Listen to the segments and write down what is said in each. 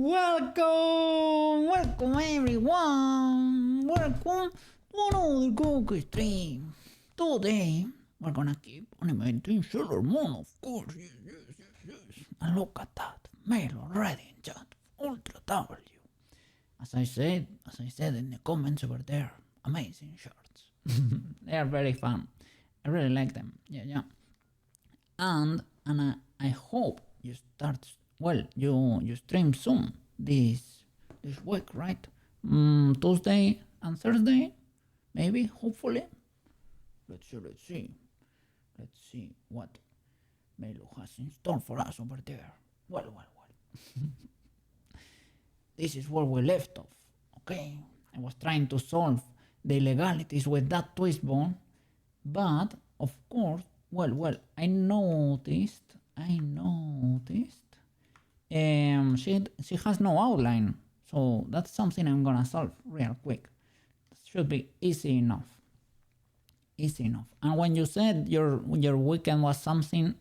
Welcome everyone! Welcome to another Google stream. Today we're gonna keep animating Sailor Moon, of course. Yes. And look at that, mail already in chat. Ultra W. As I said in the comments over there, amazing shirts. They are very fun. I really like them. Yeah. And I hope you start. Well, you stream soon this week, right? Tuesday and Thursday, maybe, hopefully. Let's see what Melo has in store for us over there. Well. This is where we left off, okay? I was trying to solve the illegalities with that twist bone, but of course, well, I noticed. She has no outline, so that's something I'm gonna solve real quick. That should be easy enough. And when you said your weekend was something,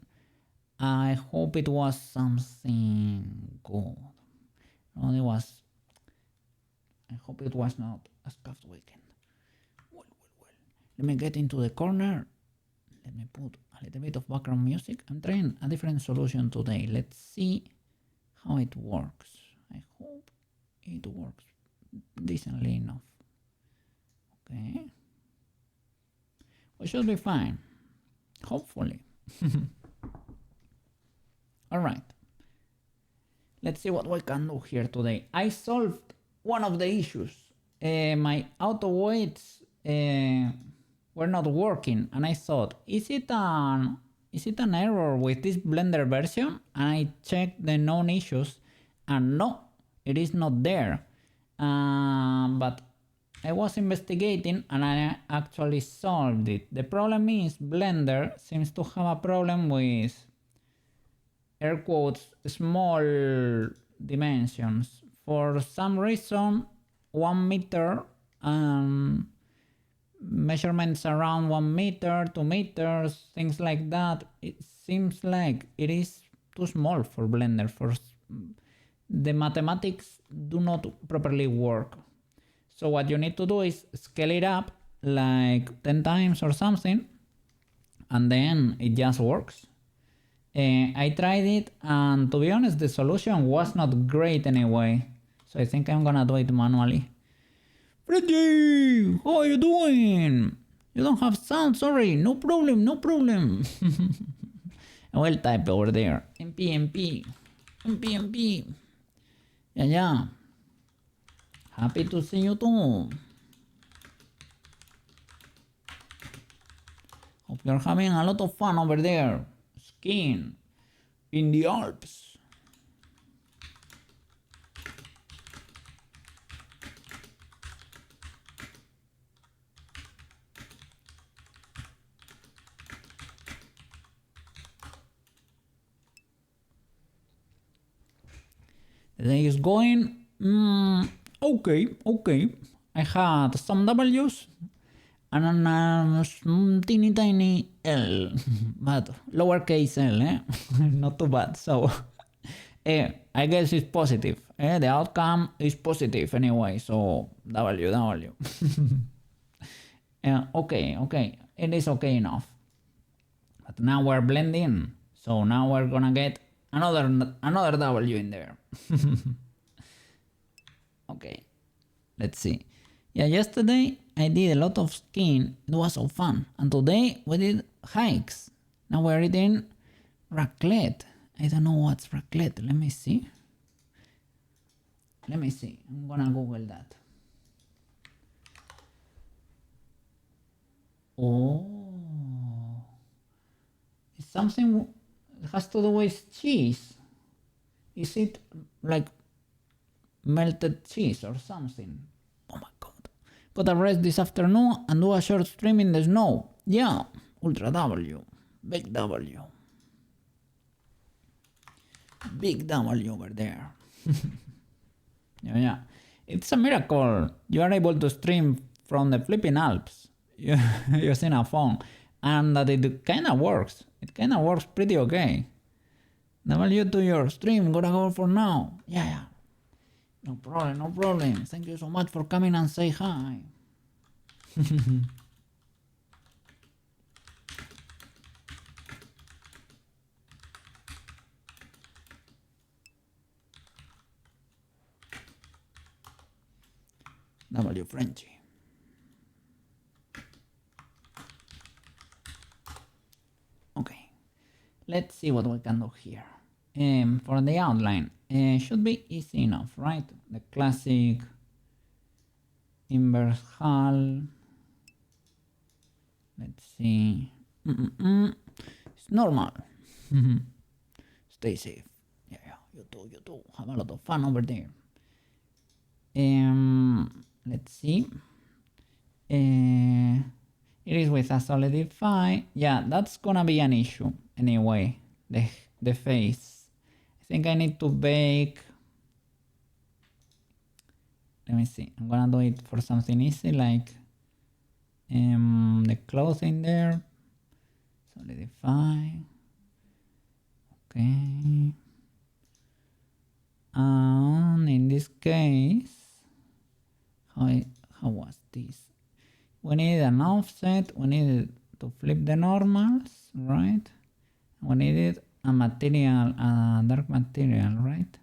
I hope it was something good. I hope it was not a scuffed weekend. Well. Let me get into the corner. Let me put a little bit of background music. I'm trying a different solution today. Let's see how it works. I hope it works decently enough. Okay. We should be fine. Hopefully. Alright. Let's see what we can do here today. I solved one of the issues. My auto weights were not working, and I thought, is it an error with this Blender version? And I checked the known issues, and no, it is not there. But I was investigating, and I actually solved it. The problem is Blender seems to have a problem with, air quotes, small dimensions. For some reason, 1 meter measurements around 1 meter, 2 meters, things like that. It seems like it is too small for Blender. The mathematics do not properly work. So what you need to do is scale it up like 10 times or something, and then it just works. I tried it, and to be honest, the solution was not great anyway. So I think I'm gonna do it manually. Freddy, how are you doing? You don't have sound, sorry. No problem. I will type over there. MP. Yeah. Happy to see you too. Hope you're having a lot of fun over there. Skiing in the Alps. The day is going okay. I had some W's and a teeny tiny L, but lowercase l, not too bad. So I guess it's positive. The outcome is positive anyway, so W. Okay, it is okay enough. But now we're blending, so now we're gonna get another W in there. Okay, let's see. Yeah, yesterday I did a lot of skiing. It was so fun. And today we did hikes. Now we're eating raclette. I don't know what's raclette. Let me see. I'm gonna Google that. Oh, it's something that has to do with cheese. Is it like melted cheese or something? Oh my god. Gotta rest this afternoon and do a short stream in the snow. Yeah, Ultra W. Big W. Big W over there. Yeah. It's a miracle. You are able to stream from the flipping Alps using a phone. And that it kinda works. It kinda works pretty okay. W to your stream, gotta go for now. Yeah. problem, no problem. Thank you so much for coming and say hi. W Frenchy. Okay, let's see what we can do here. For the outline, should be easy enough, right? The classic inverse hull. Let's see. It's normal. Stay safe. Yeah, you too. Have a lot of fun over there. Let's see. It is with a solidify. Yeah, that's gonna be an issue anyway. The face. I think I need to bake. Let me see. I'm gonna do it for something easy like the clothing there. Solidify. Okay. And in this case, how was this? We need an offset. We needed to flip the normals, right? We needed a material, a dark material, right?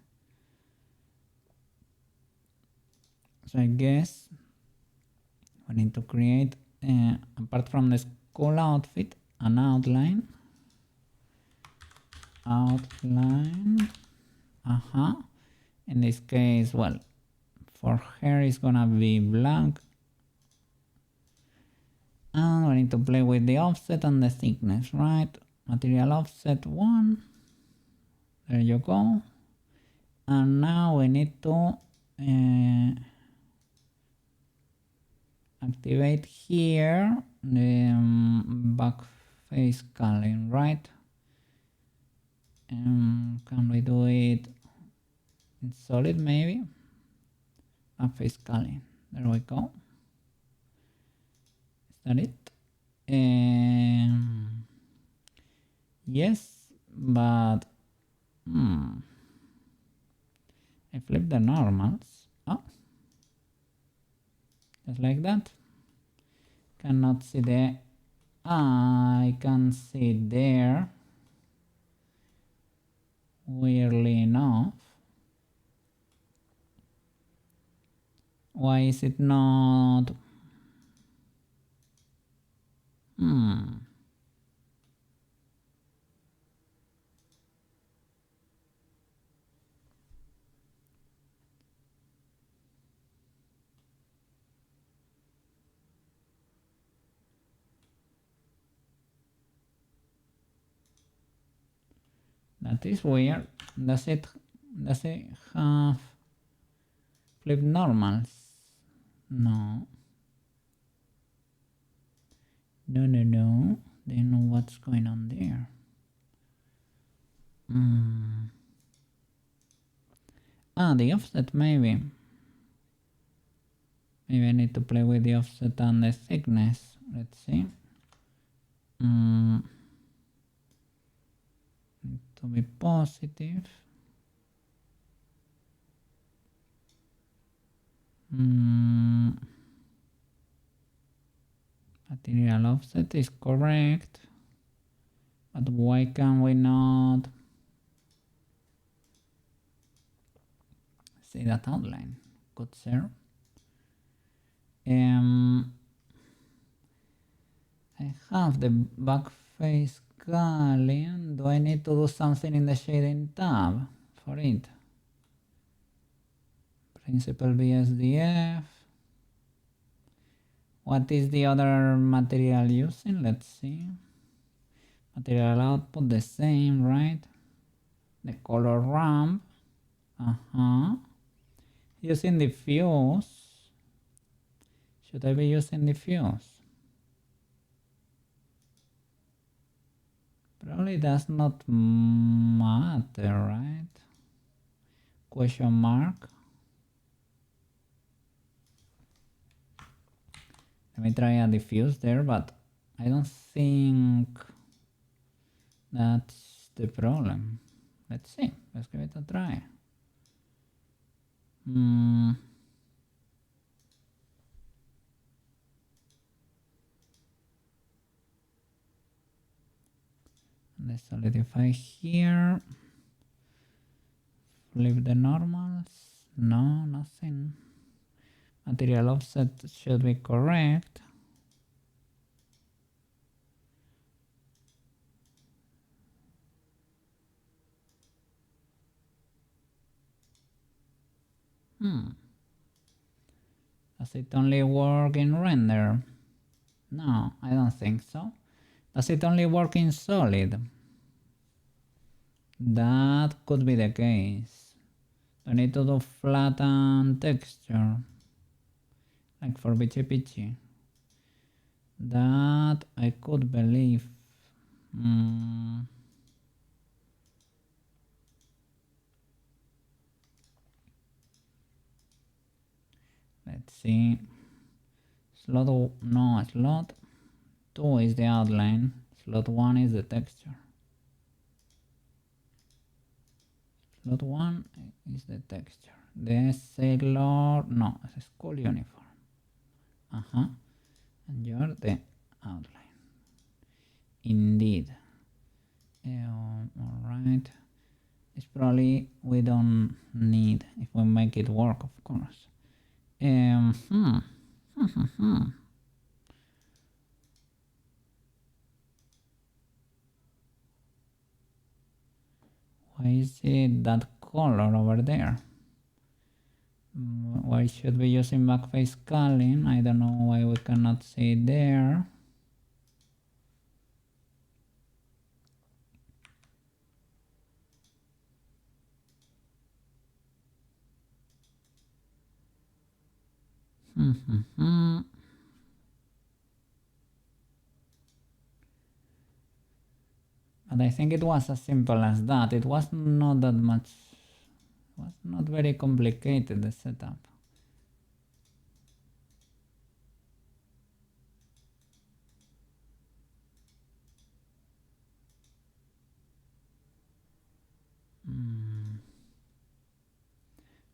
So I guess we need to create, apart from the school outfit, an outline. In this case, well, for hair it's gonna be black. And we need to play with the offset and the thickness, right? Material offset 1. There you go. And now we need to activate here the back face culling, right? Can we do it in solid maybe? Back face culling. There we go. Is that it? Yes, but I flip the normals. Oh, just like that. Cannot see the. I can see it there. Weirdly enough. Why is it not? That is weird. Does it have flip normals? No. No. Then what's going on there? The offset maybe. Maybe I need to play with the offset and the thickness. Let's see. To be positive. Material offset is correct. But why can we not see that outline? Good sir. I have the back face culling. Do I need to do something in the shading tab for it? Principal BSDF. What is the other material using? Let's see. Material output the same, right? The color ramp. Using diffuse. Should I be using diffuse? Probably does not matter, right? Question mark. Let me try a diffuse there, but I don't think that's the problem. Let's see. Let's give it a try. Desolidify here. Flip the normals. No, nothing. Material offset should be correct. Does it only work in render? No, I don't think so. Does it only work in solid? That could be the case. I need to do flatten texture, like for Pichi Pichi. That I could believe. Let's see. Slot 2 is the outline. Slot 1 is the texture. Slot 1 is the texture. The sailor, no, it's school uniform. And you're the outline. Indeed. Alright. It's probably we don't need if we make it work, of course. Why is it that color over there? Why should we using backface culling? I don't know why we cannot see it there. But I think it was as simple as that. It was not that much. It was not very complicated, the setup.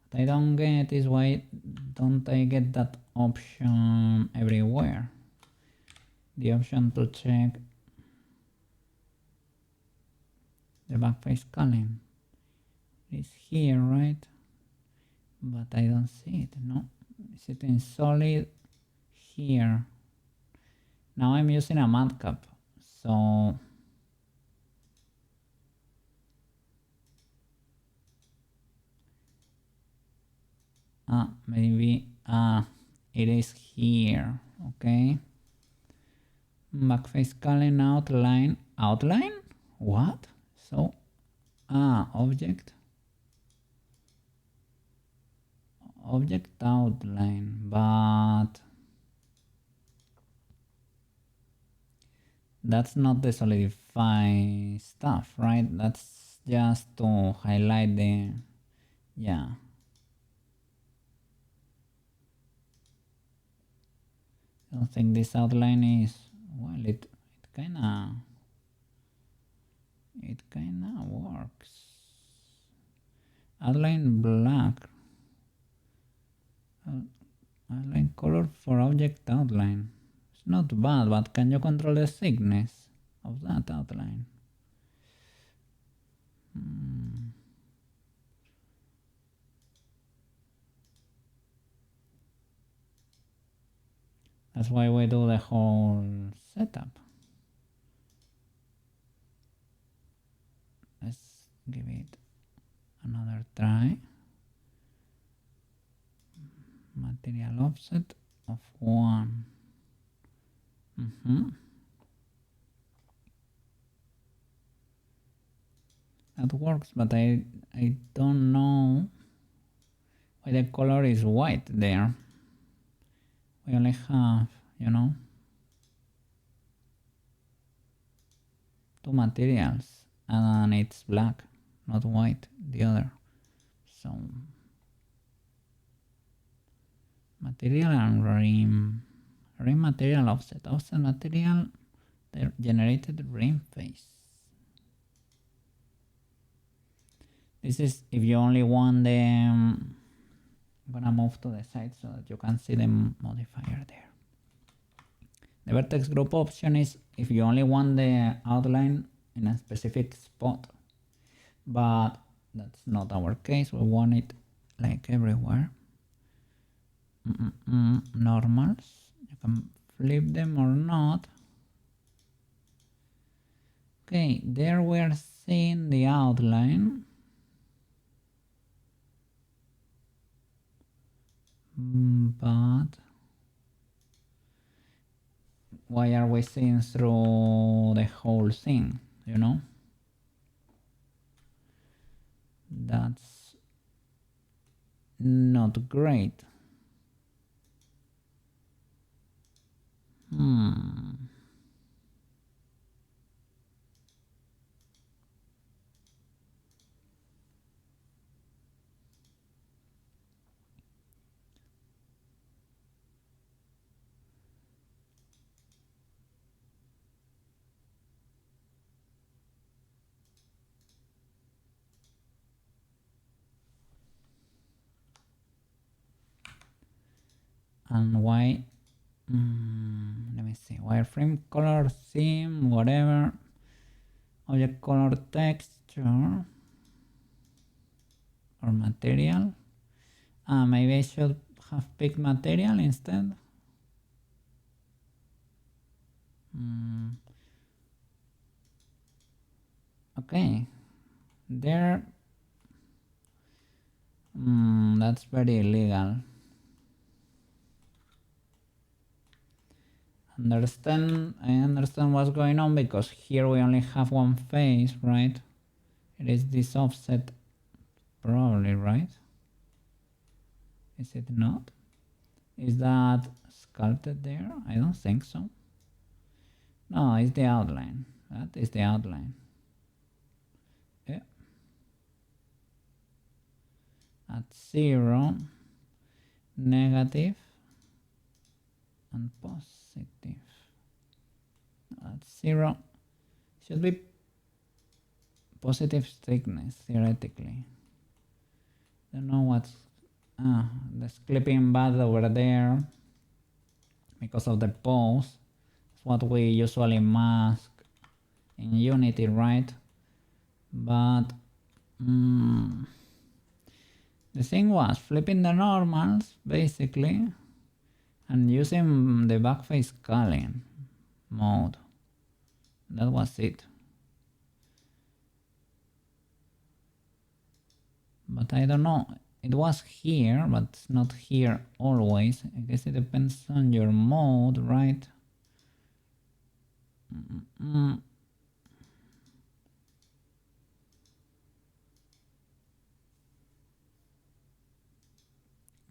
What I don't get is why don't I get that option everywhere? The option to check the backface culling is here, right? But I don't see it, no? Is it in solid? Here. Now I'm using a matcap, so maybe it is here, okay? Backface culling outline. Outline? What? So object outline, but that's not the solidify stuff, right? That's just to highlight the, yeah. I don't think this outline is, well, it kinda works. Outline black. Outline color for object outline. It's not bad, but can you control the thickness of that outline? That's why we do the whole setup. Let's give it another try. Material offset of 1. That works, but I don't know why the color is white there. We only have, you know, 2 materials and it's black, not white, the other. So material and rim material offset material generated rim face. This is if you only want the I'm gonna move to the side so that you can see the modifier there. The vertex group option is if you only want the outline in a specific spot, but that's not our case. We want it like everywhere. Normals, you can flip them or not. Okay, there we're seeing the outline. But why are we seeing through the whole thing, you know? That's not great. And why? Let me see. Wireframe color, theme, whatever. Object color, texture, or material. Maybe I should have picked material instead. Okay, there. That's very illegal. I understand what's going on, because here we only have one face, right? It is this offset, probably, right? Is it not? Is that sculpted there? I don't think so. No, it's the outline. That is the outline. Yeah. At 0, negative, and positive. At 0 should be positive thickness, theoretically. Don't know what's there's clipping bad over there because of the pose. It's what we usually mask in Unity, right? But the thing was flipping the normals basically and using the backface culling mode. That was it. But I don't know. It was here, but it's not here always. I guess it depends on your mode, right?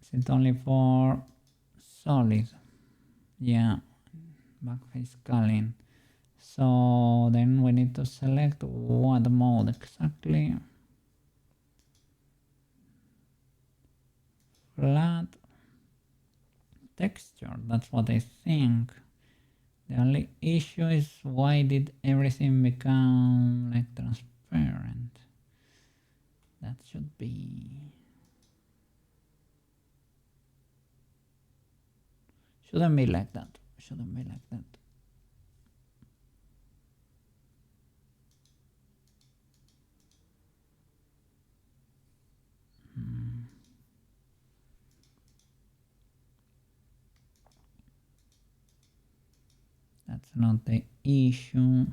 Is it only for solid? Yeah, backface culling. So then we need to select what mode exactly. Flat texture, that's what I think. The only issue is, why did everything become like transparent? That should be... shouldn't be like that. Shouldn't be like that. That's not the issue.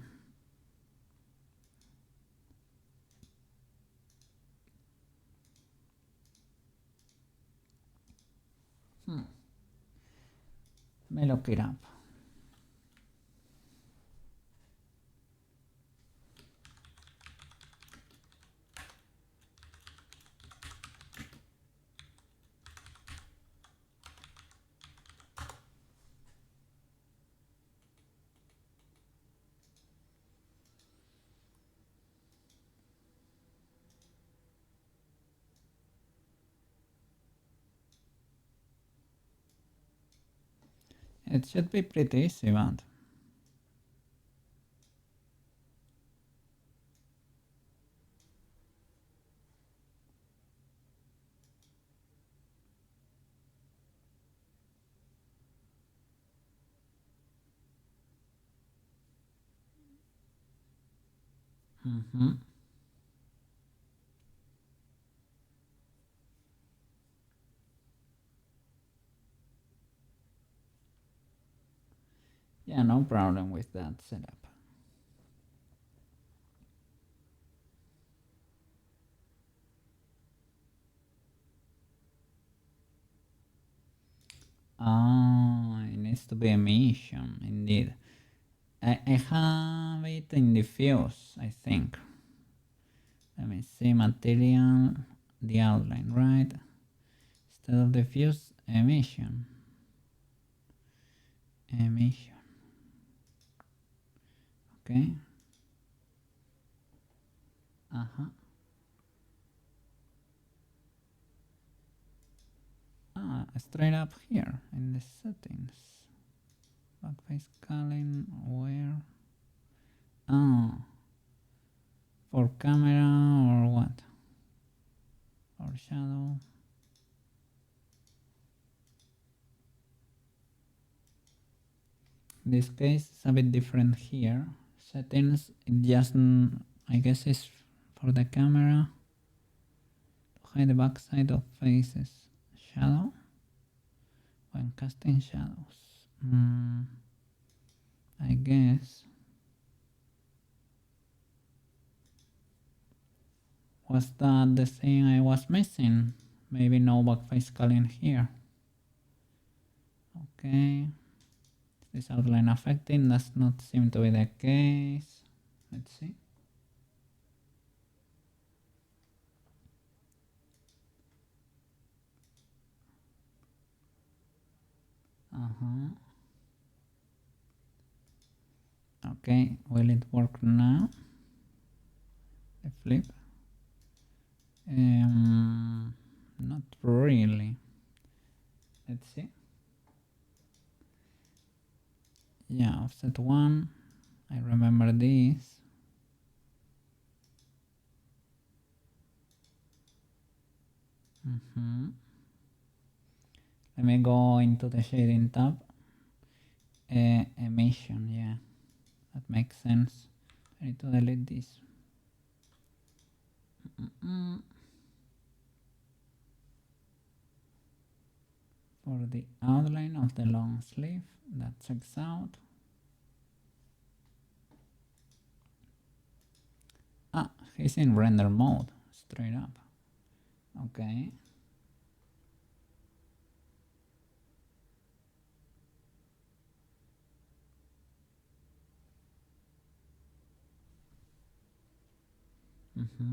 Let me look it up. It should be pretty easy, but... Yeah, no problem with that setup. Oh, it needs to be a mission, indeed. I have it in diffuse, I think. Let me see, material, the outline, right? Instead of diffuse, emission. Emission. Okay. Straight up here in the settings. Backface calling, where? Oh, for camera or what? Or shadow? In this case, it's a bit different here. Settings, it just, I guess, is for the camera to hide the backside of faces. Shadow when casting shadows. I guess. Was that the thing I was missing? Maybe no backface calling here. Okay. Is this outline affecting? Does not seem to be the case. Let's see. Okay, will it work now? The flip? Not really. Let's see. Yeah, offset 1. I remember this. Let me go into the shading tab. Emission, yeah, that makes sense. I need to delete this. For the outline of the long sleeve, that checks out. He's in render mode, straight up. Okay. So.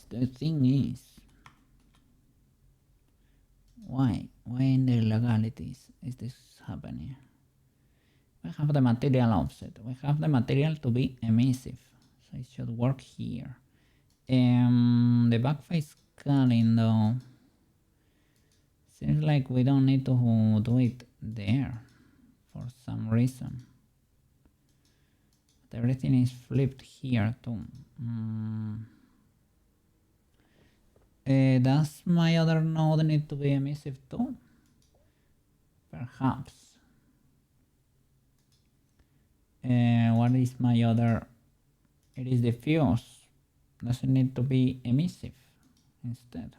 The thing is, why in the legalities is this happening? We have the material offset. We have the material to be emissive, so it should work here. The backface culling though, seems like we don't need to do it there for some reason. But everything is flipped here too. Does my other node need to be emissive too? Perhaps. What is my other? It is diffuse. Does it need to be emissive instead?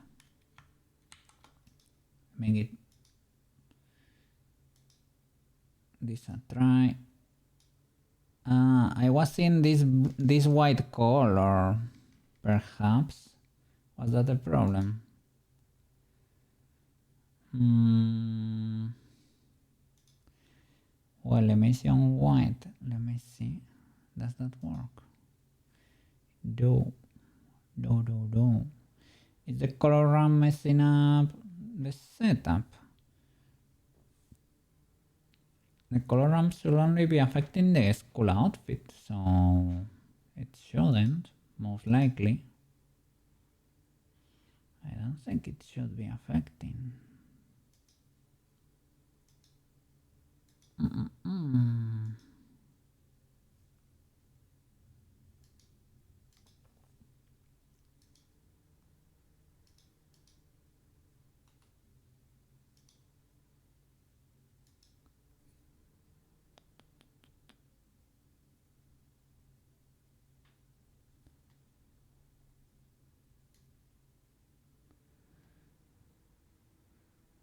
Make it this a try. I was in this white color. Perhaps. Was that a problem? Well, emission white. Let me see. Does that work? Do. Is the color ramp messing up the setup? The color ramp should only be affecting the school outfit, so it shouldn't, most likely. I don't think it should be affecting.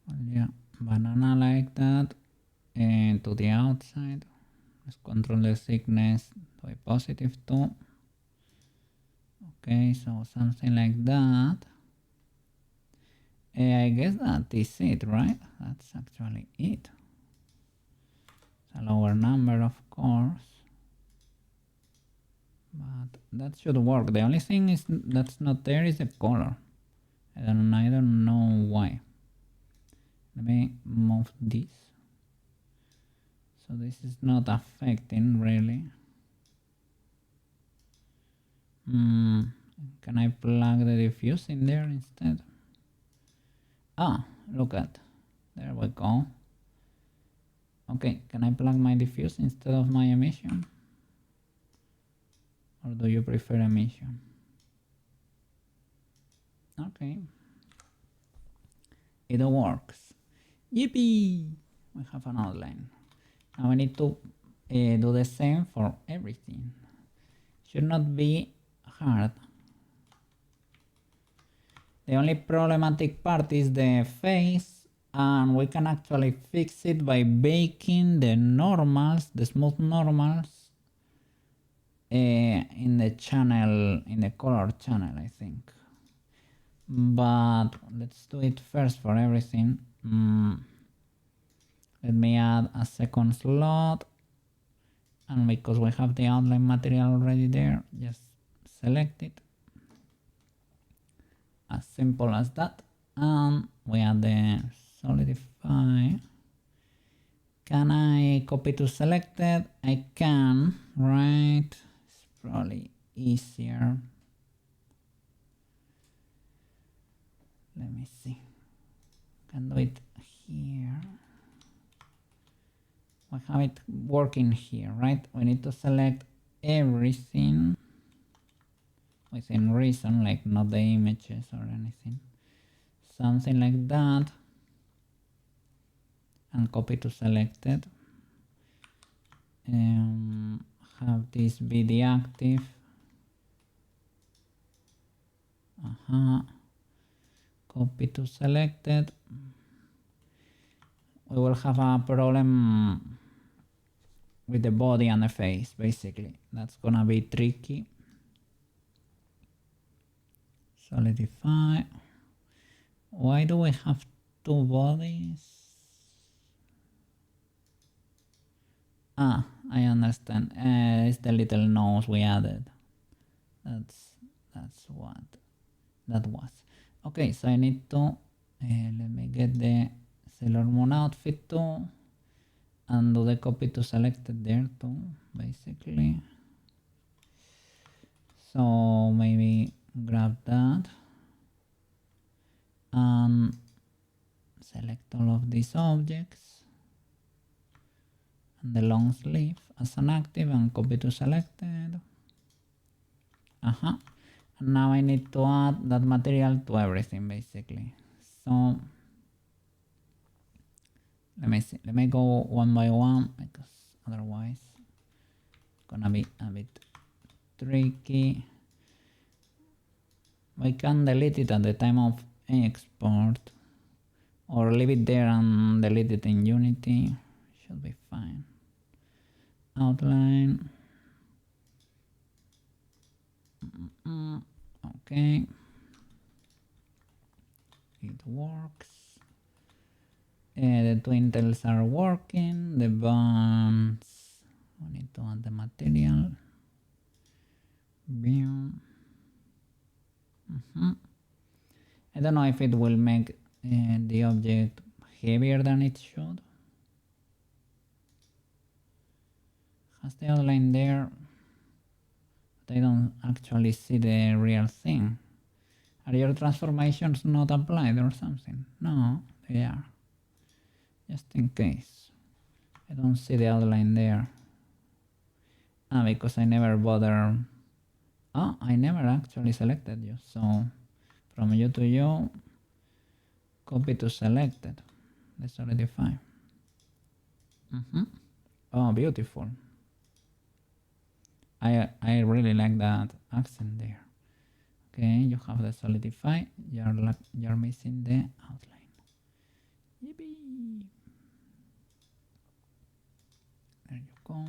Well, yeah, banana like that, and to the outside. Let's control the thickness to a positive 2. Okay, so something like that. I guess that is it, right? That's actually it. It's a lower number, of course. But that should work. The only thing is that's not there is the color. I don't know why. Let me move this. So this is not affecting really. Can I plug the diffuse in there instead? Ah, look at. There we go. Okay, can I plug my diffuse instead of my emission? Or do you prefer emission? Okay. It works. Yippee! We have an outline. Now we need to do the same for everything. Should not be hard. The only problematic part is the face, and we can actually fix it by baking the normals, the smooth normals, in the channel, in the color channel, I think. But let's do it first for everything. Let me add a second slot, and because we have the outline material already there, just select it. As simple as that. And we add the solidify. Can I copy to selected? I can, right? It's probably easier. Let me see. Can do it here. We have it working here, right? We need to select everything within reason, like not the images or anything. Something like that. And copy to selected. Have this be the active. Copy to selected. We will have a problem with the body and the face, basically. That's gonna be tricky. Solidify. Why do we have two bodies? Ah, I understand. It's the little nose we added. That's what that was. Okay, so I need to let me get the Sailor Moon outfit too, and do the copy to selected there too, basically. So maybe grab that and select all of these objects and the long sleeve as an active and copy to selected. And now I need to add that material to everything, basically. So let me see. Let me go one by one, because otherwise it's gonna be a bit tricky. We can delete it at the time of export, or leave it there and delete it in Unity. Should be fine. Outline. Oh, Okay. It works. The twin tails are working. The buns. We need to add the material. I don't know if it will make the object heavier than it should. Has the outline there, but I don't actually see the real thing. Are your transformations not applied or something? No, they are. Just in case. I don't see the outline there. Because I never bother. I never actually selected you. So from you to you, copy to selected. That's already fine. Oh, beautiful. I really like that accent there. Okay, you have the solidify. You're missing the outline. Yippee! There you go.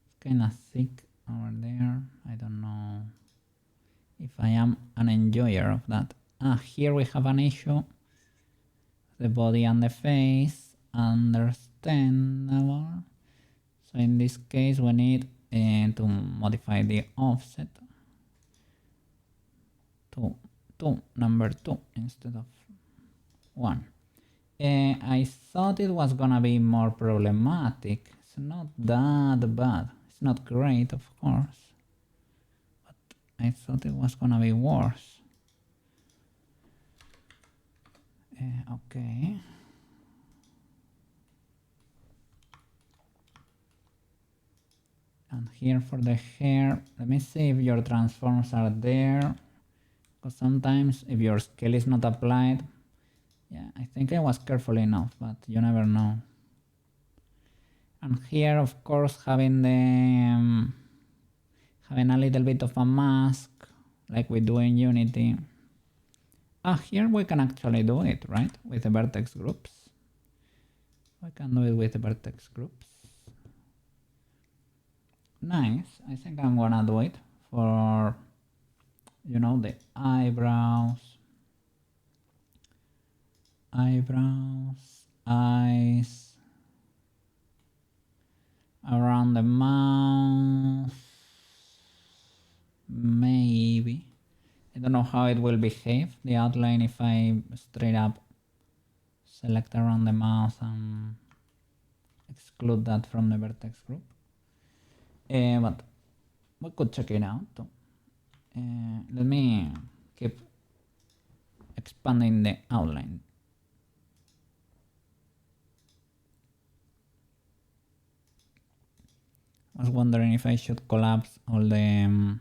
It's kind of thick over there. I don't know if I am an enjoyer of that. Here we have an issue. The body and the face. Understandable. So in this case we need to modify the offset to number 2 instead of 1. I thought it was gonna be more problematic. It's not that bad. It's not great, of course, but I thought it was gonna be worse. Okay. And here for the hair, let me see if your transforms are there, because sometimes if your scale is not applied, yeah, I think I was careful enough, but you never know. And here, of course, having the having a little bit of a mask, like we do in Unity. Here we can actually do it, right? With the vertex groups. We can do it with the vertex groups. Nice. I think I'm gonna do it for, you know, the eyebrows, eyes, around the mouth, maybe. I don't know how it will behave, the outline, if I straight up select around the mouth and exclude that from the vertex group. But we could check it out. Let me keep expanding the outline. I was wondering if I should collapse all the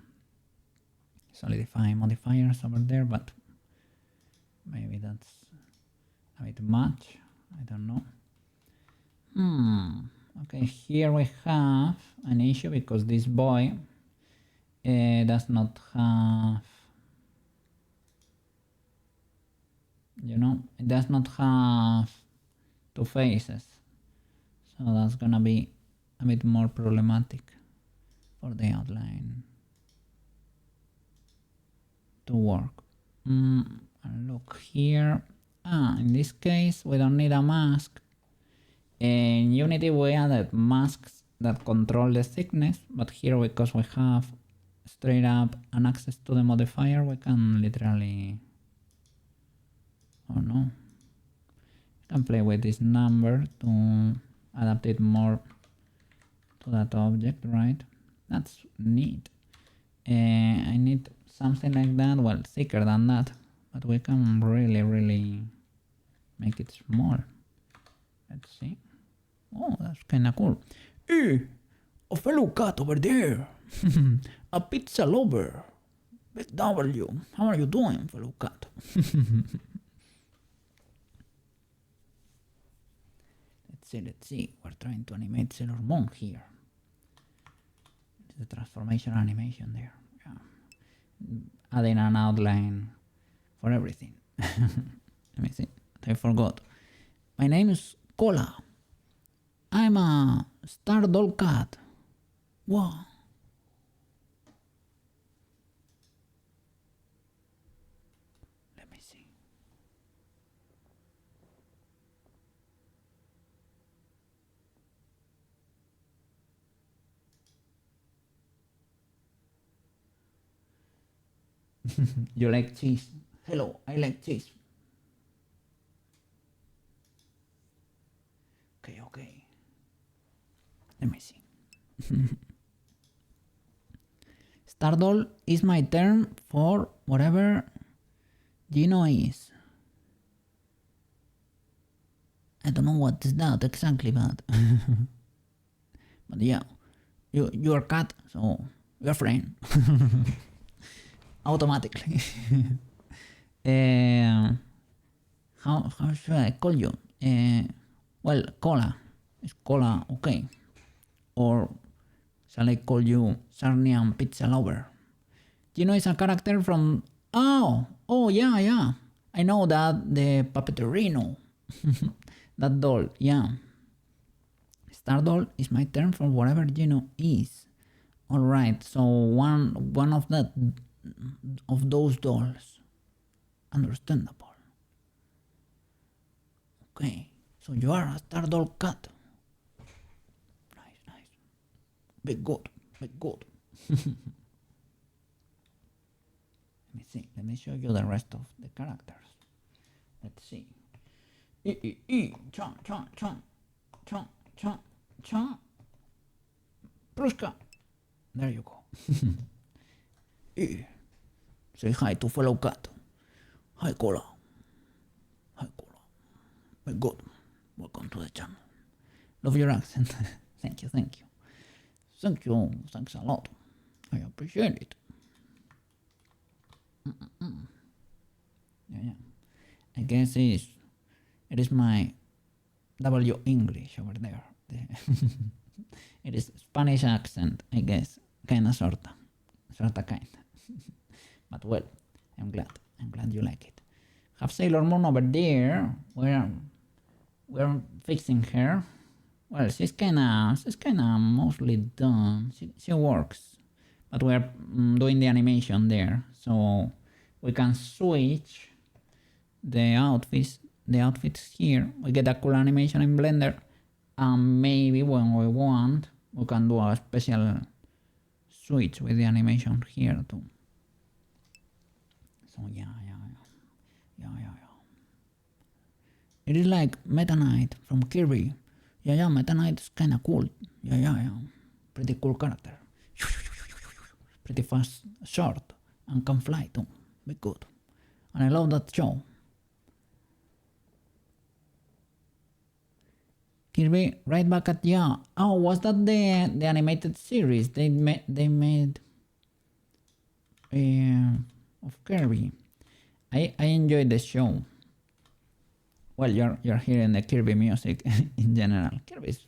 solidify modifiers over there, but maybe that's a bit much. I don't know. Okay, here we have an issue because this boy does not have, you know, it does not have two faces. So that's gonna be a bit more problematic for the outline to work. And look here. In this case, we don't need a mask. In Unity, we added masks that control the thickness, but here, because we have straight up an access to the modifier, we can literally, oh no, we can play with this number to adapt it more to that object, right? That's neat. I need something like that, well, thicker than that, but we can really make it small. Let's see. Oh, that's kind of cool. Hey, a fellow cat over there. A pizza lover. With W. How are you doing, fellow cat? Let's see. We're trying to animate Sailor Moon here. The transformation animation there. Yeah. Adding an outline for everything. Let me see. I forgot. My name is Cola. I'm a star doll cat. Wow. You like cheese? Hello, I like cheese. Okay, okay. Let me see. Stardoll is my term for whatever Gino is. I don't know what is that exactly, but but yeah, you're a cat, so you're a friend automatically. How should I call you? Well, Cola is Cola, okay. Or shall I call you Sarnian Pizza Lover? Gino is a character from. Oh yeah. I know that the Papeterino. That doll, yeah. Stardoll is my term for whatever Gino is. Alright, so one of those dolls. Understandable. Okay, so you are a Stardoll cat. Nice. Big good. Let me show you the rest of the characters. Let's see. Chon. Prushka. There you go. Say hi to fellow cat. Hi, Cola. My God. Welcome to the channel. Love your accent. Thank you. Thanks a lot. I appreciate it. Yeah. I guess it is my W English over there. It is Spanish accent, I guess. Kinda, sorta. But well, I'm glad you like it. Have Sailor Moon over there. We're fixing her. Well, she's kinda mostly done. She works, but we're doing the animation there, so we can switch the outfits here. We get a cool animation in Blender, and maybe when we want, we can do a special switch with the animation here too. So yeah. It is like Meta Knight from Kirby. Yeah, Meta Knight is kinda cool. Yeah. Pretty cool character. Pretty fast, short, and can fly too. Be good. And I love that show. Kirby, right back at ya. Oh, was that the animated series they made of Kirby? I enjoyed the show. Well, you're hearing the Kirby music in general. Kirby's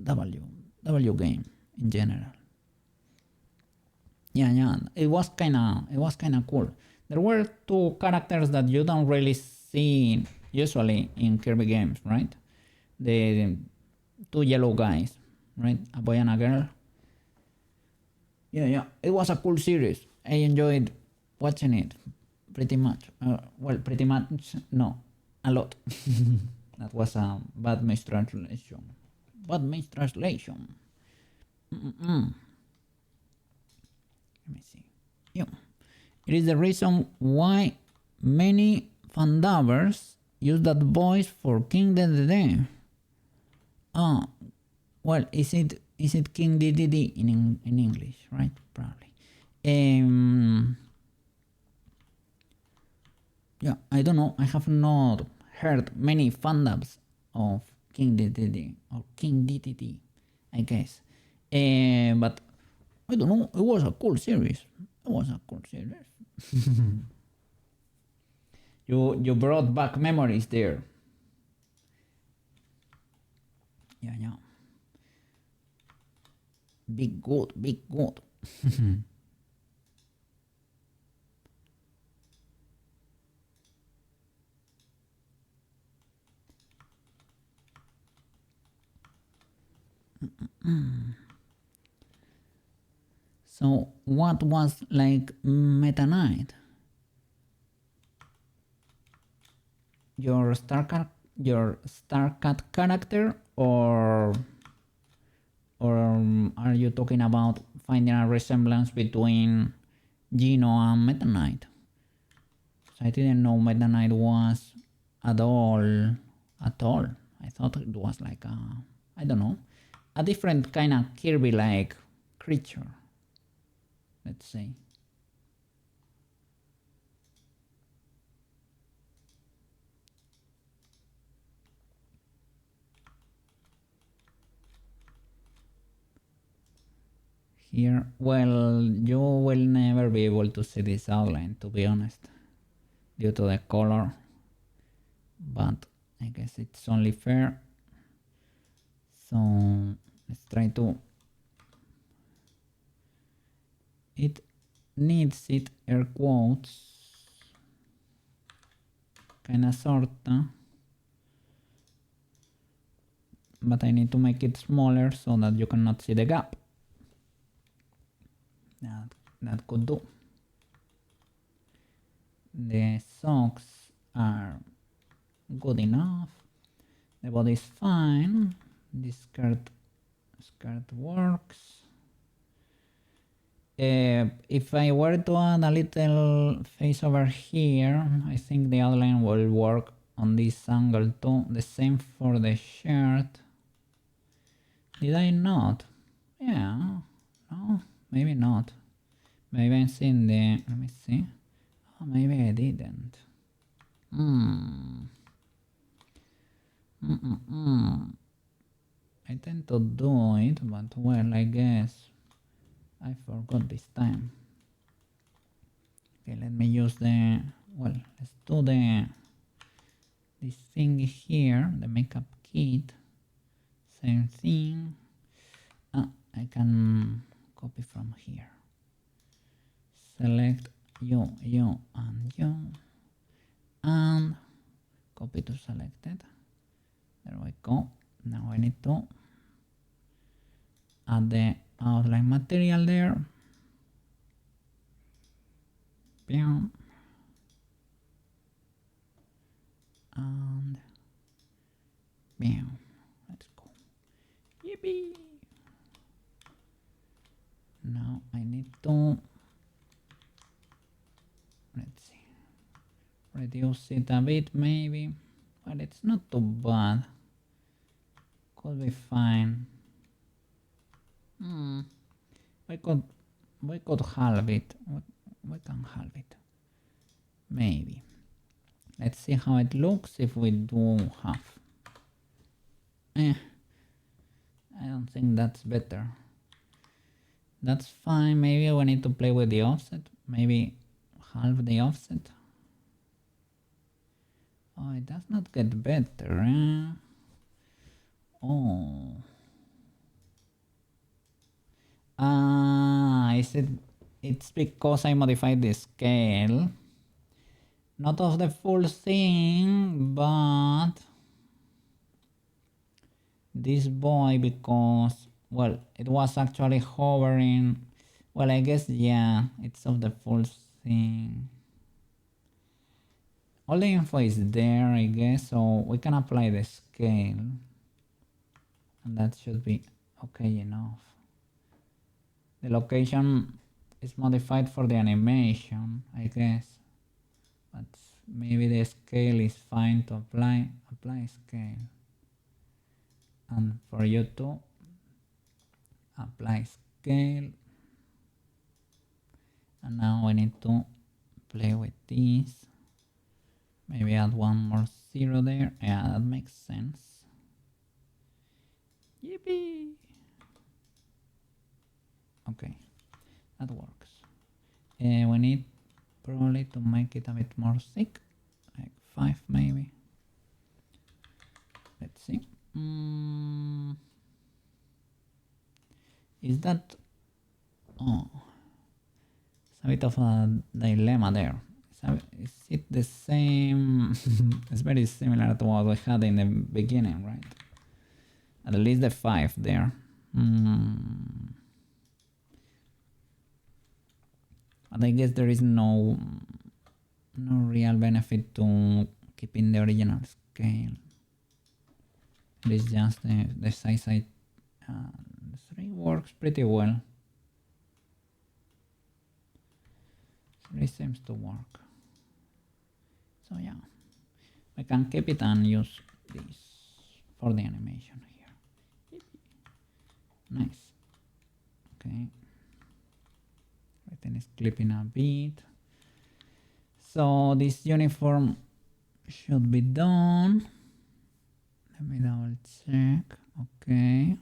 W game in general. Yeah. It was kinda cool. There were two characters that you don't really see usually in Kirby games, right? The two yellow guys, right? A boy and a girl. Yeah. It was a cool series. I enjoyed watching it pretty much. Pretty much, no, a lot. That was a bad mistranslation. Let me see. Yeah. It is the reason why many fandubbers use that voice for King Dedede. Well, is it King Dedede in English, right? Probably. Yeah, I don't know. I have not heard many fandubs of King Dedede or King Dedede, I guess. But I don't know. It was a cool series. You brought back memories there. Yeah. Big good. So what was like Meta Knight? Your StarCat character, or are you talking about finding a resemblance between Gino and Meta Knight. So I didn't know Meta Knight was at all. I thought it was like a, I don't know, a different kind of Kirby-like creature, let's say. Here, well, you will never be able to see this outline, to be honest, due to the color, but I guess it's only fair. So let's try to, it needs it, air quotes, kinda sorta, but I need to make it smaller so that you cannot see the gap. That could do. The socks are good enough. The body is fine. This skirt works. If I were to add a little face over here, I think the outline will work on this angle too. The same for the shirt. Did I not? Yeah. No, maybe not. Maybe I'm seeing the, let me see. Oh, maybe I didn't. I tend to do it, but well, I guess I forgot this time. Okay, let me use the, well, let's do this thing here, the makeup kit. Same thing. I can copy from here. Select you, and you, and copy to selected. There we go. Now I need to add the outline material there. Bam. And bam. Let's go. Yippee! Now I need to, let's see, reduce it a bit maybe, but it's not too bad. Could be fine. We could halve it. We can halve it. Maybe. Let's see how it looks if we do half. I don't think that's better. That's fine. Maybe we need to play with the offset. Maybe half the offset. Oh, it does not get better. Oh. It's because I modified the scale. Not of the full thing, but this boy, because, well, it was actually hovering. Well, I guess, yeah, it's of the full thing. All the info is there, I guess, so we can apply the scale. And that should be okay enough. The location is modified for the animation, I guess. But maybe the scale is fine to apply scale. And for you to apply scale. And now we need to play with this. Maybe add one more 0 there. Yeah, that makes sense. Yippee! Okay, that works. We need probably to make it a bit more thick, like 5 maybe. Let's see. Is that, oh, it's a bit of a dilemma there. Is it the same? It's very similar to what we had in the beginning, right? At least the 5 there. But I guess there is no real benefit to keeping the original scale. It is just the size 3 works pretty well. This seems to work. So yeah, we can keep it and use this for the animation here. Nice. Okay. Everything is clipping a bit. So this uniform should be done. Let me double check. Okay.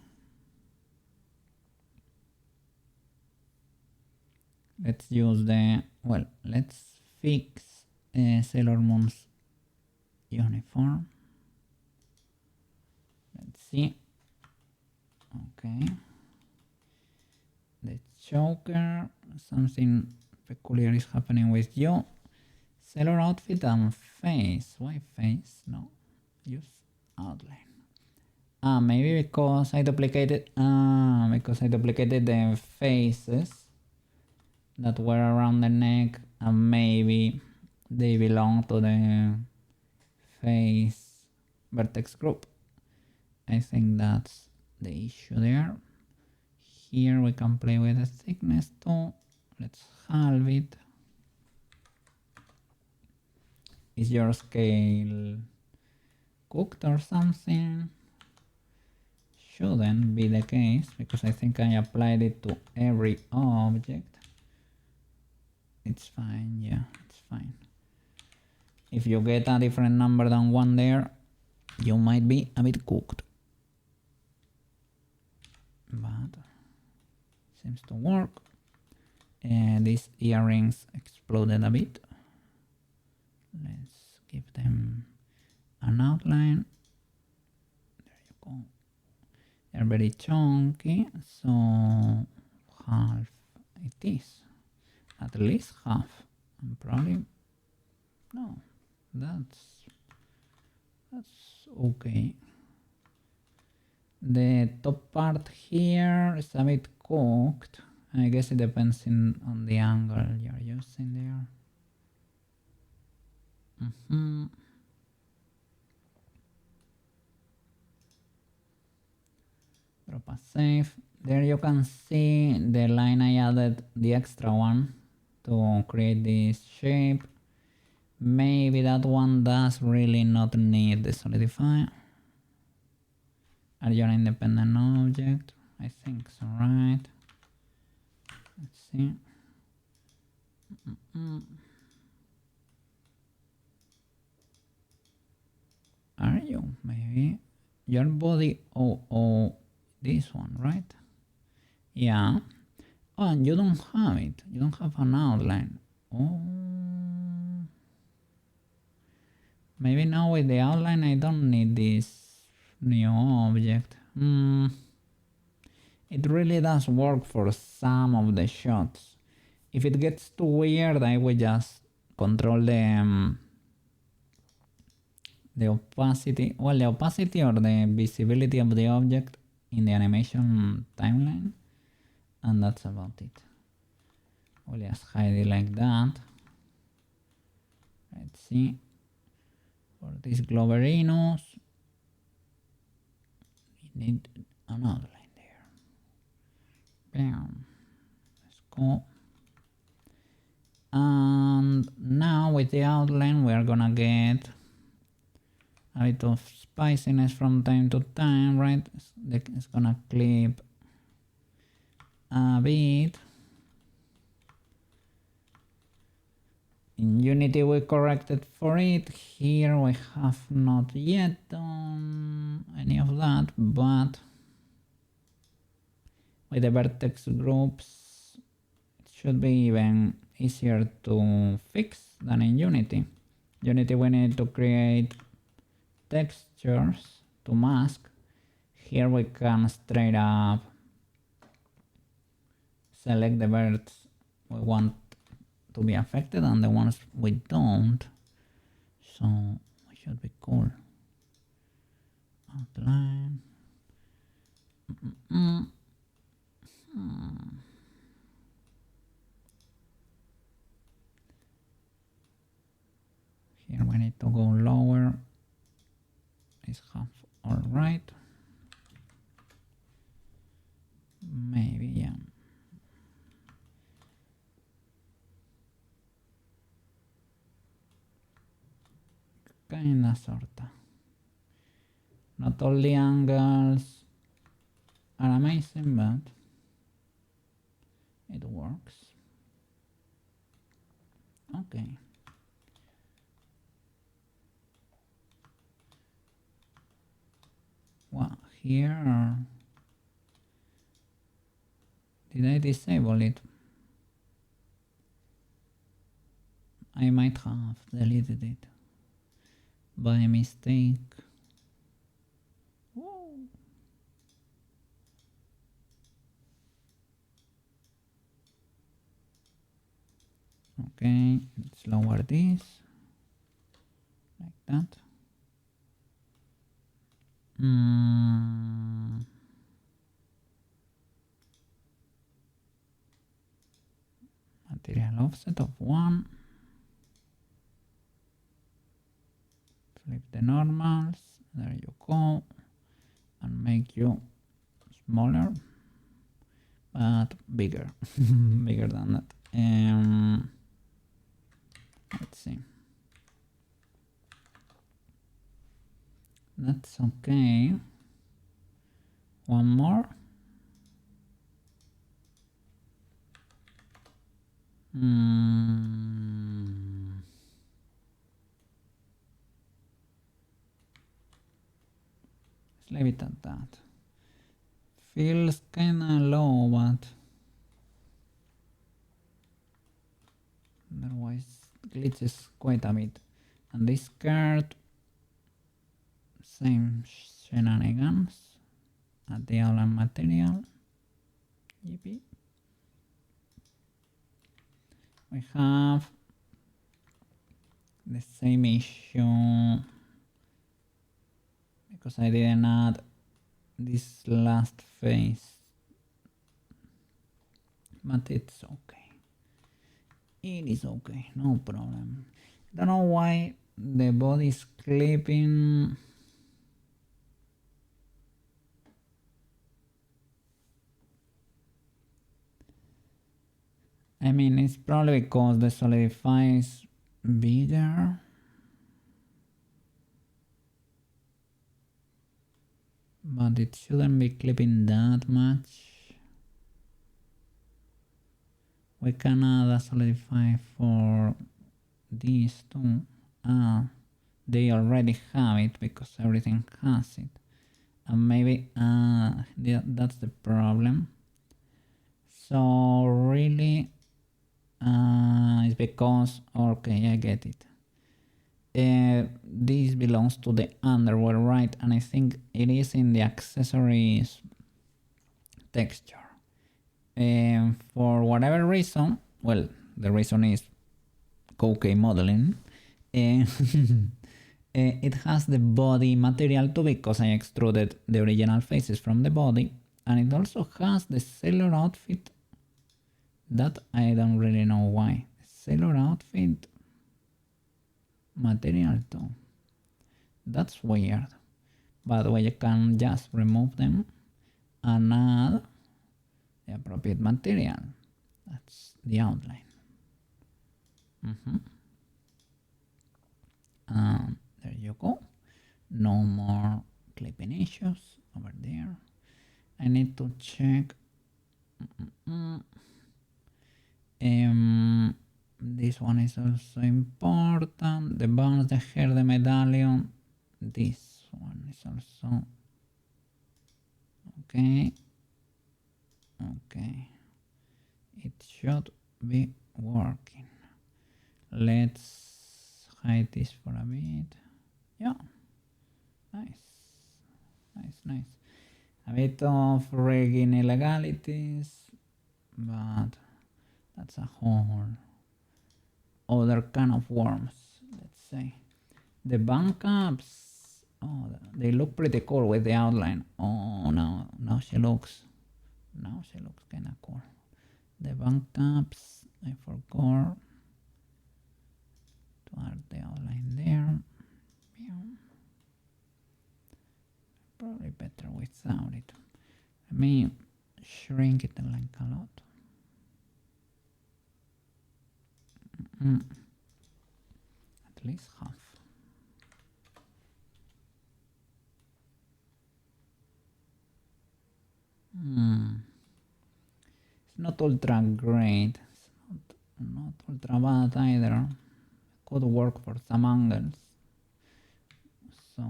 Let's use the, well, let's fix Sailor Moon's uniform. Let's see. Okay. The choker, something peculiar is happening with you. Sailor outfit and face. Why face? No. Use outline. Maybe because I duplicated the faces that were around the neck, and maybe they belong to the face vertex group. I think that's the issue there. Here we can play with the thickness too. Let's halve it. Is your scale cooked or something? Shouldn't be the case, because I think I applied it to every object. It's fine, yeah, it's fine. If you get a different number than 1 there, you might be a bit cooked. But seems to work. And these earrings exploded a bit. Let's give them an outline. There you go. They're very chunky, so half it is. At least half. And probably no. That's okay. The top part here is a bit cooked. I guess it depends on the angle you're using there. Drop a save. There you can see the line I added, the extra one, to create this shape. Maybe that one does really not need the solidify. Are you an independent object? I think so, right? Let's see. Are you? Maybe. Your body, oh, this one, right? Yeah. Oh, and you don't have it. You don't have an outline. Oh. Maybe now with the outline I don't need this new object. It really does work for some of the shots. If it gets too weird, I will just control the opacity. Well, the opacity or the visibility of the object in the animation timeline. And that's about it. We'll just hide it like that. Let's see. For this Gloverinus, we need an outline there. Bam. Let's go. And now with the outline we are gonna get a bit of spiciness from time to time, right? It's gonna clip a bit. In Unity we corrected for it. Here we have not yet done any of that, but with the vertex groups it should be even easier to fix than in Unity. Unity we need to create textures to mask. Here we can straight up select the birds we want to be affected and the ones we don't. So it should be cool. Outline. Here we need to go lower. Is half alright? Maybe, yeah. sorta. Not all the angles are amazing, but it works. Okay. Well, here, did I disable it? I might have deleted it by mistake. Whoa. Okay, let's lower this like that. Material offset of 1. Flip the normals, there you go, and make you smaller, but bigger, bigger than that. Let's see. That's okay. One more. Let's leave it at that. Feels kinda low, but otherwise glitches quite a bit. And this card, same shenanigans at the outline material. Yippee. We have the same issue because I didn't add this last phase, but it's okay. It is okay, no problem. Don't know why the body is clipping. I mean, it's probably because the solidify is bigger. But it shouldn't be clipping that much. We can add a solidify for these two. They already have it because everything has it. And maybe that's the problem. So really, it's because, okay, I get it. This belongs to the underwear, right? And I think it is in the accessories texture. For whatever reason, well, the reason is Koukei modeling. It has the body material too because I extruded the original faces from the body, and it also has the sailor outfit. That I don't really know why. Sailor outfit material too. That's weird. But you can just remove them and add the appropriate material. That's the outline. There you go. No more clipping issues over there. I need to check. This one is also important. The bones, the hair, the medallion. This one is also okay. Okay. It should be working. Let's hide this for a bit. Yeah. Nice. Nice, nice. A bit of rigging illegalities, but that's a whole other kind of worms, let's say. The bank caps, oh, they look pretty cool with the outline. Oh, now she looks kind of cool. The bank caps, I forgot to add the outline there. Probably better without it. Let me shrink it like a lot. At least half. not ultra great. It's not ultra bad either. Could work for some angles. So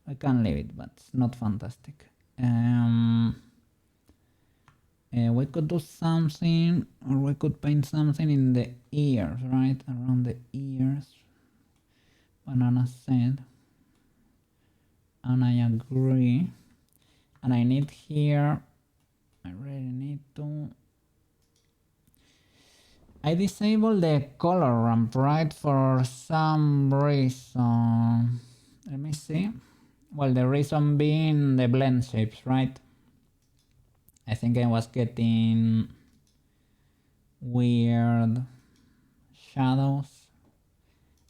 I can leave it, but it's not fantastic. We could do something, or we could paint something in the ears, right? Around the ears. Banana said. And I agree. And I need here, I really need to, I disable the color ramp, right? For some reason. Let me see. Well, the reason being the blend shapes, right? I think I was getting weird shadows.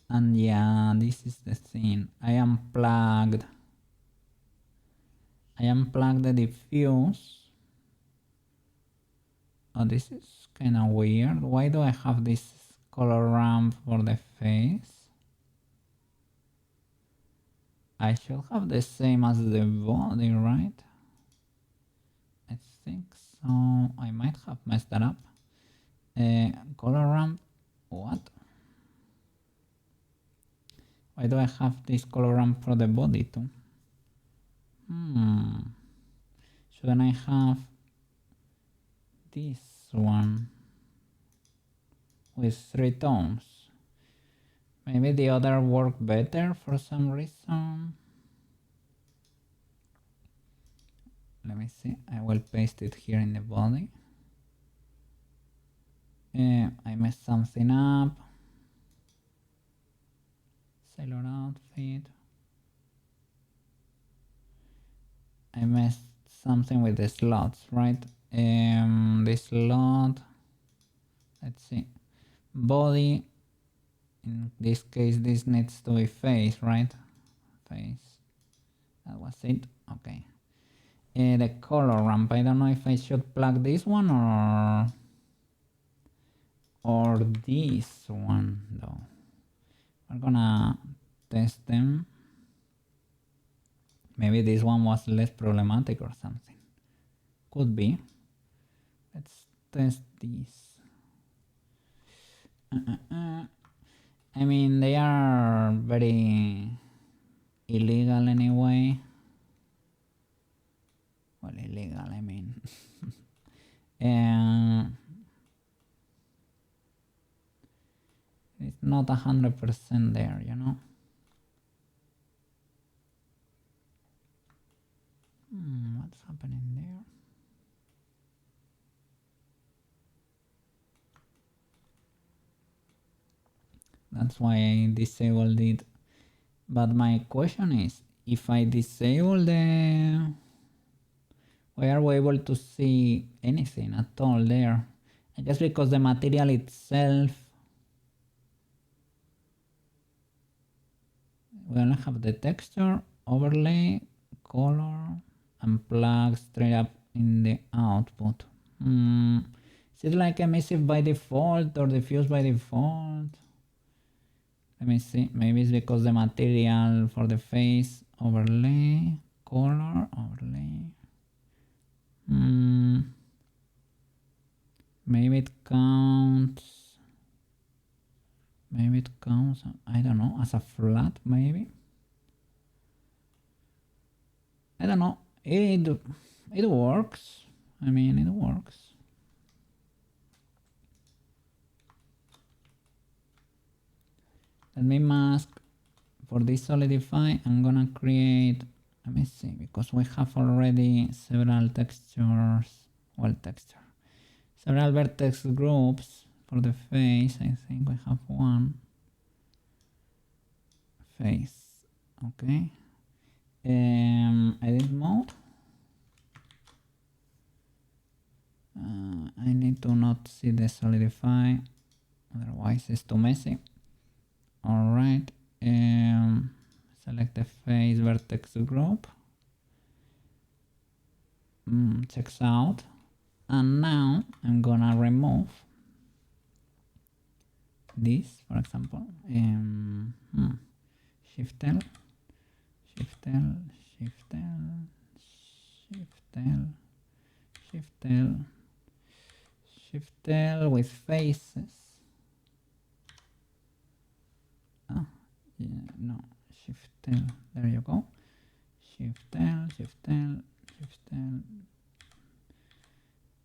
And yeah, this is the thing. I unplugged the diffuse. Oh, this is kind of weird. Why do I have this color ramp for the face? I should have the same as the body, right? I think so. I might have messed that up. Color ramp. What? Why do I have this color ramp for the body too? Shouldn't I have this one with 3 tones? Maybe the other worked better for some reason. Let me see. I will paste it here in the body. I messed something up. Sailor outfit. I messed something with the slots, right? This slot. Let's see. Body. In this case, this needs to be face, right? Face. That was it. Okay. The color ramp. I don't know if I should plug this one or this one though. We're gonna test them. Maybe this one was less problematic or something. Could be. Let's test this. I mean, they are very illegal anyway. Well, illegal, I mean. It's not 100% there, you know. What's happening there? That's why I disabled it. But my question is, if I disable the... Why are we able to see anything at all there? I guess because the material itself... We only have the texture, overlay, color, and plug straight up in the output. Is it like emissive by default or diffuse by default? Let me see. Maybe it's because the material for the face, overlay, color, overlay. Maybe it counts. Maybe it counts, I don't know, as a flat, maybe. I don't know. It works. I mean, it works. Let me mask for this solidify. I'm gonna create, let me see, because we have already several textures, well, several vertex groups for the face. I think we have one face. Okay. Edit mode. I need to not see the solidify, otherwise it's too messy. Alright, select the face vertex group. Checks out. And now I'm gonna remove this, for example. Shift L, Shift L, Shift L, Shift L, Shift L. Shift L with faces. Ah, yeah, no, Shift L, there you go. Shift L, Shift L, Shift L.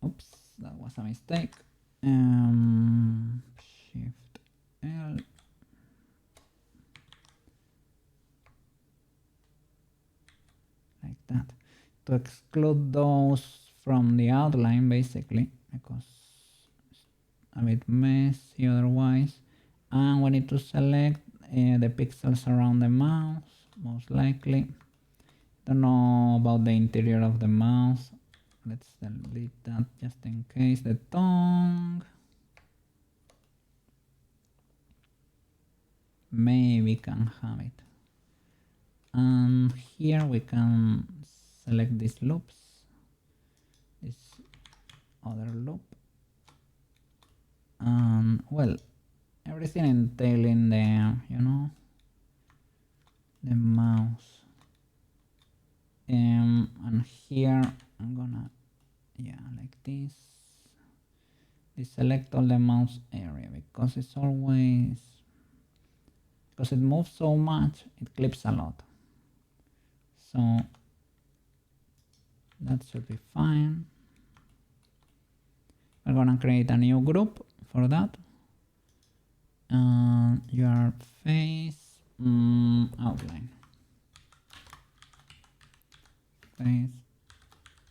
Oops, that was a mistake. Shift L. Like that. To exclude those from the outline, basically, because it's a bit messy otherwise. And we need to select the pixels around the mouse, most likely. Don't know about the interior of the mouse. Let's delete that just in case. The tongue. Maybe can have it. And here we can select these loops. This other loop. And well, everything entailing the, the mouse. And here I'm gonna, like this. Deselect all the mouse area because it's always, because it moves so much, it clips a lot. So that should be fine. We're gonna create a new group for that. Your face outline. Face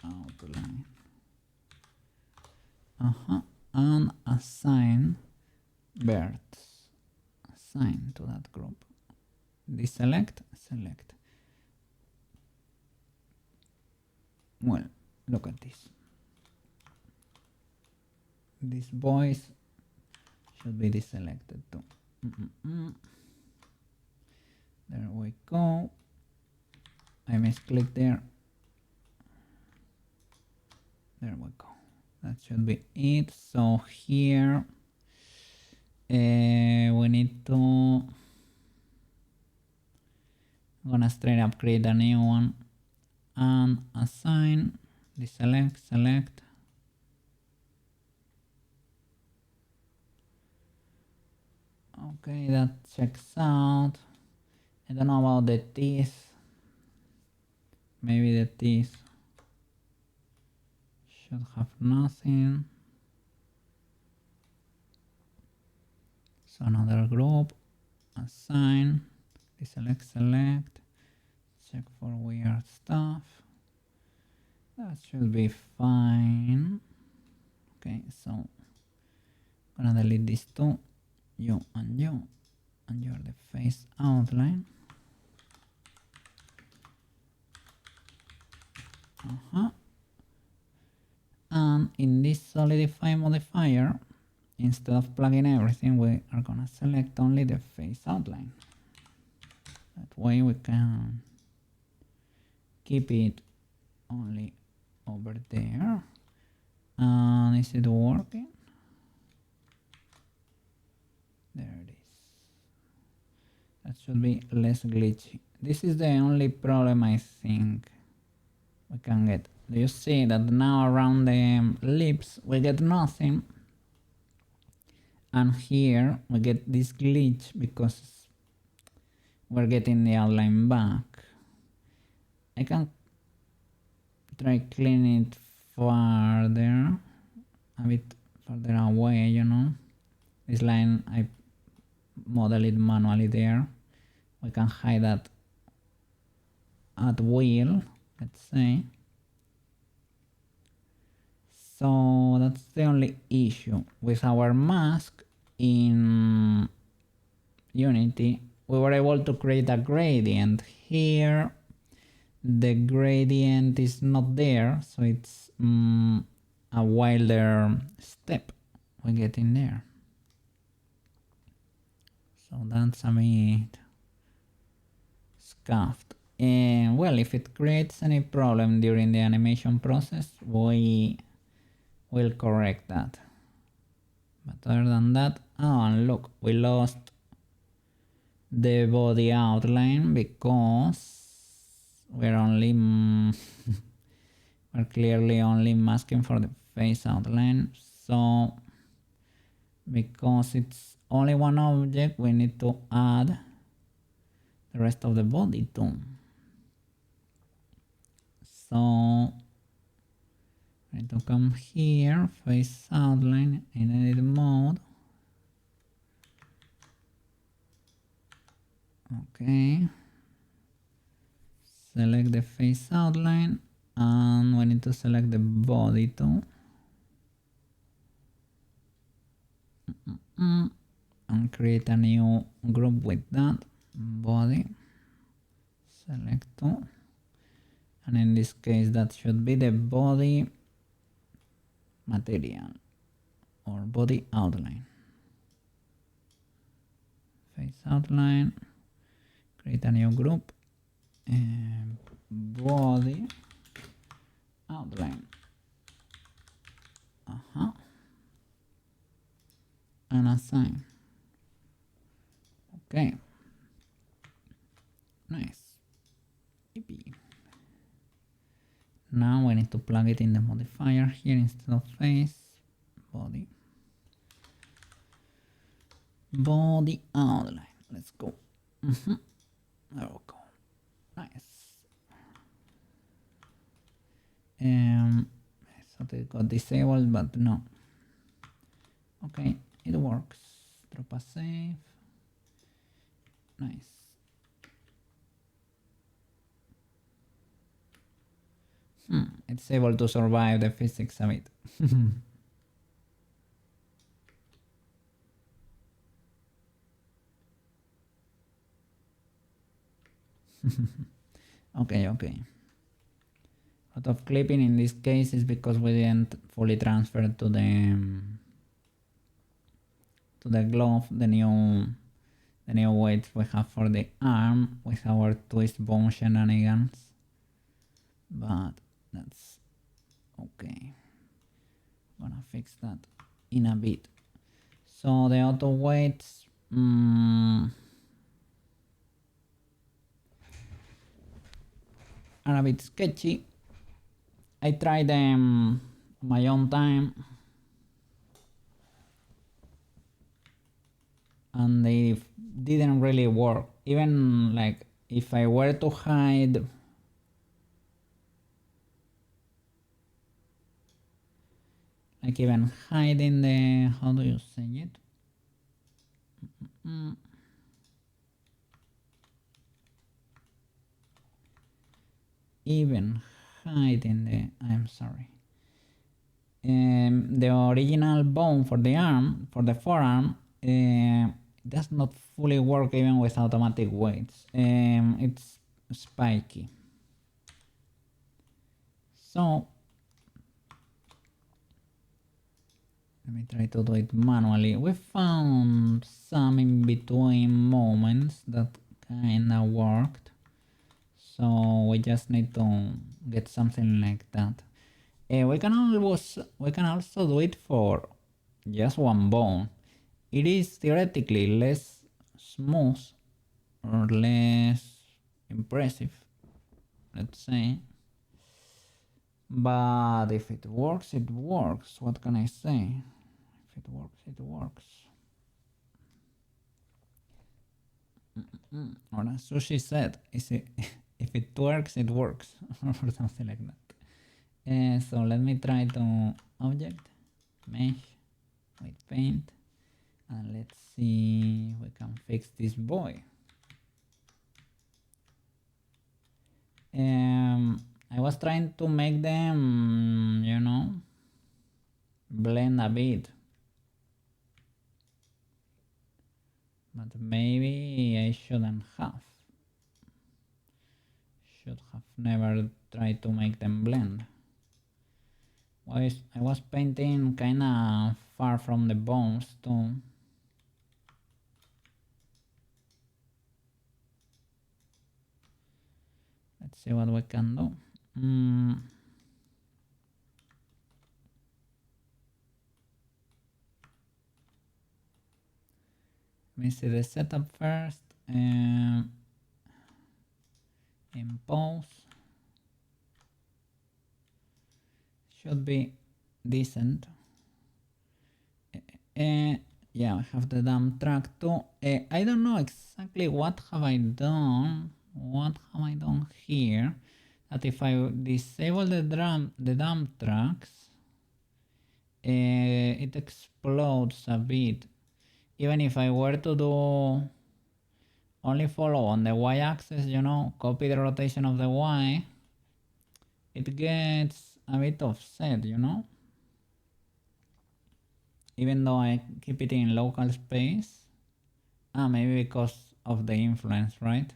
outline. And assign birds. Assign to that group. Deselect, select. Well, look at this. These boys should be deselected too. There we go. I misclicked there. There we go. That should be it. So here we need to, I'm gonna straight up create a new one and assign, deselect, select. Okay, that checks out. I don't know about the teeth. Maybe the teeth should have nothing. So another group, assign, deselect, select, check for weird stuff. That should be fine. Okay, so I'm gonna delete these two, you, and you're the face outline. And in this solidify modifier, instead of plugging everything, we are gonna select only the face outline. That way we can keep it only over there. And is it working? There it is. That should be less glitchy. This is the only problem I think we can get. Do you see that now around the lips we get nothing? And here we get this glitch because we're getting the outline back. I can try cleaning it farther, a bit further away, This line, I model it manually there. We can hide that at will, let's say. So that's the only issue. With our mask in Unity, we were able to create a gradient. Here, the gradient is not there, so it's a wilder step we get in there. So that's a bit scuffed. And well, if it creates any problem during the animation process, we will correct that. But other than that, oh, and look, we lost the body outline because we're only we're clearly only masking for the face outline. So because it's only one object, we need to add the rest of the body too. So I need to come here, face outline, in edit mode. Okay. Select the face outline, and we need to select the body too. And create a new group with that body. Select two. And in this case, that should be the body material or body outline. Face outline, create a new group, and body outline. And assign. Okay. Nice. Yippee. Now we need to plug it in the modifier here instead of face. Body. Body outline. Let's go. There we go. Nice. I thought it got disabled, but no. Okay, it works. Drop a save. Nice. It's able to survive the physics a bit. Okay. Lot of clipping in this case is because we didn't fully transfer to the glove the new weights we have for the arm with our twist bone shenanigans, but that's okay. Gonna fix that in a bit. So the auto weights are a bit sketchy. I tried them on my own time and they didn't really work. Even like if I were to hide even hiding the, how do you say it? Even hiding the, I'm sorry, the original bone for the arm, for the forearm, does not fully work even with automatic weights. It's spiky. So let me try to do it manually. We found some in between moments that kinda worked. So we just need to get something like that. We can also do it for just one bone. It is theoretically less smooth or less impressive, let's say. But if it works, it works. What can I say? If it works, it works. Or as Sushi said, if it works, it works. Or something like that. So let me try to object, mesh, with paint. And let's see if we can fix this boy. I was trying to make them, you know, blend a bit. But maybe I shouldn't have. Should have never tried to make them blend. I was painting kinda far from the bones too. Let's see what we can do. Let me see the setup first. Impose. Should be decent. Yeah, I have the dump track too. I don't know exactly what have I done. What have I done here? That if I disable the dump tracks, it explodes a bit. Even if I were to do only follow on the y-axis, you know, copy the rotation of the y, it gets a bit offset, you know? Even though I keep it in local space. Maybe because of the influence, right?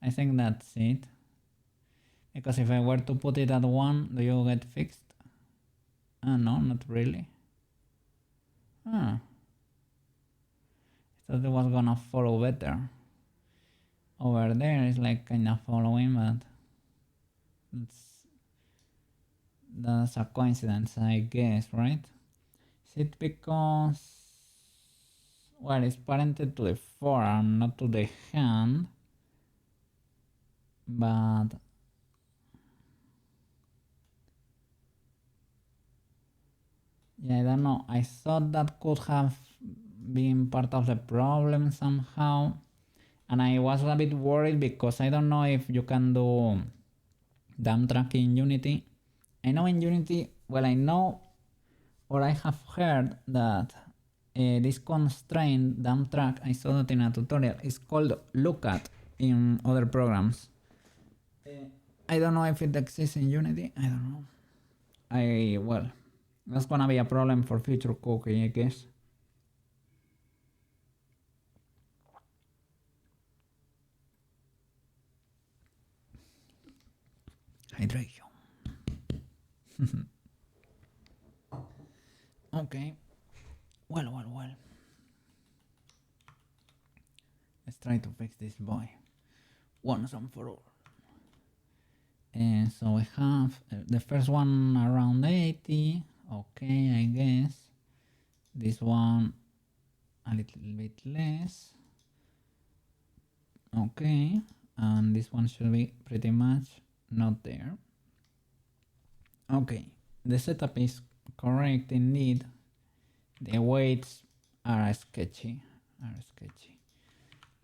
I think that's it. Because if I were to put it at 1, do you get fixed? No, not really. I thought it was gonna follow better. Over there is like kinda following, but that's a coincidence, I guess, right? Is it because, well, it's parented to the forearm, not to the hand, but yeah, I don't know. I thought that could have been part of the problem somehow, and I was a bit worried because I don't know if you can do dump track in Unity. I know in Unity, well, I know or I have heard that this constraint dump track, I saw that in a tutorial, is called lookat in other programs. I don't know if it exists in Unity. I don't know. Well, that's gonna be a problem for future cooking, I guess. Hydration. Okay. Well. Let's try to fix this boy once and for all. And so we have the first one around 80. Okay, I guess. This one a little bit less. Okay, and this one should be pretty much not there. Okay, the setup is correct indeed. The weights are sketchy.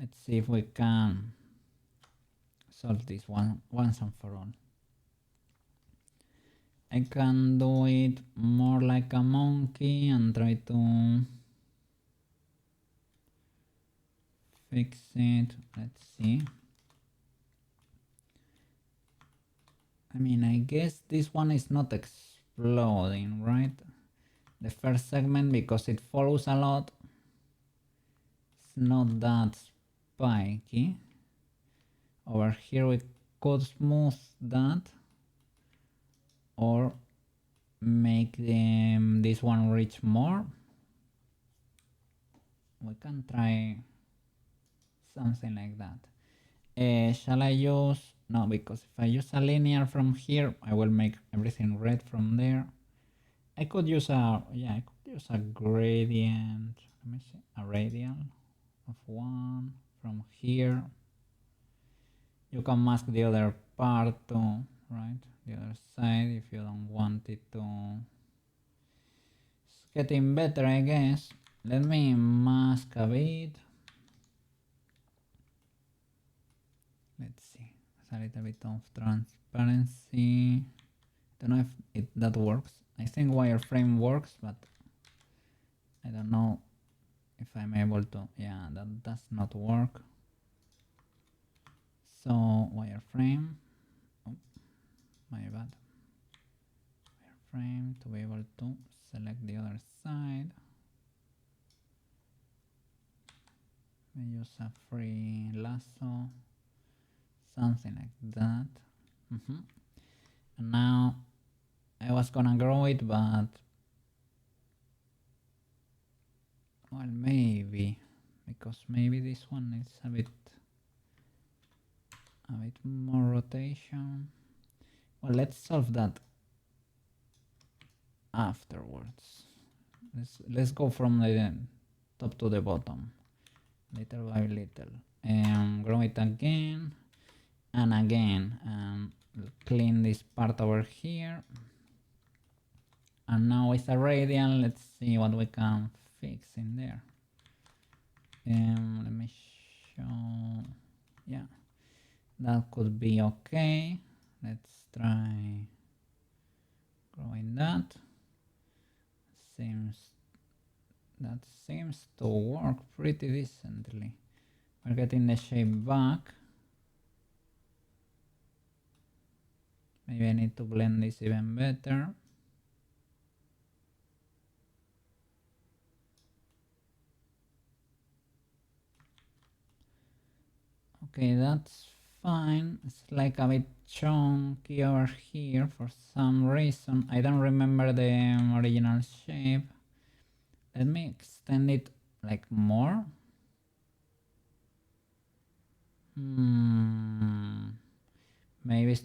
Let's see if we can solve this one once and for all. I can do it more like a monkey and try to fix it. Let's see. I mean, I guess this one is not exploding, right? The first segment, because it follows a lot, it's not that spiky. Over here we could smooth that or make this one reach more. We can try something like that. Shall I use, no, because if I use a linear from here, I will make everything red from there. I could use a gradient, let me see, a radial of 1 from here. You can mask the other part too, right? The other side if you don't want it to. It's getting better, I guess. Let me mask a bit. Let's see. It's a little bit of transparency. Don't know if that works. I think wireframe works, but I don't know if I'm able to. Yeah, that does not work. So wireframe. Oh, my bad. Wireframe to be able to select the other side. We use a free lasso, something like that. And now I was gonna grow it, but well, maybe because maybe this one is a bit more rotation. Well, let's solve that afterwards. Let's go from the top to the bottom, little by little, and grow it again and again. Clean this part over here, and now with a radial, let's see what we can fix in there. Let me show. Yeah, that could be okay. Let's try growing that. That seems to work pretty decently. We're getting the shape back. Maybe I need to blend this even better. Okay, that's fine. It's like a bit chunky over here for some reason. I don't remember the original shape. Let me extend it like more. Maybe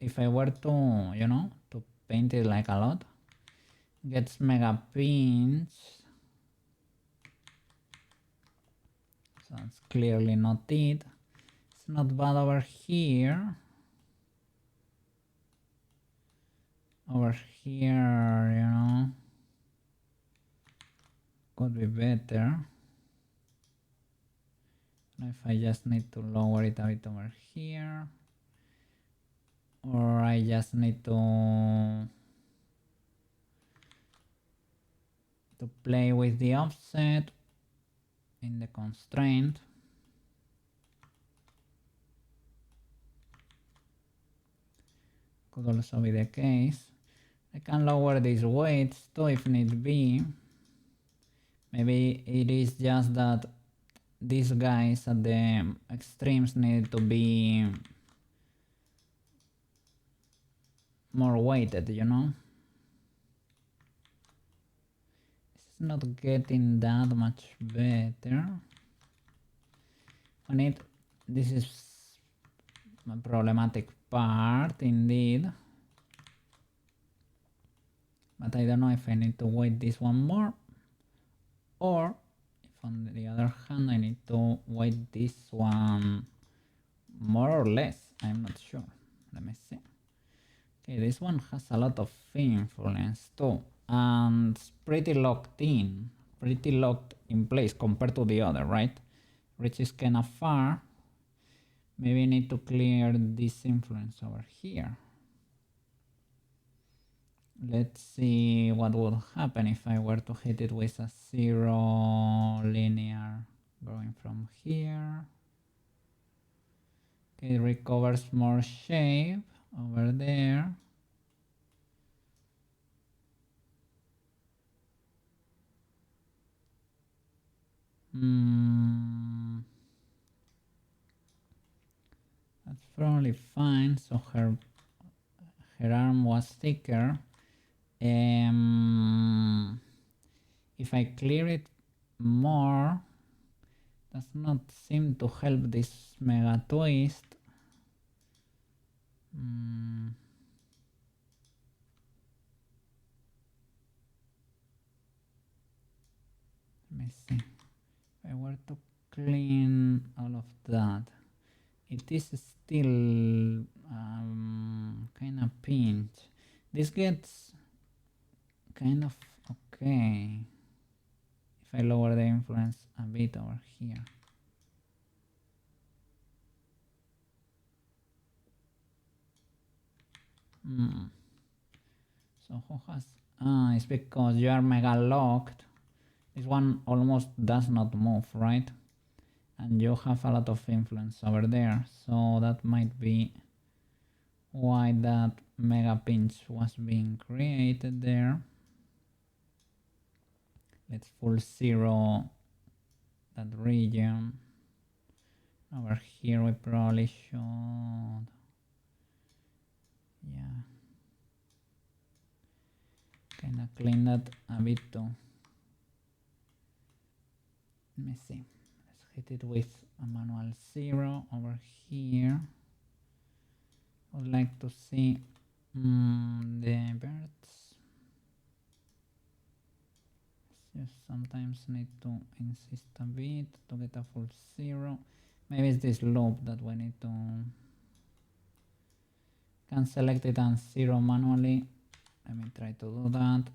if I were to, you know, to paint it like a lot, gets mega pinch. So that's clearly not it. It's not bad over here. Over here, you know, could be better. If I just need to lower it a bit over here, or I just need to play with the offset in the constraint. Could also be the case. I can lower these weights too if need be. Maybe it is just that these guys at the extremes need to be more weighted, you know? This is not getting that much better. This is a problematic part indeed. But I don't know if I need to weight this one more, or if on the other hand I need to weight this one more or less. I'm not sure. Let me see. Okay, this one has a lot of influence too, and it's pretty locked in place compared to the other, right? Which is kind of far. Maybe I need to clear this influence over here. Let's see what would happen if I were to hit it with a 0 linear going from here. Okay, it recovers more shape over there. That's probably fine. So her arm was thicker. If I clear it more, does not seem to help this mega twist. Let me see. If I were to clean all of that, it is still kind of pinch. This gets kind of okay if I lower the influence a bit over here. So who has... it's because you are mega locked. This one almost does not move, right? And you have a lot of influence over there, so that might be why that mega pinch was being created there. Let's full zero that region. Over here we probably should, yeah, kinda clean that a bit too. Let me see. Let's hit it with a manual 0 over here. I would like to see the birds. Just sometimes need to insist a bit to get a full 0. Maybe it's this loop that we need to... Can select it and 0 manually. Let me try to do that.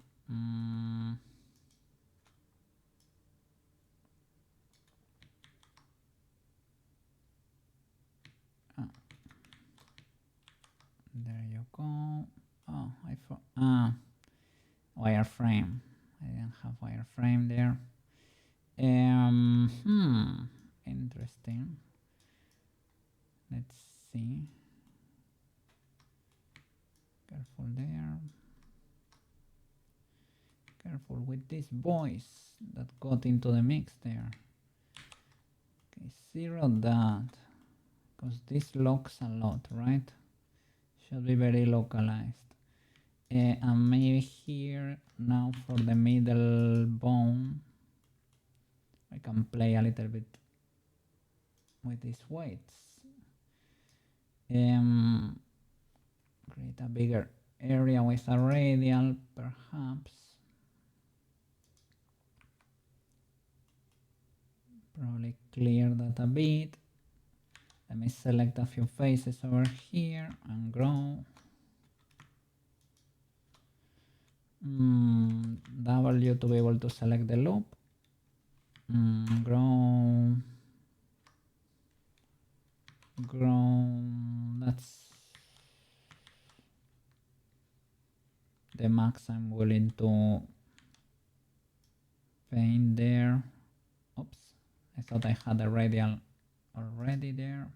There you go. Oh, wireframe. I didn't have wireframe there. Interesting. Let's see. Careful there. Careful with this voice that got into the mix there. Okay, zero that. Because this locks a lot, right? Should be very localized. And maybe here, now for the middle bone, I can play a little bit with these weights. Create a bigger area with a radial, perhaps. Probably clear that a bit. Let me select a few faces over here and grow. W to be able to select the loop. Grow. That's the max I'm willing to paint there. Oops, I thought I had a radial already there.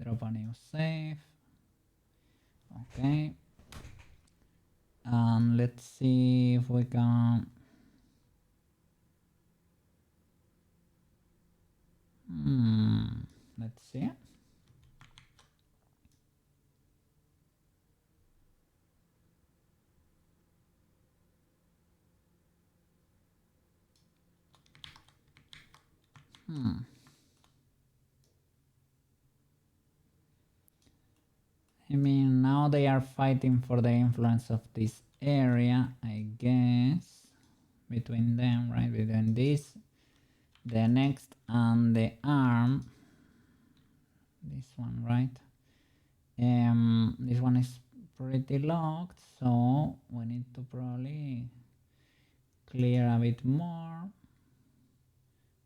Drop a new save. Okay. And let's see if we can let's see. I mean, now they are fighting for the influence of this area, I guess, between them, right? Between this, the next, and the arm. This one, right? This one is pretty locked, so we need to probably clear a bit more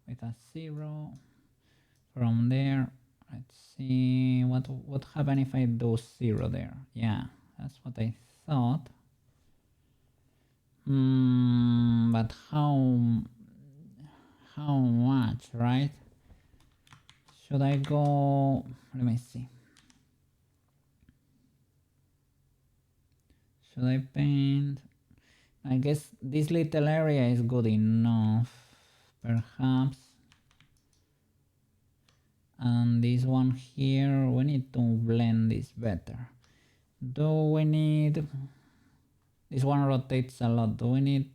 with a 0 from there. Let's see what happens if I do 0 there. Yeah, that's what I thought. But how much, right? Should I go? Let me see. Should I paint? I guess this little area is good enough, perhaps. And this one here, we need to blend this better. Do we need... This one rotates a lot. Do we need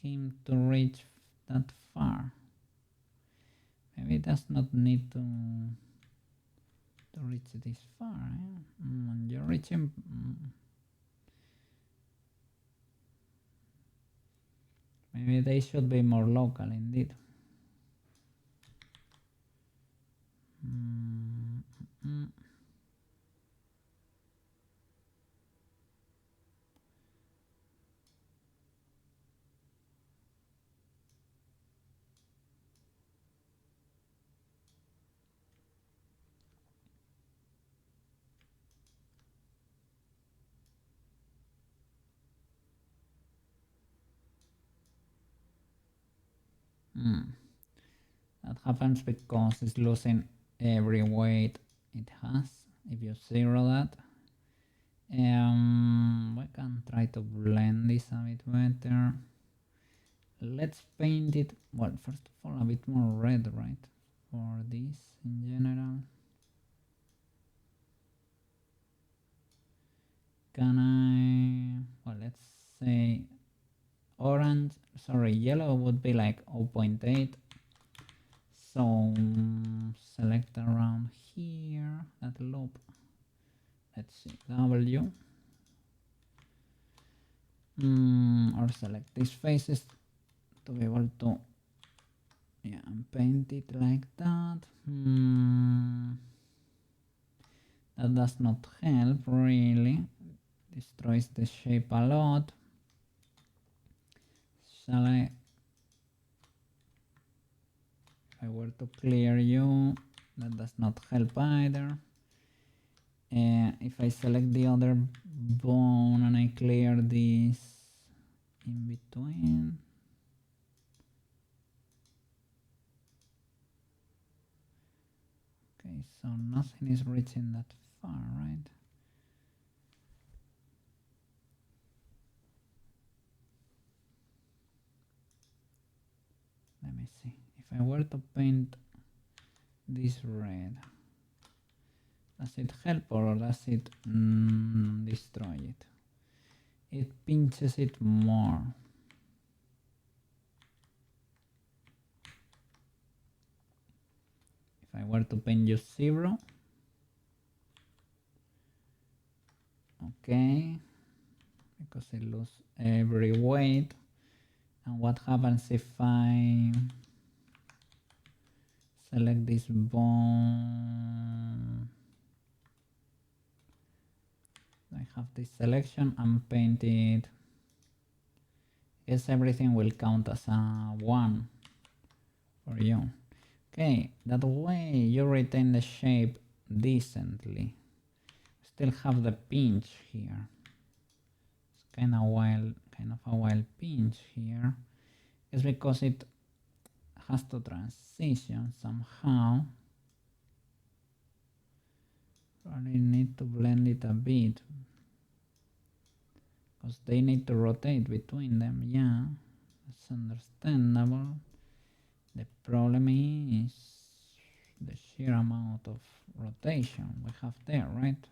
him to reach that far? Maybe it does not need to reach this far. You're reaching... Maybe they should be more local indeed. That happens because it's losing every weight it has. If you zero that, we can try to blend this a bit better. Let's paint it, well, first of all, a bit more red, right? For this in general. Can I, well, let's say orange, sorry, yellow would be like 0.8. So select around here, that loop. Let's see, W. Or select these faces to be able to, yeah, and paint it like that. That does not help really. Destroys the shape a lot. Shall I? If I were to clear you, that does not help either. If I select the other bone and I clear this in between, okay, so nothing is reaching that far, right? Let me see. If I were to paint this red, does it help or does it destroy it? It pinches it more. If I were to paint just 0, okay, because it loses every weight. And what happens if I select this bone? I have this selection and paint it. Guess everything will count as a 1 for you. Okay, that way you retain the shape decently. Still have the pinch here. It's kind of a wild pinch here. It's because it has to transition somehow. Probably need to blend it a bit because they need to rotate between them. Yeah, that's understandable. The problem is the sheer amount of rotation we have there, right?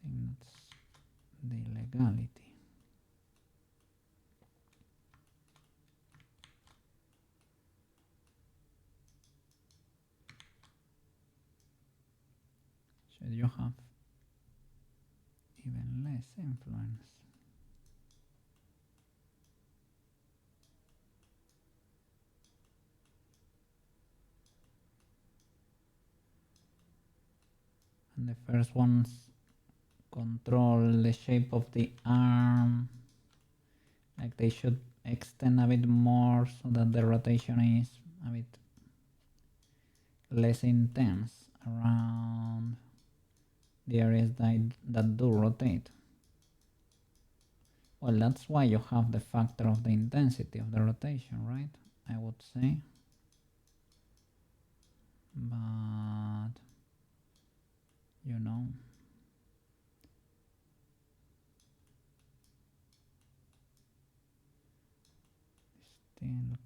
I think that's the legality. Should you have even less influence? And the first ones control the shape of the arm, like they should extend a bit more so that the rotation is a bit less intense around the areas that do rotate. Well, that's why you have the factor of the intensity of the rotation, right? I would say. But you know, still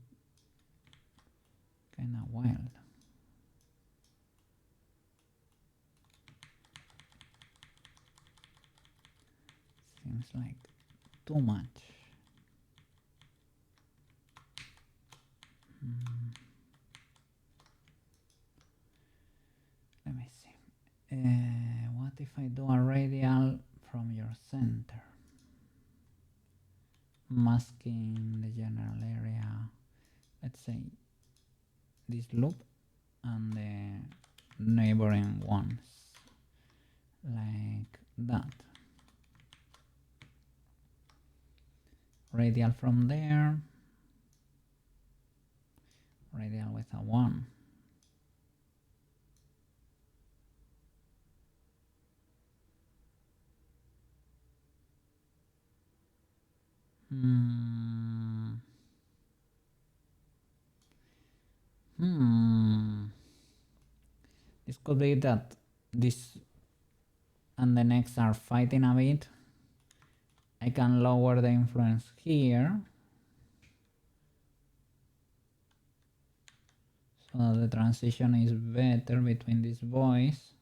kind of wild. Seems like too much. Let me see. What if I do a radial from your center? Masking the general area. Let's say this loop and the neighboring ones. Like that. Radial from there. Radial with a 1. This could be that this and the next are fighting a bit. I can lower the influence here so that the transition is better between these boys.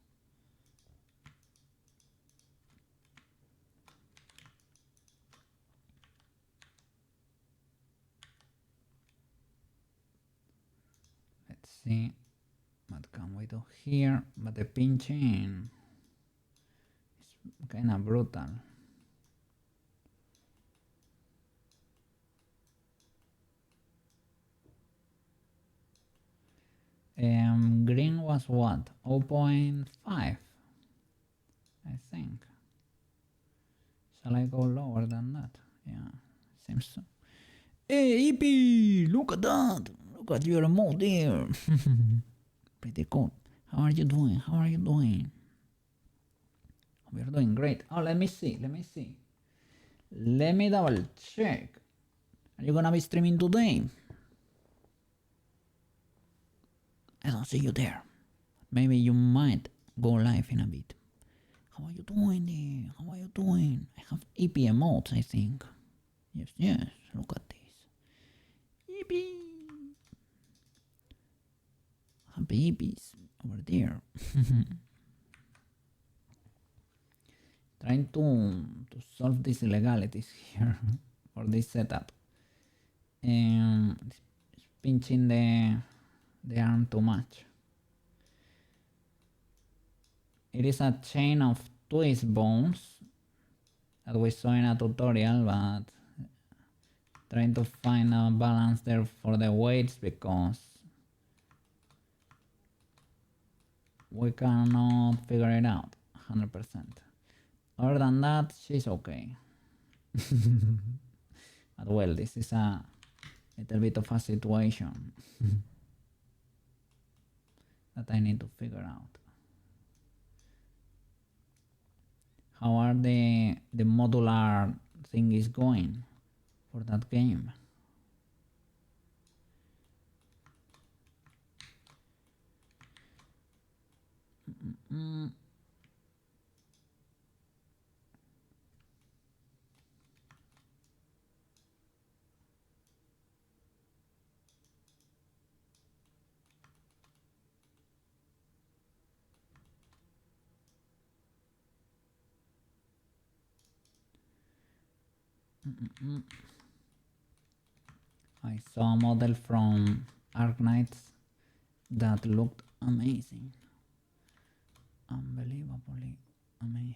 Let's see what can we do here, but the pinching is kind of brutal. Green was what? 0.5, I think. Shall I go lower than that? Yeah, seems so. Hey, Eepy, look at that. Look at your remote there. Pretty cool. How are you doing? How are you doing? We're doing great. Oh, let me see. Let me double check. Are you gonna be streaming today? I don't see you there. Maybe you might go live in a bit. How are you doing there? How are you doing? I have EP emotes, I think. Yes. Look at this. Yippee! Babies over there. Trying to solve these illegalities here for this setup. And it's pinching the arm too much. It is a chain of twist bones that we saw in a tutorial, but trying to find a balance there for the weights because we cannot figure it out 100%. Other than that, she's okay. But well, this is a little bit of a situation that I need to figure out. How are the modular thingies going for that game? I saw a model from Arknights that looked amazing. Unbelievably amazing.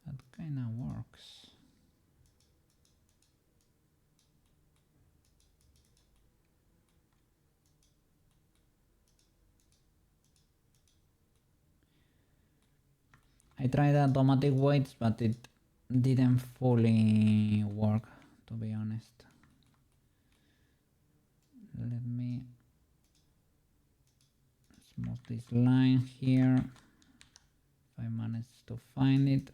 That kinda works. I tried automatic weights, but it didn't fully work, to be honest. Let me smooth this line here. If I manage to find it.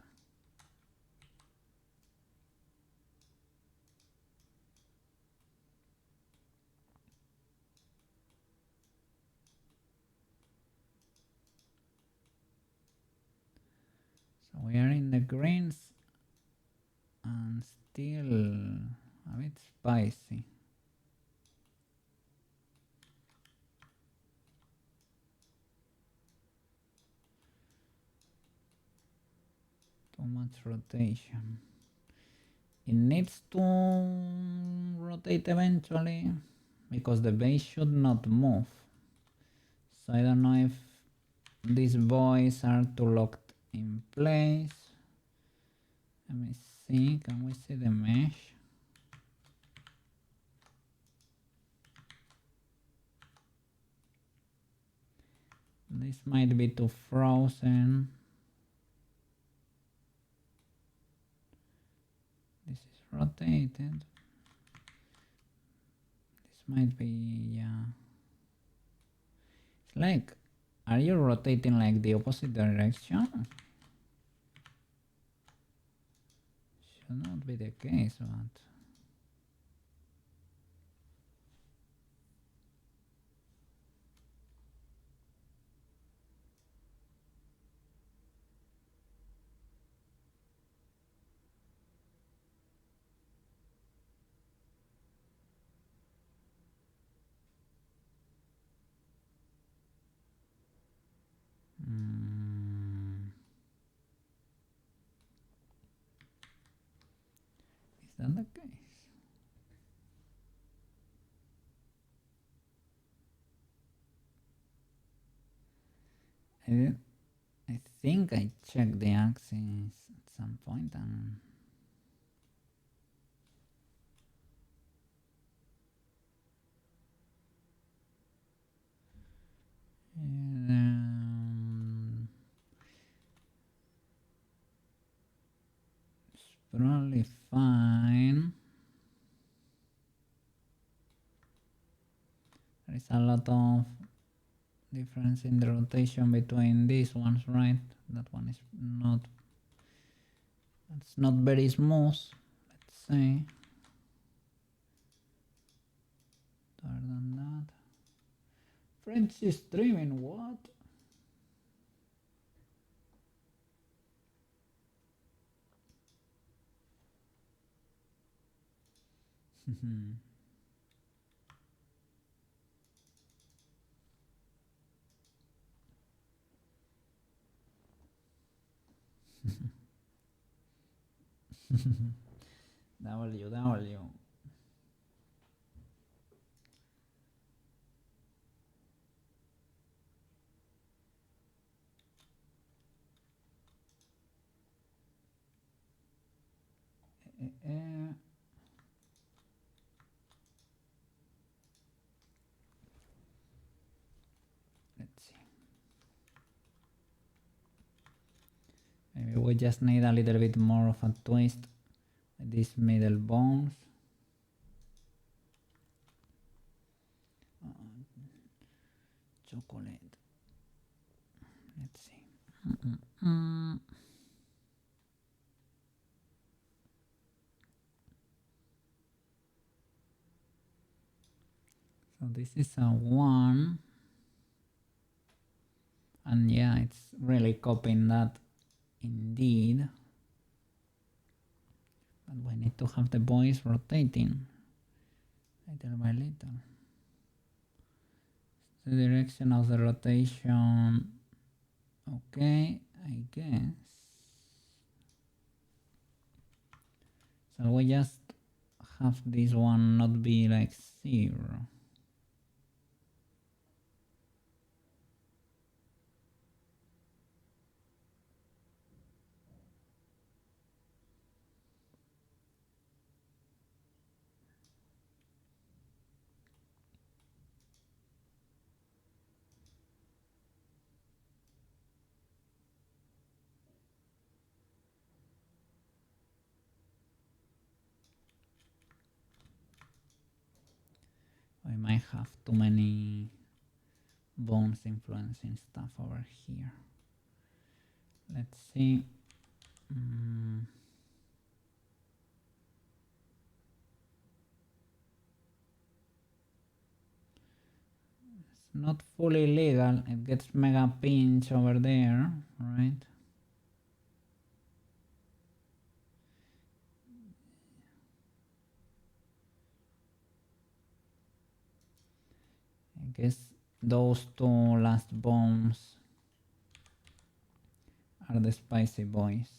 So we are in the greens and still a bit spicy. Too much rotation. It needs to rotate eventually because the base should not move. So I don't know if these boys are too locked in place. Let me see, can we see the mesh? This might be too frozen. This is rotated. This might be, yeah. It's like, are you rotating like the opposite direction? Should not be the case, but is that the case? I think I checked the axis at some point and probably fine. There is a lot of difference in the rotation between these ones, right? That one is not, it's not very smooth, let's say. Other than that, French is streaming, what? W. Let's see. Maybe we just need a little bit more of a twist with these middle bones. Chocolate. Let's see. So this is a 1. And yeah, it's really copying that indeed. But we need to have the voice rotating little by little. The direction of the rotation, okay, I guess. So we just have this one not be like 0. We might have too many bones influencing stuff over here. Let's see. It's not fully legal. It gets mega pinch over there, right? I guess those 2 last bones are the spicy boys.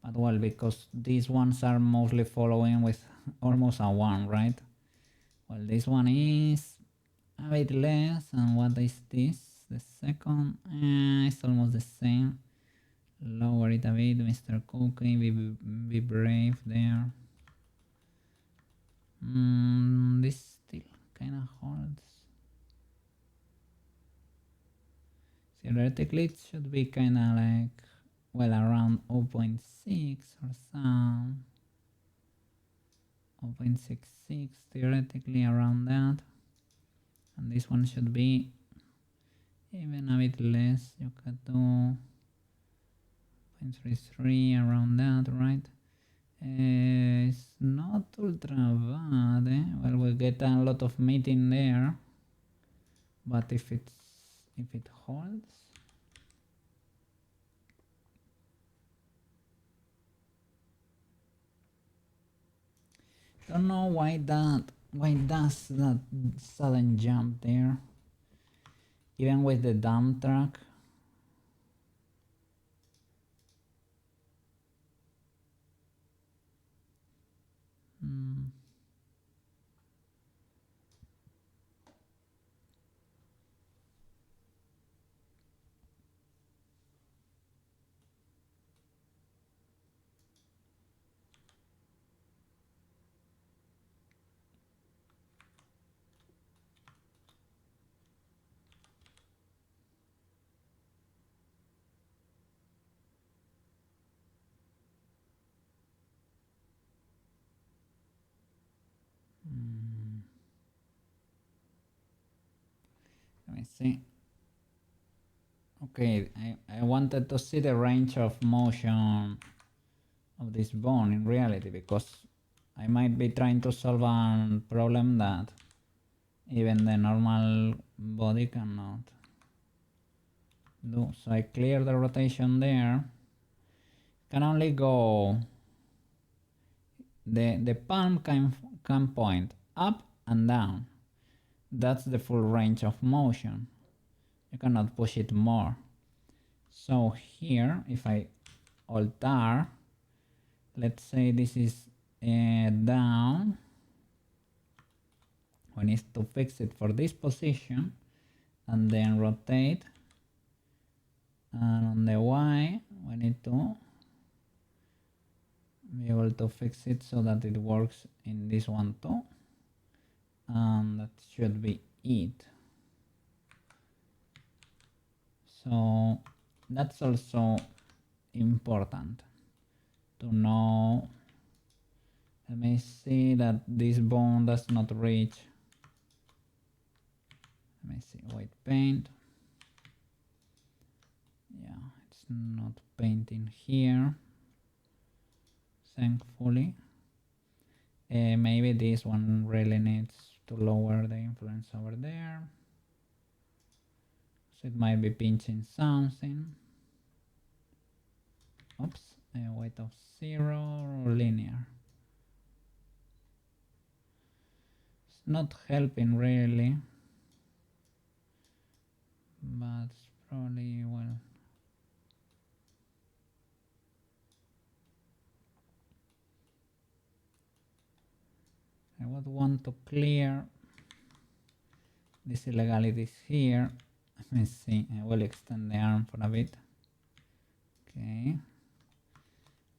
But well, because these ones are mostly following with almost a 1, right? Well, this one is a bit less, and what is this? The second? It's almost the same. Lower it a bit, Mr. Cookie, be brave there. This still kind of holds. Theoretically, it should be kind of like, well, around 0.6 or so. 0.66, theoretically around that. And this one should be even a bit less. You could do 0.33 around that, right? It's not ultra bad, eh? Well, we get a lot of meat in there, but if it holds, don't know why does that sudden jump there, even with the dump track. see. Okay, I wanted to see the range of motion of this bone in reality, because I might be trying to solve a problem that even the normal body cannot do. So I clear the rotation there. Can only go, the palm can point up and down. That's the full range of motion. You cannot push it more. So here, if I alter, let's say this is down, we need to fix it for this position, and then rotate, and on the Y we need to be able to fix it so that it works in this one too, and that should be it. So that's also important to know. Let me see that this bone does not reach. Let me see, white paint. Yeah, it's not painting here, thankfully. Maybe this one really needs to lower the influence over there. So it might be pinching something. Oops, weight of 0 or linear. It's not helping really, but it's probably, well, I would want to clear these illegalities here. Let me see, I will extend the arm for a bit. Okay,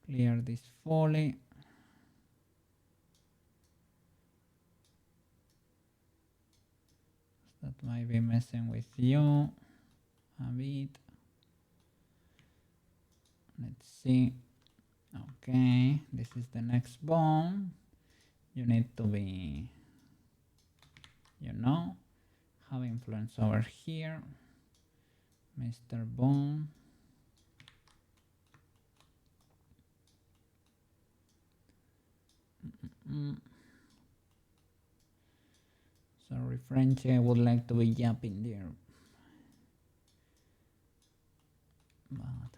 clear this folly. That might be messing with you a bit. Let's see. Okay, this is the next bone. You need to be, have influence over here, Mr. Bone. Sorry, French, I would like to be yapping there. But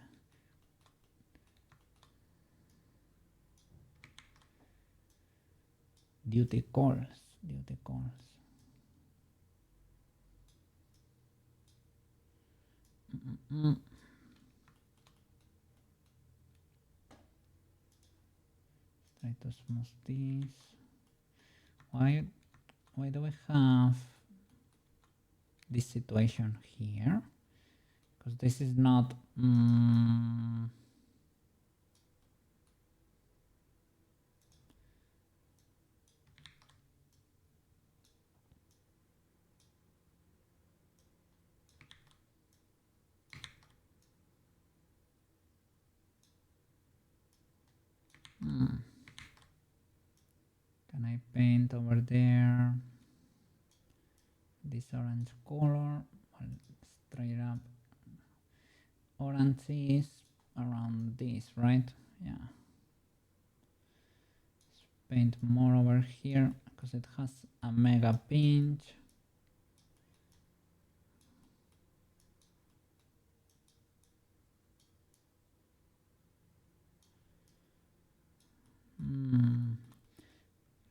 duty calls. Try to smooth this. Why do we have this situation here? Because this is not Can I paint over there this orange color? Well, straight up orange is around this, right? Yeah. Let's paint more over here because it has a mega pinch.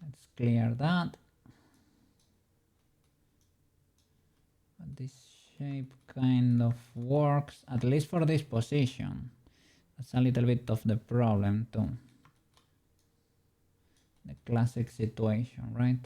Let's clear that. But this shape kind of works, at least for this position. That's a little bit of the problem too. The classic situation, right?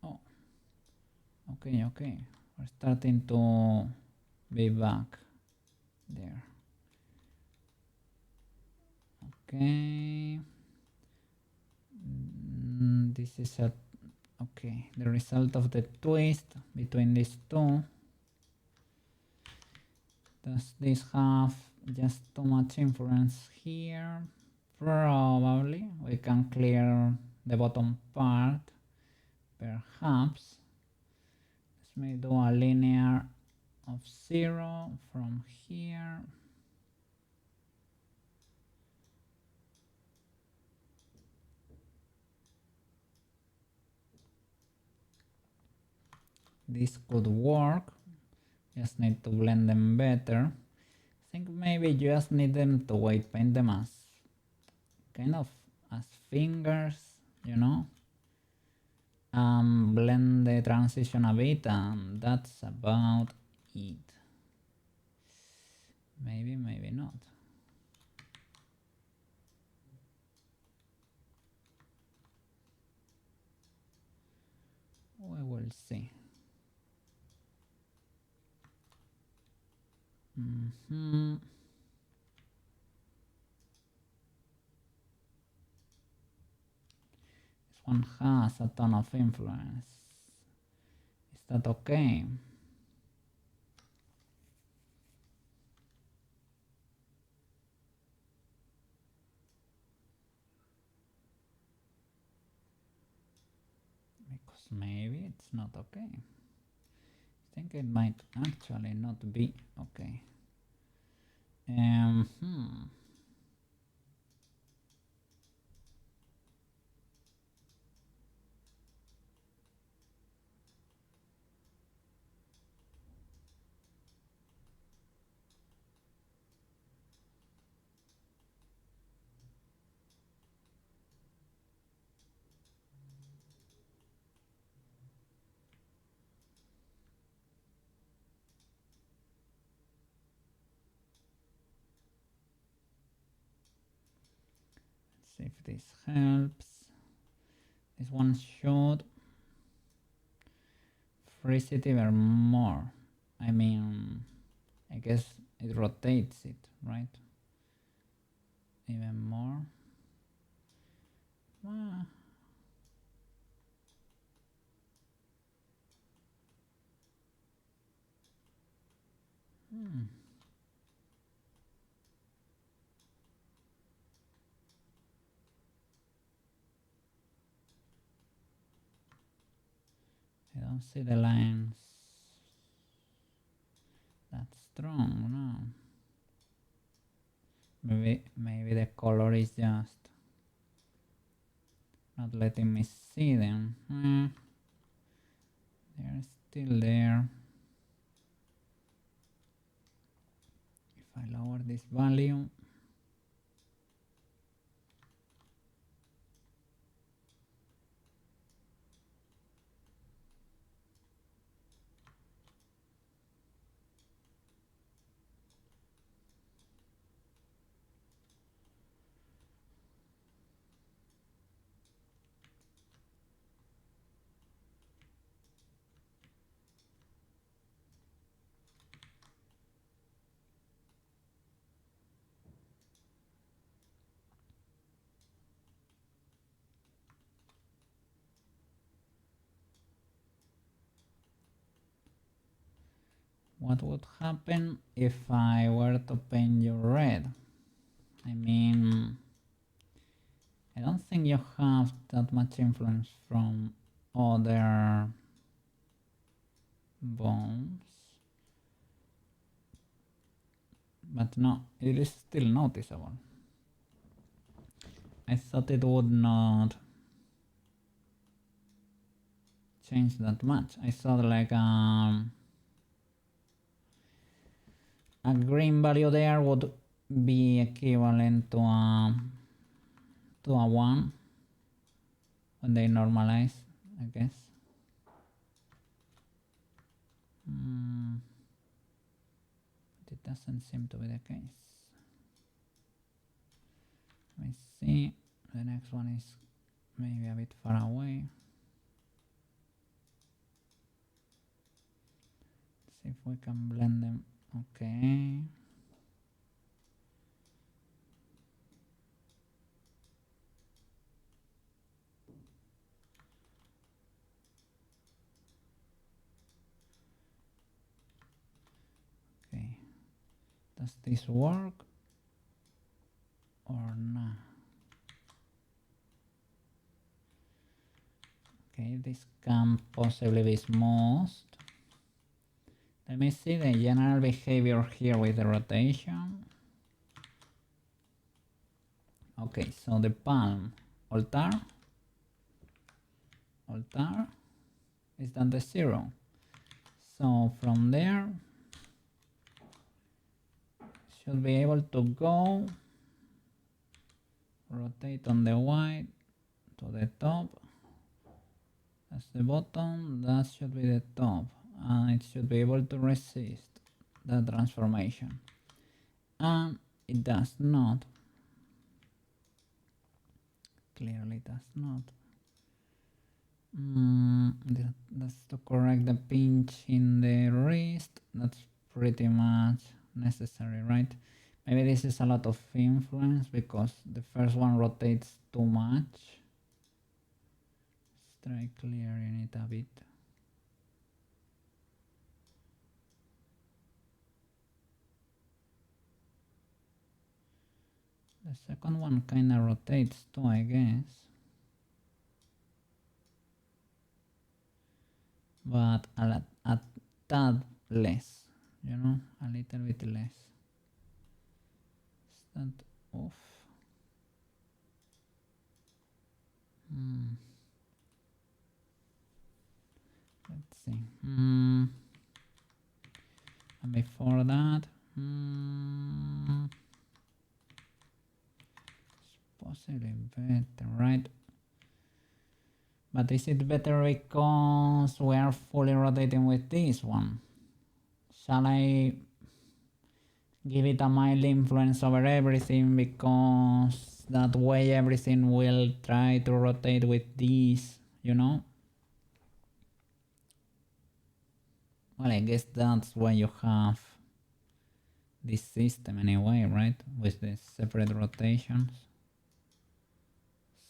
Oh, okay. We're starting to be back there. Okay. This is a okay. The result of the twist between these two. Does this have just too much influence here? Probably. We can clear the bottom part. Perhaps. Let me do a linear of 0 from here. This could work. Just need to blend them better. I think maybe you just need them to weight paint them as kind of as fingers, you know. Blend the transition a bit, and that's about it. Maybe, maybe not. We will see. This one has a ton of influence. Is that okay? Because maybe it's not okay. I think it might actually not be okay. See if this helps. This one should freeze it even more. I mean, I guess it rotates it, right? Even more. I don't see the lines that strong, no. Maybe the color is just not letting me see them. They're still there. If I lower this value, what would happen if I were to paint you red? I mean, I don't think you have that much influence from other bones. But no, it is still noticeable. I thought it would not change that much. I thought like a green value there would be equivalent to a 1 when they normalize, I guess. But it doesn't seem to be the case. Let me see. The next one is maybe a bit far away. Let's see if we can blend them. Okay. Does this work or not? Okay, this can possibly be smoothed. Let me see the general behavior here with the rotation. Okay, so the palm, altar, is that the 0? So from there, should be able to go, rotate on the white to the top. That's the bottom, that should be the top. And it should be able to resist that transformation. And it does not. Clearly does not. That's to correct the pinch in the wrist. That's pretty much necessary, right? Maybe this is a lot of influence because the first one rotates too much. Let's try clearing it a bit. The second one kind of rotates too, I guess. But a tad less, you know, a little bit less. Is that off? Let's see. And before that, it's possibly better, right? But is it better because we are fully rotating with this one? Shall I give it a mild influence over everything because that way everything will try to rotate with this, you know? Well, I guess that's why you have this system anyway, right? With the separate rotations.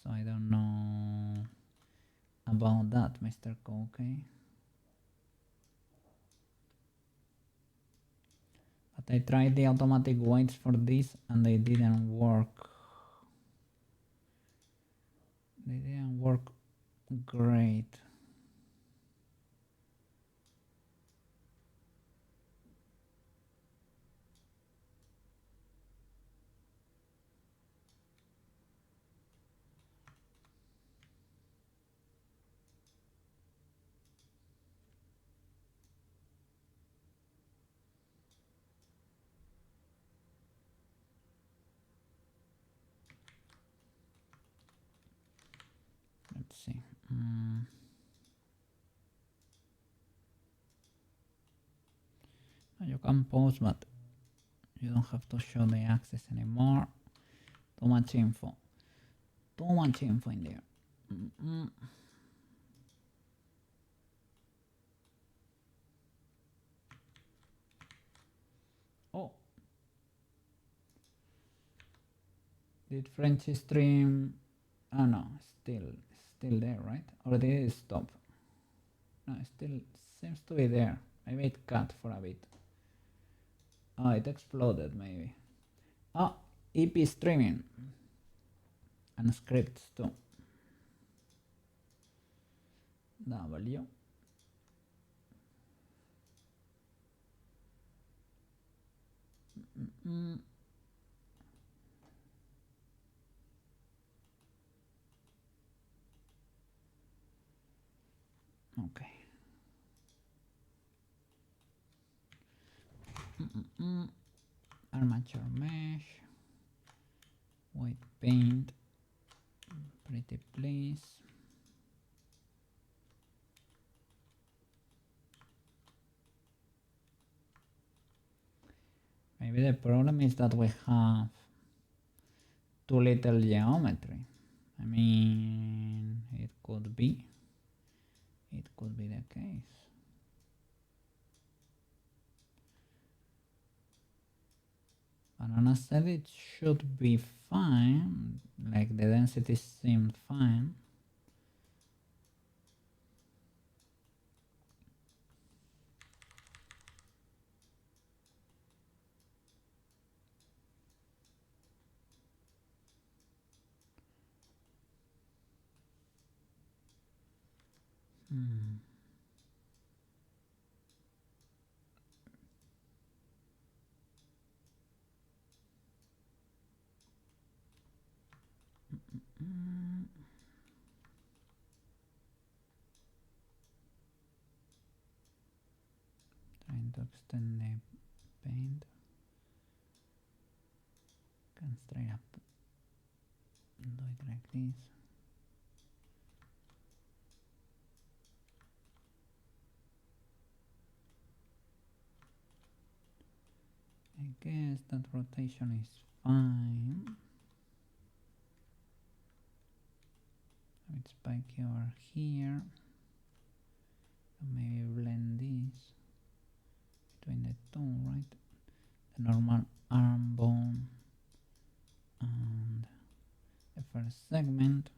So I don't know about that, Mr. Koke. But I tried the automatic weights for this and they didn't work. They didn't work great. Let's see. You can pause, but you don't have to show the axis anymore. Too much info. Too much info in there. Oh. Did French stream? Oh no, still there, right? Or did it stop? No, it still seems to be there. Maybe it cut for a bit. Oh, it exploded maybe. Oh, EP streaming. And scripts too. W. Okay. Armature mesh. White paint. Pretty please. Maybe the problem is that we have too little geometry. I mean, it could be the case. Banana said it should be fine, like the density seemed fine. Hmm. Trying to extend the paint. Can straight up do it like this. I guess that rotation is fine. It's spiky over here. So maybe blend this between the two, right? The normal arm bone and the first segment.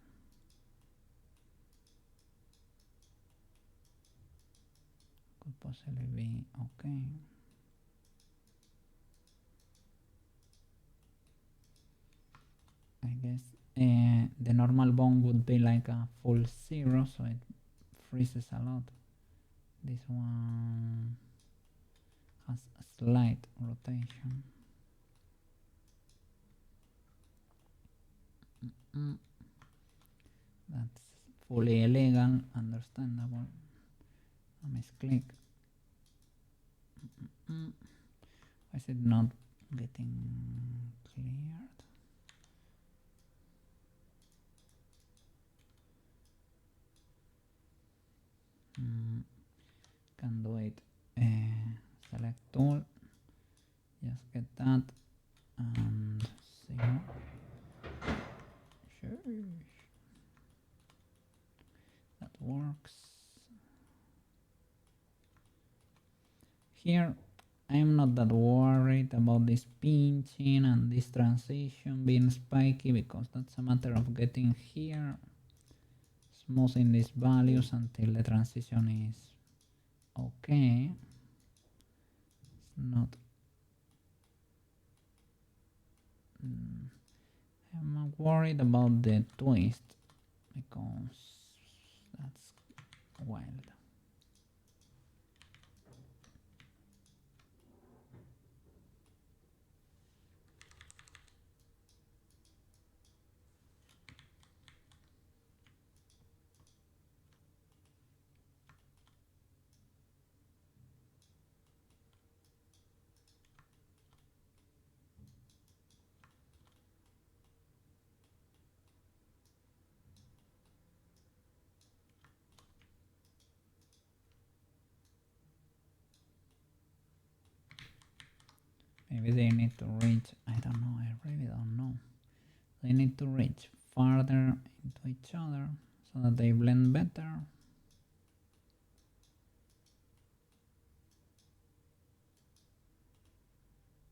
Could possibly be okay. I guess the normal bone would be like a full 0, so it freezes a lot. This one has a slight rotation. That's fully legal, understandable. I misclick. Why is it not getting cleared? Can do it. Select tool. Just get that and see. Sure. That works. Here I'm not that worried about this pinching and this transition being spiky because that's a matter of getting here, smoothing these values until the transition is okay. It's not. I'm worried about the twist because that's wild. Maybe they need to reach, I don't know, I really don't know. They need to reach farther into each other so that they blend better.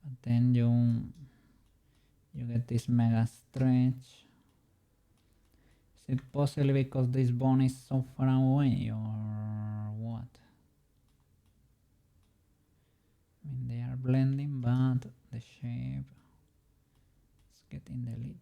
But then you get this mega stretch. Is it possibly because this bone is so far away or what? I mean, they are blending, but the shape is getting deleted.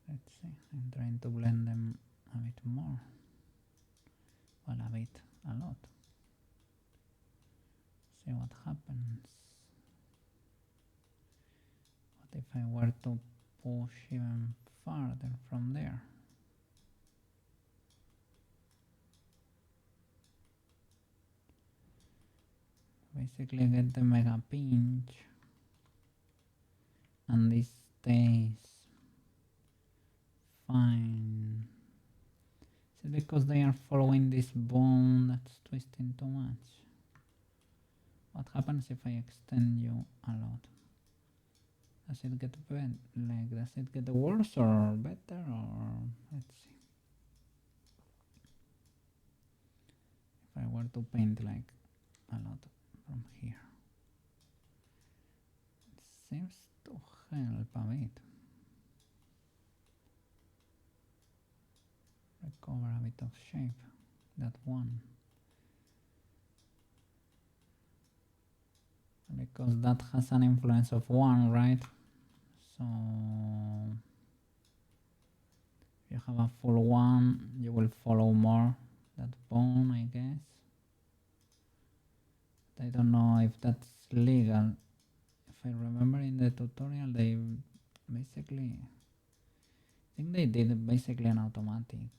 Let's see, I'm trying to blend them a bit more. Well, a bit, a lot. See what happens. What if I were to push even farther from there? basically get the mega pinch, and this stays fine. Is it because they are following this bone that's twisting too much? What happens if I extend you a lot? Does it get better? Like, does it get worse or better? Or let's see. If I were to paint like a lot from here, it seems to help a bit. Recover a bit of shape. That one. Because that has an influence of 1, right? So if you have a full 1, you will follow more that bone, I guess. But I don't know if that's legal. If I remember in the tutorial, they basically, I think they did basically an automatic,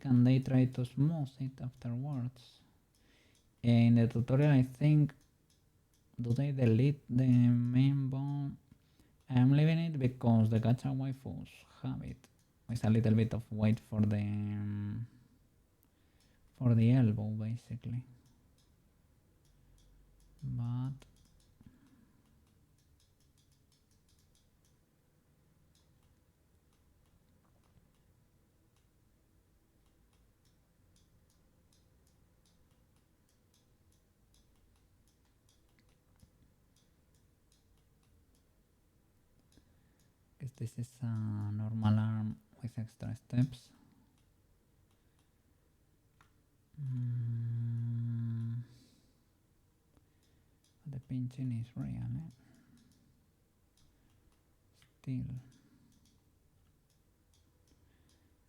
and they try to smooth it afterwards. In the tutorial, I think, do they delete the main bone? I'm leaving it because the gacha waifus have it with a little bit of weight for the elbow, basically. But guess this is a normal arm with extra steps. The pinching is real, still.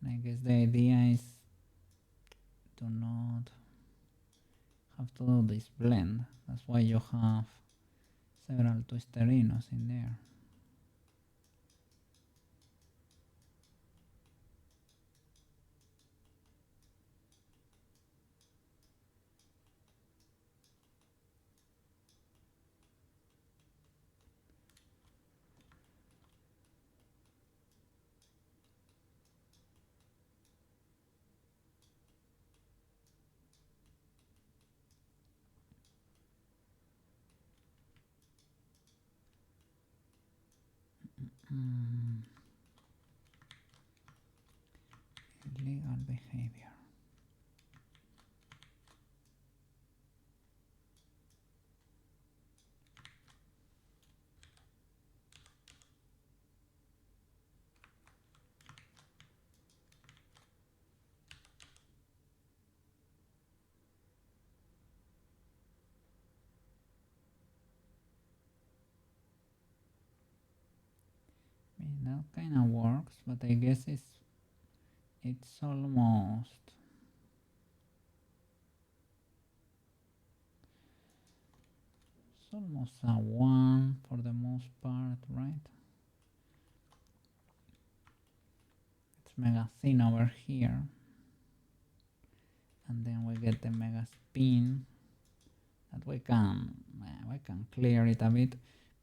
And I guess the idea is to not have to do this blend. That's why you have several twisterinos in there. Illegal behavior. I mean, that kind of works, but I guess it's almost a 1 for the most part, right? It's mega thin over here, and then we get the mega spin that we can clear it a bit.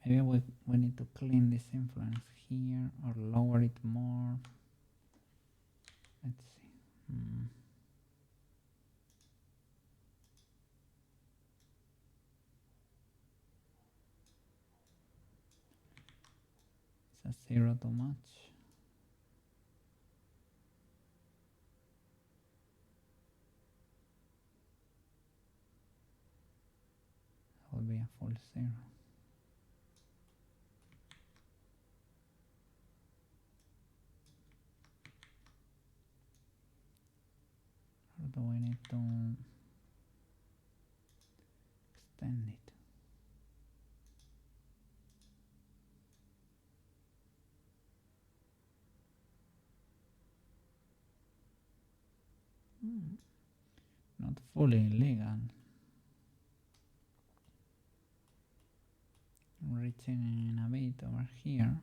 Maybe we need to clean this influence here or lower it more. Let's see. It's a 0 too much. That would be a full 0. Or do we need to extend it? Not fully legal. Reaching a bit over here.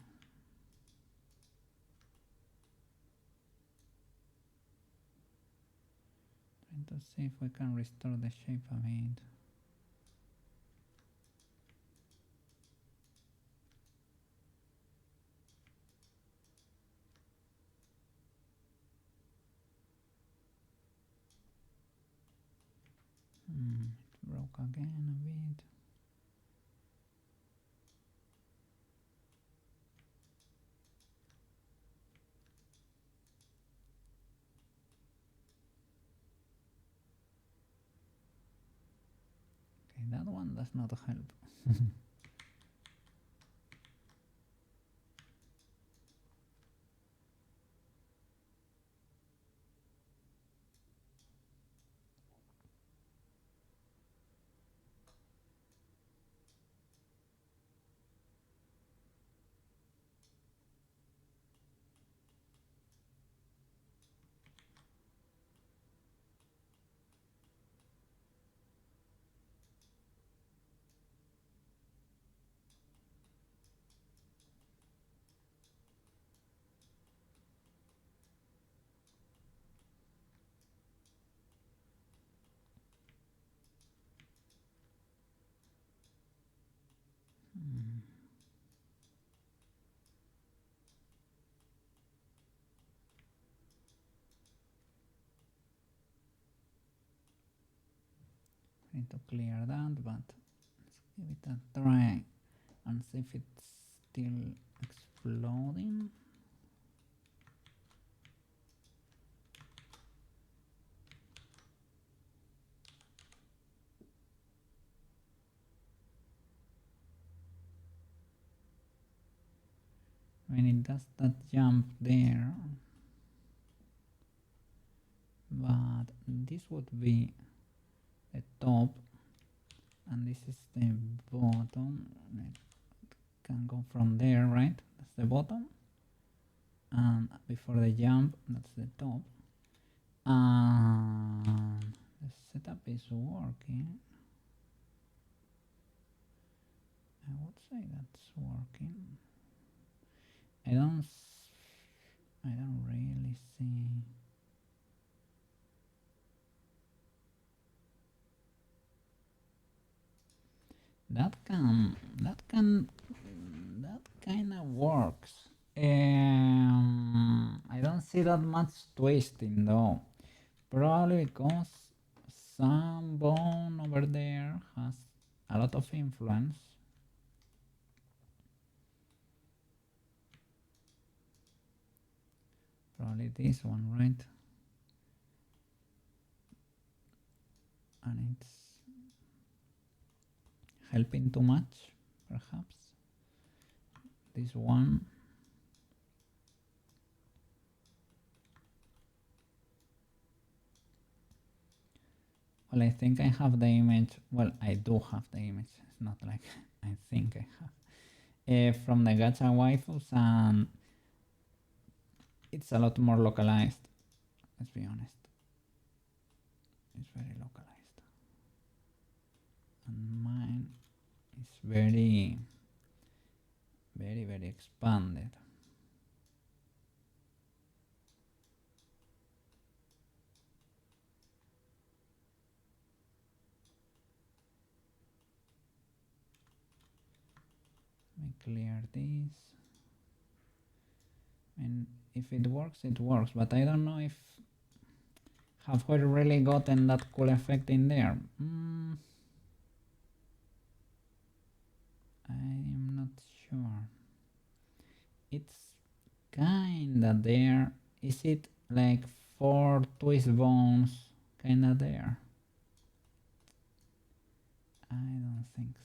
Trying Trying to see if we can restore the shape a bit. It broke again a bit. Okay, that one does not help. Need to clear that, but let's give it a try and see if it's still exploding. When it does that jump there, but this would be the top and this is the bottom. It can go from there, right? That's the bottom, and before the jump, that's the top, and the setup is working. I would say that's working. I don't really see. That kind of works. I don't see that much twisting though. Probably because some bone over there has a lot of influence. Probably this one, right? And it's helping too much, perhaps. This one. Well, I think I have the image. Well, I do have the image. It's not like I think I have. From the gacha waifus, and it's a lot more localized. Let's be honest. It's very localized. And mine is very, very, very expanded. Let me clear this. And if it works, it works. But I don't know if have we really gotten that cool effect in there. I'm not sure. It's kinda there. Is it like 4 twist bones kinda there? I don't think so.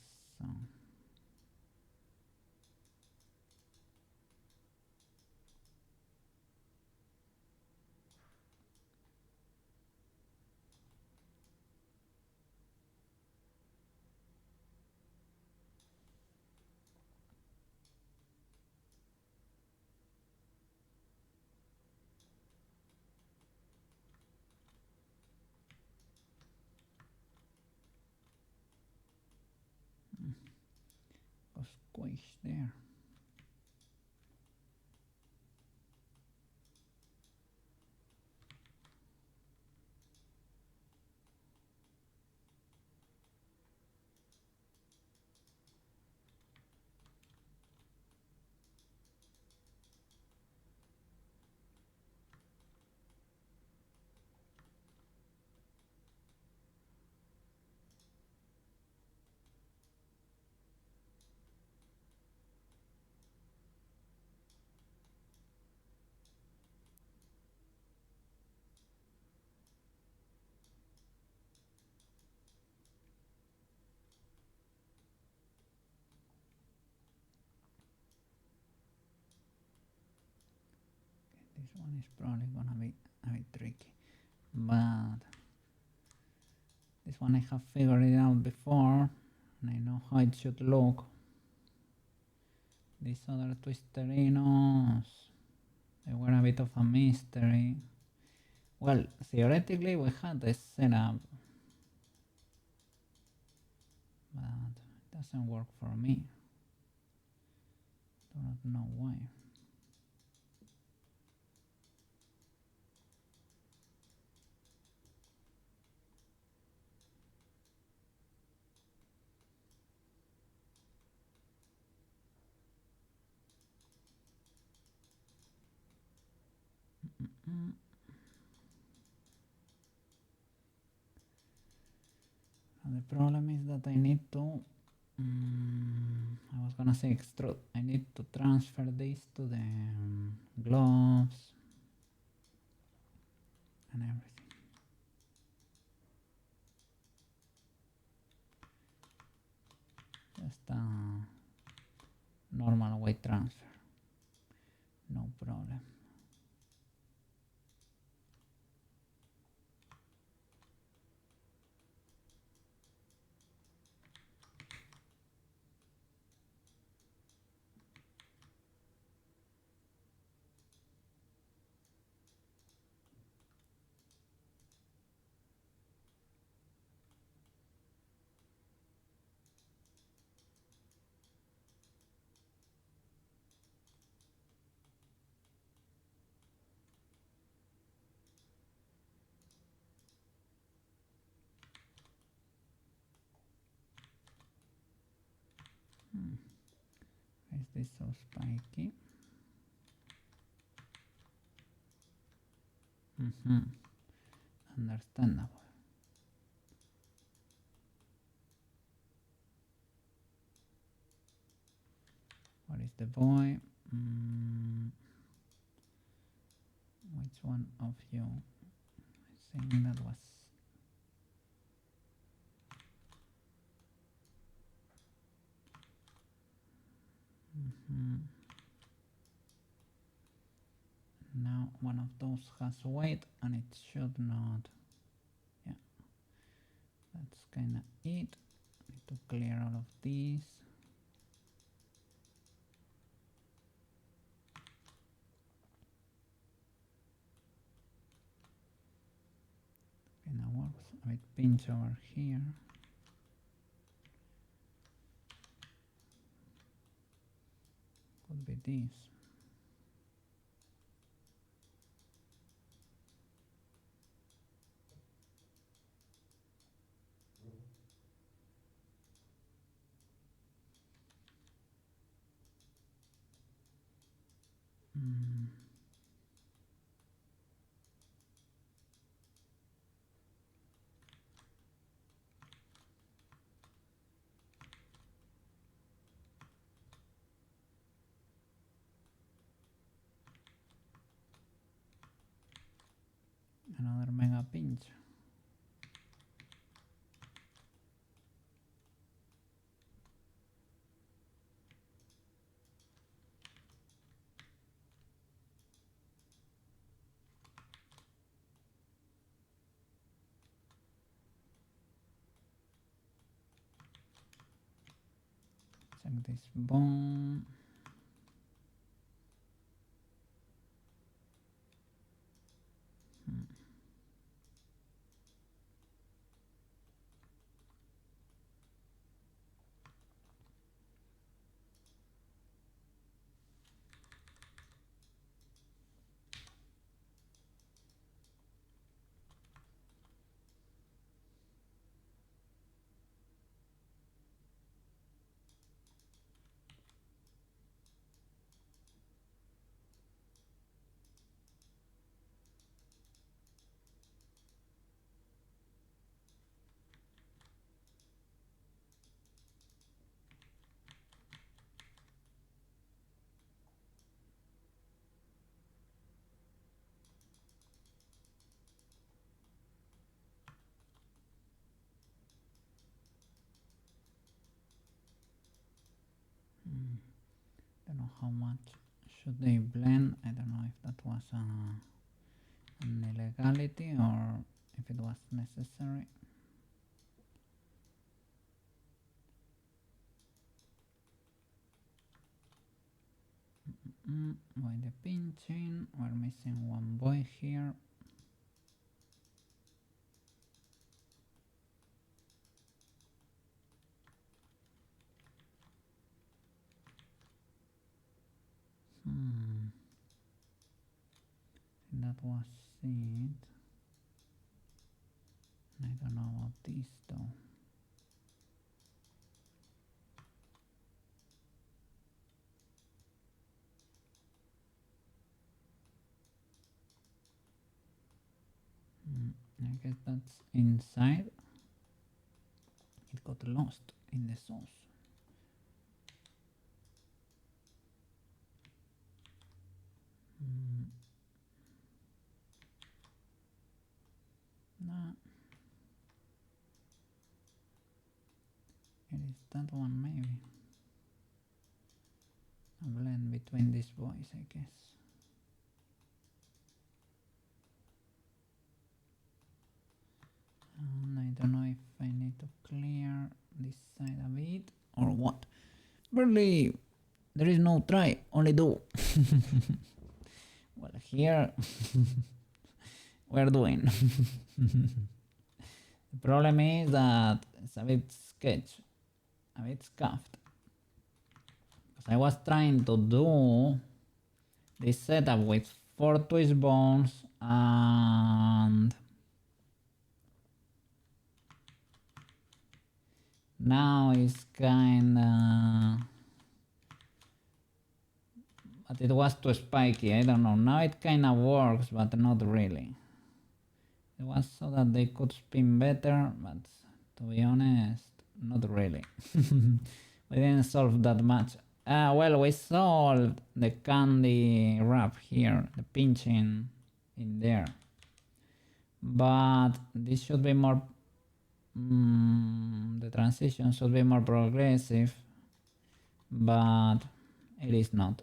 Got squished there. This one is probably gonna be a bit tricky, but this one I have figured it out before, and I know how it should look. These other twisterinos, they were a bit of a mystery. Well, theoretically we had this setup, but it doesn't work for me. Do not know why. The problem is that I need to, I was gonna say extrude, I need to transfer this to the gloves and everything. Just a normal weight transfer, no problem. Why is this so spiky? Understandable. What is the boy? Which one of you? I think that was. Now one of those has weight and it should not. Yeah, that's kinda it. Need to clear all of these. Kinda works. A bit pinch over here. Could be this. Another mega pinch. Check this bone. Don't know how much should they blend? I don't know if that was an illegality or if it was necessary. By the pinching, we're missing one boy here. That was it. I don't know about this though. I guess that's inside. It got lost in the sauce. No. It is that one maybe. A blend between these boys, I guess. And I don't know if I need to clear this side a bit or what. Barely, there is no try, only do. Well, here we're doing. The problem is that it's a bit sketch, a bit scuffed. Because I was trying to do this setup with 4 twist bones and now it's kinda, but it was too spiky, I don't know. Now it kinda works, but not really. It was so that they could spin better, but to be honest, not really. We didn't solve that much. Well, we solved the candy wrap here, the pinching in there. But this should be more, the transition should be more progressive, but it is not.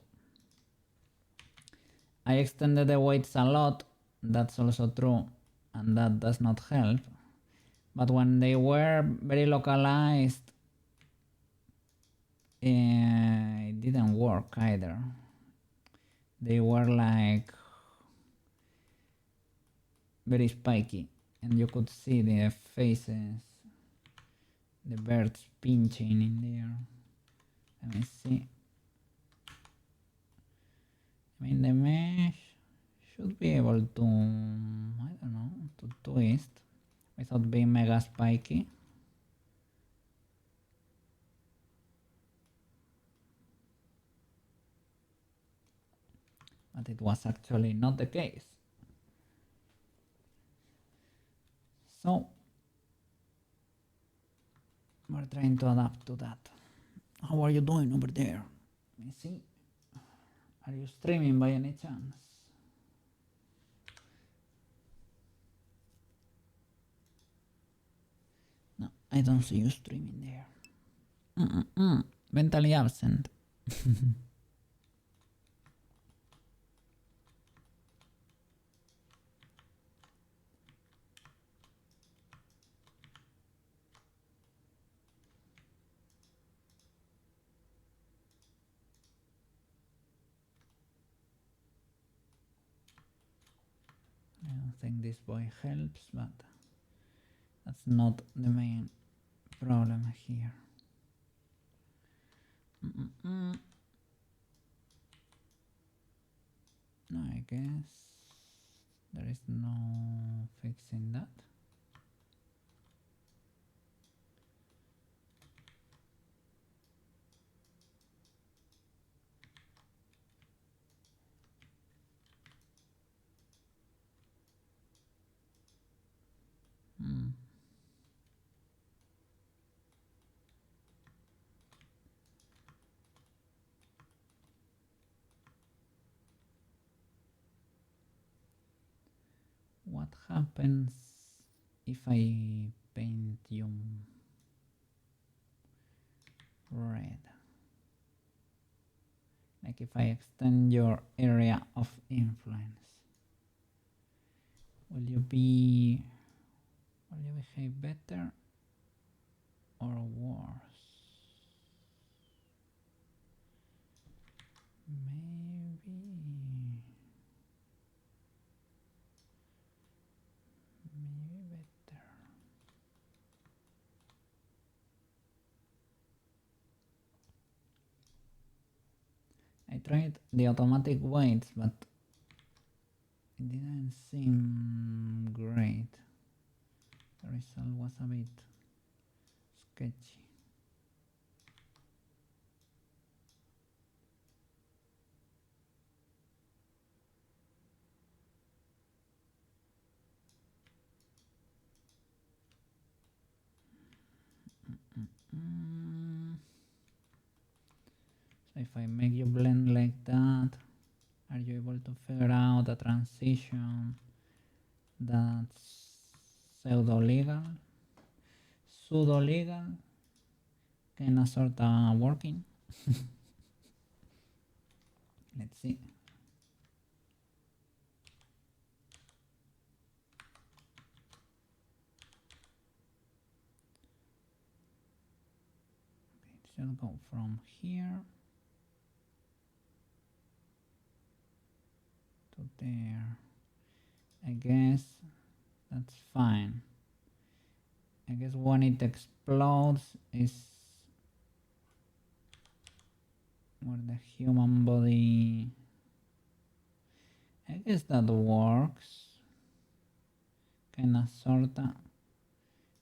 I extended the weights a lot, that's also true, and that does not help. But when they were very localized, it didn't work either. They were like very spiky, and you could see the faces, the birds pinching in there. Let me see. I mean, the mesh should be able to, I don't know, to twist without being mega spiky. But it was actually not the case. So we're trying to adapt to that. How are you doing over there? Let me see. Are you streaming by any chance? No, I don't see you streaming there. Mentally absent. I don't think this boy helps, but that's not the main problem here. No, I guess there is no fixing that. What happens if I paint you red? Like if I extend your area of influence, will you behave better or worse? Maybe better. I tried the automatic weights, but it didn't seem great. The result was a bit sketchy. So if I make you blend like that, are you able to figure out a transition that's pseudo-legal, pseudo-legal, kinda sorta working? Let's see. Okay, it should go from here to there. I guess that's fine. I guess when it explodes is where the human body, I guess that works. Kinda sorta.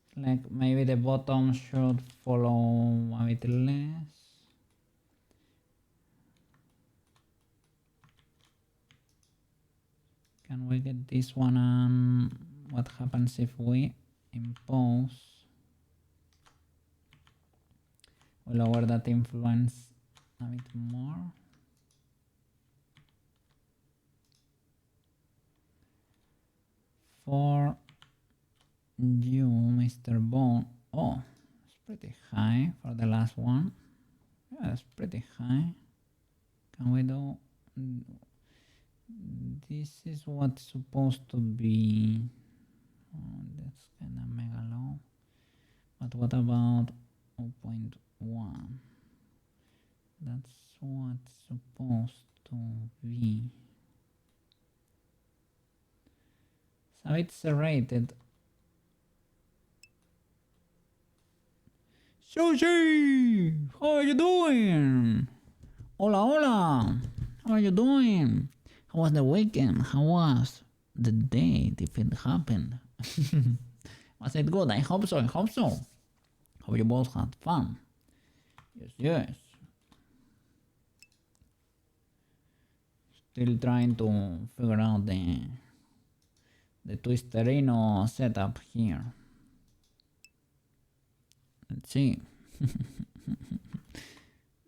It's like maybe the bottom should follow a bit less. Can we get this one on what happens if we impose? We lower that influence a bit more. For you, Mr. Bone. Oh, it's pretty high for the last one. Yeah, that's pretty high. Can we do... This is what's supposed to be... Oh, that's kind of mega low. But what about 0.1? That's what's supposed to be. So it's serrated. Sushi! How are you doing? Hola, hola! How are you doing? How was the weekend? How was the date if it happened? Was it good? I hope so, I hope so. Hope you both had fun. Yes, yes. Still trying to figure out the Twisterino setup here. Let's see.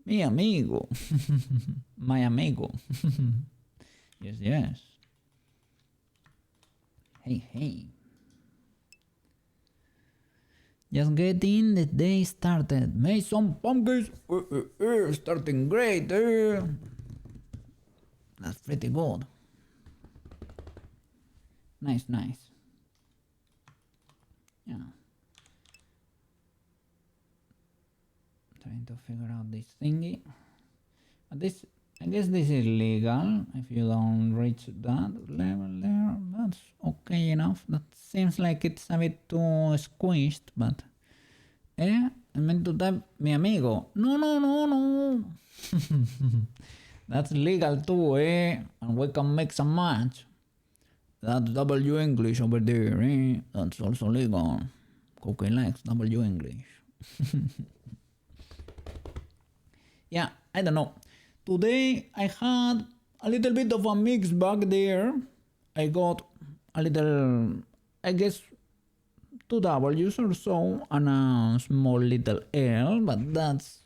Mi amigo. My amigo. Yes, yes. Hey, hey. Just getting the day started. Made some pumpkins. Starting great. That's pretty good. Nice, nice. Yeah. Trying to figure out this thingy. But this, I guess this is legal if you don't reach that level there. That's okay enough. That seems like it's a bit too squished, but... I meant to type mi amigo. No, no, no, no. That's legal too, and we can mix and match. That's W English over there, That's also legal. Cookie likes W English. Yeah, I don't know. Today I had a little bit of a mixed bag there. I got a little, I guess, 2 W's or so and a small little L, but that's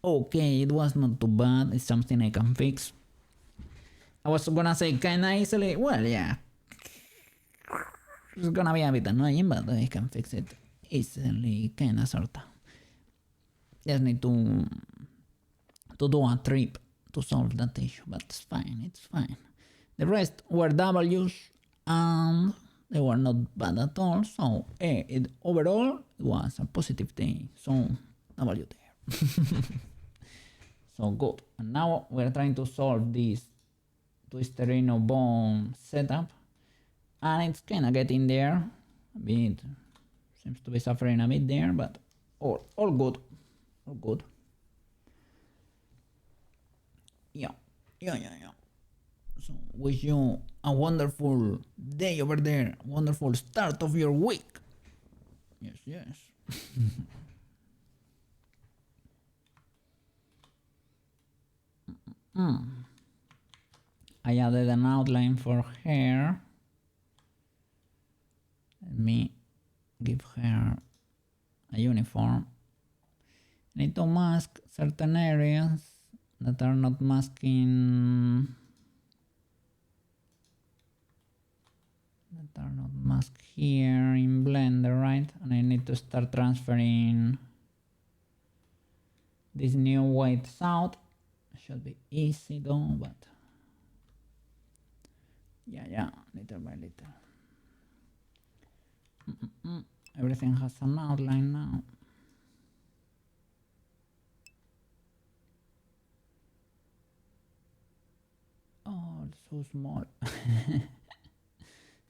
okay. It was not too bad. It's something I can fix. I was gonna say kinda easily. Well, yeah. It's gonna be a bit annoying, but I can fix it easily, kinda sorta. Just need to do a trip to solve that issue, but it's fine, it's fine. The rest were W's and they were not bad at all, so overall it was a positive day, so W there. So good. And now we're trying to solve this twisterino bone setup, and it's kinda getting there a bit. Seems to be suffering a bit there, but all good. All good. Yeah. So wish you a wonderful day over there. Wonderful start of your week. Yes. I added an outline for her. Let me give her a uniform. I need to mask certain areas that are not masking, masked here in Blender, right? And I need to start transferring these new weights out. Should be easy though, but yeah, little by little. Everything has an outline now. Oh, so small.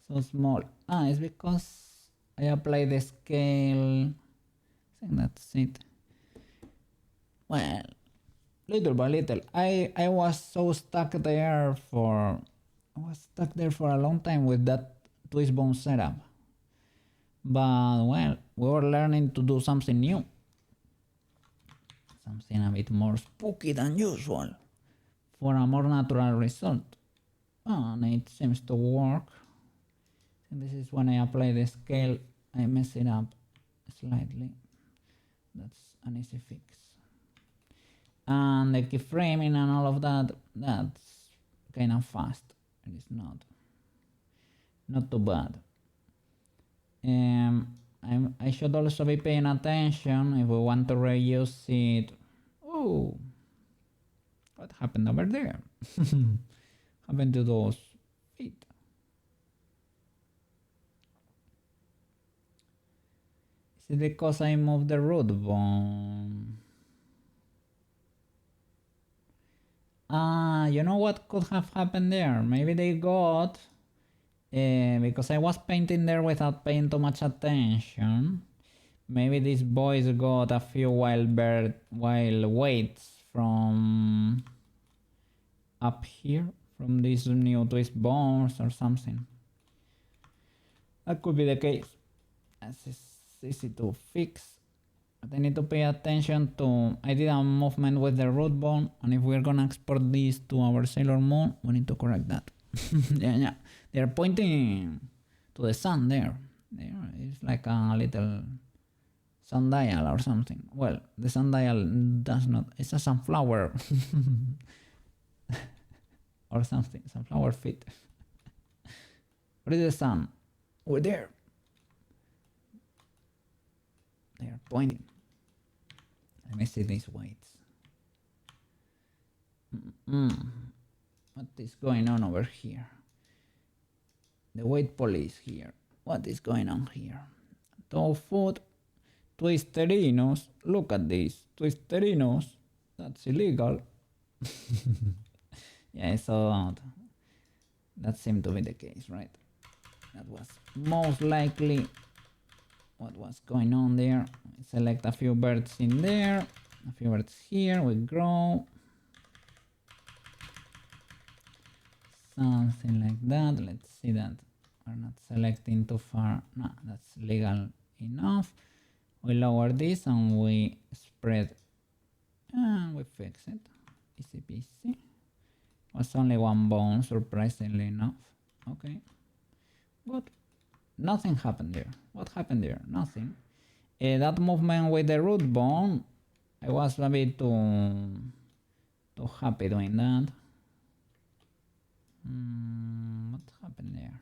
So small. It's because I applied the scale. I think that's it. Well, little by little. I was so stuck there for a long time with that twist bone setup. But well, we were learning to do something new. Something a bit more spooky than usual for a more natural result. And it seems to work. And this is when I apply the scale, I mess it up slightly. That's an easy fix. And the keyframing and all of that, that's kind of fast. It is not too bad. I should also be paying attention if we want to reuse it. Oh, what happened over there? Happened to those feet? Is it because I moved the root bone? You know what could have happened there? Maybe they got, because I was painting there without paying too much attention. Maybe these boys got a few wild weights from up here, from these new twist bones or something. That could be the case. It's easy to fix. But I need to pay attention to, I did a movement with the root bone, and if we're gonna export this to our Sailor Moon, we need to correct that. yeah. They're pointing to the sun there. It's like a little sundial or something. Well, the sundial does not, it's a sunflower. Or something, sunflower feet. Where is the sun? Over there. They are pointing. Let me see these weights. What is going on over here? The weight police here. What is going on here? Toe foot. Twisterinos. Look at this. Twisterinos. That's illegal. Yeah, so that seemed to be the case, right? That was most likely what was going on there. Select a few birds in there, a few birds here. We grow something like that. Let's see that we're not selecting too far. No, that's legal enough. We lower this and we spread and we fix it. Easy peasy. Was only one bone, surprisingly enough. Okay, good. Nothing happened there. What happened there? Nothing. That movement with the root bone, I was a bit too happy doing that. What happened there?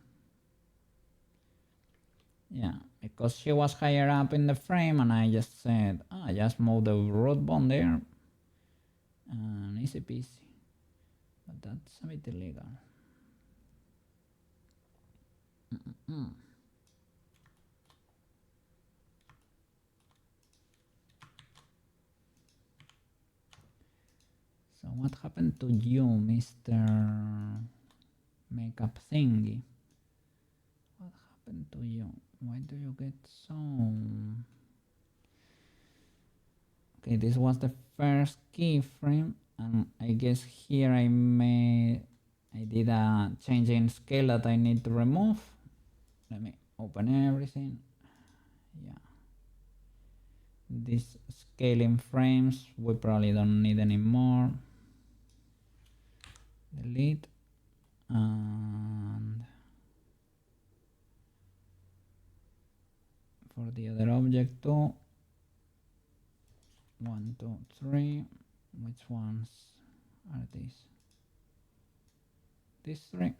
Yeah, because she was higher up in the frame and I just said, just move the root bone there. And easy peasy. But that's a bit illegal. So what happened to you, Mr. Makeup Thingy? What happened to you? Why do you get so... Okay, this was the first keyframe, and I guess here I did a change in scale that I need to remove. Let me open everything. Yeah. This scaling frames we probably don't need anymore. Delete. And for the other object too, 1, 2, 3. Which ones are these? These 3.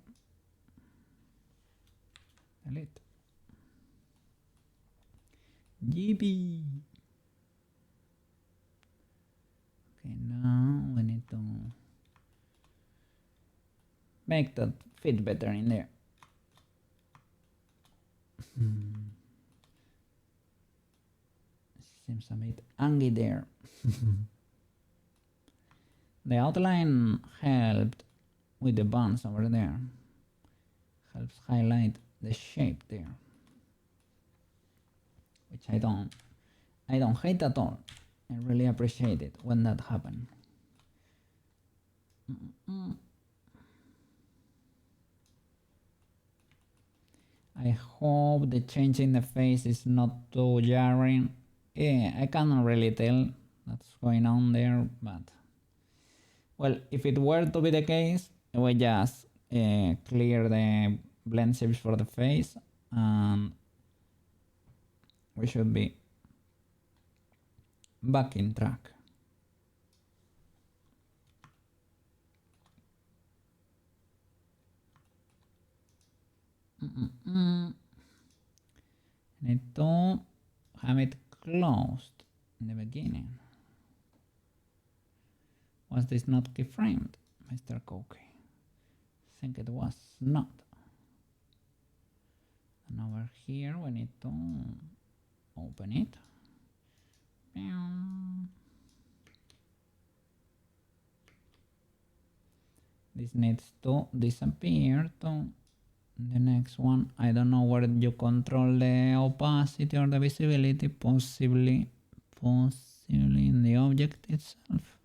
Delete. GB. Okay, now we need to make that fit better in there. Seems a bit angry there. The outline helped with the buns over there. Helps highlight the shape there, which I don't hate at all. I really appreciate it when that happens. I hope the change in the face is not too jarring. Yeah, I cannot really tell what's going on there, but well, if it were to be the case, I would just clear the blend shapes for the face, and we should be back in track. Need to have it closed in the beginning. Was this not keyframed, Mr. Cookie? I think it was not. And over here we need to open it. This needs to disappear to the next one. I don't know where you control the opacity or the visibility, possibly in the object itself.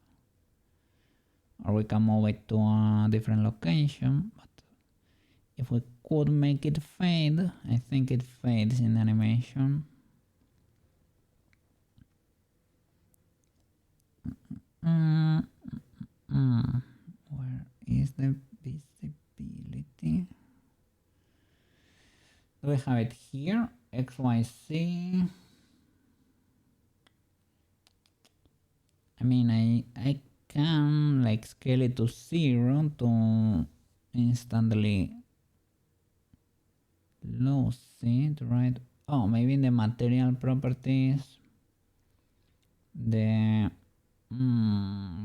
Or we can move it to a different location, but if we could make it fade, I think it fades in animation. Where is the visibility? Do we have it here? XYZ. I mean, I can like scale it to 0 to instantly lose it, right? Oh, maybe in the material properties. We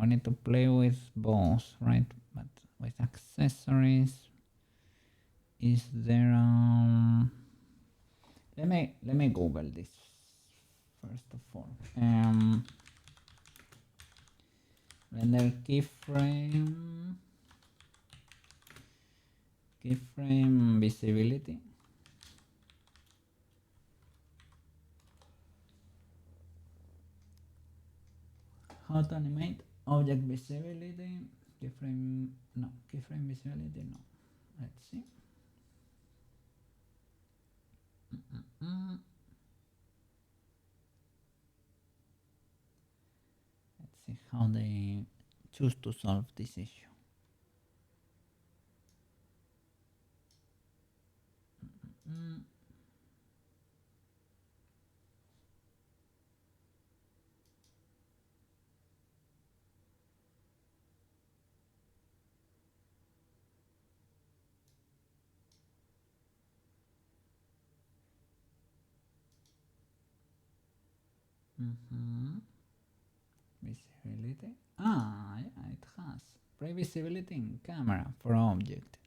need to play with both, right? But with accessories, is there let me Google this first of all. Render keyframe visibility. How to animate object visibility, keyframe visibility, no. Let's see. Let's see how they choose to solve this issue. Visibility. Ah, yeah, it has. Previsibility in camera for object.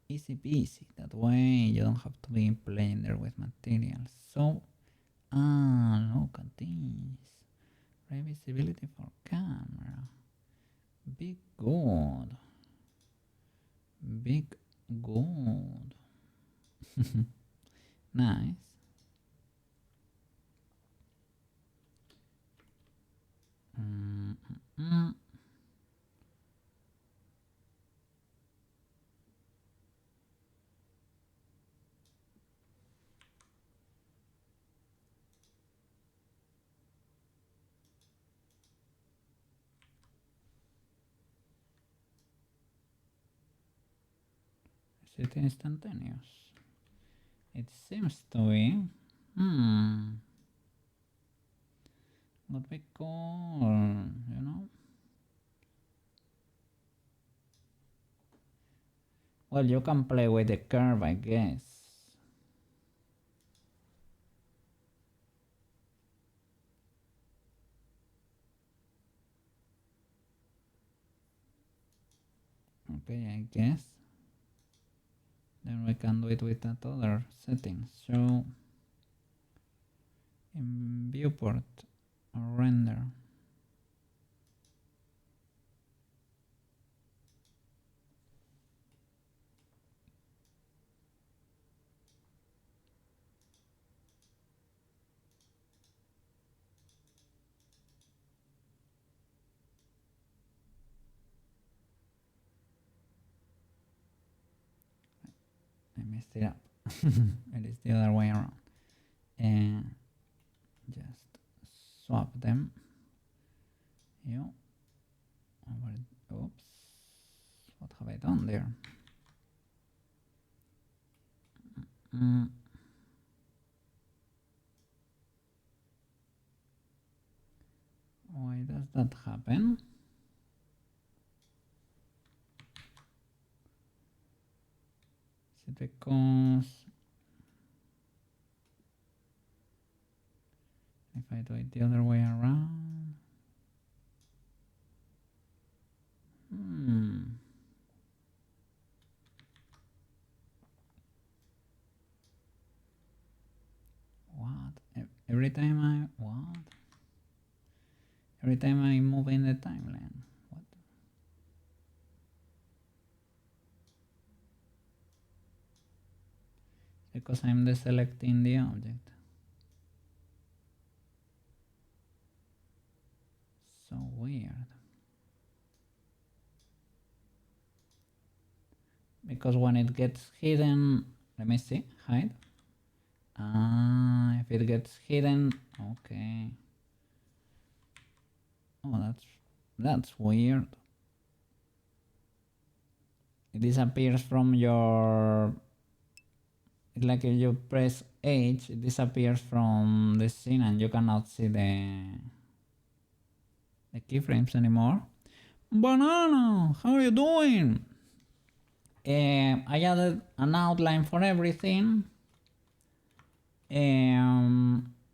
Easy peasy. That way you don't have to be playing there with materials. So, look at this. Previsibility for camera. Big good. Big good. Nice. Is it instantaneous? It seems to be. Would be cool, you know? Well, you can play with the curve, I guess. Okay, I guess. Then we can do it with that other setting. So, in viewport or render. I messed it up. It is the other way around. And just swap them. Oops. What have I done there? Why does that happen? Is it because if I do it the other way around? What? Every time I move in the timeline. What? Because I'm deselecting the object. So weird. Because when it gets hidden, let me see, hide. If it gets hidden, okay. Oh, that's weird. It disappears from your. It's like if you press H, it disappears from the scene and you cannot see the keyframes anymore. Banana, how are you doing? I added an outline for everything.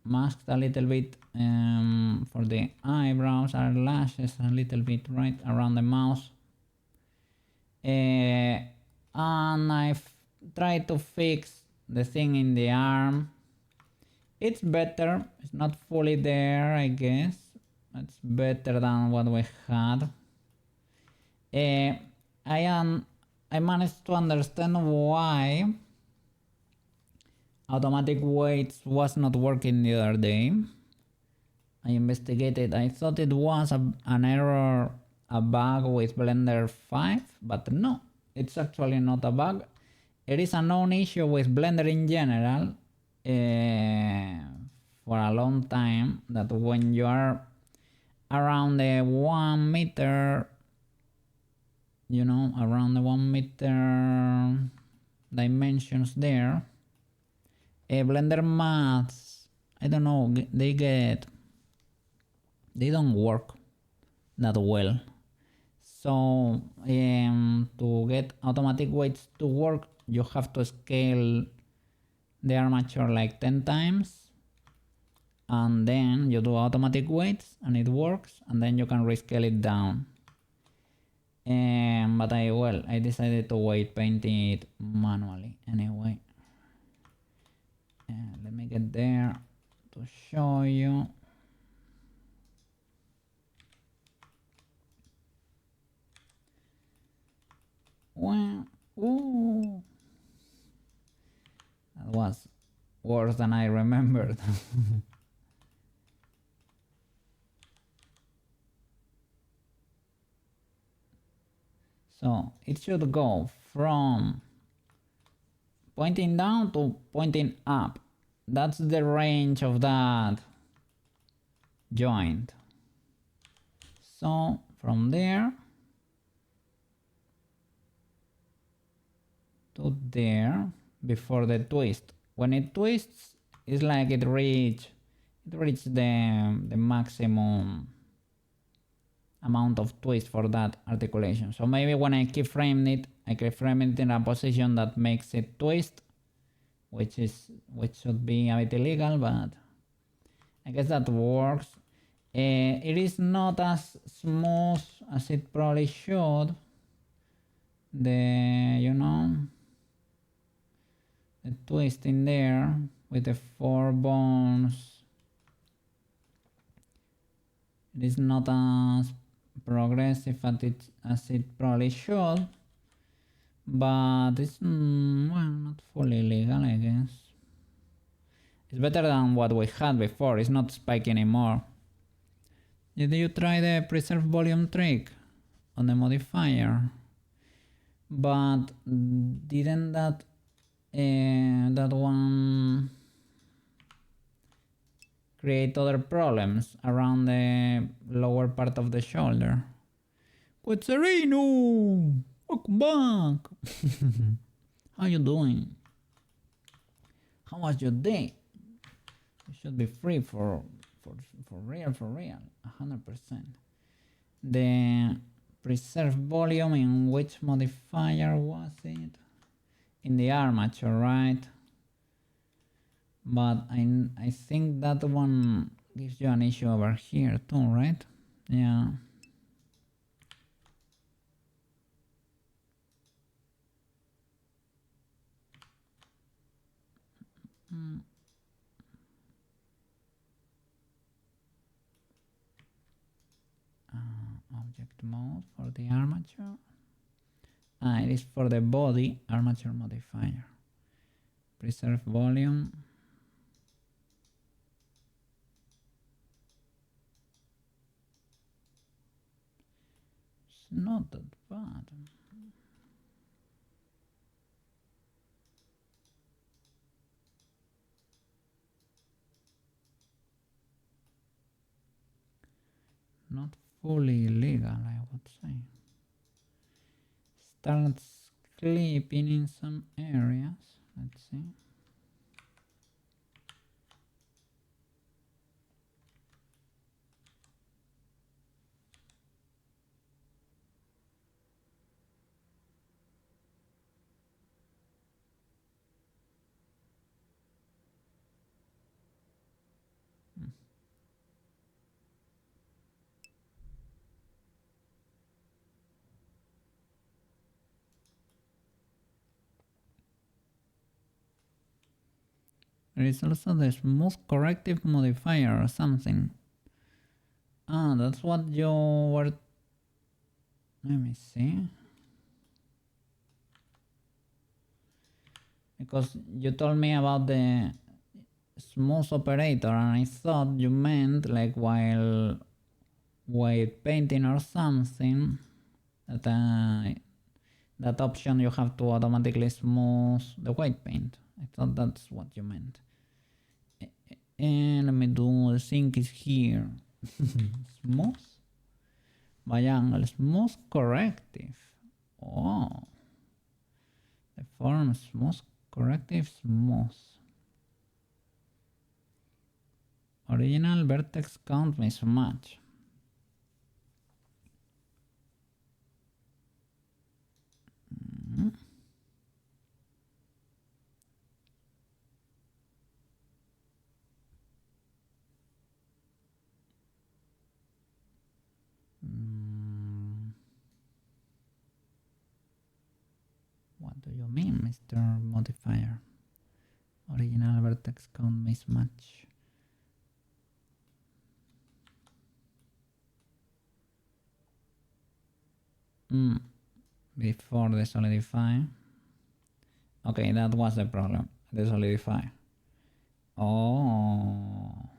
Masked a little bit for the eyebrows, eyelashes, a little bit right around the mouth. And I've tried to fix the thing in the arm. It's better. It's not fully there, I guess. It's better than what we had. I managed to understand why automatic weights was not working the other day. I investigated. I thought it was an error, a bug with Blender 5, but no, it's actually not a bug. It is a known issue with Blender in general for a long time, that when you are around the 1 meter, around the 1 meter dimensions there, Blender maths, I don't know, they don't work that well. So to get automatic weights to work, you have to scale the armature like 10 times, and then you do automatic weights and it works, and then you can rescale it down. But I decided to weight paint it manually anyway. Let me get there to show you. Well, ooh, that was worse than I remembered. So it should go from pointing down to pointing up. That's the range of that joint. So from there to there before the twist. When it twists, it's like it reaches the maximum amount of twist for that articulation. So maybe when I keyframe it, I keyframe it in a position that makes it twist, which should be a bit illegal, but I guess that works. It is not as smooth as it probably should. The twist in there with the 4 bones. It is not as progressive as it probably should, but it's not fully legal, I guess. It's better than what we had before. It's not spiky anymore. Did you try the preserve volume trick on the modifier? But didn't that one create other problems around the lower part of the shoulder? Quetzerino! Welcome back! How you doing? How was your day? You should be free for real, 100%. The preserve volume, in which modifier was it? In the armature, right? But I think that one gives you an issue over here too, right? Yeah. Object mode for the armature. It is for the body armature modifier. Preserve volume. It's not that bad. Not fully illegal, I would say. Starts clipping in some areas. Let's see. There is also the smooth corrective modifier or something. Ah, that's what you were... Let me see. Because you told me about the smooth operator and I thought you meant like while painting or something that option you have to automatically smooth the white paint. I thought that's what you meant. And let me do, the sync is here. Smooth biangle, smooth corrective. Oh, the form smooth corrective smooth. Original vertex count mismatch. Mr. Modifier. Original vertex count mismatch. Before the solidify. Okay, that was the problem. The solidify. Oh,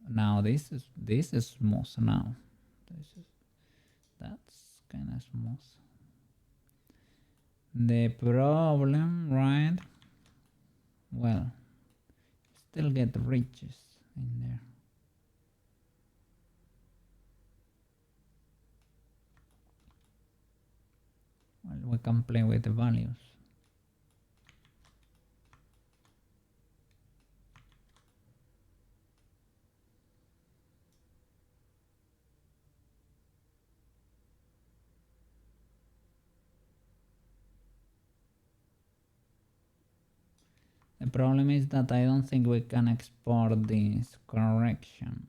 now this is smooth now. That's kind of smooth. The problem, right? Well, still get ridges in there. Well, we can play with the values. The problem is that I don't think we can export this correction.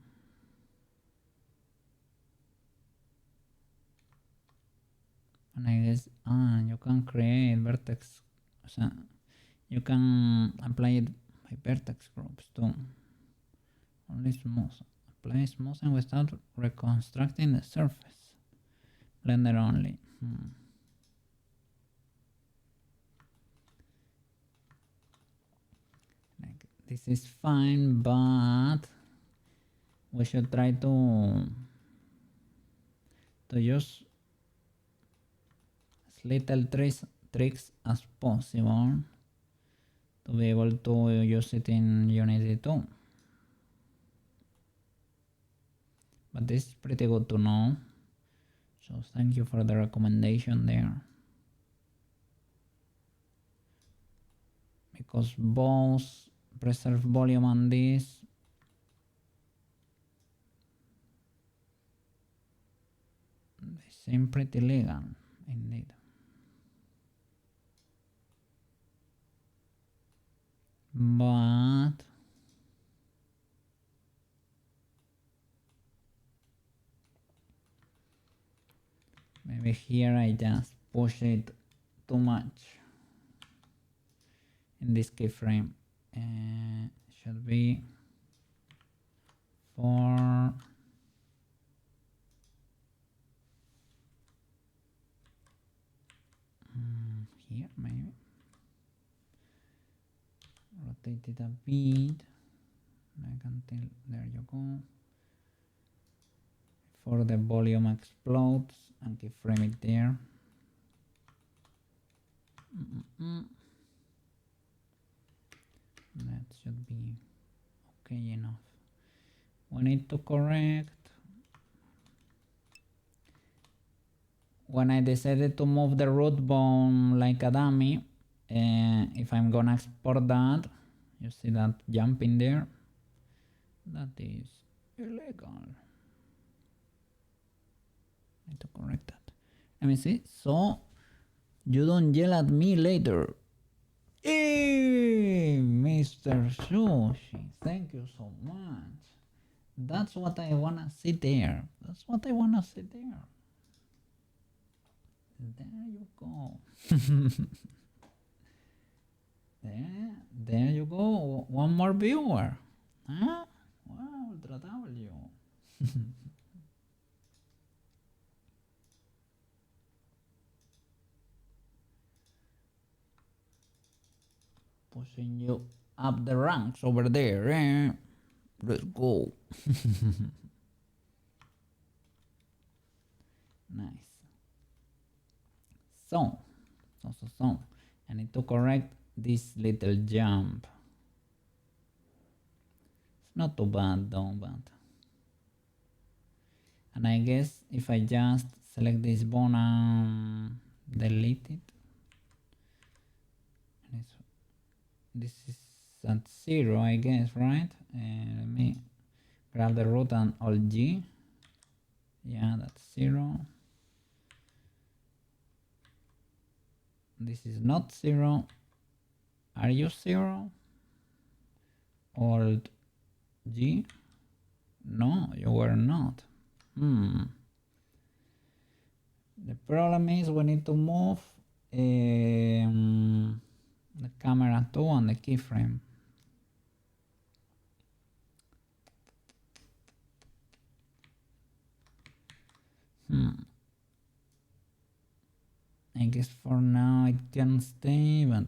And I guess you can create vertex, so you can apply it by vertex groups too. Only smooth. Apply smoothing without reconstructing the surface. Blender only. Like, this is fine, but we should try to use as little tricks as possible to be able to use it in Unity too. But this is pretty good to know. So thank you for the recommendation there. Because both preserve volume and this they seem pretty legal indeed. But maybe here I just push it too much in this keyframe. Should be 4 here maybe. Rotate it a bit like until there you go. Before the volume explodes and keyframe it there. That should be okay enough. We need to correct. When I decided to move the root bone like a dummy, if I'm gonna export that, you see that jump in there? That is illegal. Need to correct that. Let me see. So you don't yell at me later. Hey, Mr. Sushi, thank you so much. That's what I wanna see there. That's what I wanna see there. There you go. There you go. One more viewer. Huh? Wow, Ultra W. Pushing you up the ranks over there. Let's go. Nice. So, I need to correct this little jump. It's not too bad though, but. And I guess if I just select this bone and delete it, this is at 0, I guess, right? Let me grab the root and Alt G. Yeah, that's 0. This is not 0. Are you 0? Alt G? No, you were not. The problem is we need to move The camera 2 and the keyframe. I guess for now it can stay, but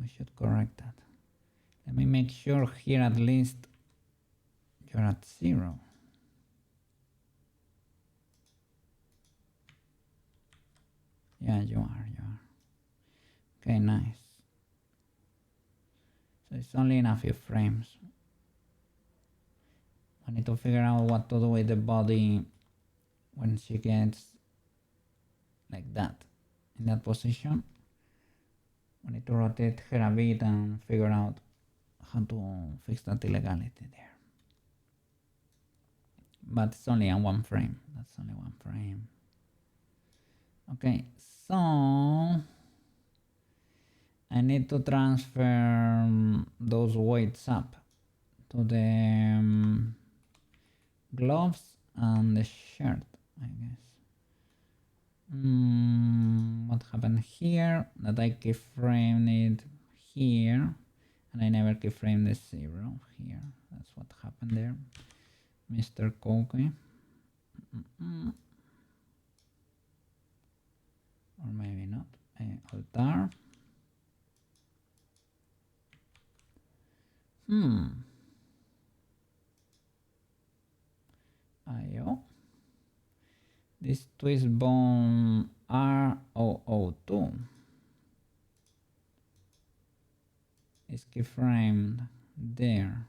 we should correct that. Let me make sure here at least you're at 0. Yeah, you are. Okay, nice. So it's only in a few frames. I need to figure out what to do with the body when she gets like that, in that position. I need to rotate her a bit and figure out how to fix that illegality there. But it's only on one frame. That's only one frame. Okay, so I need to transfer those weights up to the gloves and the shirt, I guess. What happened here? That I keyframed it here and I never keyframed the 0 here. That's what happened there, Mr. Cookie. Or maybe not. Altar. IO. This twist bone R002 is keyframed there.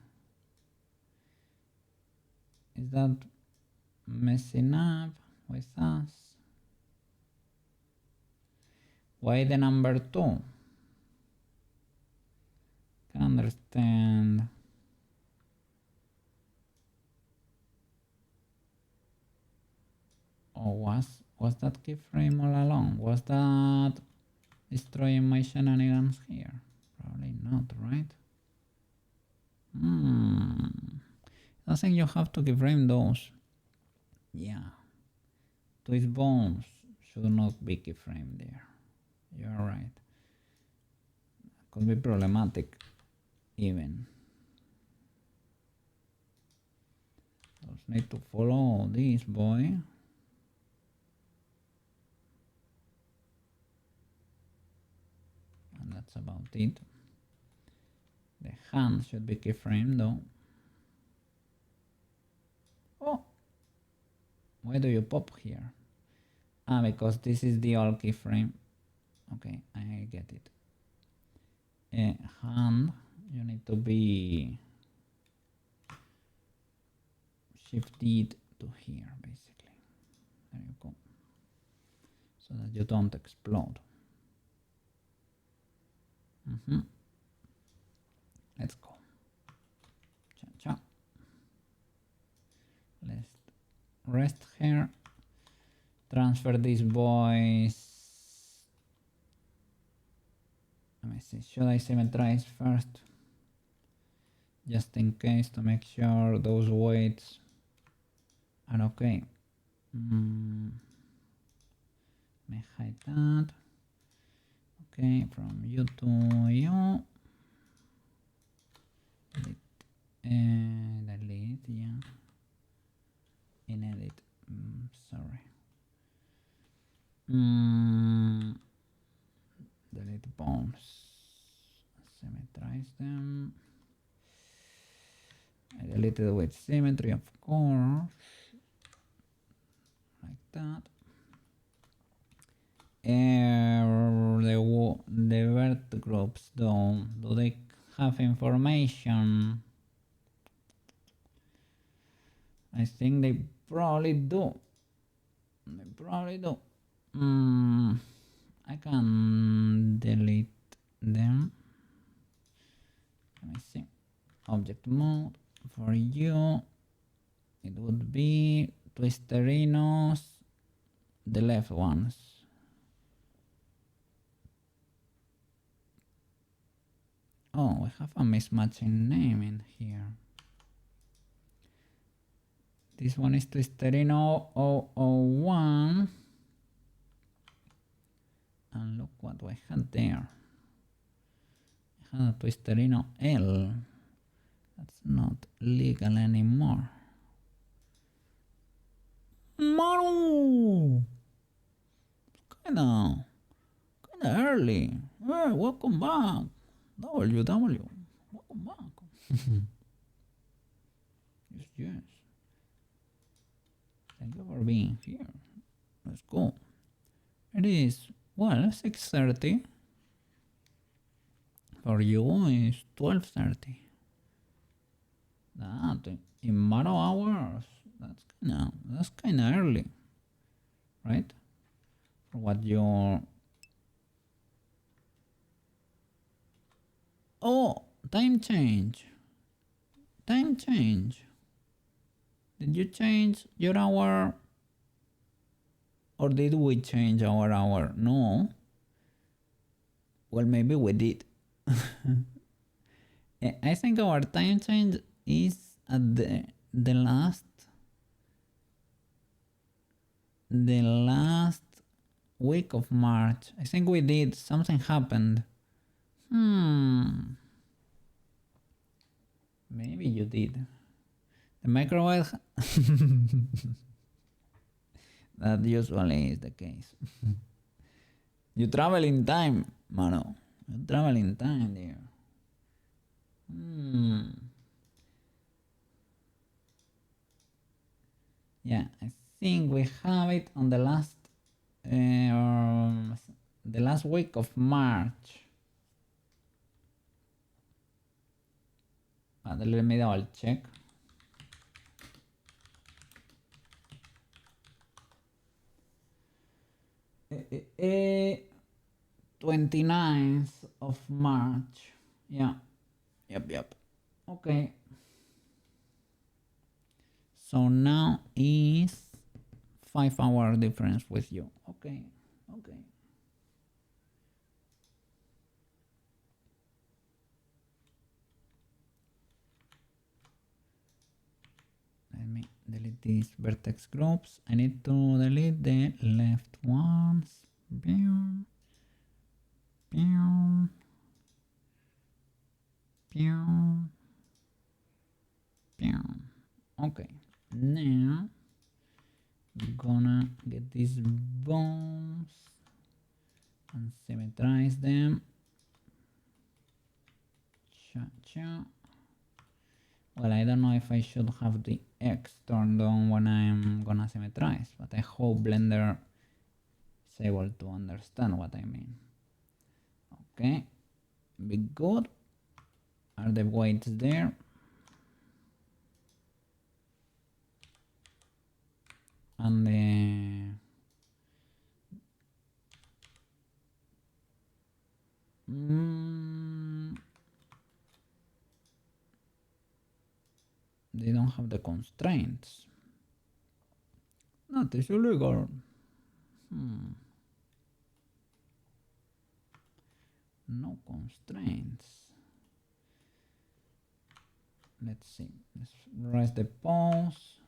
Is that messing up with us? Why the number 2? Can understand. Or was that keyframe all along? Was that destroying my shenanigans here? Probably not, right? I think you have to keyframe those. Yeah. Twist bones should not be keyframed there. You're right. Could be problematic even. Those need to follow this boy. And that's about it. The hand should be keyframed though. Oh! Why do you pop here? Ah, because this is the old keyframe. Okay, I get it. Hand, you need to be shifted to here, basically. There you go. So that you don't explode. Let's go. Cha-cha. Let's rest here. Transfer these boys. Let me see. Should I symmetrize first? Just in case, to make sure those weights are okay. Let me hide that. Okay, from you to you. Delete, yeah. In edit, sorry. Delete bones. Symmetrize them. I deleted with symmetry, of course. Like that. The vert groups though, do they have information? I think they probably do. I can delete them. Let me see. Object mode for you. It would be twisterinos, the left ones. Oh, we have a mismatching name in here. This one is Twisterino 001. And look what we had there. I had a Twisterino L. That's not legal anymore. Manu! Kinda early. Hey, welcome back. WW. Welcome back. Yes. Thank you for being here. Let's go. It is, well, 6:30. For you, it's 12:30. That, in matter hours, that's kinda early, right? For what you're... Oh, time change. Did you change your hour? Or did we change our hour? No. Well, maybe we did. I think our time change is at the last week of March. I think we did. Something happened. Maybe you did. The microwave. That usually is the case. You travel in time, mano. You travel in time, dear. Yeah, I think we have it on the last week of March. Let me double check. Eh, 29th of March. Yeah. Yep. Okay. So now is 5-hour difference with you. Okay. Let me delete these vertex groups. I need to delete the left ones. Okay, now I'm gonna get these bones and symmetrize them. Well, I don't know if I should have the X turned on when I'm gonna symmetrize, but I hope Blender is able to understand what I mean. Okay, be good. Are the weights there? And they don't have the constraints. That is illegal. No constraints. Let's see. Let's raise the pose.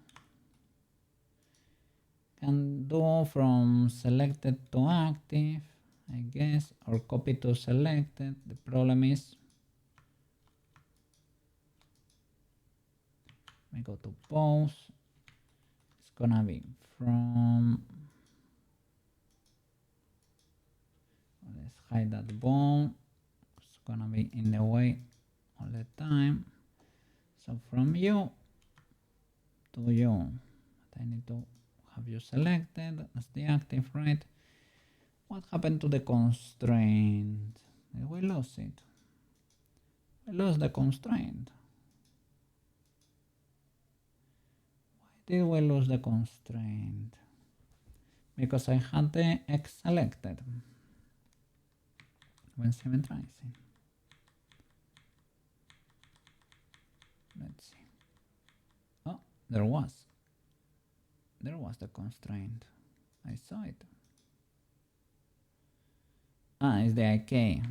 Can do from selected to active, I guess, or copy to selected. The problem is, we go to pose. It's gonna be from, let's hide that bone. It's gonna be in the way all the time. So from you to you, but I need to have you selected as the active, right? What happened to the constraint? Did we lose it? We lost the constraint. Why did we lose the constraint? Because I had the X selected when symmetrizing. Let's see. Oh, there was the constraint. I saw it. Ah, it's the IK.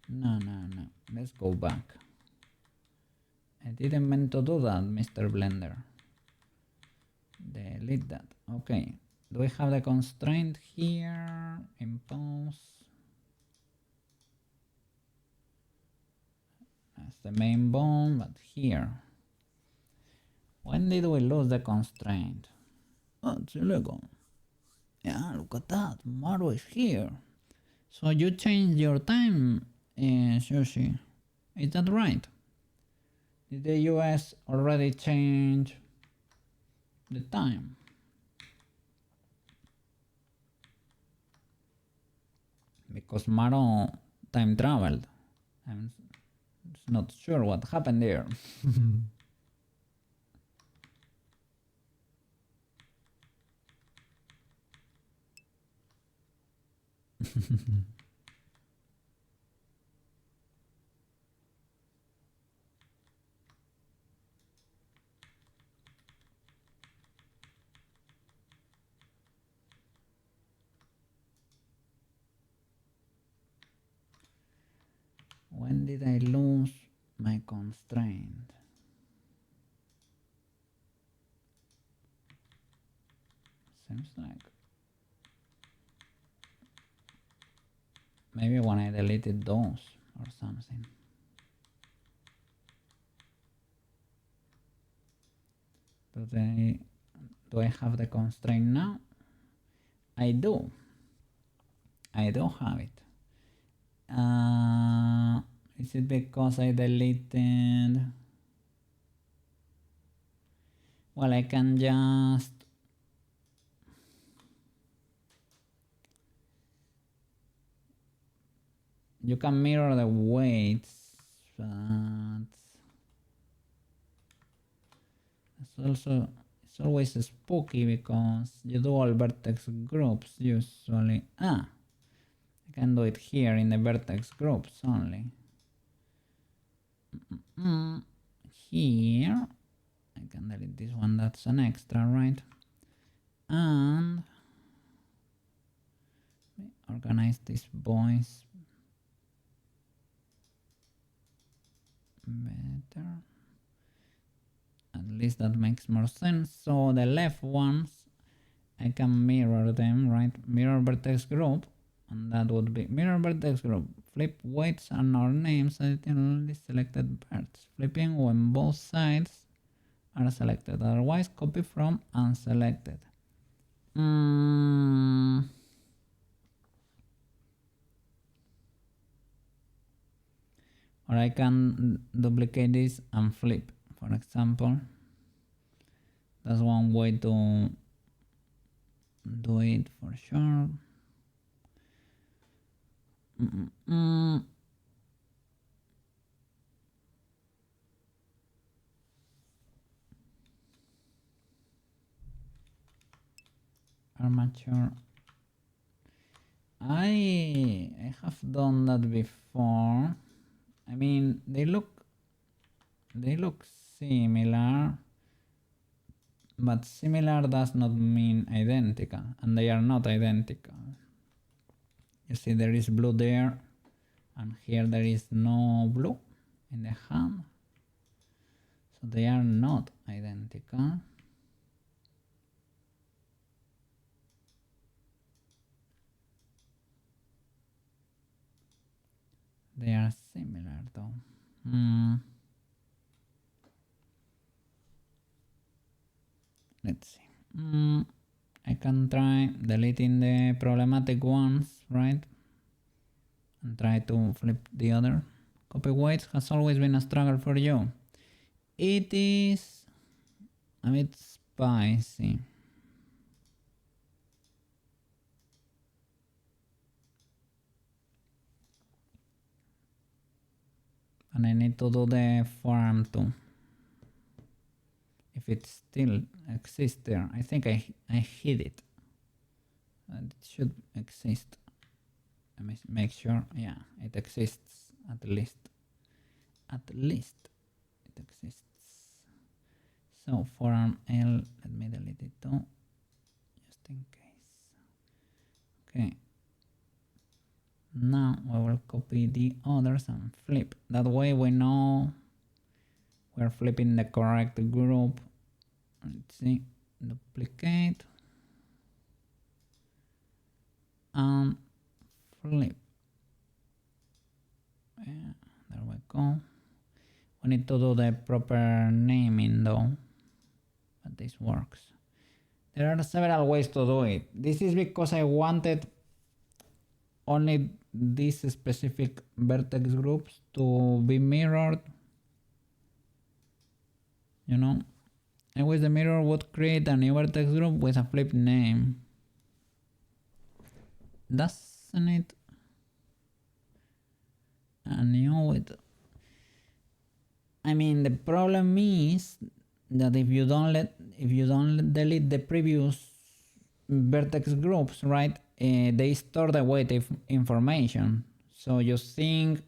No. Let's go back. I didn't mean to do that, Mr. Blender. Delete that. Okay. Do we have the constraint here? Impose. as the main bone, but here. When did we lose the constraint? Oh, it's illegal. Yeah, look at that. Maru is here. So you changed your time, Sushi. Is that right? Did the US already change the time? Because Maro time traveled. I'm not sure what happened there. When did I lose my constraint? Seems like maybe when I deleted those or something. Do I have the constraint now? I do. I do have it. Is it because I deleted? Well, I can just you can mirror the weights, but it's always spooky because you do all vertex groups usually. I can do it here in the vertex groups only. Here I can delete this one, that's an extra, right? And organize these boys better. At least that makes more sense. So the left ones, I can mirror them, right? Mirror vertex group, and that would be mirror vertex group. Flip weights and our names editing selected parts. Flipping when both sides are selected. Otherwise, copy from unselected. Or I can duplicate this and flip, for example. That's one way to do it for sure. Armature. I have done that before. I mean, they look similar, but similar does not mean identical, and they are not identical. You see, there is blue there, and here there is no blue in the hand, so they are not identical. They are similar though. Let's see. I can try deleting the problematic ones, right? And try to flip the other. Copy weights has always been a struggle for you. It is a bit spicy. And I need to do the forearm too. If it still exists there. I think I hid it. It should exist. Let me make sure. Yeah, it exists at least. At least it exists. So forearm L, let me delete it too, just in case. Okay. Now we will copy the others and flip. That way we know we're flipping the correct group. Let's see, duplicate and flip. Yeah, there we go. We need to do the proper naming though, but this works. There are several ways to do it. This is because I wanted only these specific vertex groups to be mirrored. You know, and with the mirror would create a new vertex group with a flipped name. Doesn't it? I knew it. I mean, the problem is that if you don't delete the previous vertex groups, right? They store the weight information. So you think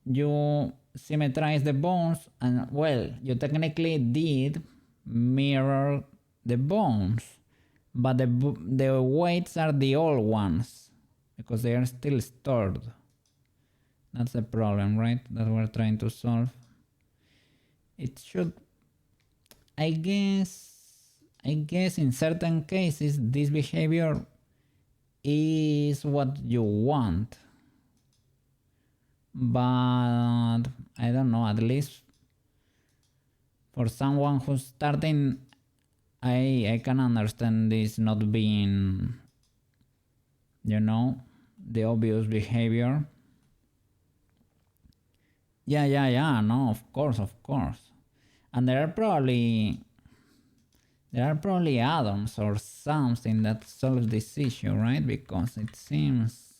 you symmetrize the bones, and well, you technically did mirror the bones, but the weights are the old ones because they are still stored. That's the problem, right? That we're trying to solve. It should, I guess in certain cases this behavior is what you want, but I don't know, at least for someone who's starting, I can understand this not being, you know, the obvious behavior. Yeah, no, of course. And there are probably add-ons or something that solves this issue, right? Because it seems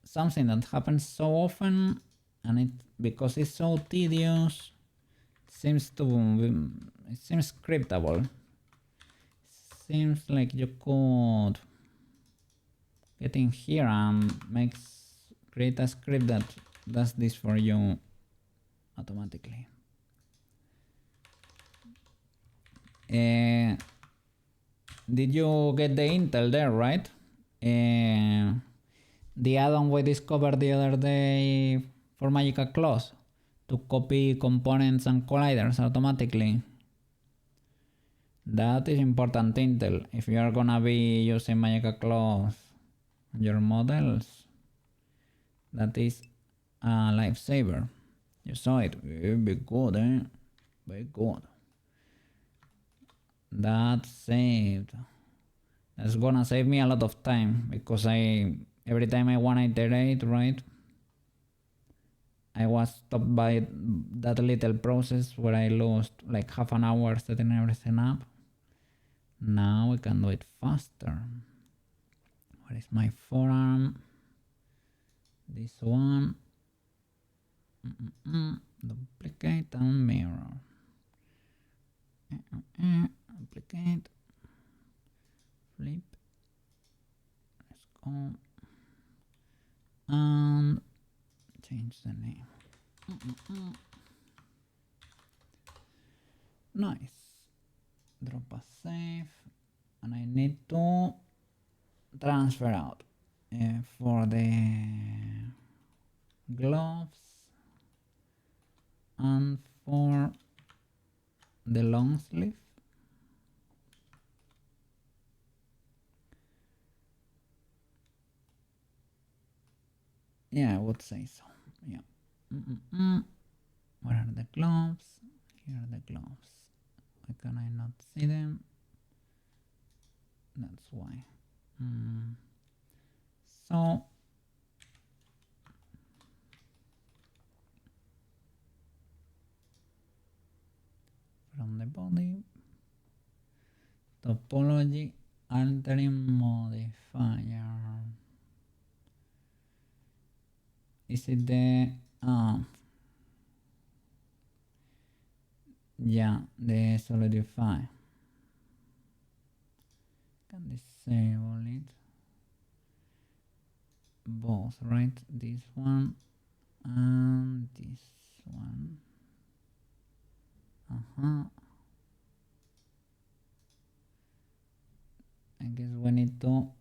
something that happens so often, and because it's so tedious, it seems scriptable. Seems like you could get in here and create a script that does this for you automatically. Did you get the intel there, right? The add-on we discovered the other day for Magical Claws to copy components and colliders automatically. That is important intel if you are gonna be using Magical Claws on your models. That is a lifesaver. You saw it. Very good, eh? Very good. That's gonna save me a lot of time because every time I wanna iterate, right? I was stopped by that little process where I lost like half an hour setting everything up. Now we can do it faster. Where is my forearm? This one. Duplicate and mirror. Duplicate. Flip. Let's go. And change the name. Nice. Drop a save. And I need to transfer out for the gloves and for the long sleeve. Yeah, I would say so. Yeah. Where are the gloves? Here are the gloves. Why can I not see them? That's why. So from the body, topology, altering modifier. Is it the yeah, the solidify? Can disable it. Both, right? This one and this one. I guess we need to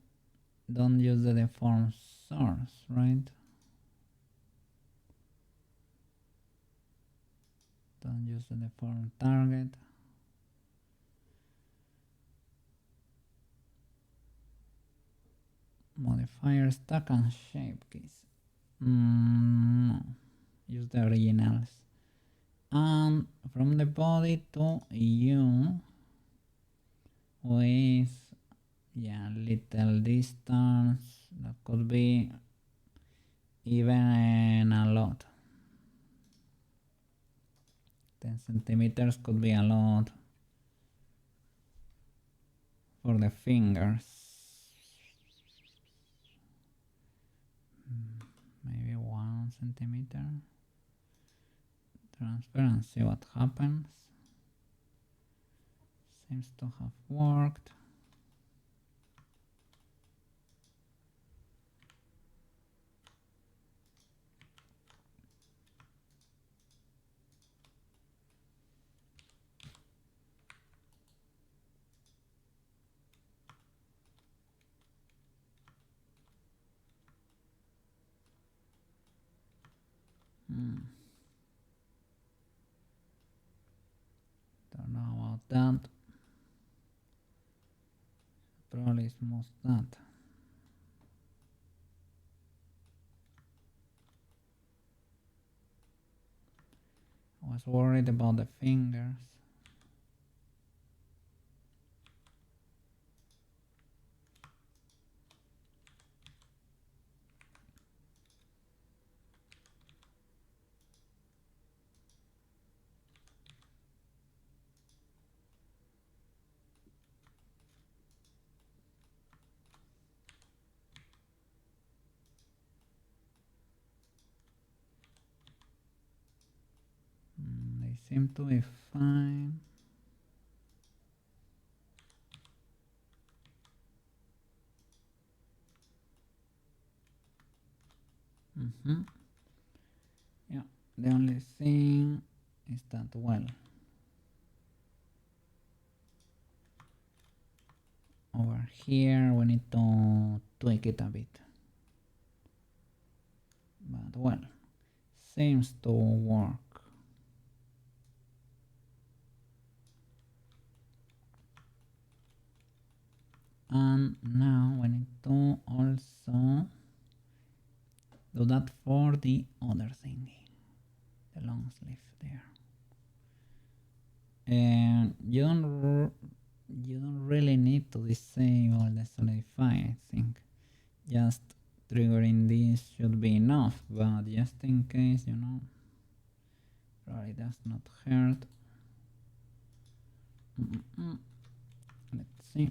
don't use the deform source, right? Don't use the deform target. Modifier stack and shape keys. No, use the originals. And from the body to you with little distance. That could be even a lot. 10 centimeters could be a lot for the fingers. Maybe 1 centimeter. Transfer and see what happens. Seems to have worked. Don't know about that. Probably smooth that. I was worried about the fingers. They seem to be fine. Yeah, the only thing is that, well, over here we need to tweak it a bit. But well, seems to work. And now we need to also do that for the other thingy, the long sleeve there. And you don't really need to disable the solidify, I think. Just triggering this should be enough, but just in case, you know, probably does not hurt. Let's see.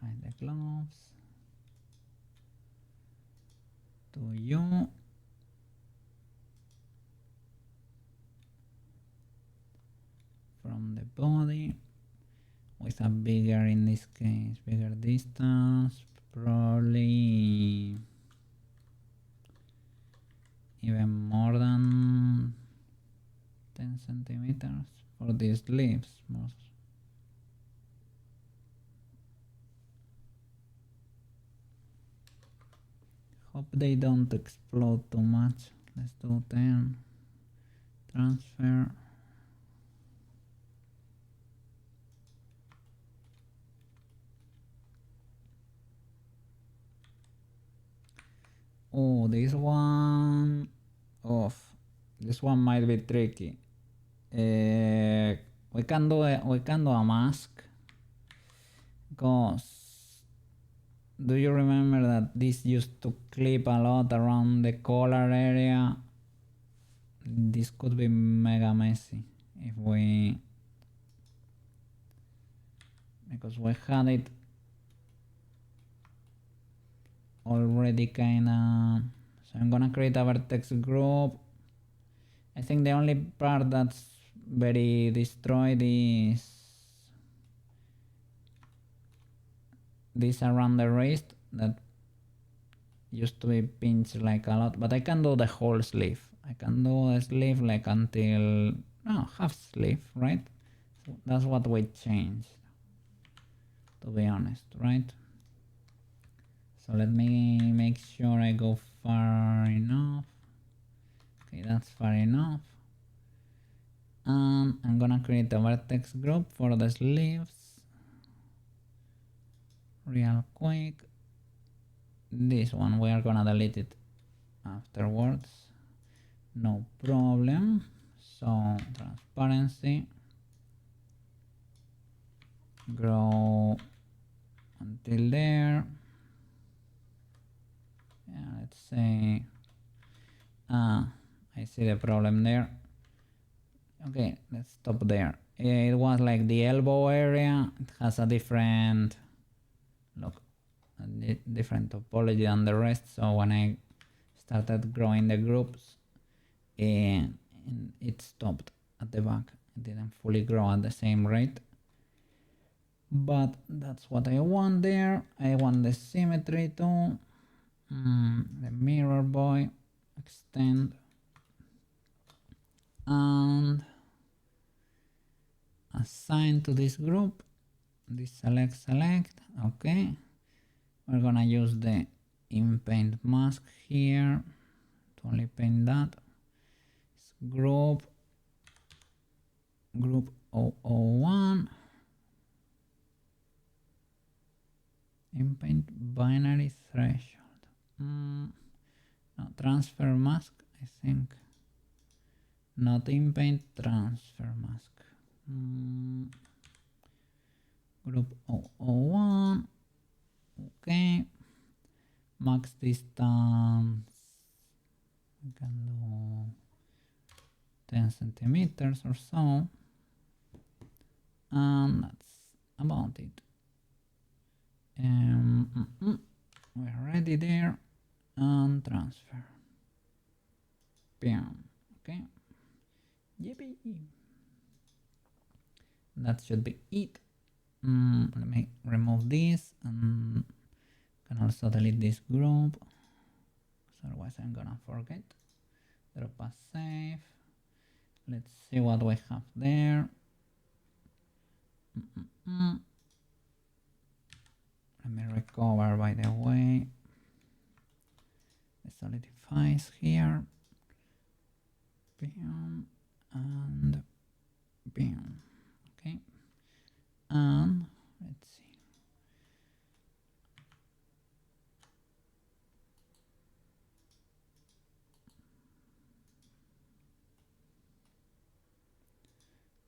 Hide the gloves. To you. From the body. With a bigger, in this case, bigger distance. Probably even more than 10 centimeters for these leaves. Hope they don't explode too much. Let's do 10. Transfer. Oh, this one off. This one might be tricky. We can do a mask, because do you remember that this used to clip a lot around the collar area? This could be mega messy if we, because we had it already kinda. So I'm gonna create a vertex group. I think the only part that's very destroyed is this around the wrist, that used to be pinched like a lot, but I can do the whole sleeve. I can do a sleeve like until, no, half sleeve, right? So that's what we changed, to be honest, right? So let me make sure I go far enough. Okay, that's far enough. And I'm gonna create a vertex group for the sleeves real quick. this one we are gonna delete it afterwards, no problem. So transparency, grow until there. Yeah, let's say I see the problem there. Okay, let's stop there. It was like the elbow area. It has a different look, a different topology than the rest. So when I started growing the groups, and it stopped at the back. It didn't fully grow at the same rate. But that's what I want there. I want the symmetry too. The mirror boy, extend, and assign to this group, this select, okay. We're gonna use the in-paint mask here to only paint that. It's group 001, in-paint binary threshold. No, transfer mask, I think. Not in-paint, transfer mask. Group 001, okay. Max distance, we can do 10 centimeters or so, and that's about it. We're ready there, and transfer. Bam. Okay. Yippee. That should be it. Let me remove this, and can also delete this group, otherwise I'm gonna forget. Drop a save. Let's see what we have there. Let me recover, by the way, the solidifies here. Bam, and bam. Okay, and let's see.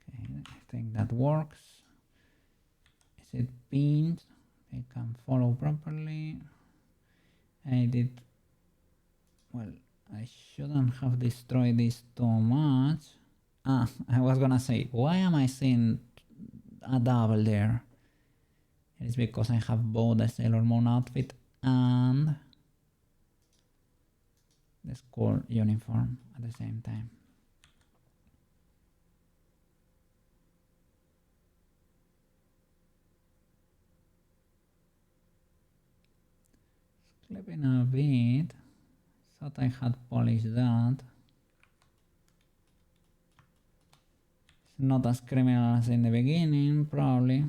Okay, I think that works. Is it pinned? I can follow properly. I did, well, I shouldn't have destroyed this too much. I was gonna say, why am I seeing a double there? It is because I have both the Sailor Moon outfit and the school uniform at the same time. Clipping a bit. Thought I had polished that. It's not as criminal as in the beginning, probably.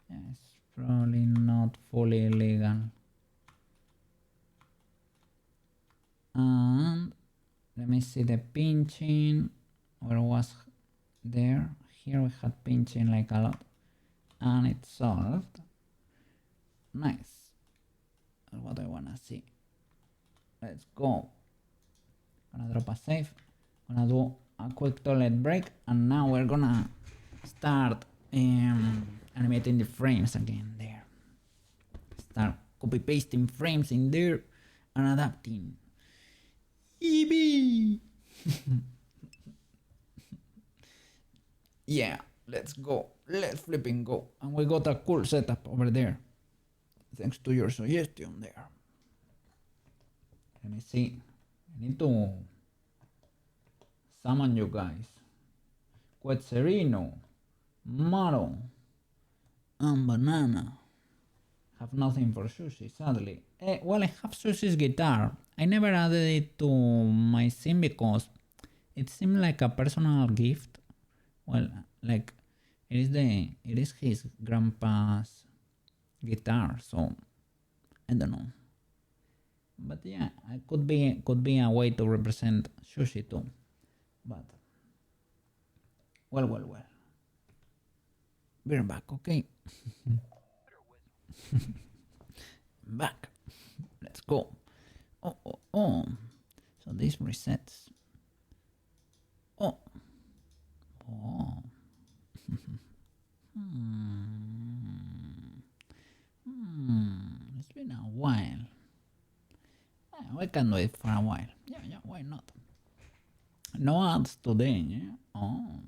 Yeah, it's probably not fully illegal. And let me see the pinching. Where was there? Here we had pinching like a lot. And it's solved. Nice. That's what I wanna see. Let's go. Gonna drop a save. Gonna do a quick toilet break, and now we're gonna start animating the frames again there. Start copy pasting frames in there and adapting. Yippee! Yeah, let's go. Let's flipping go. And we got a cool setup over there, thanks to your suggestion there. Let me see. I need to summon you guys. Quetzerino, Maro, and Banana. Have nothing for Sushi, sadly. Well, I have Sushi's guitar. I never added it to my sim because it seemed like a personal gift. Well, like it is his grandpa's guitar, so I don't know. But yeah, it could be a way to represent Sushi too. But well. We're back, okay? Back. Let's go. Oh, oh, oh. So this resets. Oh. Oh. It's been a while. We can do it for a while. Yeah, why not? No ads today, yeah? Oh.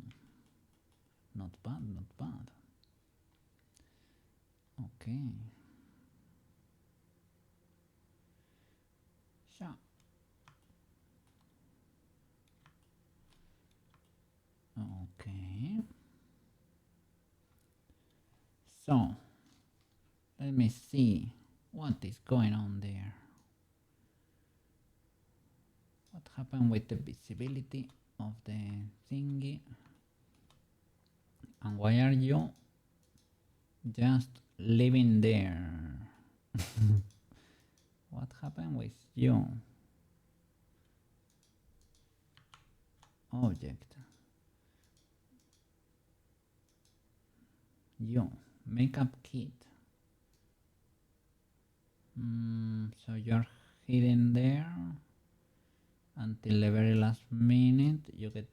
Not bad, not bad. Okay. Sure. Okay. So, let me see what is going on there. What happened with the visibility of the thingy? And why are you just living there? What happened with you? Object. You. Makeup kit. So you're hidden there until the very last minute you get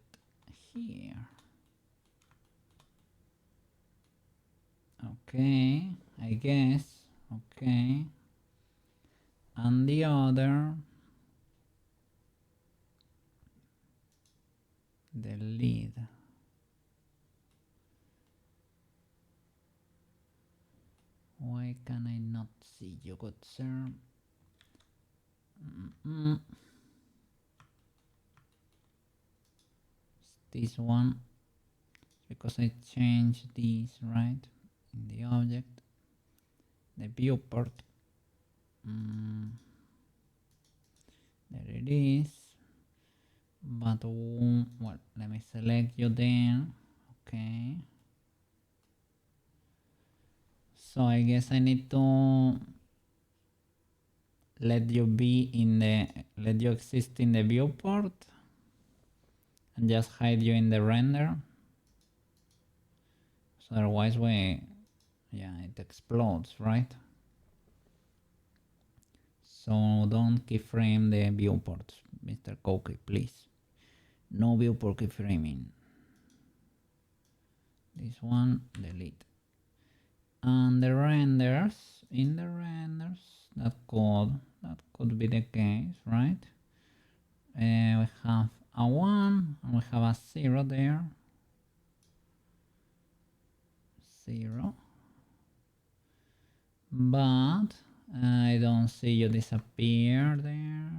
here. Okay, I guess. Okay. And the other, the lead. Why can I not see you, good sir? It's this one, because I changed this, right? In the object, the viewport. There it is. But, well, let me select you then. Okay. So I guess I need to let you exist in the viewport and just hide you in the render. So otherwise it explodes, right? So don't keyframe the viewports, Mr. Koki, please. No viewport keyframing. This one, delete. And the renders, in the renders, that could be the case, right? We have a 1 and we have a 0 there. 0. But I don't see you disappear there.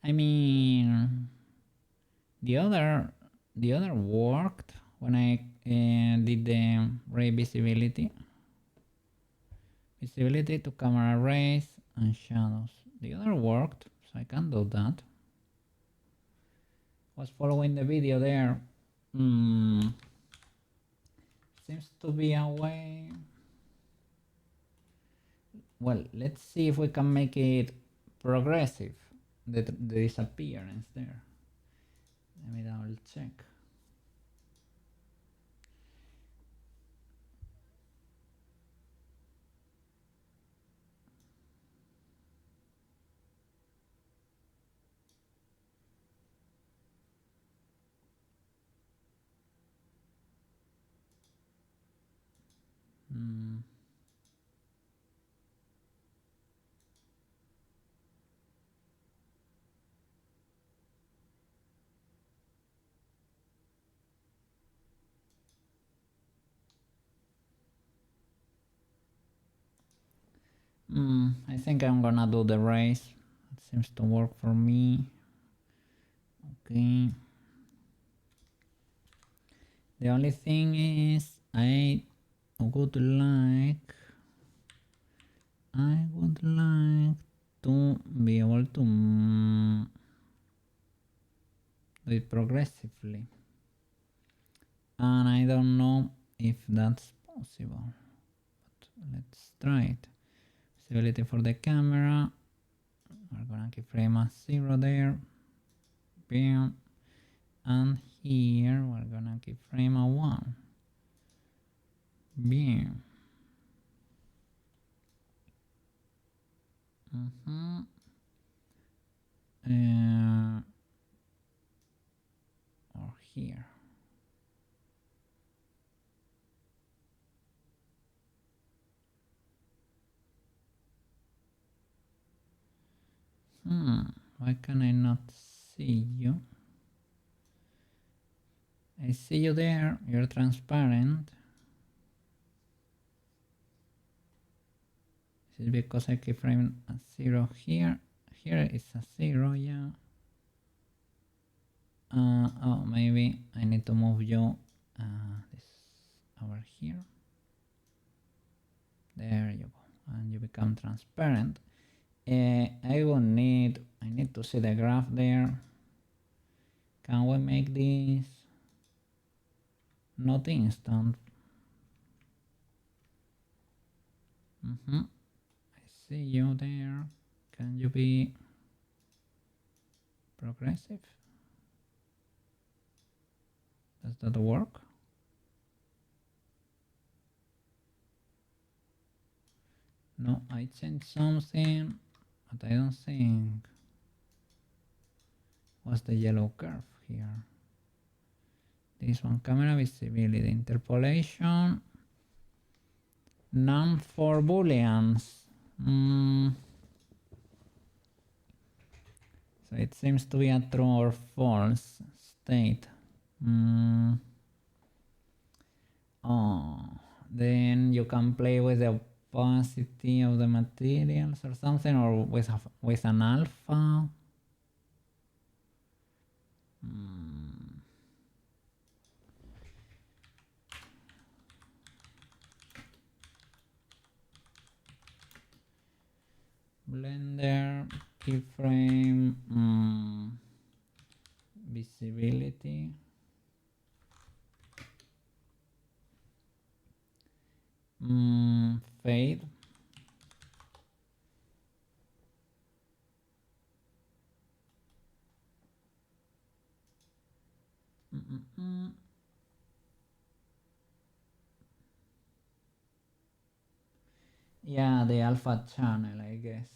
I mean, the other worked when I did the ray visibility to camera rays and shadows. The other worked, so I can do that. Was following the video there. Seems to be a way. Well, let's see if we can make it progressive, the disappearance there. Let me double check. I think I'm gonna do the race. It seems to work for me. Okay. The only thing is I would like to be able to do it progressively, and I don't know if that's possible, but let's try it. Visibility for the camera, we're gonna keyframe a 0 there. Bam. And here we're gonna keyframe a 1. Bien. Or here. Why can I not see you? I see you there, you're transparent. This is because I keyframe a 0 here. Here is a 0, yeah. Oh, maybe I need to move you this over here. There you go, and you become transparent. I need to see the graph there. Can we make this not instant? I see you there. Can you be progressive? Does that work? No, I changed something, but I don't think. What's the yellow curve here? This one, camera visibility, interpolation, none for booleans. So it seems to be a true or false state. Oh, then you can play with the opacity of the materials or something, or with an alpha. Blender, keyframe, visibility. Fade. Yeah, the alpha channel, I guess.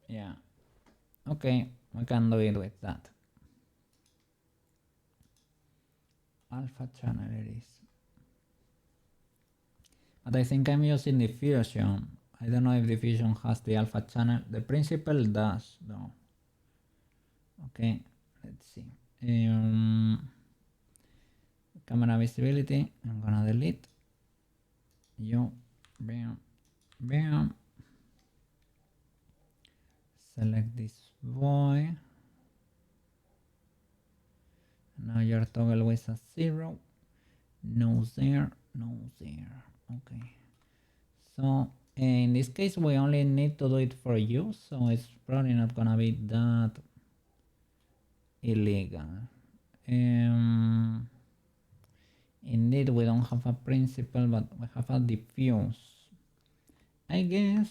Yeah. Okay, we can do it with that. Alpha channel it is. But I think I'm using diffusion. I don't know if diffusion has the alpha channel. The principle does, though. Okay, let's see. Camera visibility, I'm gonna delete. You, bam, bam. Select this boy. Now your toggle with a 0. No there, no there. Okay. So in this case, we only need to do it for you, so it's probably not gonna be that illegal. Indeed, we don't have a principle, but we have a diffuse. I guess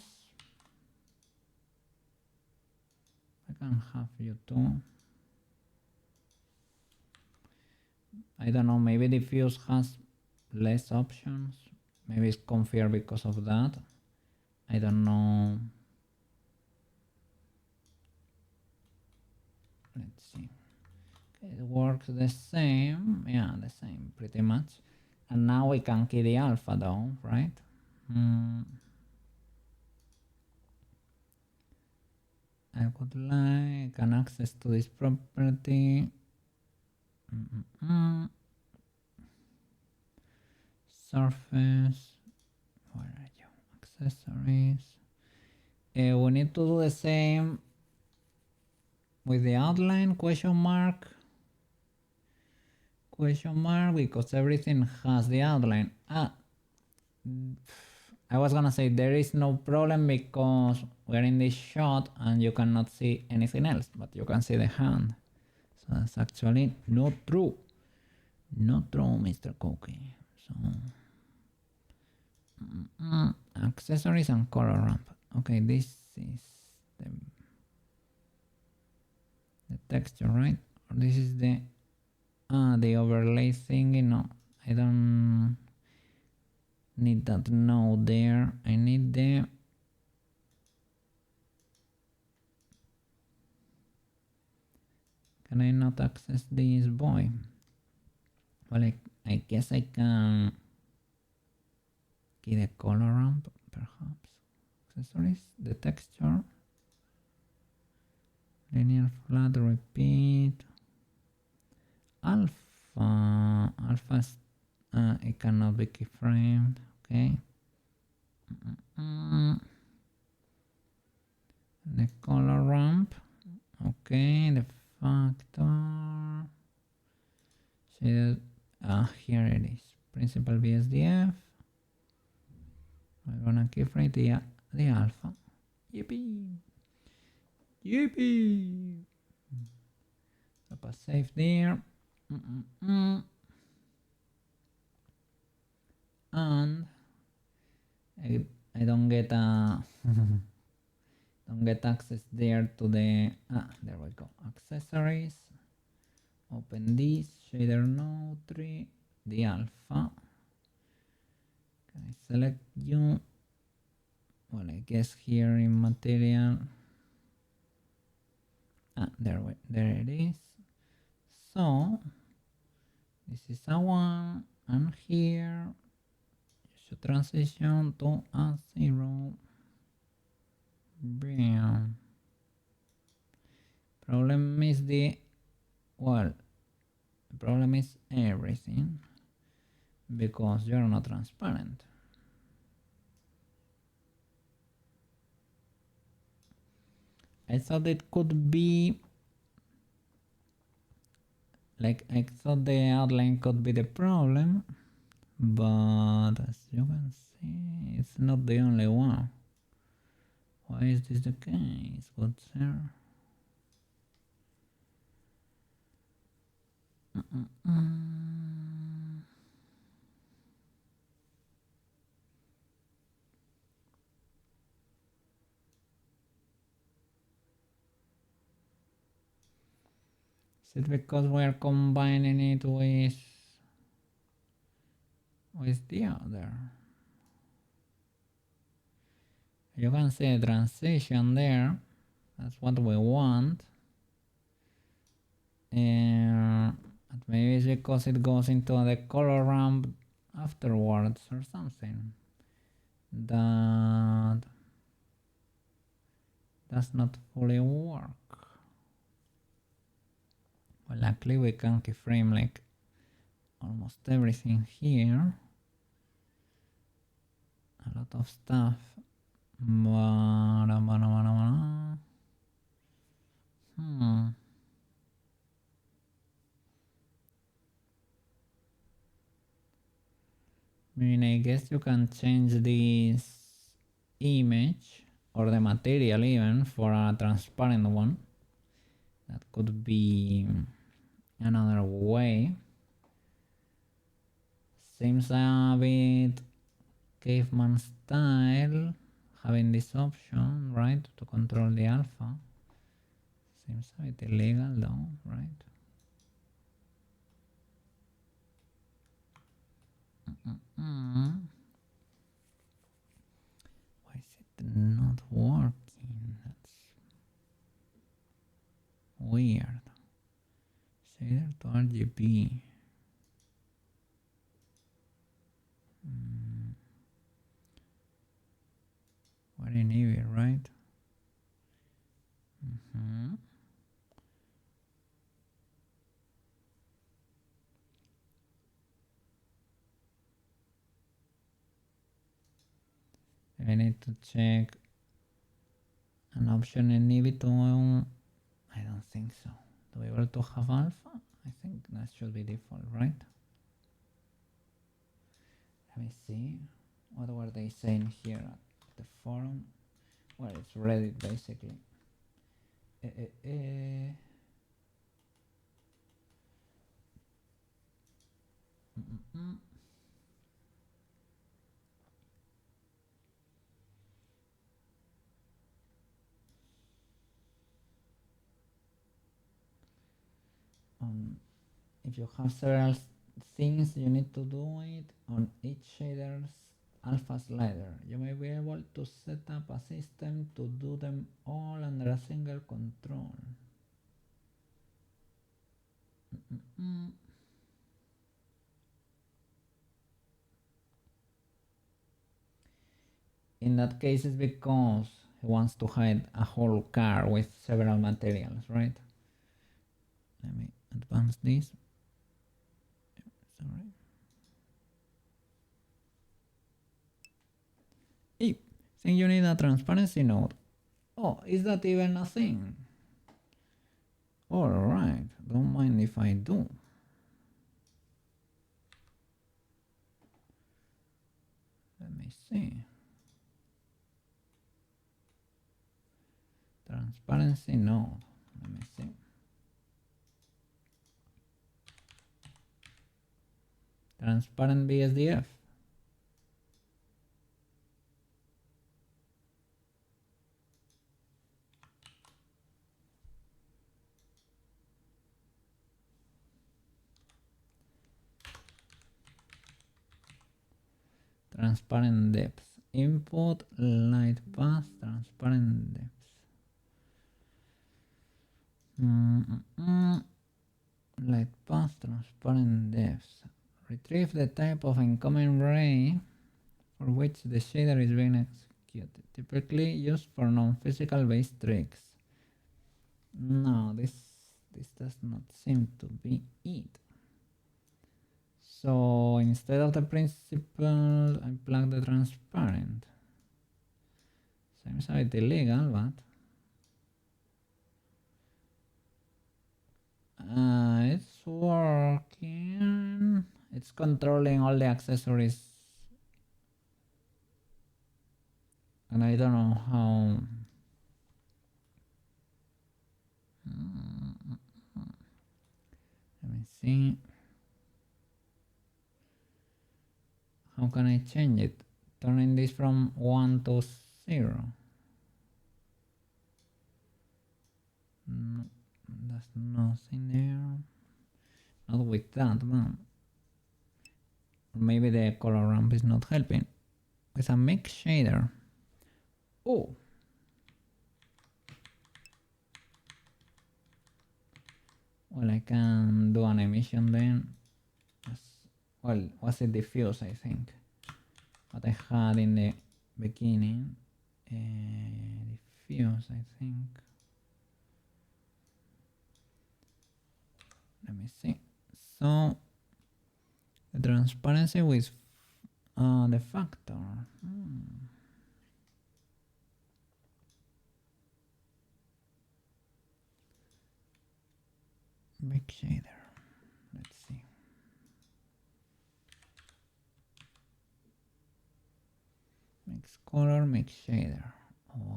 I can have you too. I don't know, maybe diffuse has less options. Maybe it's configured because of that. I don't know. Let's see. It works the same. Yeah, the same pretty much. And now we can key the alpha though, right? I would like an access to this property. Surface. Where are you? Accessories. We need to do the same with the outline, question mark, because everything has the outline. I was gonna say there is no problem because we're in this shot and you cannot see anything else, but you can see the hand. So that's actually not true. Not true, Mr. Cookie. So accessories and color ramp. Okay, this is the the texture, right? Or this is the overlay thingy. No, I don't need that node there. I need the can I not access this boy? Well, I guess I can key the color ramp, perhaps. Accessories, the texture, linear flat, repeat, alpha, alpha, it cannot be keyframed, okay. The color ramp, okay, the factor, here it is, principal BSDF. I'm gonna keyframe the alpha. Yippee! Yippee! Papa save there. And I don't get don't get access there to the there we go, accessories, open this shader node 3, the alpha. Can I select you? Well, I guess here in material, there it is. So this is a 1, and here you should transition to a 0. Bam. Problem is the problem is everything, because you're not transparent. I thought it could be like, I thought the outline could be the problem, but as you can see, it's not the only one. Why is this the case? What's there? Is it because we're combining it with the other? You can see a transition there. That's what we want. And maybe it's because it goes into the color ramp afterwards or something. That does not fully work. Well, luckily we can keyframe like almost everything here. A lot of stuff. I mean, I guess you can change this image or the material even for a transparent one. That could be another way. Seems a bit caveman style having this option, right, to control the alpha. Seems a bit illegal though, right? Why is it not working? That's weird. Shader to RGB. What in Eevee, right? I need to check an option in Eevee to, I don't think so. To be able to have alpha? I think that should be default, right? Let me see. What were they saying here at the forum? Well, it's Reddit basically. if you have several things, you need to do it on each shader's alpha slider. You may be able to set up a system to do them all under a single control. In that case, it's because he wants to hide a whole car with several materials, right? Let me advance this. Sorry. Hey, think you need a transparency node. Oh, is that even a thing? Alright, don't mind if I do. Let me see. Transparency node. Let me see. Transparent BSDF. Transparent depth. Input, light path, transparent depth. Light path, transparent depth. Retrieve the type of incoming ray for which the shader is being executed, typically used for non-physical based tricks. No, this does not seem to be it. So instead of the principal, I plug the transparent. Seems a bit illegal, but it's working. It's controlling all the accessories, and I don't know how. Let me see. How can I change it? Turning this from 1 to 0. No, there's nothing there. Not with that, man. Or maybe the color ramp is not helping. With a mix shader. Oh. Well, I can do an emission then. Well, was it diffuse, I think. What I had in the beginning. Diffuse, I think. Let me see. So, the transparency with the factor. Big shader. Let's see. Mix color, mix shader.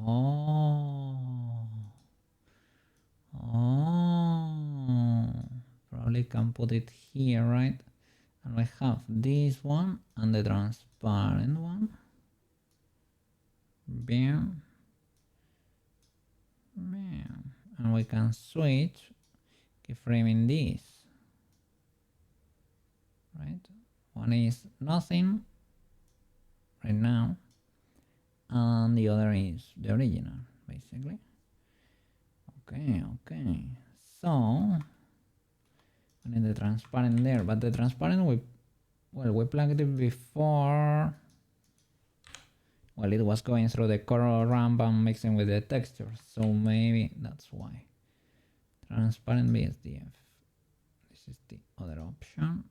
Oh. Probably can put it here, right? And we have this one and the transparent one. Bam. Bam. And we can switch keyframing this. Right? One is nothing right now. And the other is the original, basically. Okay. So, I need the transparent there, but the transparent we plugged it before. Well, it was going through the color ramp and mixing with the texture, so maybe that's why. Transparent BSDF. This is the other option.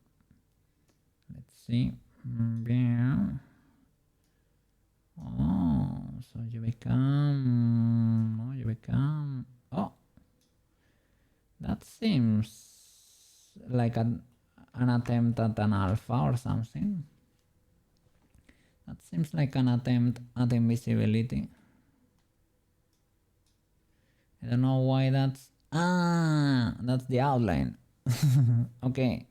Let's see. Yeah. Oh, so you become. Oh, that seems like an attempt at an alpha or something. That seems like an attempt at invisibility. I don't know why that's the outline. Okay,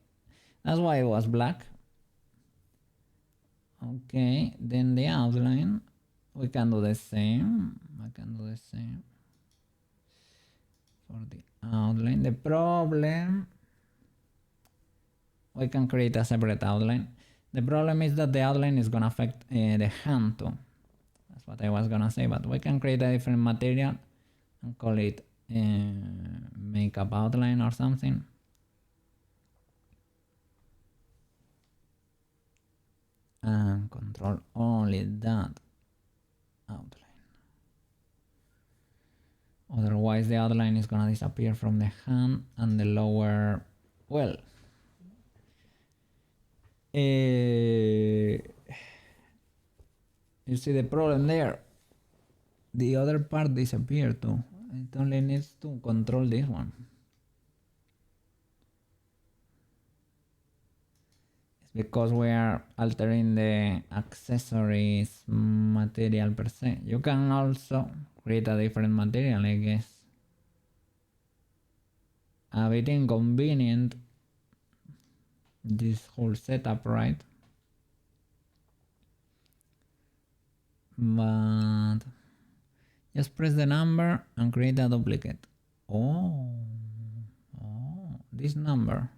that's why it was black. Okay, then the outline, we can do the same. I can do the same for the outline. The problem we can create a separate outline. The problem is that the outline is gonna affect the hand too. That's what I was gonna say, but we can create a different material and call it makeup outline or something. And control only that outline. Otherwise the outline is gonna disappear from the hand and the lower, well, you see the problem there. The other part disappeared too. It only needs to control this one. It's because we are altering the accessories material per se. You can also create a different material, I guess. A bit inconvenient, this whole setup, right? But just press the number and create a duplicate. Oh, this number.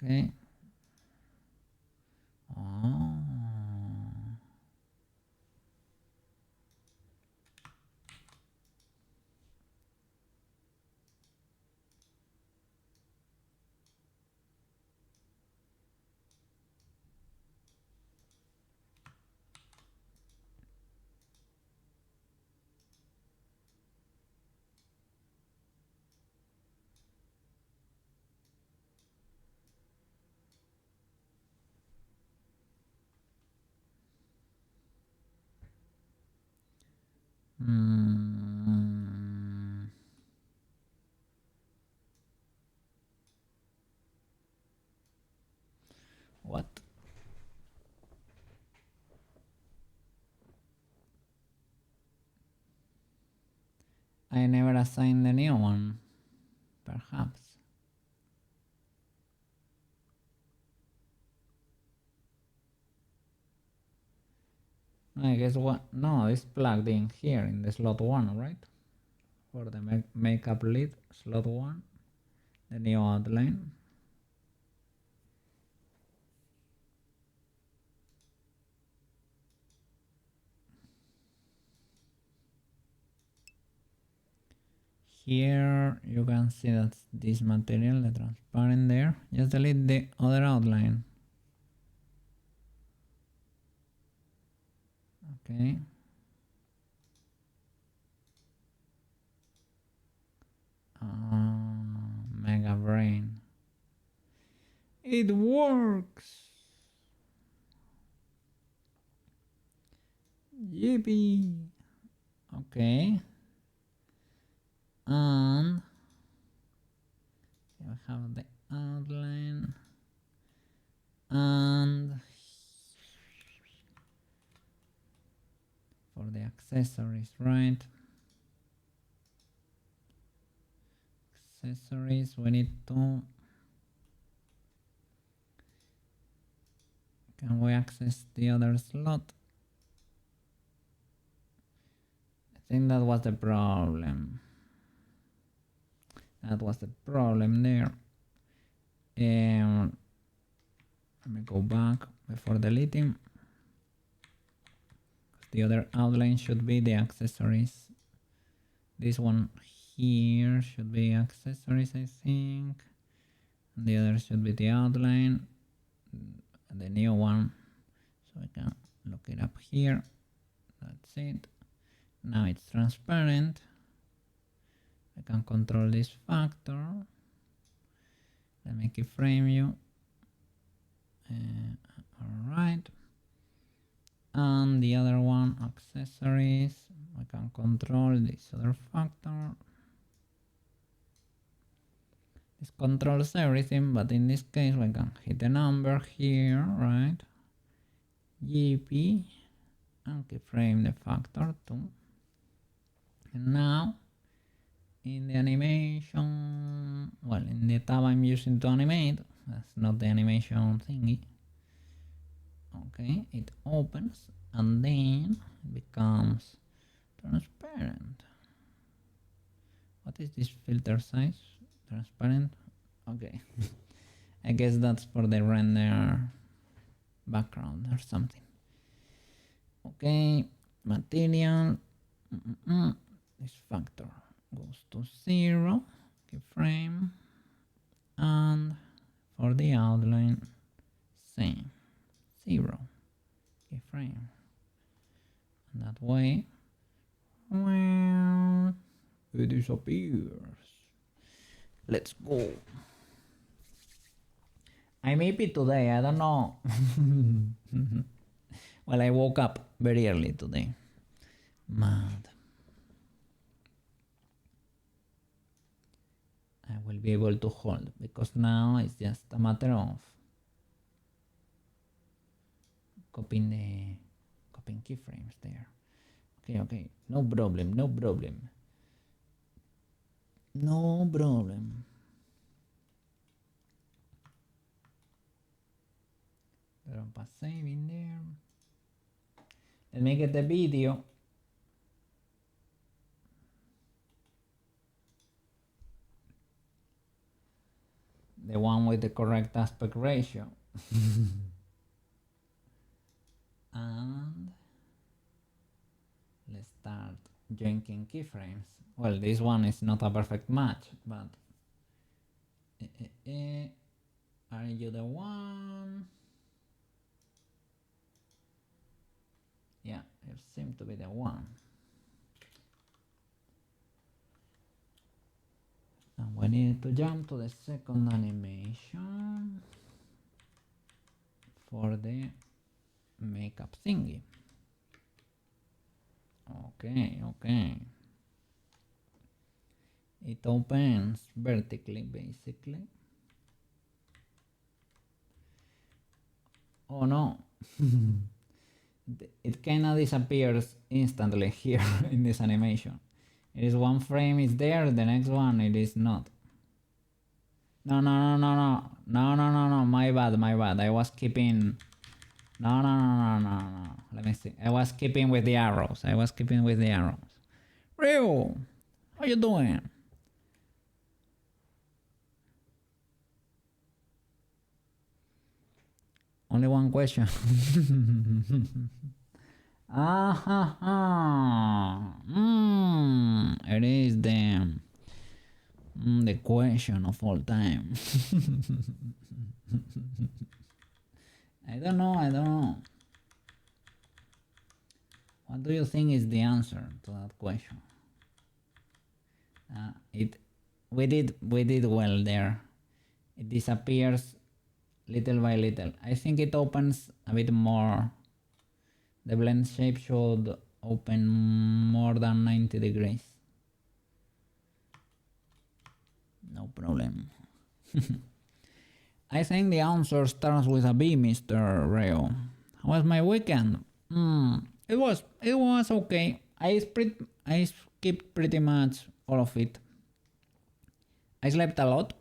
Okay. Oh. What? I never assigned the new one. Perhaps. I guess what? No, it's plugged in here in the slot 1, right? For the makeup lid, slot 1, the new outline. Here you can see that's this material, the transparent there. Just delete the other outline. Okay. Mega brain. It works. Yippee. Okay. And we have the outline and for the accessories, right? Accessories, we need to, can we access the other slot? I think that was the problem. That was the problem there. Let me go back before deleting. The other outline should be the accessories. This one here should be accessories, I think. And the other should be the outline. The new one. So I can look it up here. That's it. Now it's transparent. I can control this factor. Let me keyframe you. Alright. And the other one, accessories. I can control this other factor. This controls everything, but in this case we can hit the number here, right? GP and keyframe the factor too. And now in the animation, well, in the tab I'm using to animate, that's not the animation thingy. Okay, it opens and then it becomes transparent. What is this filter size? Transparent? Okay. I guess that's for the render background or something. Okay, material. This factor goes to 0, keyframe, and for the outline, same, 0, keyframe. And that way, well, it disappears. Let's go. I may be today, I don't know. Well, I woke up very early today. Mad. I will be able to hold because now it's just a matter of copying keyframes there. Okay, no problem. No problem. Drop a save in there. Let me get the video. The one with the correct aspect ratio. And let's start joining keyframes. Well, this one is not a perfect match, but are you the one? Yeah, you seem to be the one. And we need to jump to the second animation for the makeup thingy. Okay. It opens vertically, basically. Oh no. It kinda disappears instantly here in this animation. It is one frame is there, the next one it is not. No, my bad. I was keeping... No. Let me see. I was keeping with the arrows. Ryu, how you doing? Only one question. It is the question of all time. I don't know. What do you think is the answer to that question? We did well there. It disappears little by little. I think it opens a bit more. The blend shape should open more than 90 degrees. No problem. I think the answer starts with a B, Mr. Reo. How was my weekend? It was okay. I skipped pretty much all of it. I slept a lot,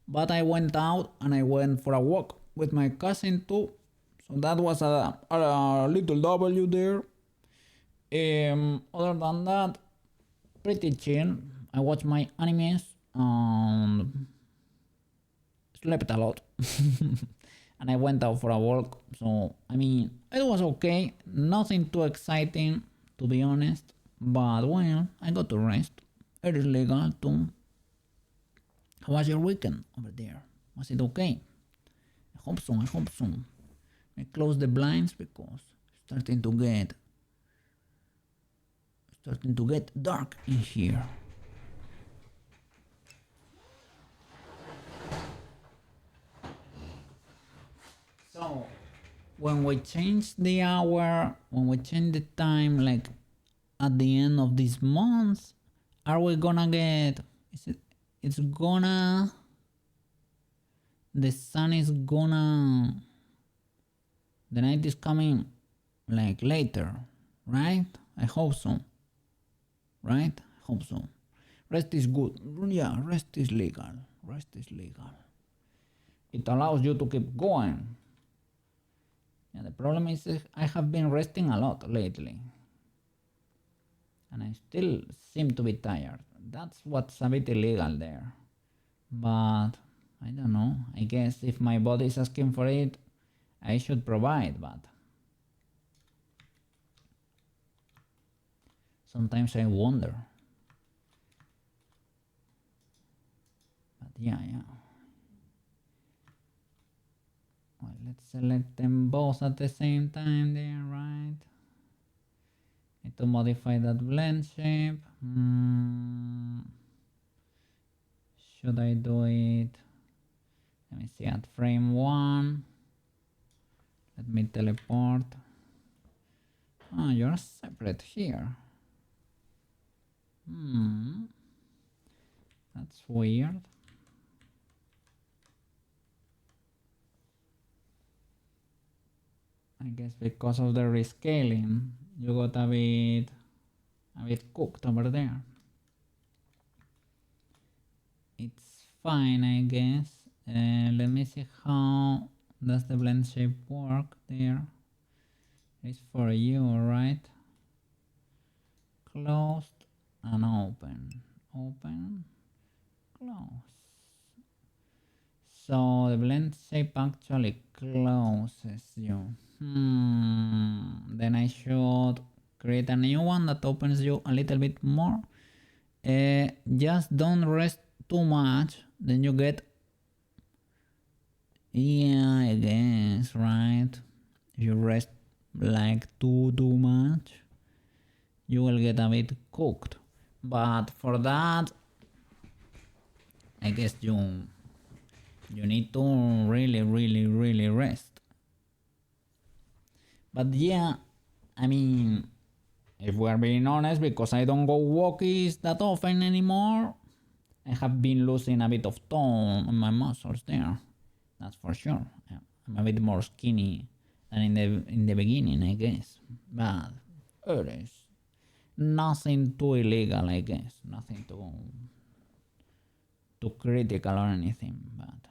but I went out and I went for a walk with my cousin too. So that was a little W there. Other than that, pretty chill. I watched my animes and slept a lot. And I went out for a walk. So, I mean, it was okay. Nothing too exciting, to be honest. But, well, I got to rest. It is legal too. How was your weekend over there? Was it okay? I hope so. I close the blinds because it's starting to get dark in here. So when we change the hour, when we change the time, like at the end of this month, are we gonna get? The sun is gonna. The night is coming like later, right? I hope so. Right? I hope so. Rest is good. Yeah, rest is legal. It allows you to keep going. Yeah, the problem is I have been resting a lot lately. And I still seem to be tired. that's what's a bit illegal there. But I don't know. I guess if my body is asking for it, I should provide, but sometimes I wonder. But yeah. Well, let's select them both at the same time there, right? Need to modify that blend shape. Should I do it? Let me see, at frame 1. Let me teleport. Oh, you're separate here. That's weird. I guess because of the rescaling, you got a bit cooked over there. It's fine, I guess. Let me see how does the blend shape work there. It's for you, right? Closed and open. Open, close. So the blend shape actually closes you. Then I should create a new one that opens you a little bit more. Just don't rest too much, then you get, yeah, I guess, right? If you rest like too much, you will get a bit cooked. But for that, I guess you need to really rest. But yeah, I mean, if we're being honest, because I don't go walkies that often anymore, I have been losing a bit of tone on my muscles there. That's for sure. I'm a bit more skinny than in the beginning, I guess. But it is nothing too illegal, I guess. Nothing too critical or anything. But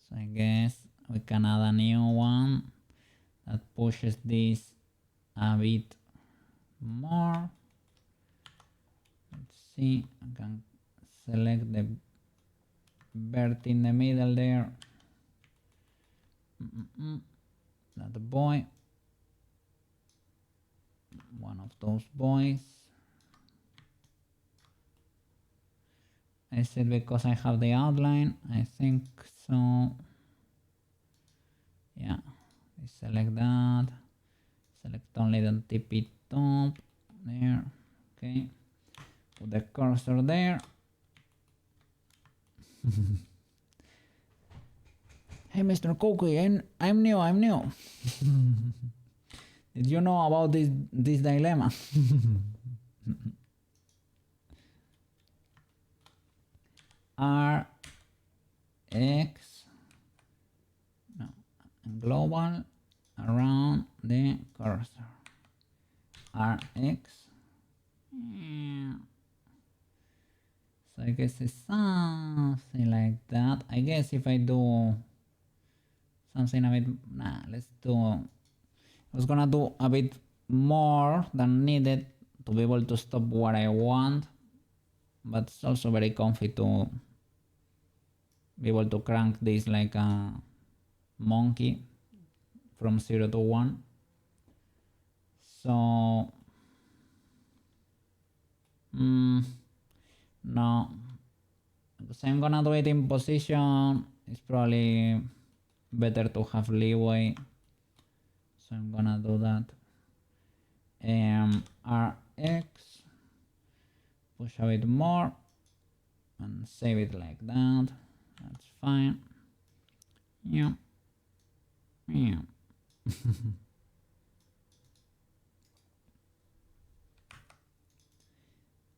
so I guess we can add a new one that pushes this a bit more. Let's see, I can select the vert in the middle there. That boy. One of those boys. I said because I have the outline, I think so. Yeah, select that. Select only the tippy top there. Okay, put the cursor there. Hey, Mr. Cookie, I'm new. Did you know about this dilemma? R X global around the cursor. RX. So I guess it's something like that. I guess if I do something a bit, let's do, I was gonna do a bit more than needed to be able to stop what I want, but it's also very comfy to be able to crank this like a monkey from 0 to 1. So no, because I'm gonna do it in position, it's probably better to have leeway, so I'm gonna do that. RX, push a bit more and save it like that. That's fine. Yeah.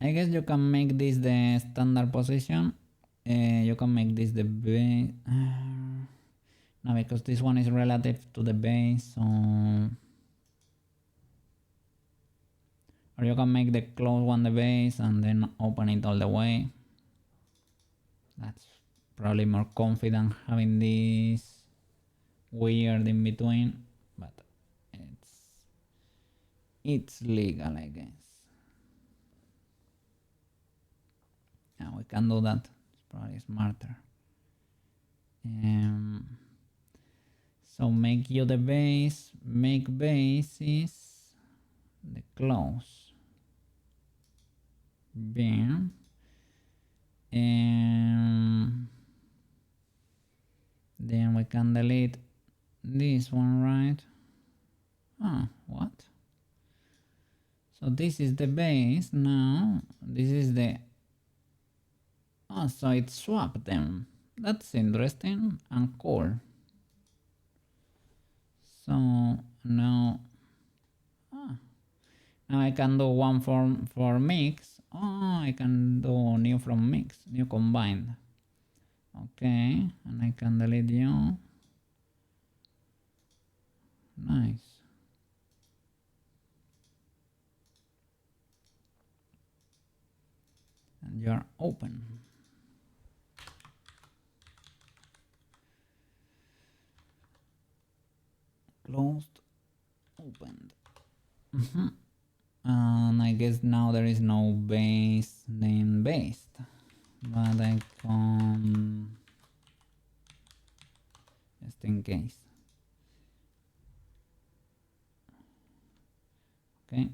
I guess you can make this the standard position. You can make this the base. No, because this one is relative to the base, so... Or you can make the close one the base and then open it all the way. That's probably more comfy than having this weird in between, but it's legal, I guess. Yeah, we can do that. It's probably smarter. So make you the base, make bases, the close. Bien. Then we can delete this one, right? Ah, what? So this is the base now. This is the... Oh, so it swapped them. That's interesting and cool. So now... now I can do one for mix. Oh, I can do new from mix, new combined. Okay, and I can delete you. Nice. And you're open. Closed, opened. And I guess now there is no base name based, but I can, just in case. Okay.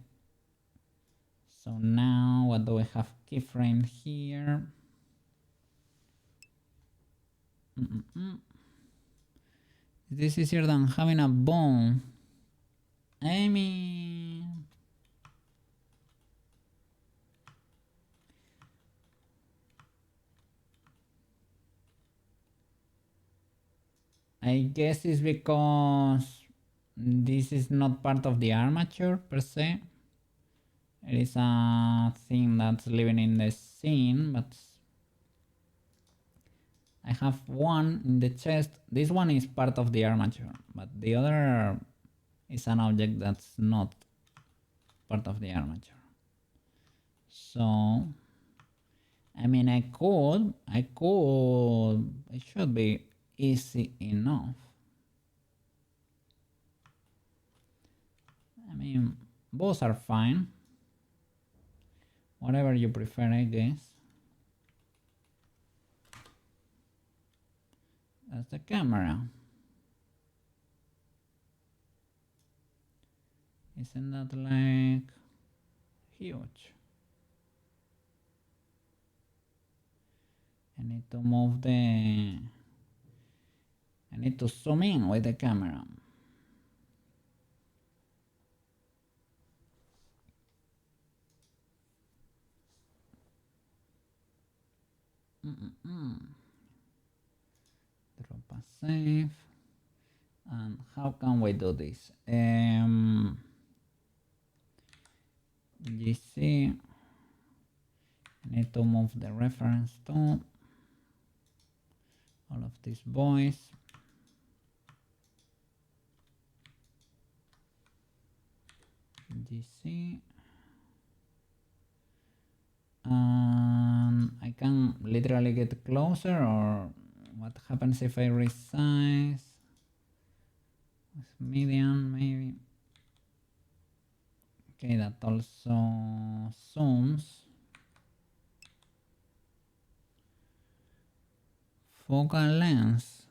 So now what do we have keyframe here? This is easier than having a bone. I mean, I guess it's because this is not part of the armature per se. It is a thing that's living in the scene, but I have one in the chest. This one is part of the armature, but the other is an object that's not part of the armature. So, I mean, it should be easy enough. I mean, both are fine. Whatever you prefer, I guess. That's the camera. Isn't that like huge? I need to move the... I need to zoom in with the camera. Drop a save. And how can we do this? GC. I need to move the reference to all of these boys. GC. And I can literally get closer, or what happens if I resize? With median, maybe. Okay, that also zooms. Focal length.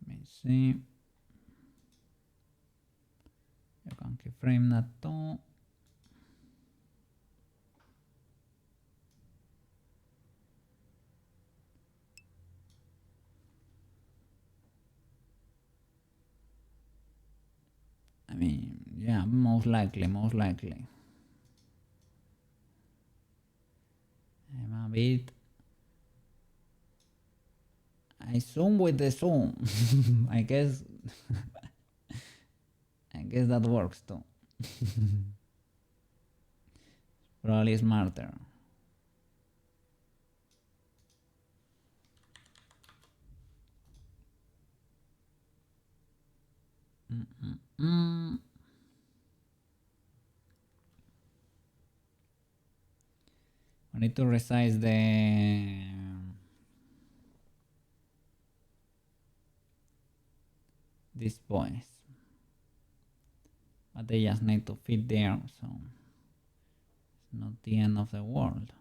Let me see. You can keyframe that too. I mean, yeah, most likely. I'm a bit... I zoom with the zoom. I guess that works too. Probably smarter. I need to resize these boys, but they just need to fit there, so it's not the end of the world.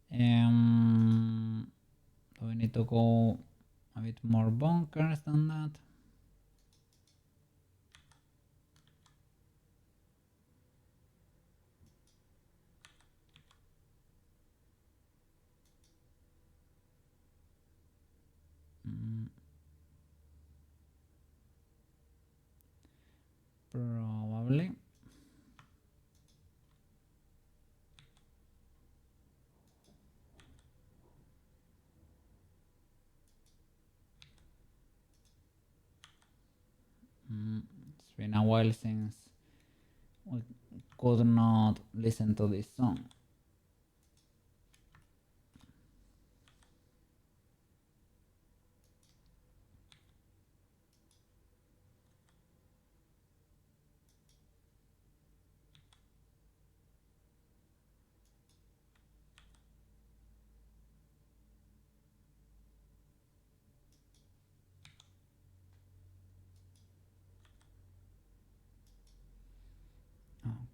So we need to go a bit more bonkers than that. Probably. It's been a while since we could not listen to this song.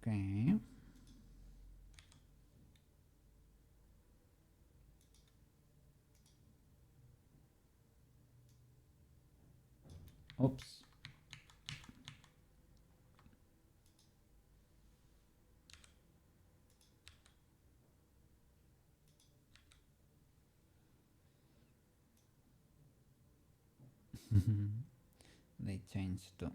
Okay. Oops. They changed too.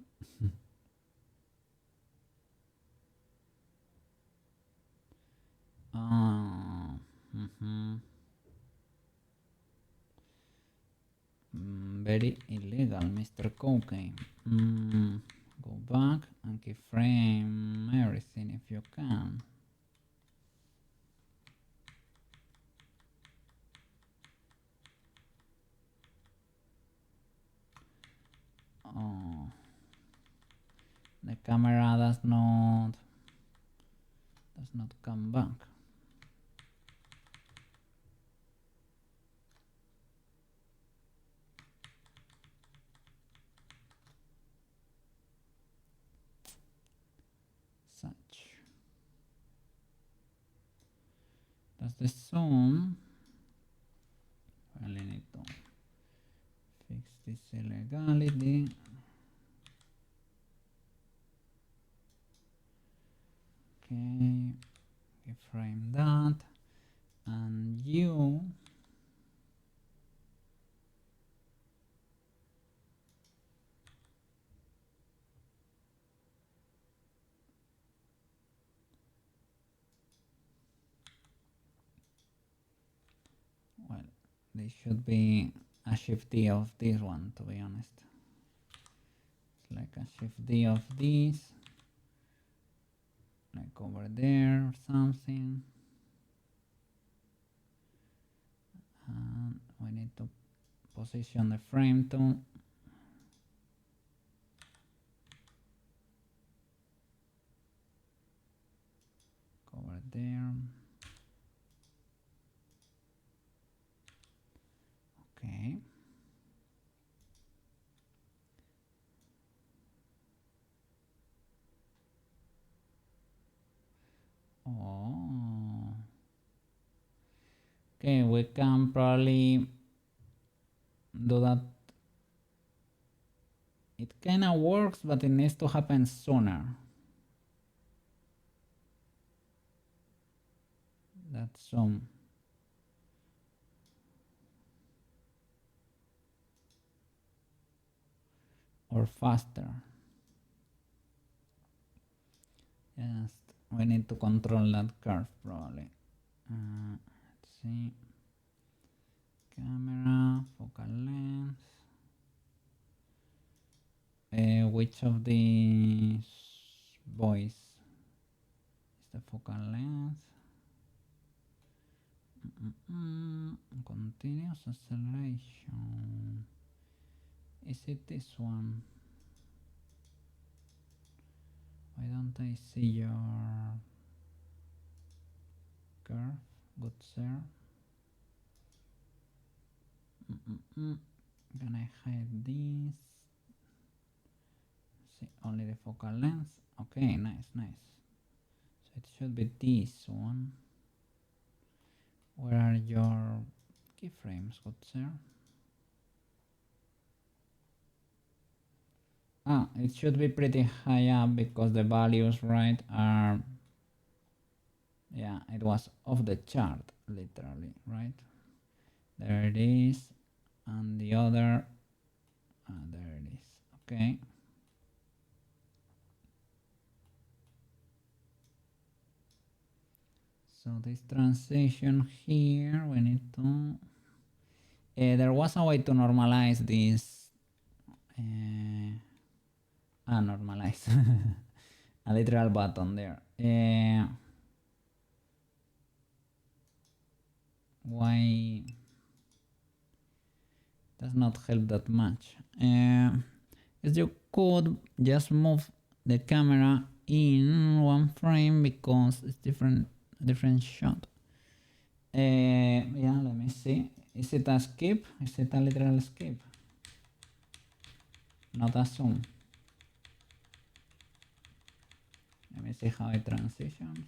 Very illegal, Mr. Cocaine. Go back and keyframe everything if you can. Oh, the camera does not come back. Such. That's the zoom. Really need to fix this illegality. Okay, keyframe that, and you well, they should be a shift D of this one, to be honest. It's like a shift D of this, like over there or something. And we need to position the frame tool. Over there. Okay. Oh. Okay, we can probably do that. It kinda works, but it needs to happen sooner. That's some. Or faster. Just we need to control that curve probably. Let's see. Camera, focal length. Which of these boys is the focal length? Continuous acceleration. Is it this one? Why don't I see your curve? Good, sir. Can I hide this? See, only the focal length. Okay, nice, nice. So it should be this one. Where are your keyframes, good sir? Ah, it should be pretty high up because the values, right, are, yeah, it was off the chart, literally, right? There it is, and the other, there it is, okay. So this transition here, we need to, there was a way to normalize this, normalize, a literal button there. Why does not help that much? Is you could just move the camera in one frame because it's different shot. Yeah, let me see. Is it a skip? Is it a literal skip? Not a zoom. Let me see how it transitions.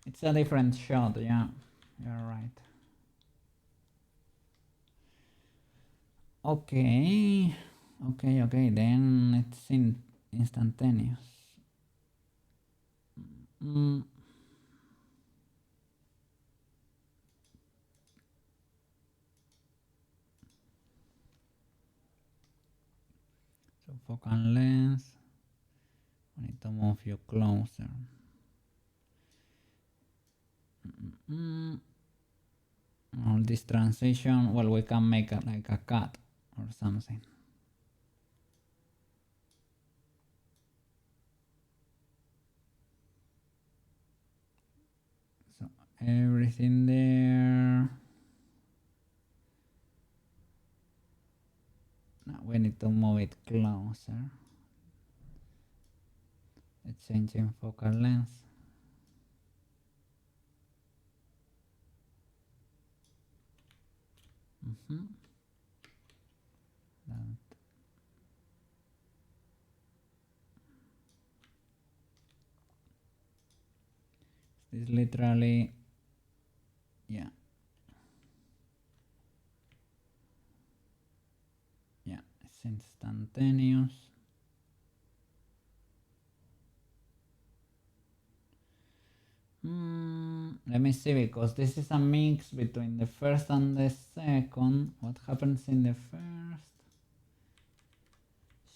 It's a different shot, yeah, you're right. Okay, then it's instantaneous. So focal length, we need to move you closer. All this transition, well, we can make it like a cut or something. So everything there. Now we need to move it closer. It's changing focal length. This literally, yeah, it's instantaneous. Let me see, because this is a mix between the first and the second. What happens in the first?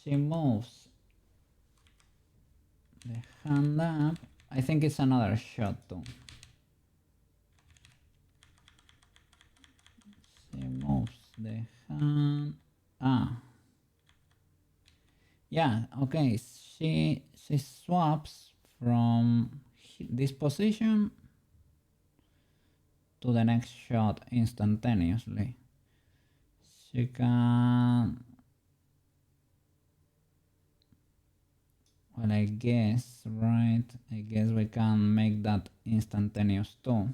She moves the hand up. I think it's another shot too. She moves the hand. Yeah, okay. She swaps from this position to the next shot instantaneously. She can, well, I guess, right? I guess we can make that instantaneous too.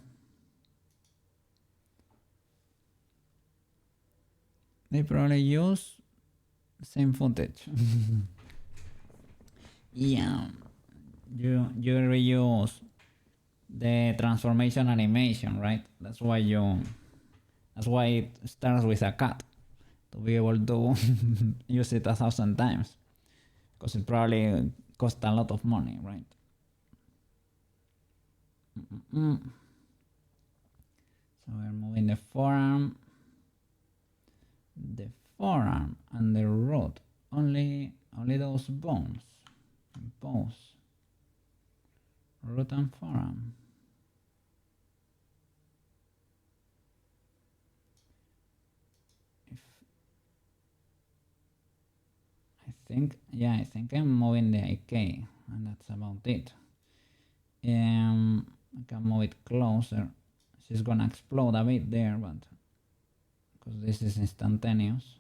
They probably use the same footage. Yeah, you reuse the transformation animation, right? That's why it starts with a cut, to be able to use it 1,000 times, because it probably costs a lot of money, right? So we're moving the forearm and the root, only those bones, both root and forearm. I think I'm moving the IK, and that's about it. I can move it closer. She's gonna explode a bit there, but because this is instantaneous.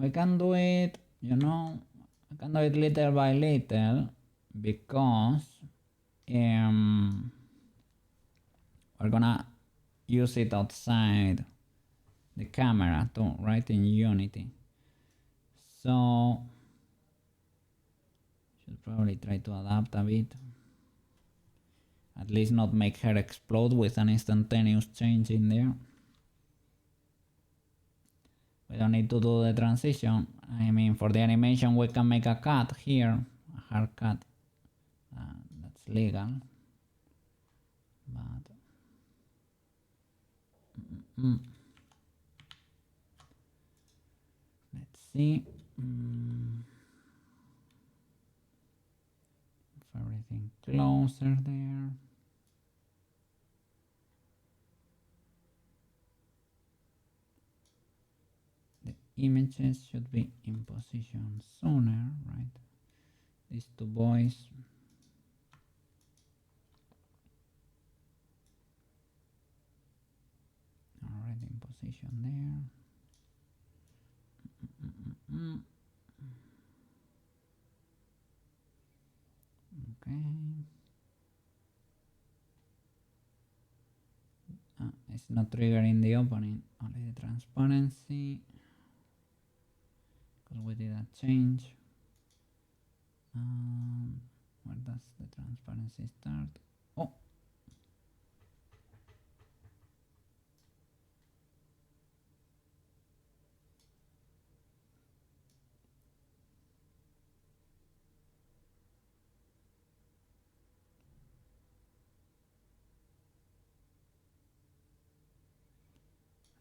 we can do it, you know, we can do it little by little because we're gonna use it outside the camera too, right, in Unity. So should probably try to adapt a bit. At least not make her explode with an instantaneous change in there. We don't need to do the transition. I mean, for the animation we can make a cut here, a hard cut. That's legal. But let's see. If everything closer there. The images should be in position sooner, right? These two boys. Already in position there. Okay. It's not triggering the opening, only the transparency. Because we did a change. Where does the transparency start? Oh!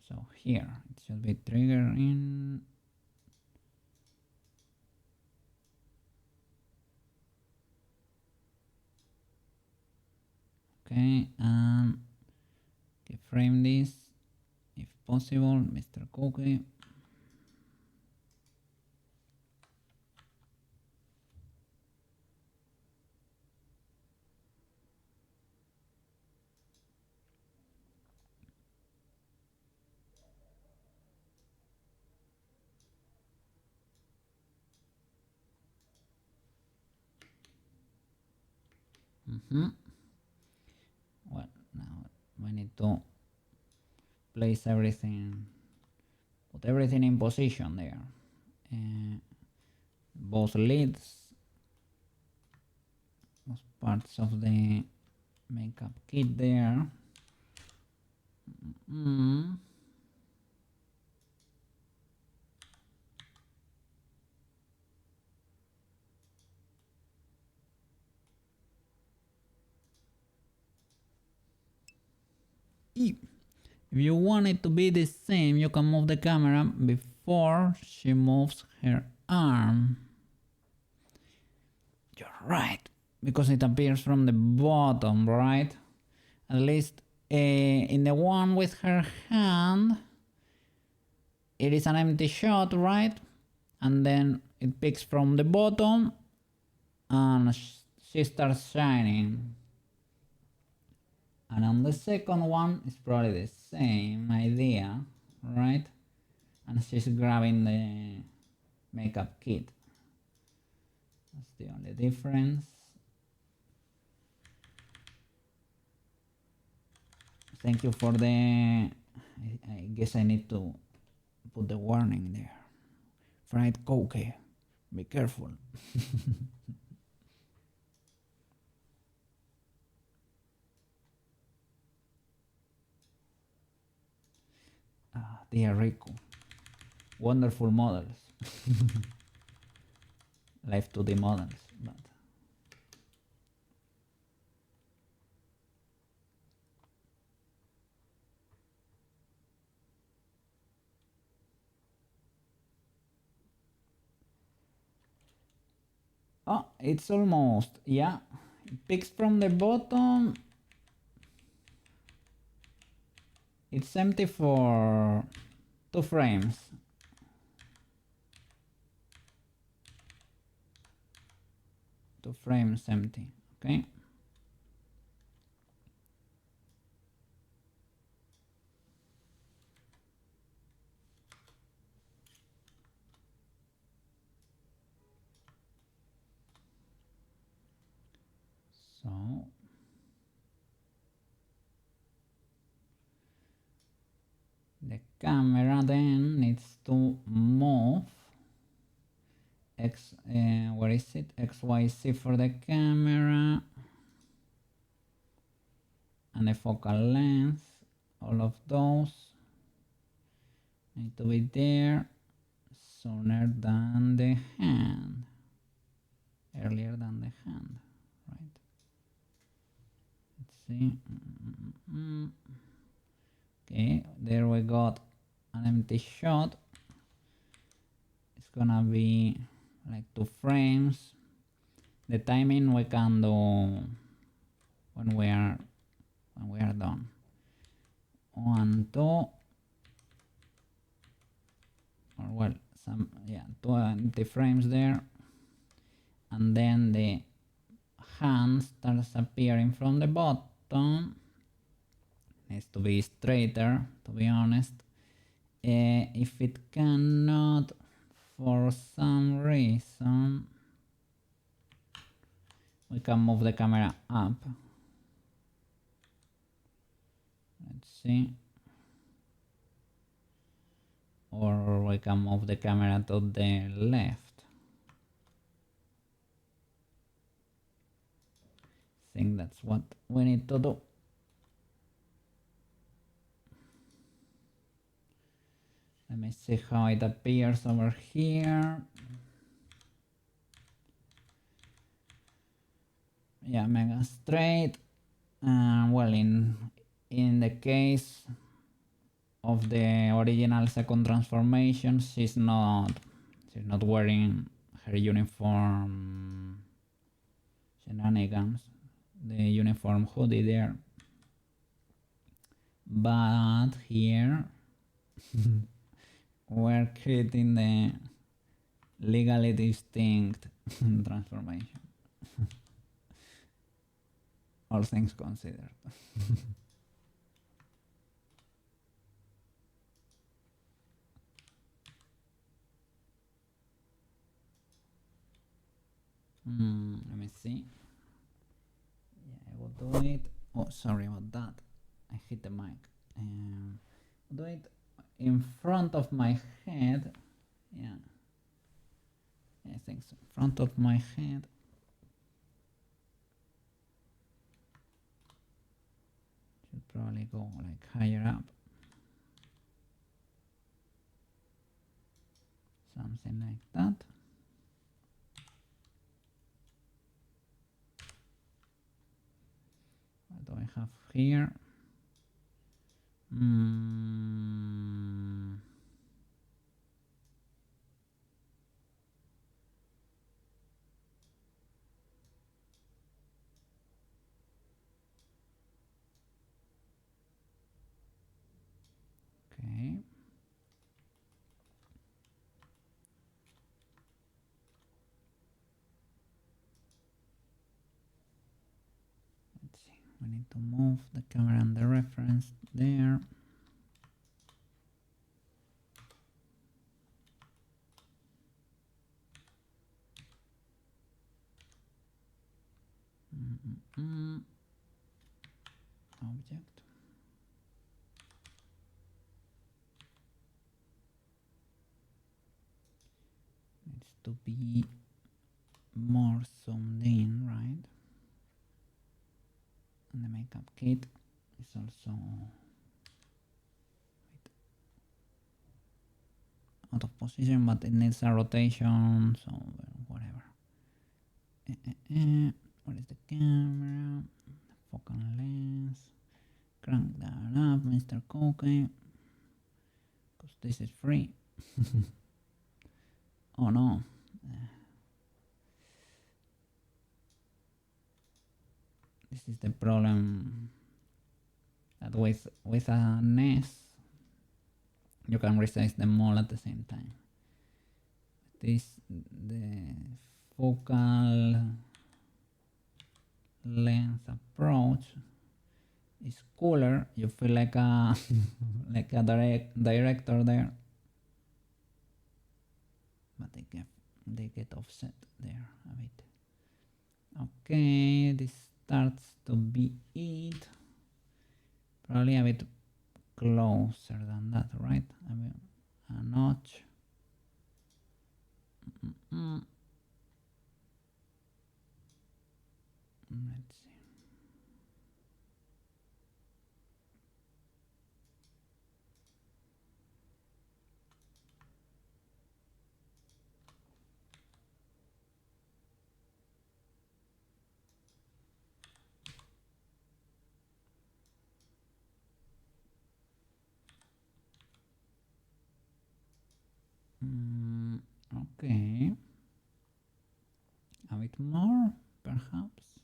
So here, it should be triggering. Okay, frame this if possible, Mr. Cookie. Well, now we need to place everything, put everything in position there. Both lids, both parts of the makeup kit there. If you want it to be the same, you can move the camera before she moves her arm. You're right, because it appears from the bottom, right? At least in the one with her hand, it is an empty shot, right? And then it picks from the bottom and she starts shining. And on the second one, it's probably the same idea, right? And she's grabbing the makeup kit. That's the only difference. Thank you for the... I guess I need to put the warning there. Fried coke, be careful. Dear Rico, wonderful models. Live 2D models, but oh, it's almost, yeah. It picks from the bottom. It's empty for 2 frames. Two frames empty, okay? camera then needs to move where is it? XYZ for the camera and the focal length, all of those need to be there sooner than the hand, earlier than the hand, right? Let's see. Okay, there we got an empty shot. It's gonna be like 2 frames. The timing we can do when we are done. 1, 2, or well, some 20 frames there, and then the hand starts appearing from the bottom. Needs to be straighter, to be honest. If it cannot, for some reason, we can move the camera up. Let's see. Or we can move the camera to the left. I think that's what we need to do. Let me see how it appears over here. Yeah, mega straight. Well, in the case of the original second transformation, she's not wearing her uniform shenanigans, the uniform hoodie there. But here we're creating the legally distinct transformation. All things considered. Let me see. Yeah, I will do it. Oh, sorry about that. I hit the mic. I'll do it in front of my head. Yeah. I think so. In front of my head. Should probably go like higher up. Something like that. What do I have here? Okay. Let's see. We need to move the camera and the reference there. Object. Needs to be more zoomed in, right? And the makeup kit is also out of position, but it needs a rotation, so whatever. What is the camera? Focal length. Crank that up, Mr. Cookie. Because this is free. Oh no. This is the problem that with a NES you can resize them all at the same time. The focal length approach is cooler. You feel like a like a director there, but they get offset there a bit. Okay, this starts to be it. Probably a bit closer than that, right? I mean, a notch. Let's see. Okay. A bit more, perhaps,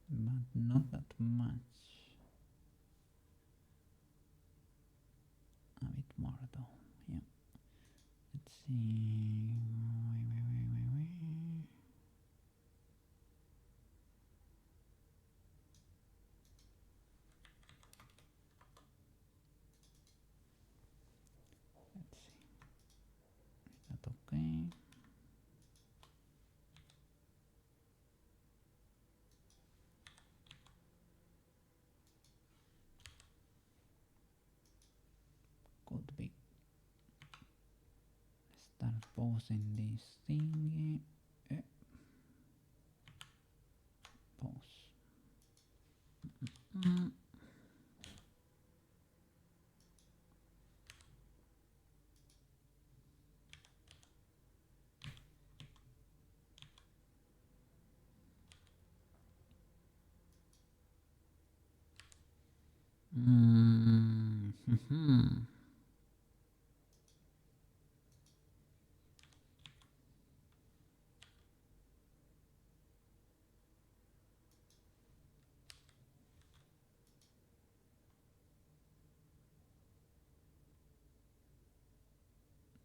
but not that much. A bit more though, yeah. Let's see. Let's see. Is that okay? Could be. Start pausing this thingy. Pause.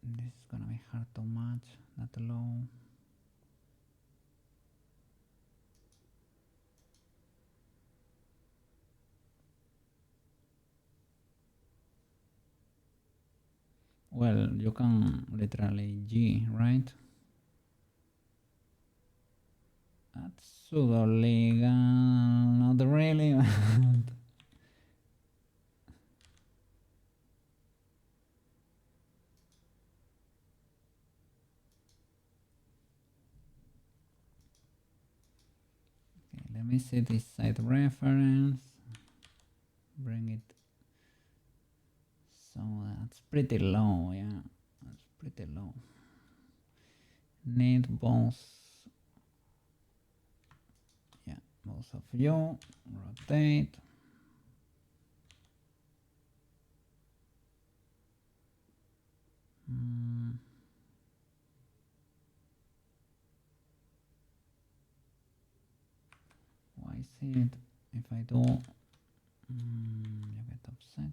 This is gonna be hard to match that low. Well, you can literally G, right? That's pseudo legal, not really. Okay, let me see this site reference. Bring it. So that's pretty low, yeah. That's pretty low. Need both. Yeah, both of you. Rotate. Why is it? If I do, you get upset.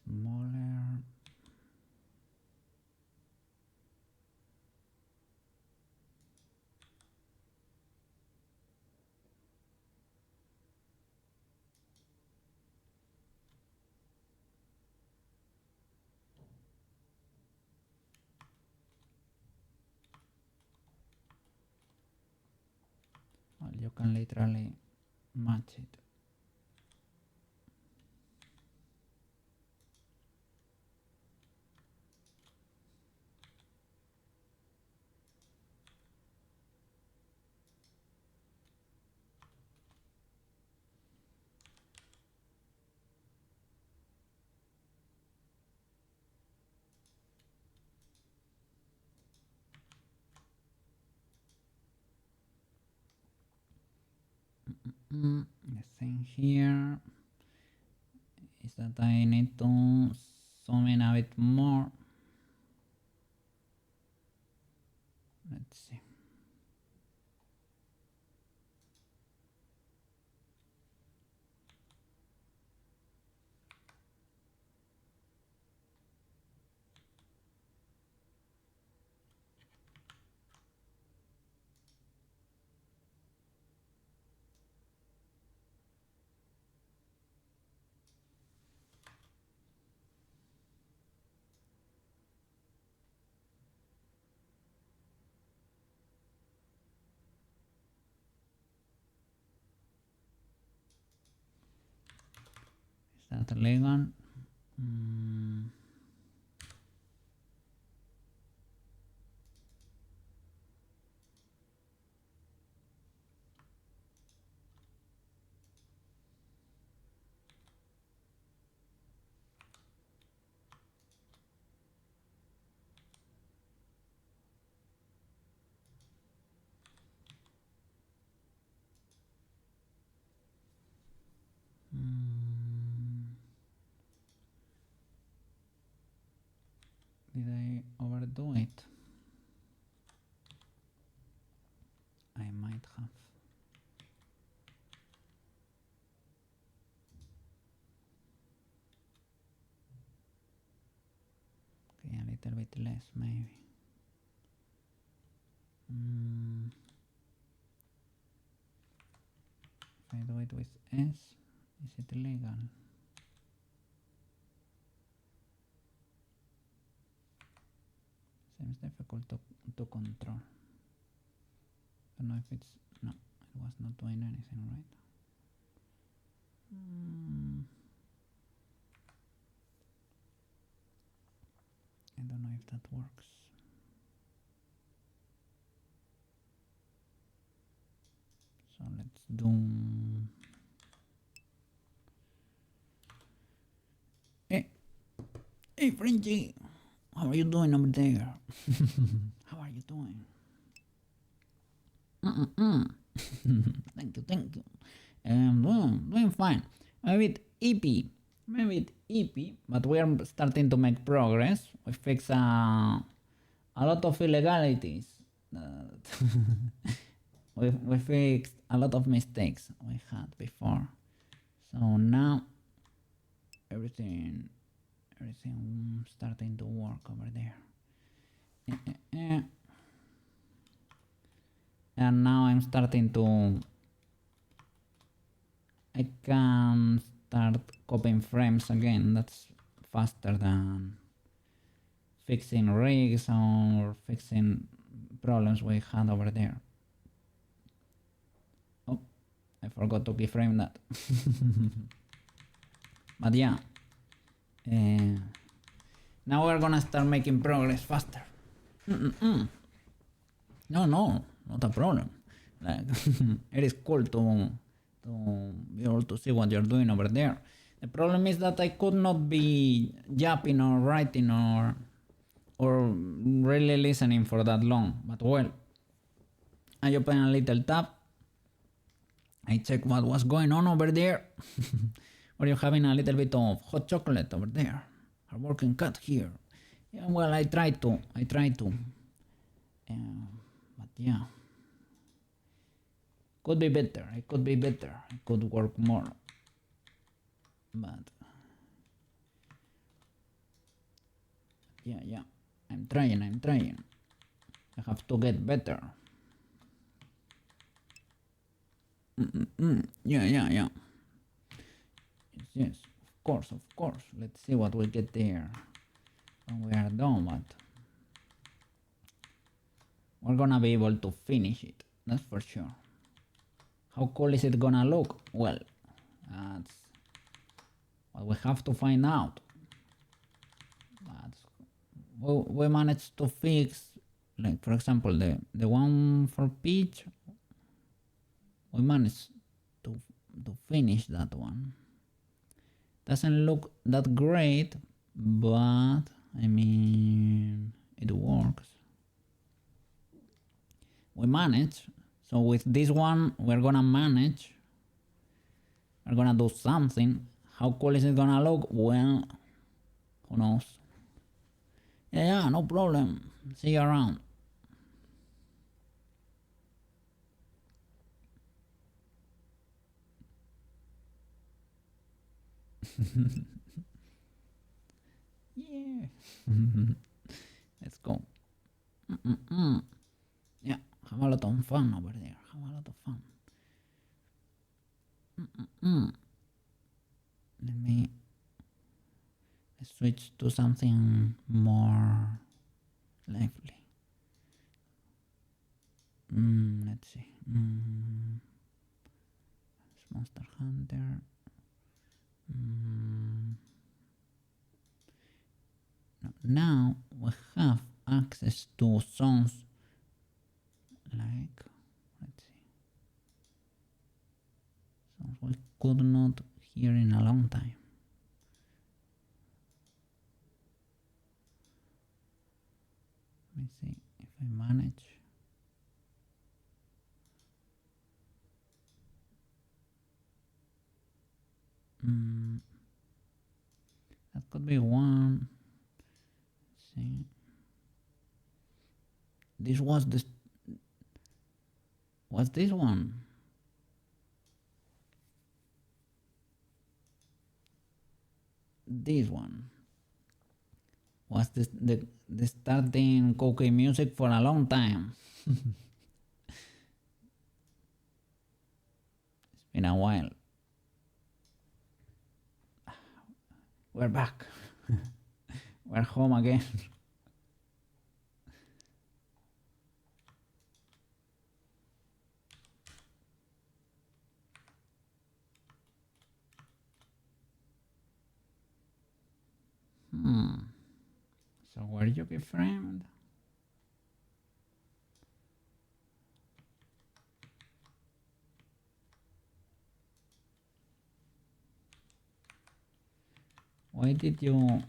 Smaller. Well, you can literally match it. The thing here is that I need to zoom in a bit more. Let's see. Is that legal? Did I overdo it? I might have. Okay, a little bit less maybe. If I do it with S, is it legal? Seems difficult to control. Don't know if it's... No, it was not doing anything, right? I don't know if that works. So let's do... Hey Frenchie! How are you doing over there? How are you doing? Thank you. Doing fine. A bit EP, but we are starting to make progress. We fix a lot of illegalities. we fixed a lot of mistakes we had before. So now everything starting to work over there. And now I'm starting to... I can start copying frames again. That's faster than fixing rigs or fixing problems we had over there. Oh, I forgot to keyframe that. But yeah. Now we're gonna start making progress faster. No, not a problem. Like, it is cool to be able to see what you're doing over there. The problem is that I could not be yapping or writing or really listening for that long. But well, I open a little tab. I check what was going on over there. Or you're having a little bit of hot chocolate over there. A working cat here. Yeah, well, I try to. But yeah. Could be better. I could work more. But yeah. I'm trying. I have to get better. Yeah. Yes, of course. Let's see what we get there when we are done, but we're gonna be able to finish it, that's for sure. How cool is it gonna look? Well, that's what we have to find out. But we managed to fix, like for example, the one for Peach. We managed to finish that one. Doesn't look that great, but I mean, it works. We manage. So with this one, we're gonna manage We're gonna do something. How cool is it gonna look? Well, who knows? Yeah, no problem. See you around. Yeah. Let's go. Yeah, have a lot of fun over there. Have a lot of fun. Let me switch to something more lively. Let's see. Monster Hunter. Now we have access to songs like, let's see, songs we could not hear in a long time. Let me see if I manage. That could be one. Let's see. This was this. What's this one? This one was the starting cocaine music for a long time. It's been a while. We're back. We're home again. So where you be framed? Why did you?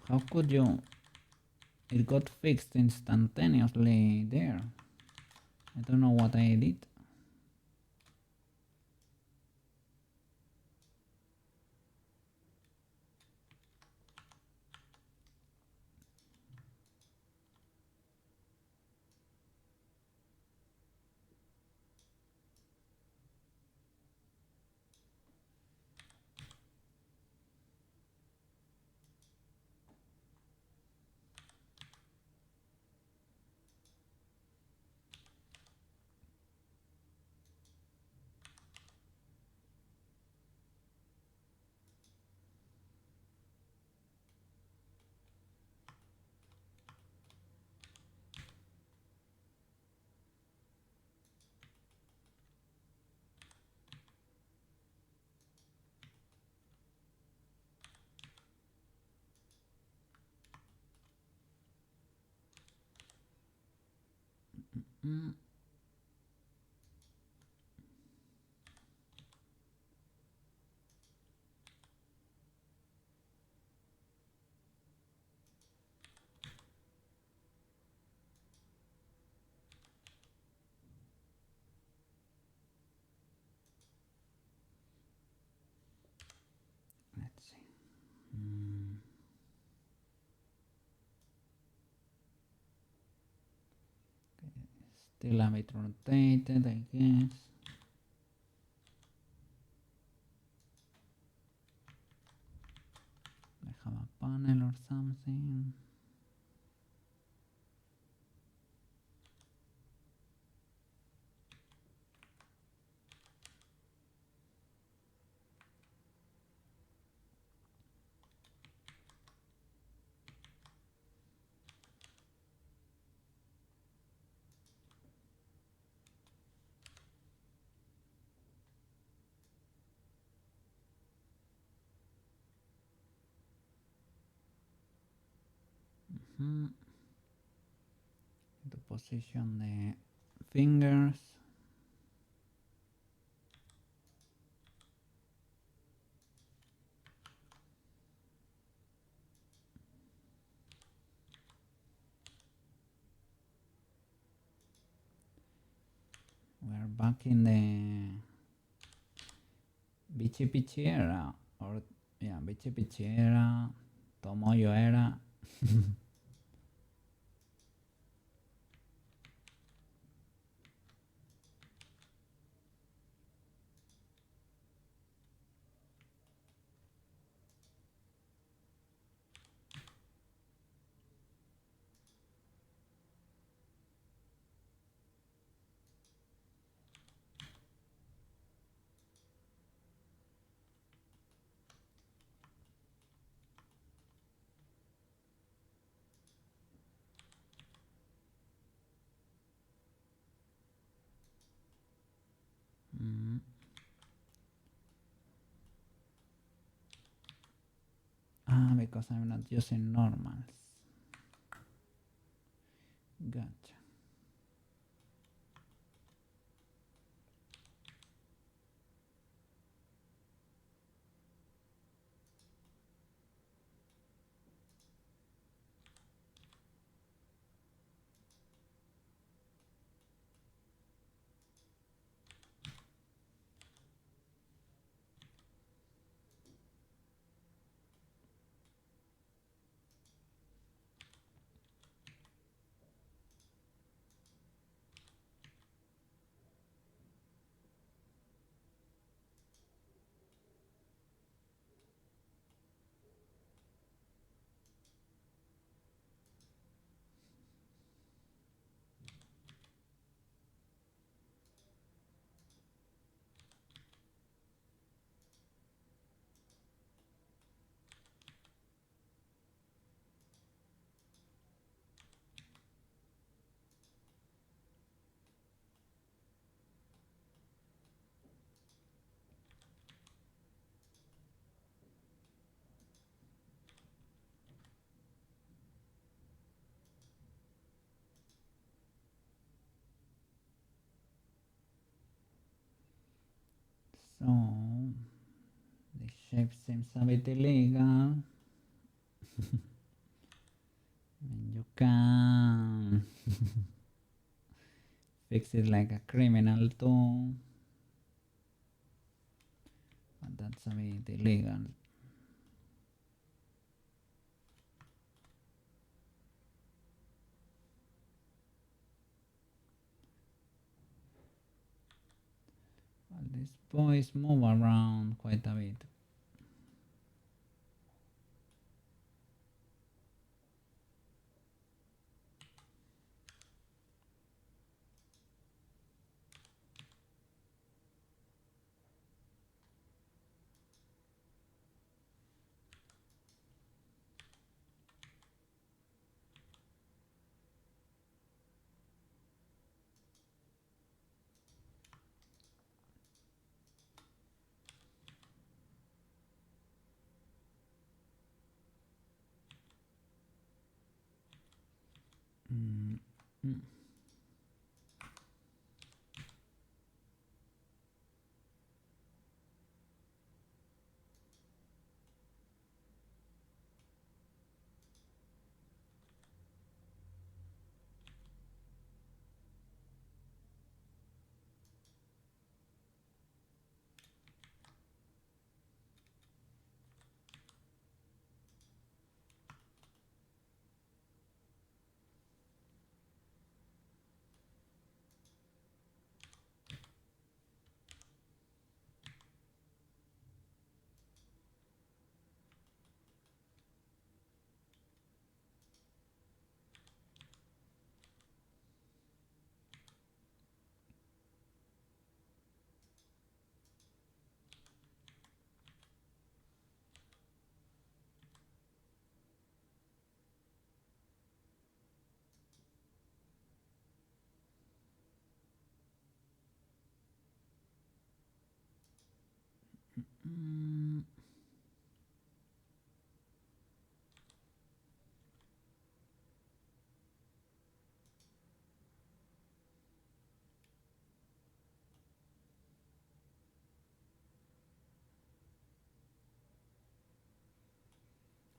How could you? It got fixed instantaneously there. I don't know what I did. Let's see. Still a bit rotated, I guess. I have a panel or something. To position the fingers. We're back in the beach Bichi Pichiera, or yeah, Bichi Pichiera, Tomoyo era. Because I'm not using normals. Gotcha. So the shape seems a bit illegal. And you can fix it like a criminal too. But that's a bit illegal. Well, these boys move around quite a bit.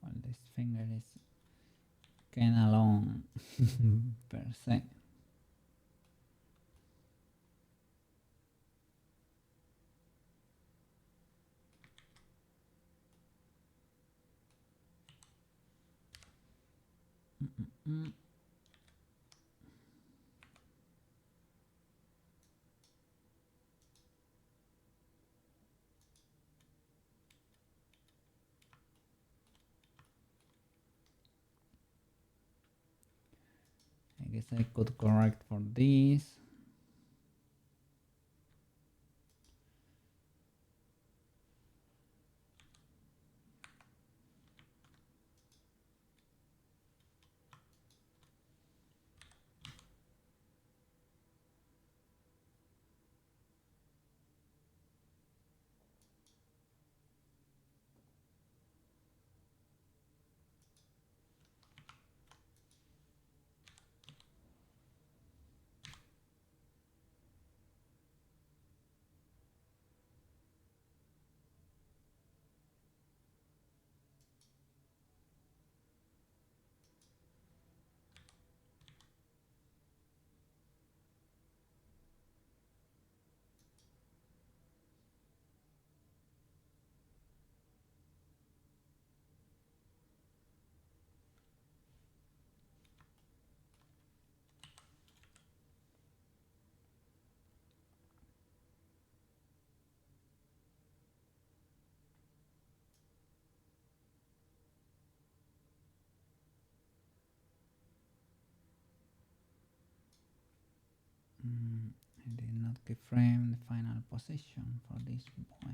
Well, this finger is kinda long per se. I guess I could correct for this. I did not keyframe the final position for this boy.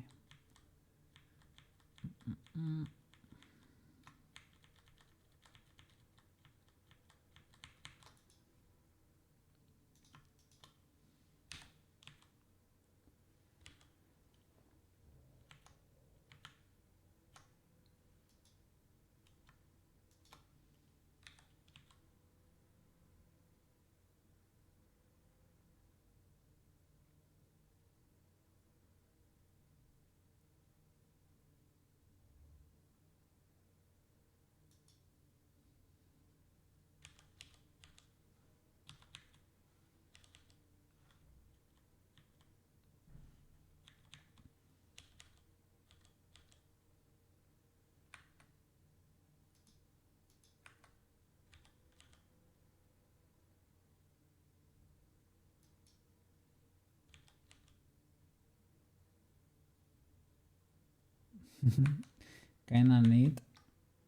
Kinda neat,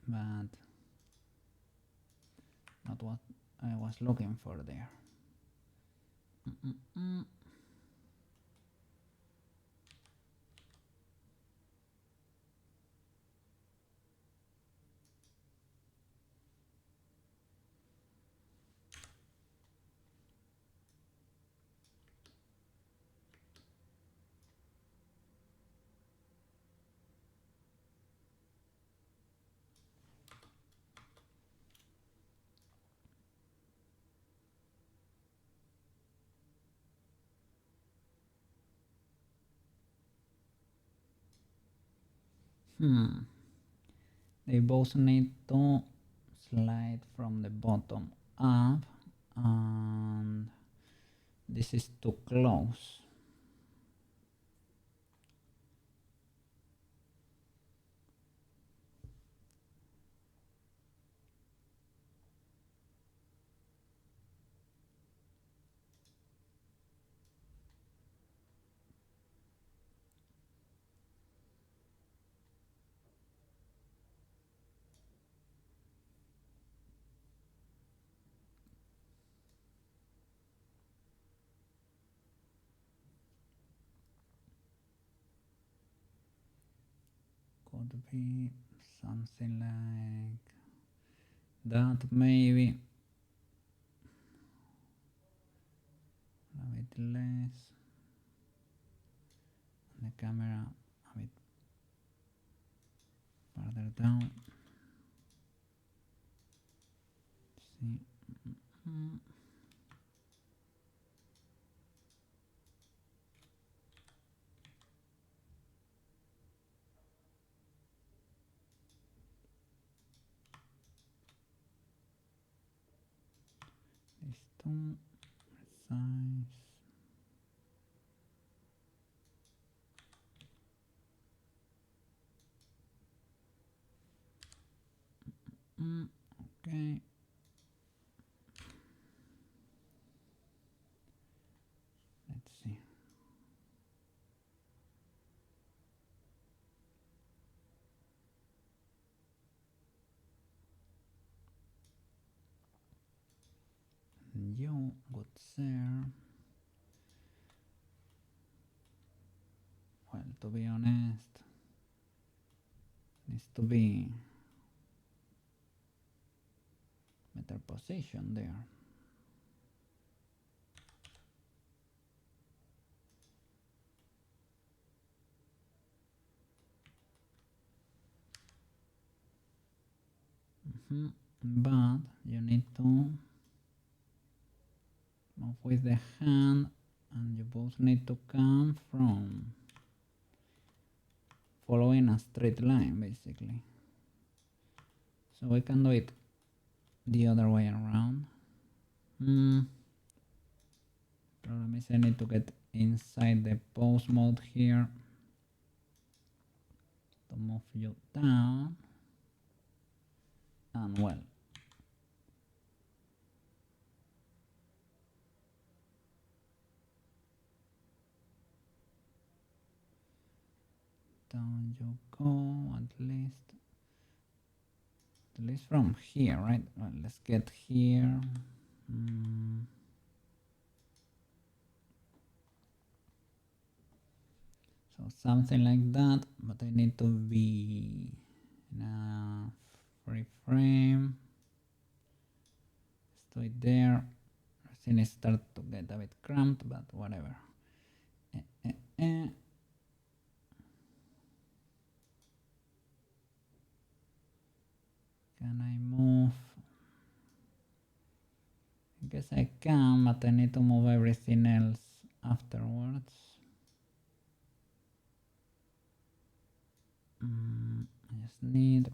but not what I was looking for there. They both need to slide from the bottom up, and this is too close. Could be something like that, maybe a bit less, and the camera a bit further down. See. These two precise. Okay. you, good sir. Well, to be honest, needs to be better position there. But you need to move with the hand, and you both need to come from following a straight line, basically. So we can do it the other way around. Problem is I need to get inside the pose mode here to move you down. And well, down you go, at least from here, right? Well, let's get here. So something like that, but I need to be in a free frame. Let's do it there. Things start to get a bit cramped, but whatever. Can I move? I guess I can, but I need to move everything else afterwards. I just need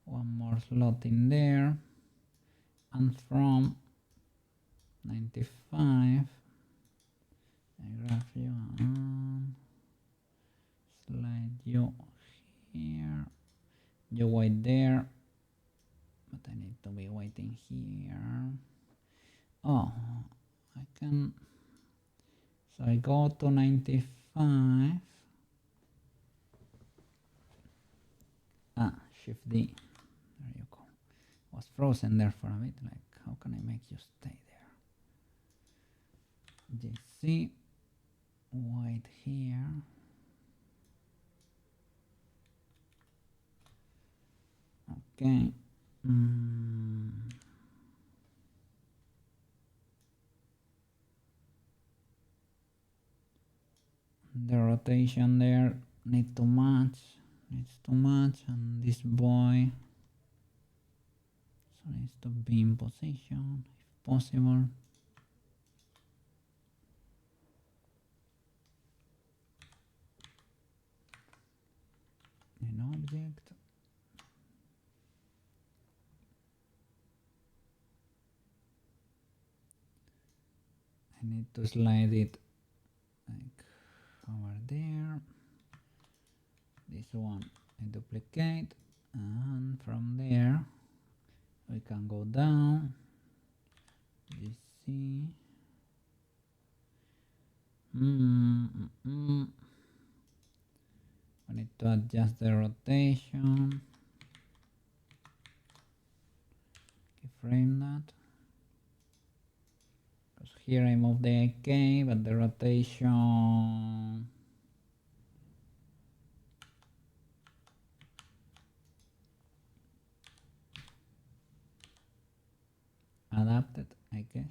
one more slot in there, and from 95 I grab you and slide you here. You wait there, but I need to be waiting here. Oh, I can. So I go to 95. Shift D. There you go. Was frozen there for a bit. Like, how can I make you stay there? GC. White here. Okay. The rotation there needs to match, and this boy so needs to be in position if possible. An object. I need to slide it like over there. This one I duplicate, and from there we can go down. DC. I need to adjust the rotation. Keyframe that. Because here I move the AK, but the rotation adapted, I guess.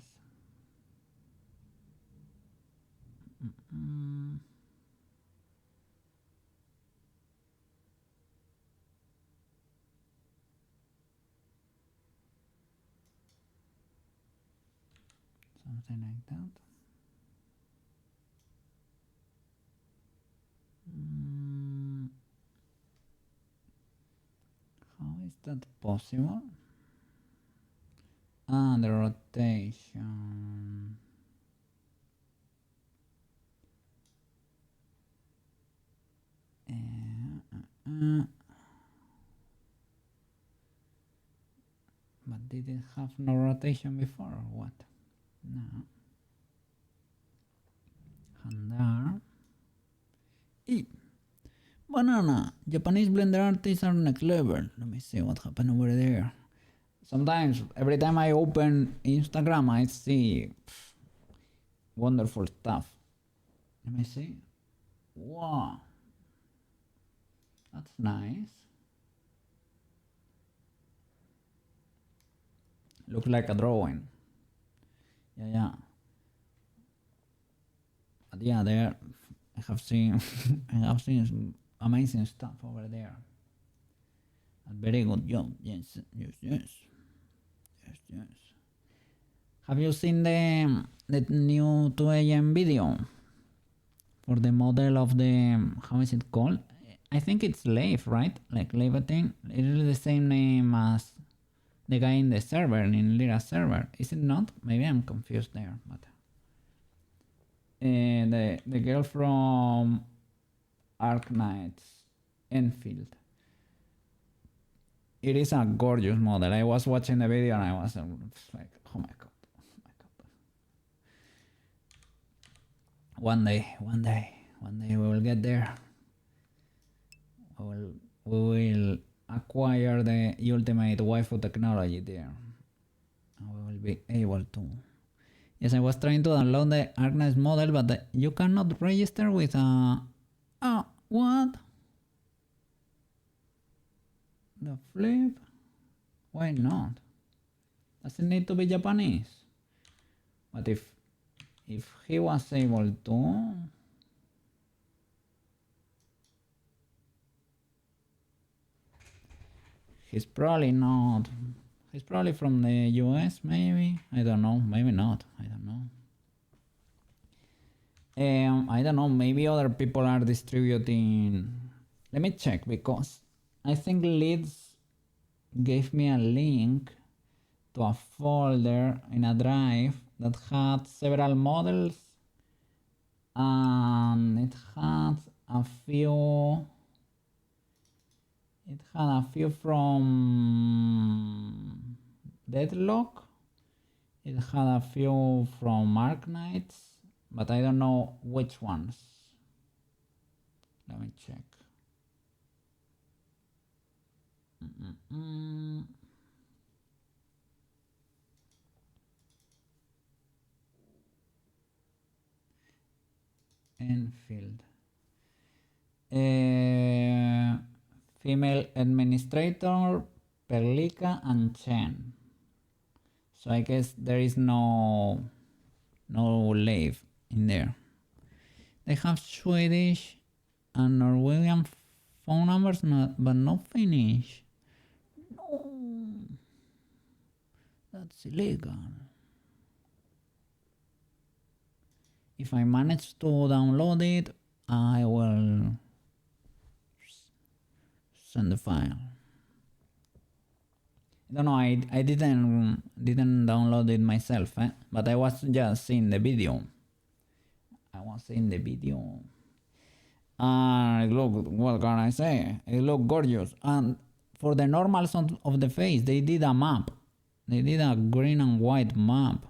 Something like that. How is that possible? The rotation. But did it have no rotation before or what? No. Handar. E. Banana. Japanese blender artists are next level. Let me see what happened over there. Sometimes, every time I open Instagram, I see wonderful stuff. Let me see. Wow, that's nice. Looks like a drawing. Yeah. But yeah, there I have seen I have seen some amazing stuff over there. A very good job. Yes. Have you seen the new 2 a.m. video for the model of the how is it called? I think it's Leif, right? Like Levitin. It is the same name as the guy in the server, in Lyra server. Is it not? Maybe I'm confused there, but the girl from Arknight's Enfield. It is a gorgeous model. I was watching the video and I was like, oh my god. One day we will get there. We will acquire the ultimate waifu technology there. And we will be able to. Yes, I was trying to download the Arknight's model, but you cannot register with a... what? The flip? Why not? Does it need to be Japanese? But if he was able to... He's probably not. He's probably from the US, maybe. I don't know. Maybe not. I don't know. I don't know. Maybe other people are distributing. Let me check because I think Leeds gave me a link to a folder in a drive that had several models and it had a few. It had a few from Deadlock. It had a few from Arknights, but I don't know which ones. Let me check. Enfield. Female administrator, Perlika and Chen. So I guess there is no Leif in there. They have Swedish and Norwegian phone numbers, but no Finnish. No, that's illegal. If I manage to download it, I will send the file. I don't know. I didn't download it myself, but I was just seeing the video. And it looked, what can I say? It looked gorgeous. And for the normals of the face, they did a map. They did a green and white map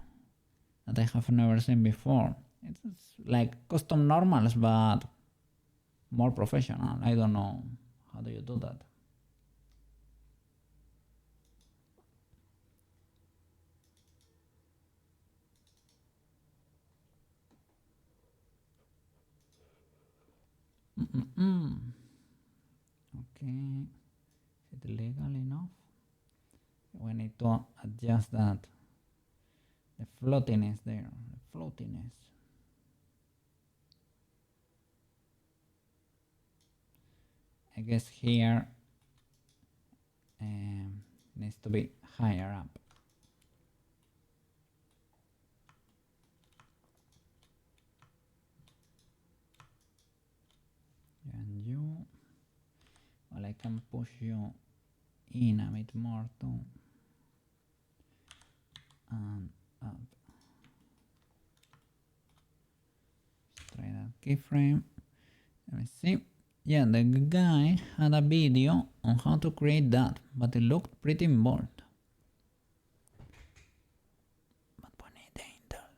that I have never seen before. It's like custom normals, but more professional. I don't know. How do you do that? Okay, is it legal enough? We need to adjust that. The floatiness there, the floatiness. I guess here needs to be higher up. And you, well, I can push you in a bit more too. And up. Let's try that keyframe. Let me see. Yeah, the guy had a video on how to create that, but it looked pretty involved. But we need the Intel.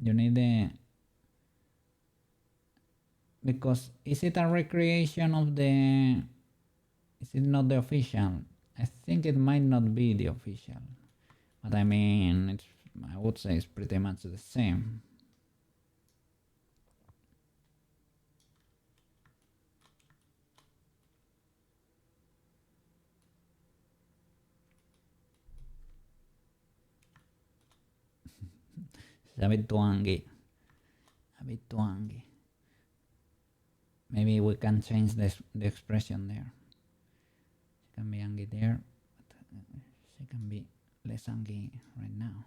You need the... Because is it a recreation of the... Is it not the official? I think it might not be the official, but I mean, I would say it's pretty much the same. It's a bit twangy. A bit twangy. Maybe we can change the expression there. She can be angry there, but she can be less angry right now.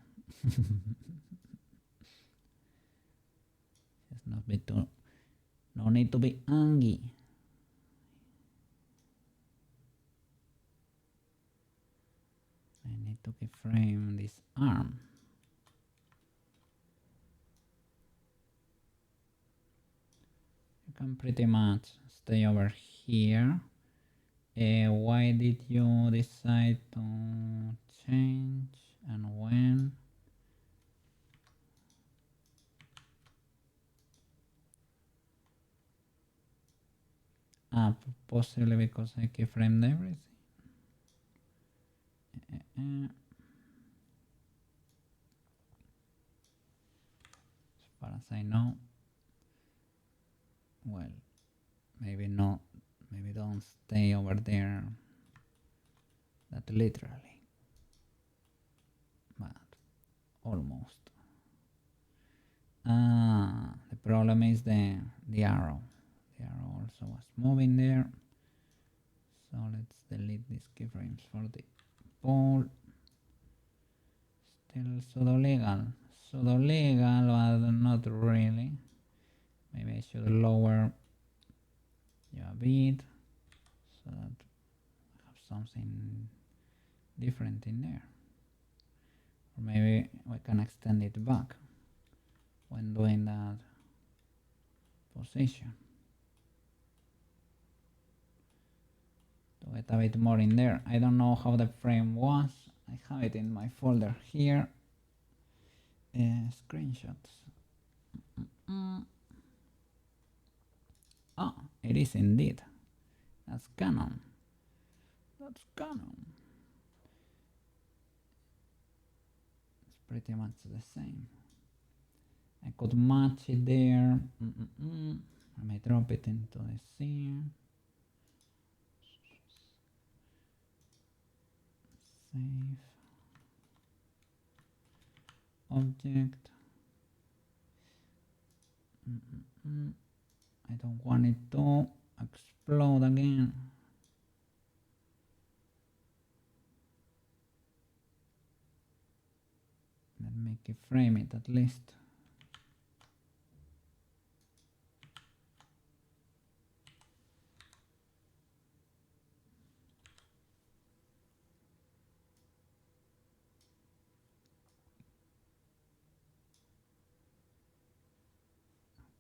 It's not be too, no need to be angry. I need to keyframe this arm. You can pretty much stay over here. Why did you decide to change and when? Possibly because I keyframed everything. As far as I know, well, maybe not, maybe don't stay over there that literally, but almost. The problem is the arrow. The arrow also was moving there. So let's delete these keyframes for the pole. Still pseudo legal, but not really. Maybe I should lower you a bit so that I have something different in there. Or maybe we can extend it back when doing that position to get a bit more in there. I don't know how the frame was. I have it in my folder here. Screenshots. Ah, it is indeed. That's canon. That's canon. It's pretty much the same. I could match it there. I may drop it into the scene. Save. Object. I don't want it to explode again. Let me keyframe it at least.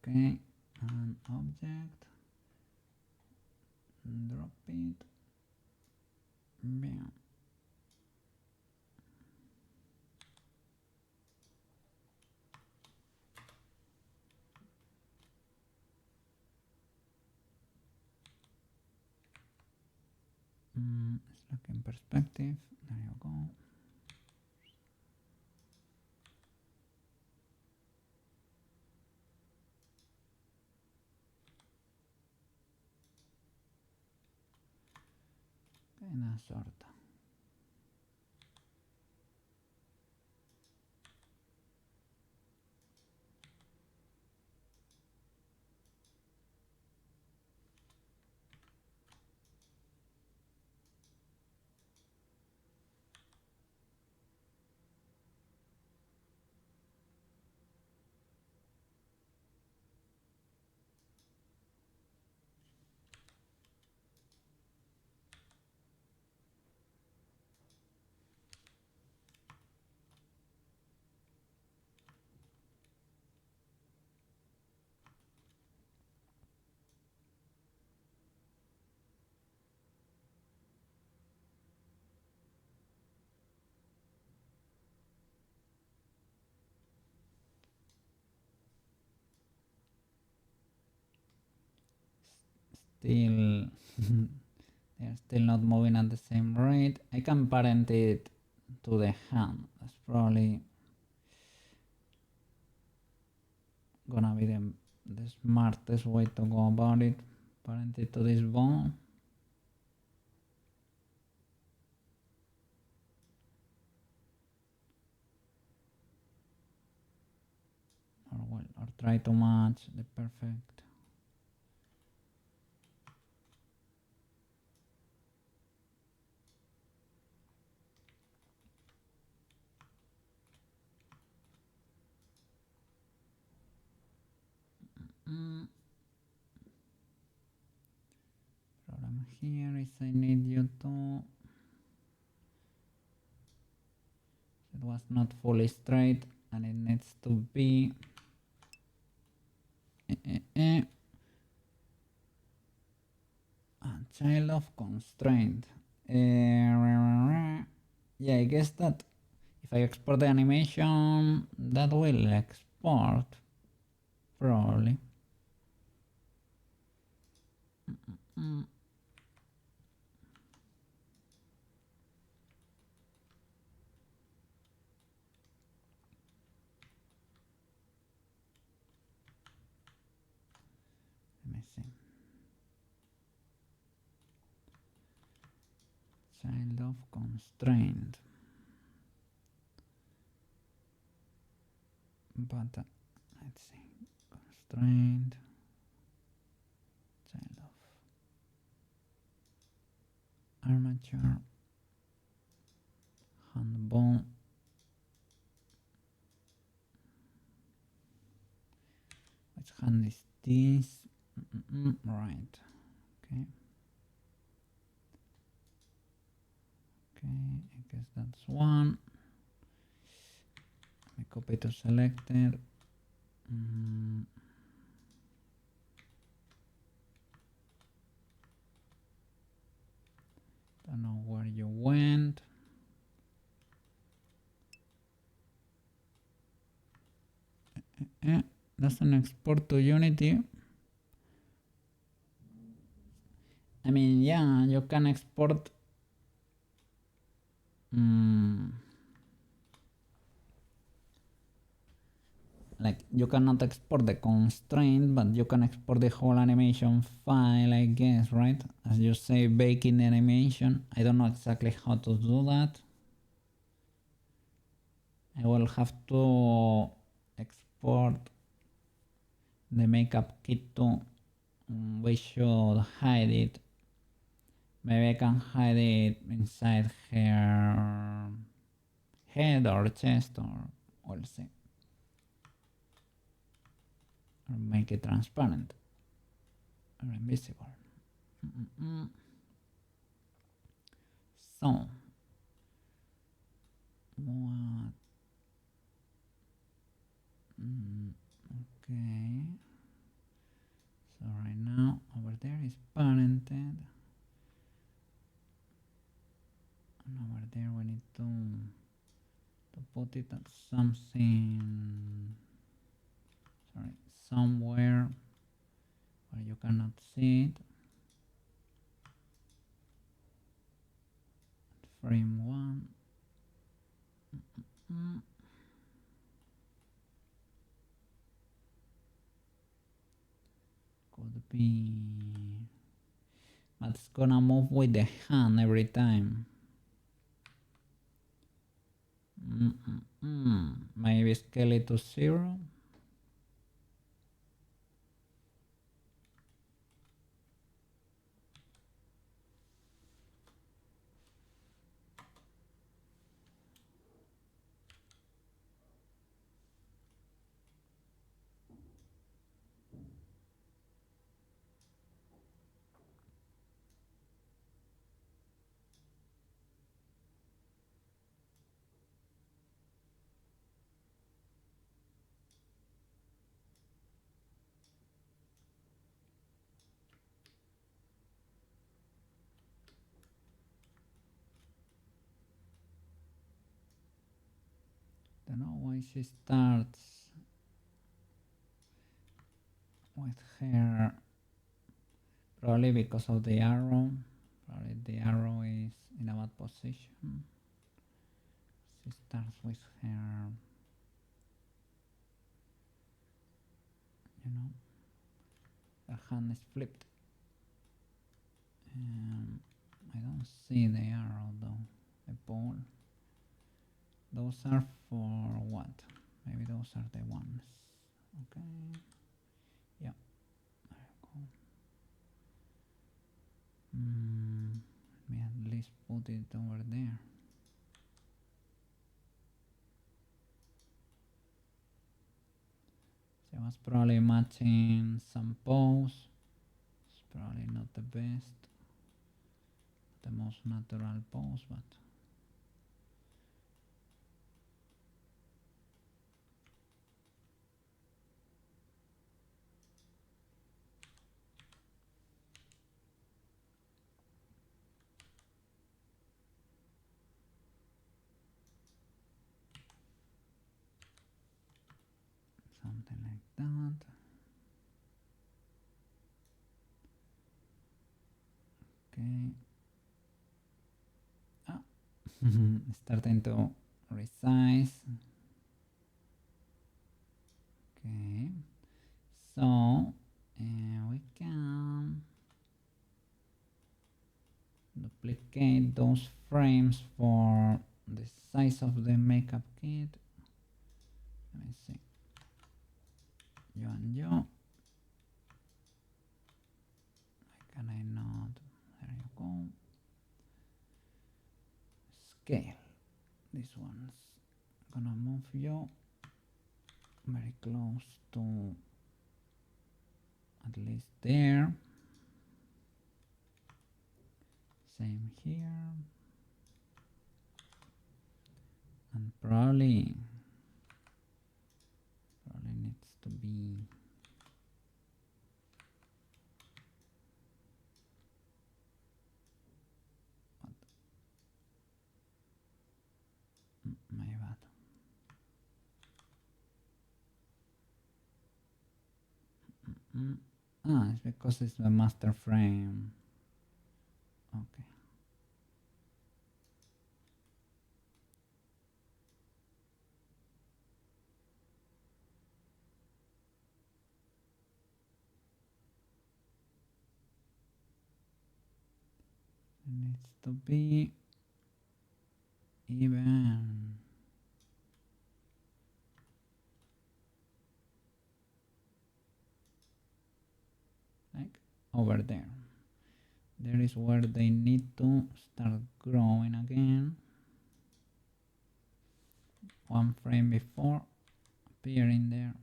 Okay, an object, drop it, bam. Let's look in perspective, there you go. Una sorta. Still They're still not moving at the same rate. I can parent it to the hand. That's probably gonna be the smartest way to go about it. Parent it to this bone. Or try to match the perfect. Problem here is I need you to. It was not fully straight and it needs to be. A child of constraint. Yeah, I guess that if I export the animation, that will export probably. Let me see. Child of constraint. But let's see. Constraint. Child of armature. Hand bone. Which hand is this? Right. Okay. Okay, I guess that's one. I copy to selected. Don't know where you went. Doesn't export to Unity. I mean, yeah, you can export. Like you cannot export the constraint, but you can export the whole animation file, I guess, right? As you say, baking the animation. I don't know exactly how to do that. I will have to export the makeup kit too. We should hide it. Maybe I can hide it inside her head or chest, or we'll see. Or make it transparent or invisible. So, what? Okay. So right now over there is parented. And over there we need to put it at something, somewhere where you cannot see it. Frame 1. Could be, but it's gonna move with the hand every time. Maybe scale it to 0. Don't know why she starts with her. Probably because of the arrow. Probably the arrow is in a bad position. She starts with her, her hand is flipped. I don't see the arrow though, the ball. Those are for what? Maybe those are the ones. Okay. Yeah. There you go. Let me at least put it over there. So I was probably matching some pose. It's probably not the best, the most natural pose, but something like that. Okay. Starting to resize. Okay. So we can duplicate those frames for the size of the makeup kit. Let me see. Yo and yo. Why can I not? There you go. Scale. This one's gonna move you very close to at least there. Same here. And probably needs to be my bad. It's because it's the master frame. Okay. It needs to be even. Like over there. There is where they need to start growing again. One frame before appearing there.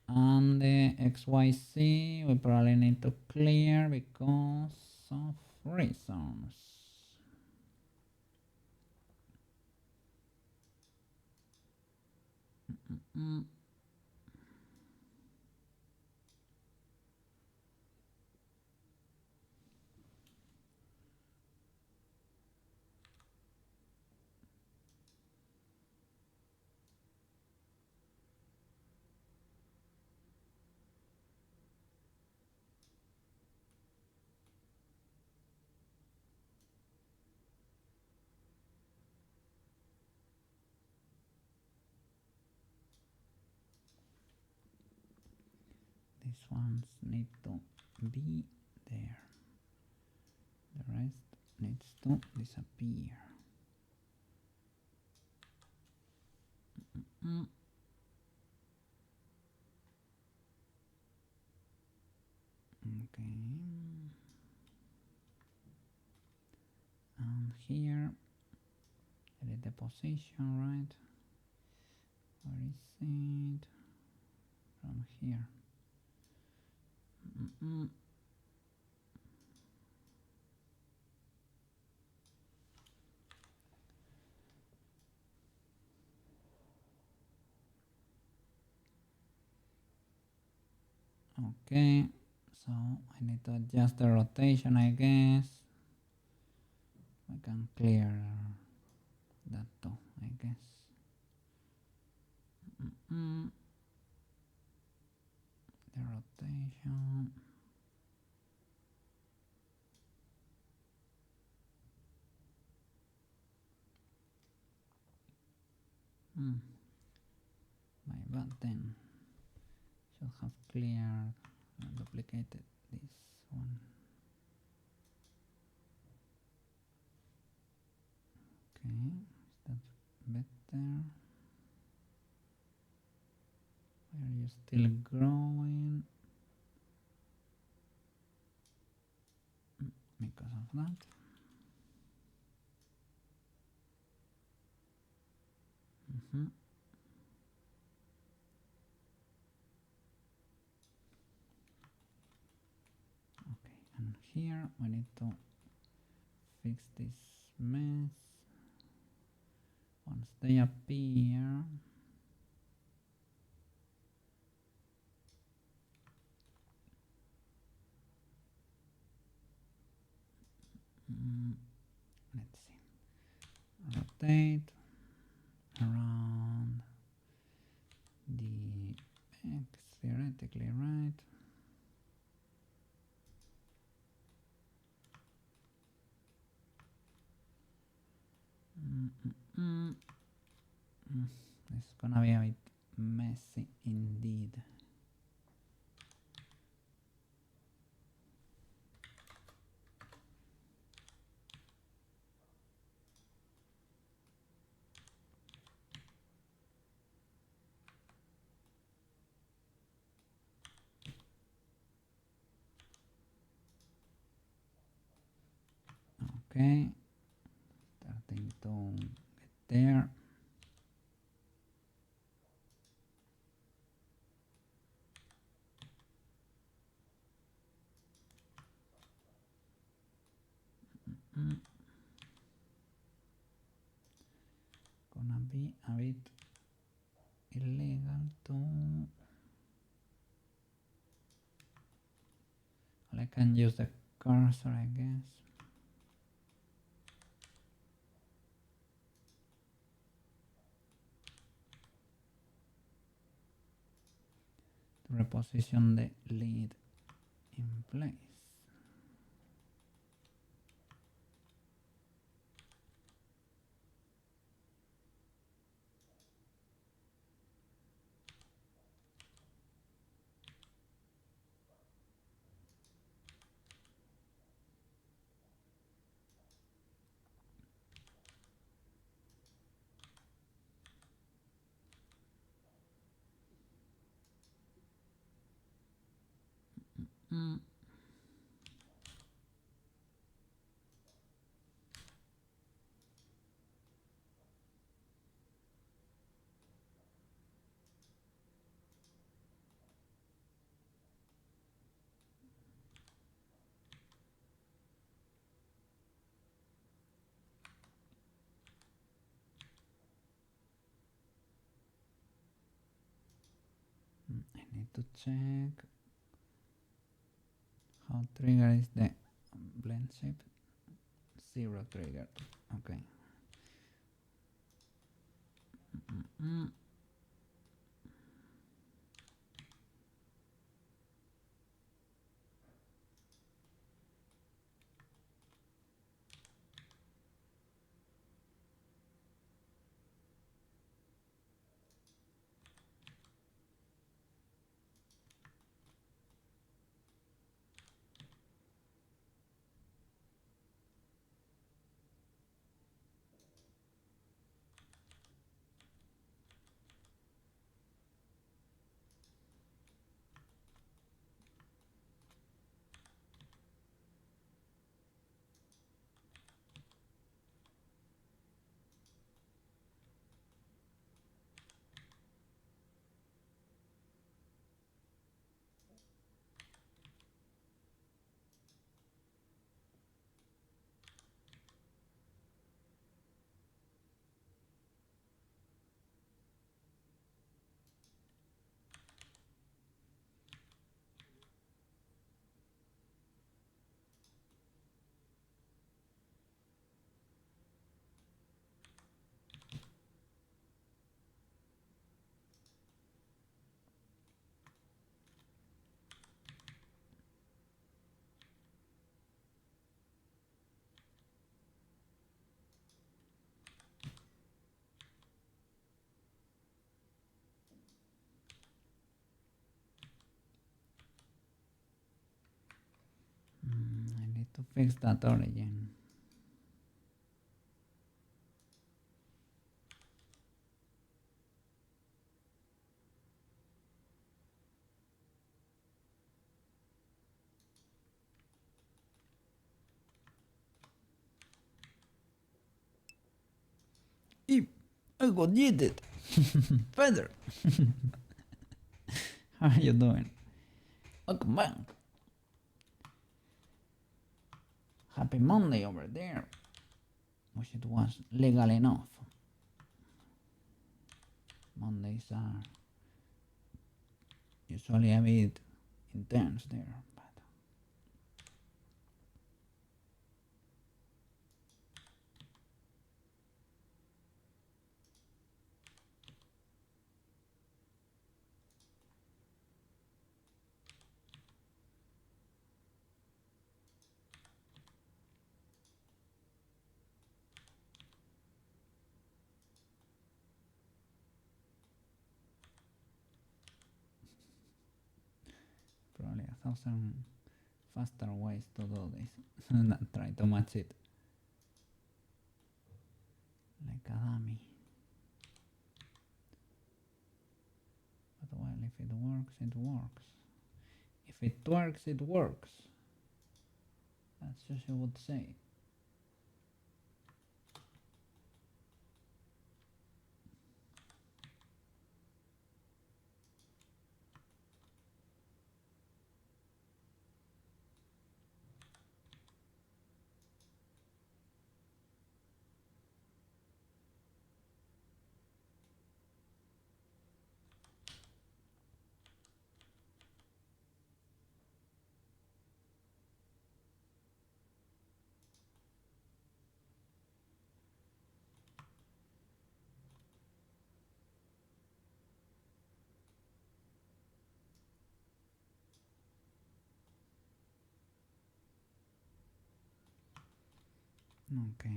And the XYZ we probably need to clear because of reasons. These ones need to be there. The rest needs to disappear. Okay. And here, edit the position, right? Where is it? From here. Okay, so I need to adjust the rotation, I guess. I can clear that too, I guess. The rotation. My button should have cleared and duplicated this one. Okay, that's better. Why are you still growing? Because of that. Okay, and here we need to fix this mess. Once they appear, let's see, rotate around the X, theoretically, right? This is gonna be a bit messy indeed. Okay, starting to get there. Gonna be a bit illegal to. Well, I can use the cursor, I guess. To reposition the lead in place. I need to check how trigger is the blend shape. 0 trigger. Okay. to fix that origin. If I got yeeted. Feather. How are you doing? Welcome back. Happy Monday over there. Wish it was legal enough. Mondays are usually a bit intense there, but probably 1,000 faster ways to do this than try to match it like a dummy. But well, if it works, it works. If it works, it works. That's what you would say. Okay.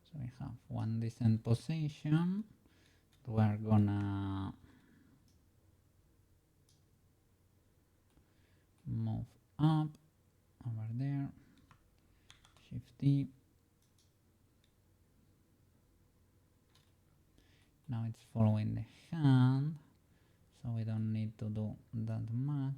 So we have one decent position. We're gonna move up over there. Shift D. Now it's following the hand, so we don't need to do that much.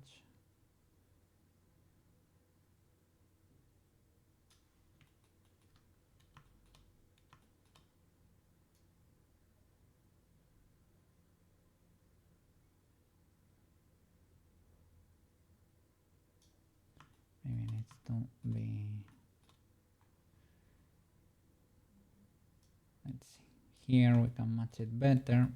Maybe it needs to be, let's see, here we can match it better.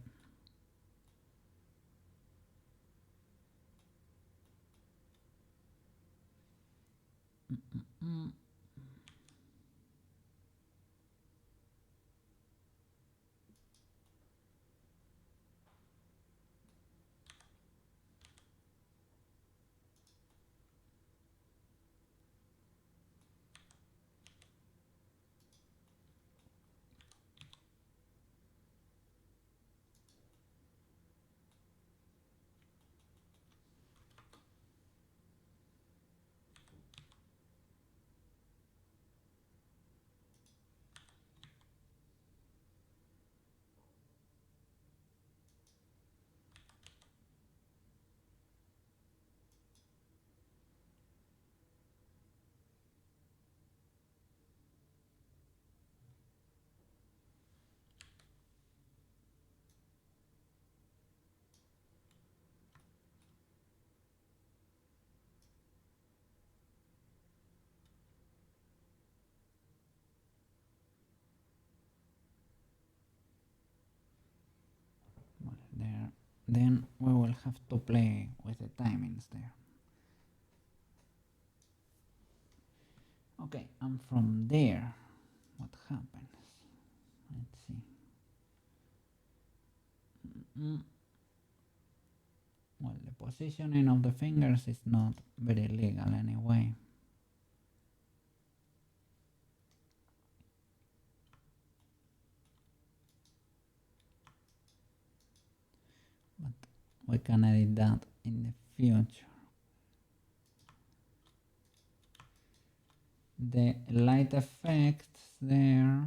Well, there. Then we will have to play with the timings there. Okay, and from there, what happens? Well, the positioning of the fingers is not very legal anyway. But we can edit that in the future. The light effects there.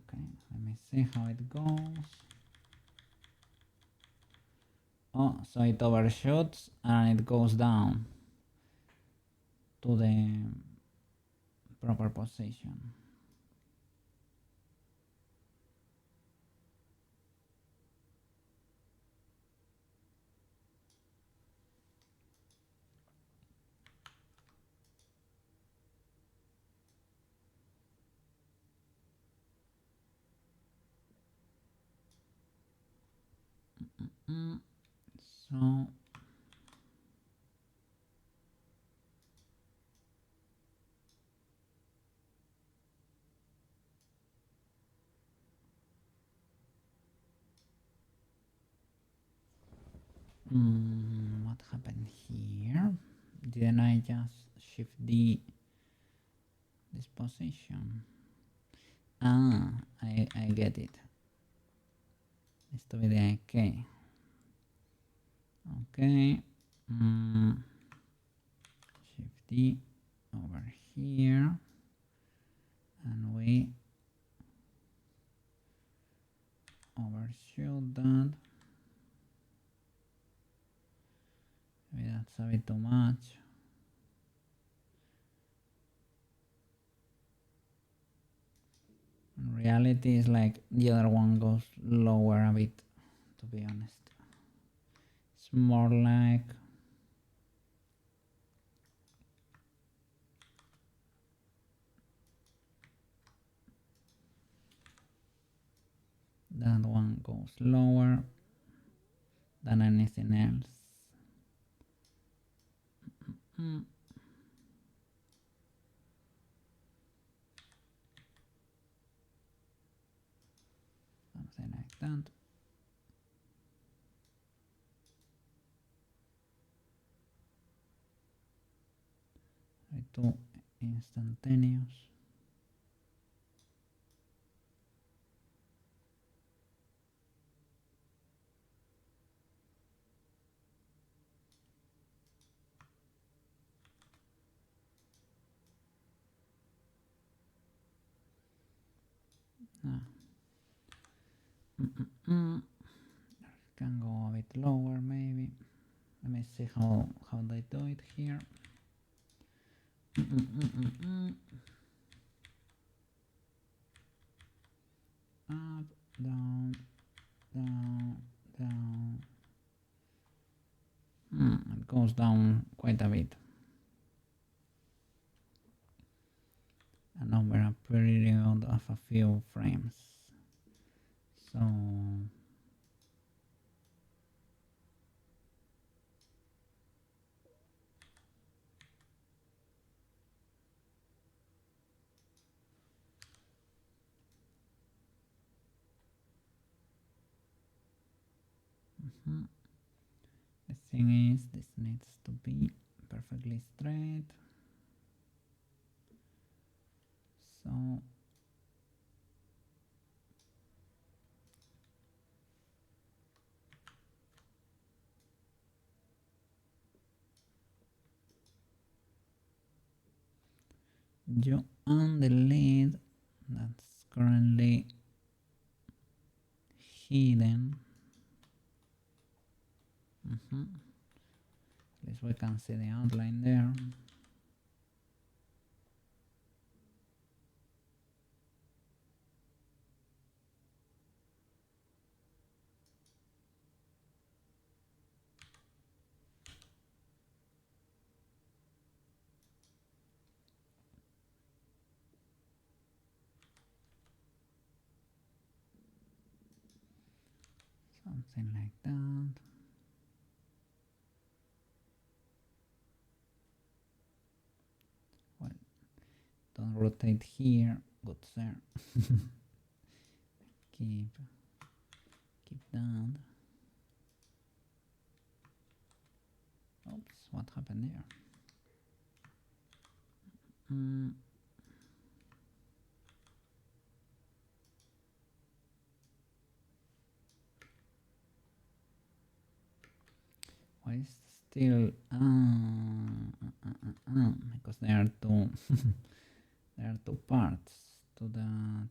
Okay, let me see how it goes. Oh, so it overshoots and it goes down to the proper position. So what happened here? Didn't I just shift this position? Ah, I get it. Esto viene de aquí. Okay. Shift D over here. And we overshoot that. Maybe that's a bit too much. In reality, it's like the other one goes lower a bit, to be honest. It's more like that one goes lower than anything else. Something like that. Two instantaneous. Can go a bit lower maybe. Let me see how they do it here. Up, down, down, down. It goes down quite a bit. And over a period of a few frames. So the thing is, this needs to be perfectly straight. So you on the lid that's currently hidden. At least we can see the outline there. something like that. Well, don't rotate here, good sir. keep that. Oops, what happened there? Why is still because there are two there are two parts to that.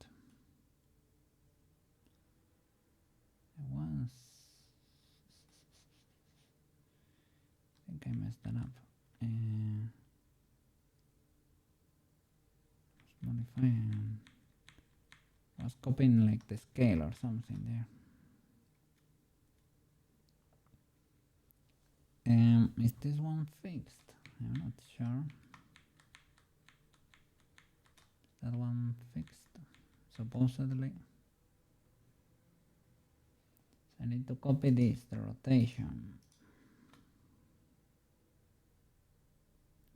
I think I messed that up. Modifying. I was copying like the scale or something there. Is this one fixed? I'm not sure. Is that one fixed? Supposedly. So I need to copy this, the rotation.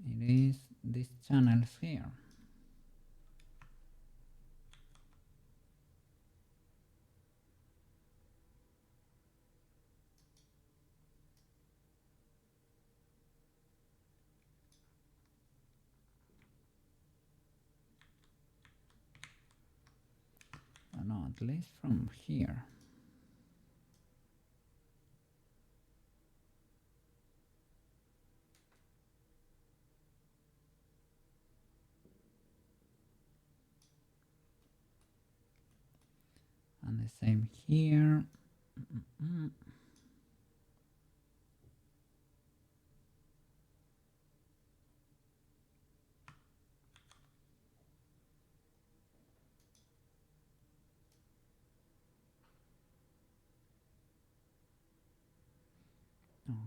It is these channels here. No, at least from here. And the same here.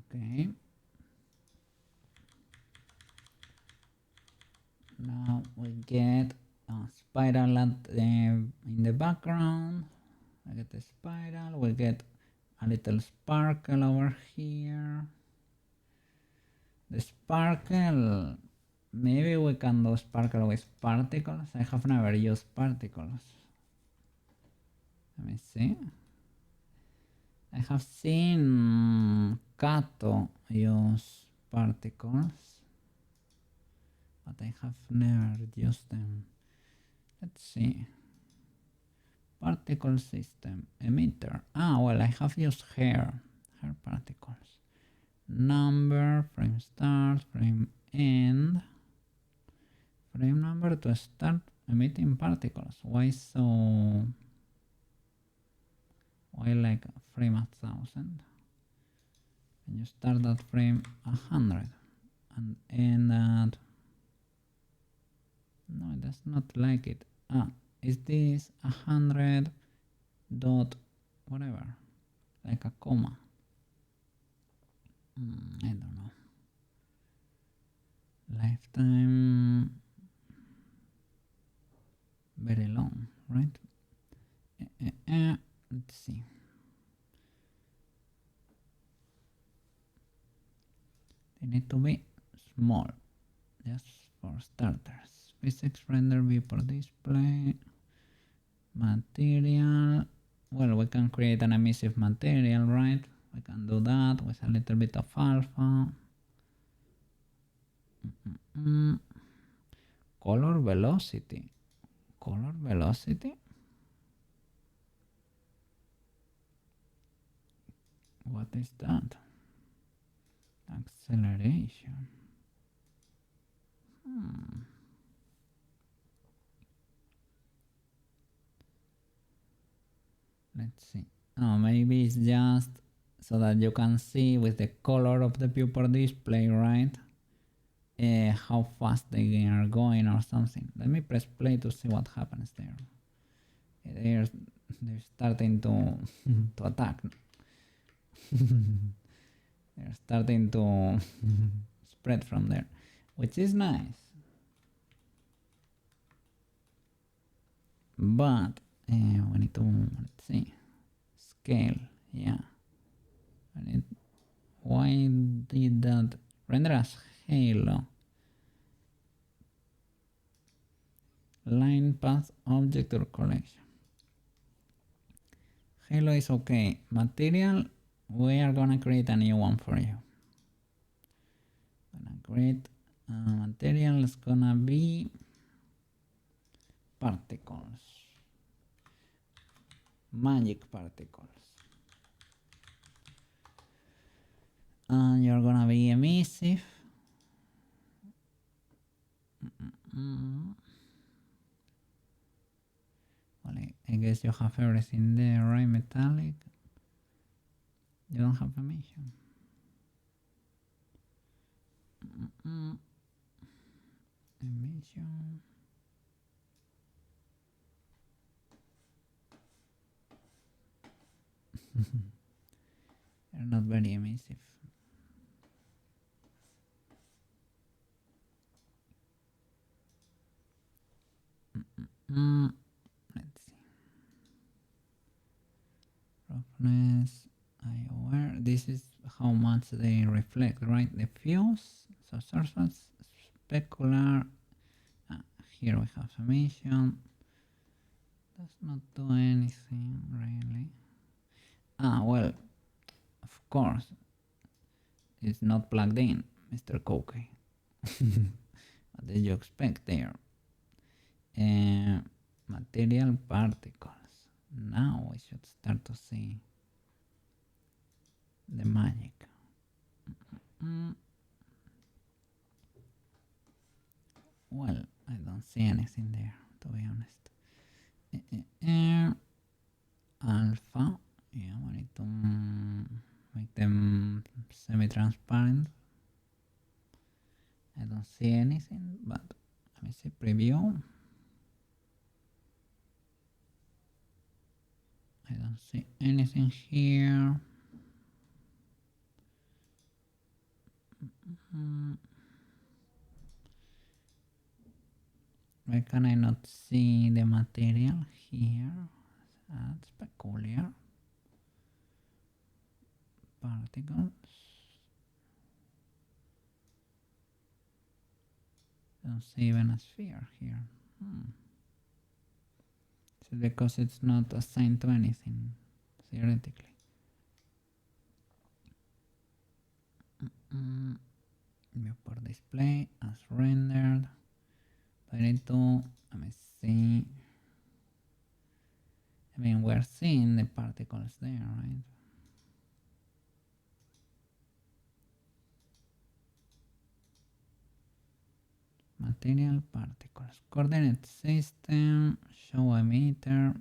Okay. Now we get a spiral in the background. I get the spiral. We get a little sparkle over here. The sparkle, maybe we can do sparkle with particles. I have never used particles. Let me see. I have seen Kato use particles, but I have never used them. Let's see. Particle system, emitter. Ah, well, I have used hair particles. Number, frame start, frame end. Frame number to start emitting particles. Why so? Why like frame 1000? And you start that frame 100 and end at. No, it does not like it. Ah, is this 100 dot whatever, like a comma? I don't know. Lifetime very long, right? Let's see. They need to be small, just for starters. Physics render viewport display. Material. Well, we can create an emissive material, right? We can do that with a little bit of alpha. Color velocity. Color velocity? What is that? Acceleration. Let's see. Oh, maybe it's just so that you can see with the color of the viewport display, right? How fast they are going or something. Let me press play to see what happens there. They're starting to attack. They're starting to spread from there, which is nice. But we need to, let's see, scale, yeah. Why did that render as halo? Line path object or collection. Halo is okay. Material, we are gonna create a new one for you. Gonna create material is gonna be particles, magic particles, and you're gonna be emissive. Well, I guess you have everything there, right? Metallic. You don't have emission. Emission. They're not very emissive. Let's see. Roughness, IOR. This is how much they reflect, right? The fuse, so surface, specular. Here we have emission. Does not do anything really. Well, of course, it's not plugged in, Mr. Cookie. What did you expect there? Material particles. Now we should start to see the magic. Well, I don't see anything there, to be honest. Alpha. Yeah, we need to make them semi-transparent. I don't see anything, but let me see preview. I don't see anything here. Why can I not see the material here? That's peculiar. Particles. Don't see even a sphere here. So because it's not assigned to anything, theoretically. Viewport display as rendered. I need to, let me see. I mean, we're seeing the particles there, right? Material particles. Coordinate system. Show emitter.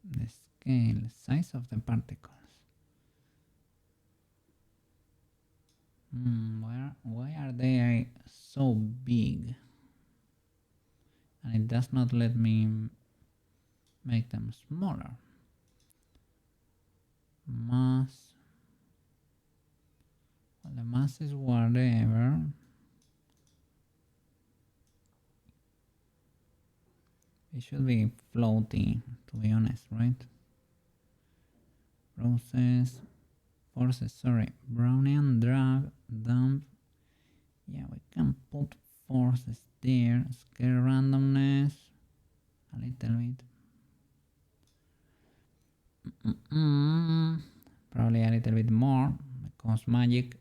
The scale, size of the particles. Why are they so big? And it does not let me make them smaller. Mass. Well, the mass is whatever. It should be floaty, to be honest, right? Process. Forces, sorry. Brownian, drag, dump. Yeah, we can put forces there. Scale randomness. A little bit. Probably a little bit more because magic.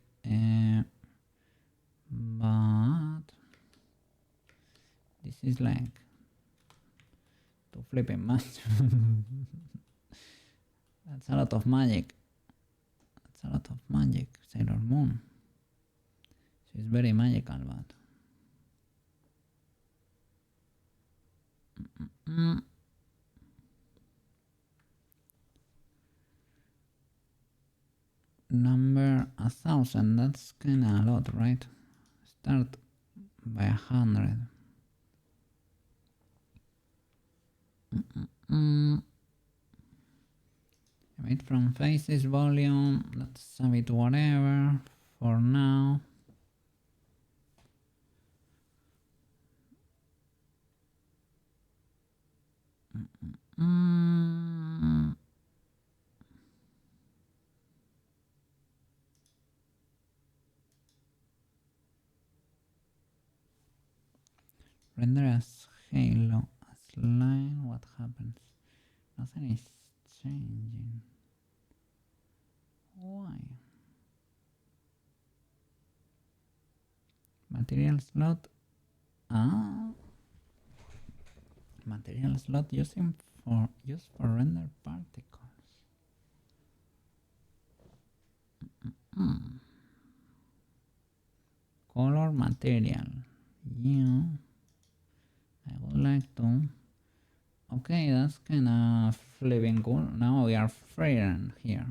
But this is like too flipping much. That's a lot of magic. That's a lot of magic, Sailor Moon. She's very magical, but number 1,000, that's kinda a lot, right? Start by 100. Emit from faces, volume, let's have it whatever for now. Render as halo, as line, what happens? Nothing is changing. Why? Material slot. Material slot used for render particles. Color material. Yeah. I would like to. Okay, that's kind of flipping cool. Now we are freedom here.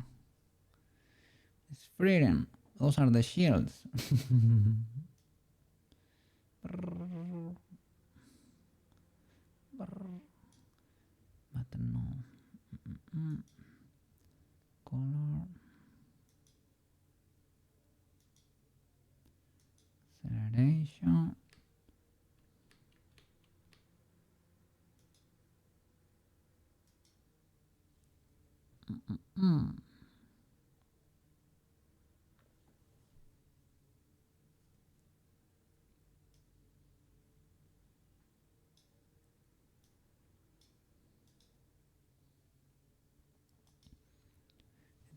It's freedom. Those are the shields. But no. Color. Acceleration.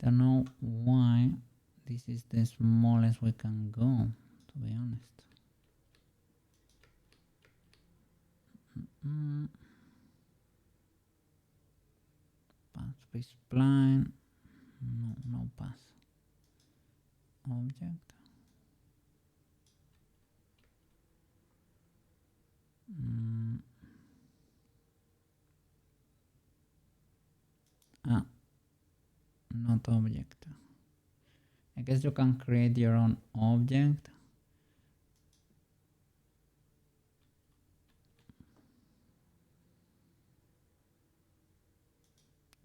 I don't know why this is the smallest we can go, to be honest. Path with spline. No path. Object. Not object. I guess you can create your own object.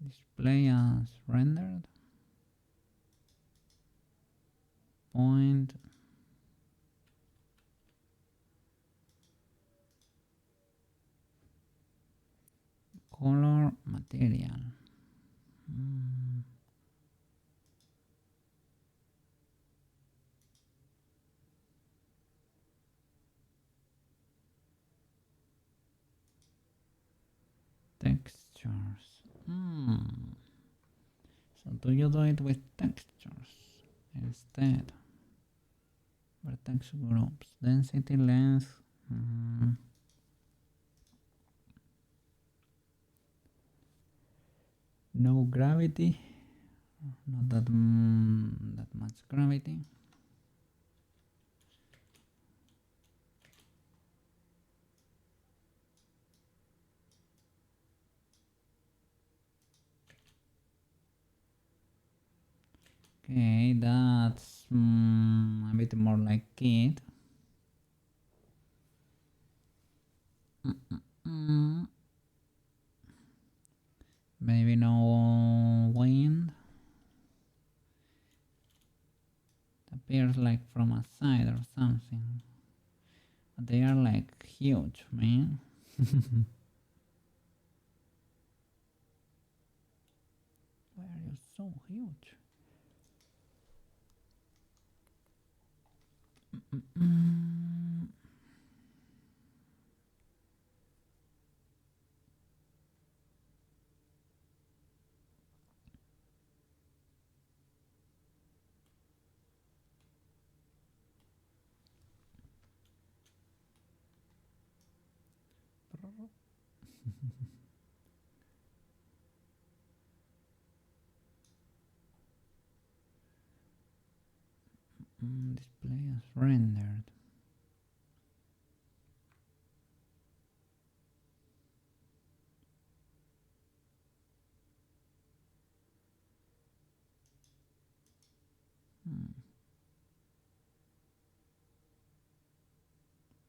Display as rendered. Point. Color material. Textures. So do you do it with textures instead? Vertex groups. Density, length. No gravity. Not that much gravity. Okay, that's a bit more like it. Maybe no wind. It appears like from a side or something. But they are like huge, man. Why are you so huge? Display as rendered.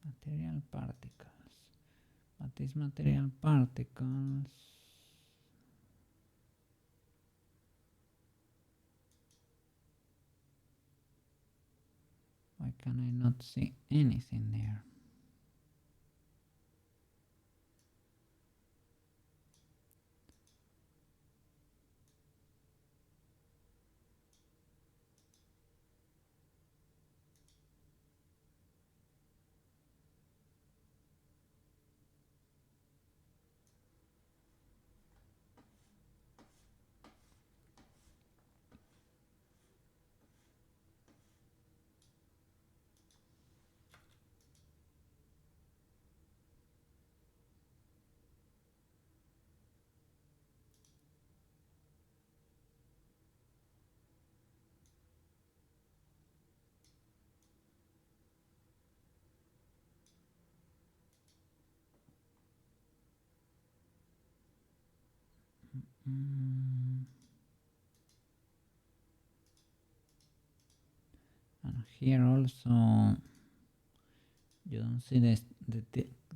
Material particles. But these material particles. Why can I not see anything there? And here also you don't see the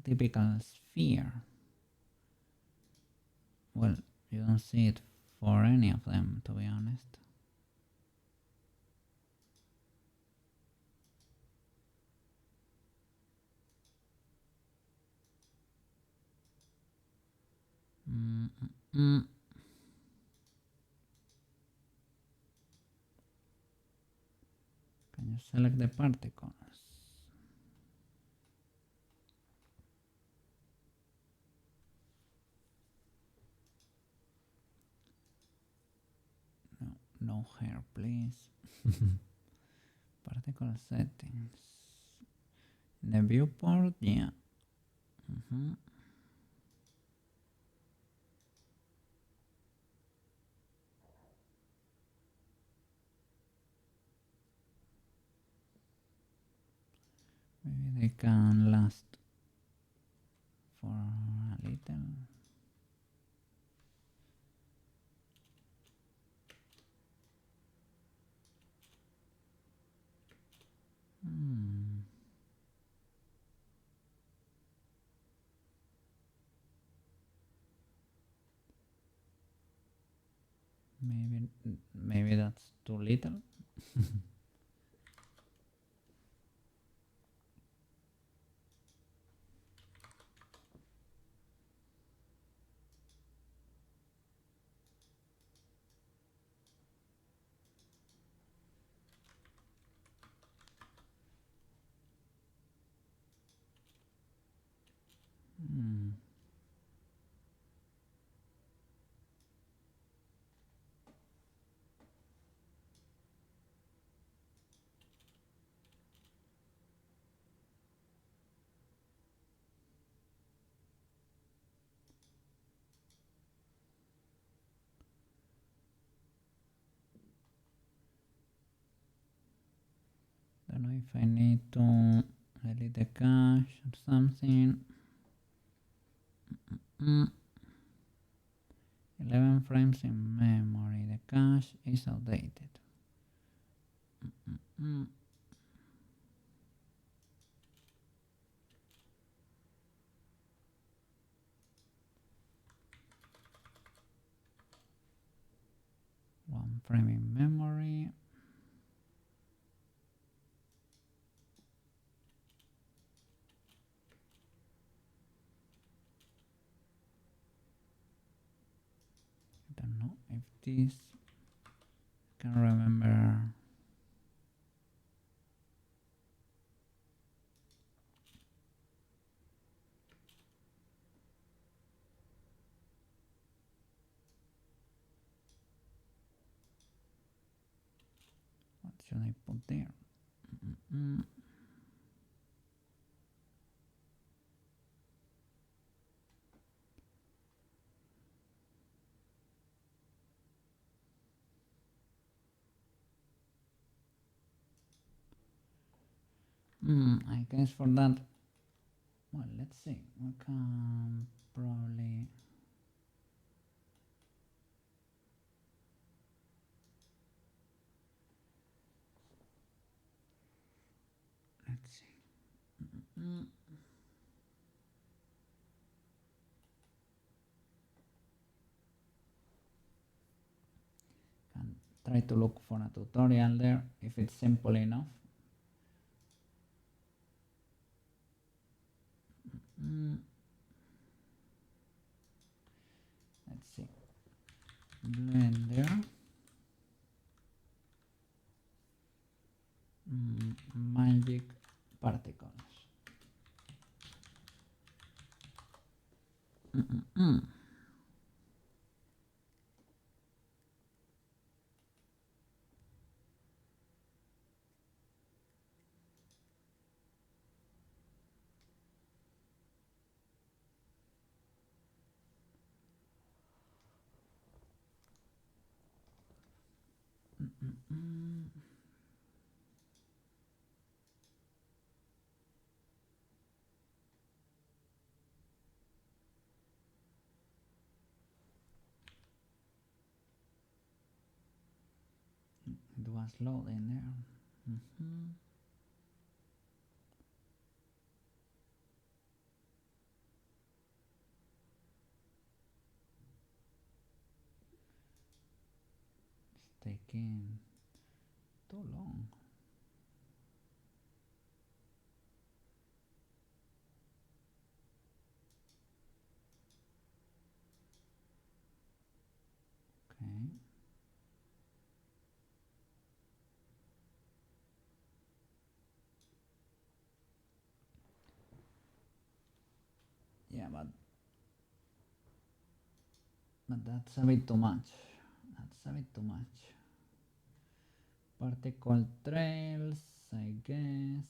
typical sphere. Well, you don't see it for any of them, to be honest. Can you select the particles? No hair, please. Particle settings. In the viewport, yeah. Maybe they can last for a little. Maybe that's too little. Don't know if I need to delete the cache or something. 11 frames in memory. The cache is outdated. One frame in memory. I don't know if this can remember. What should I put there? I guess for that, well, let's see. We can probably. Let's see. Can try to look for a tutorial there if it's simple enough. Let's see. Blender. Magic particles. It was loading there. It's taking too long. Okay. Yeah, but that's a bit too much. That's a bit too much. Particle trails, I guess.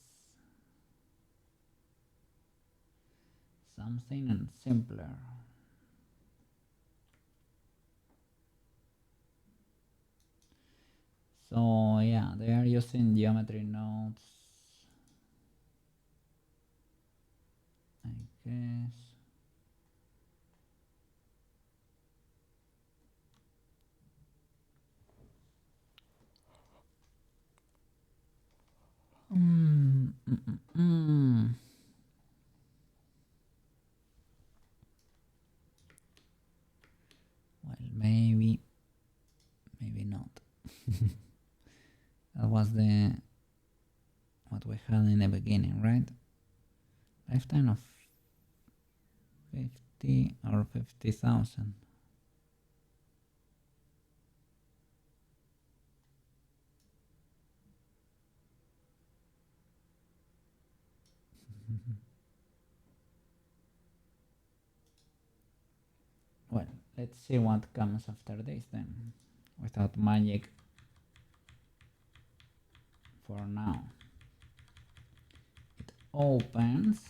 Something simpler. So yeah, they are using geometry nodes, I guess. Well, maybe not. That was what we had in the beginning, right? Lifetime of 50 or 50,000. Well, let's see what comes after this then. Without magic for now. It opens.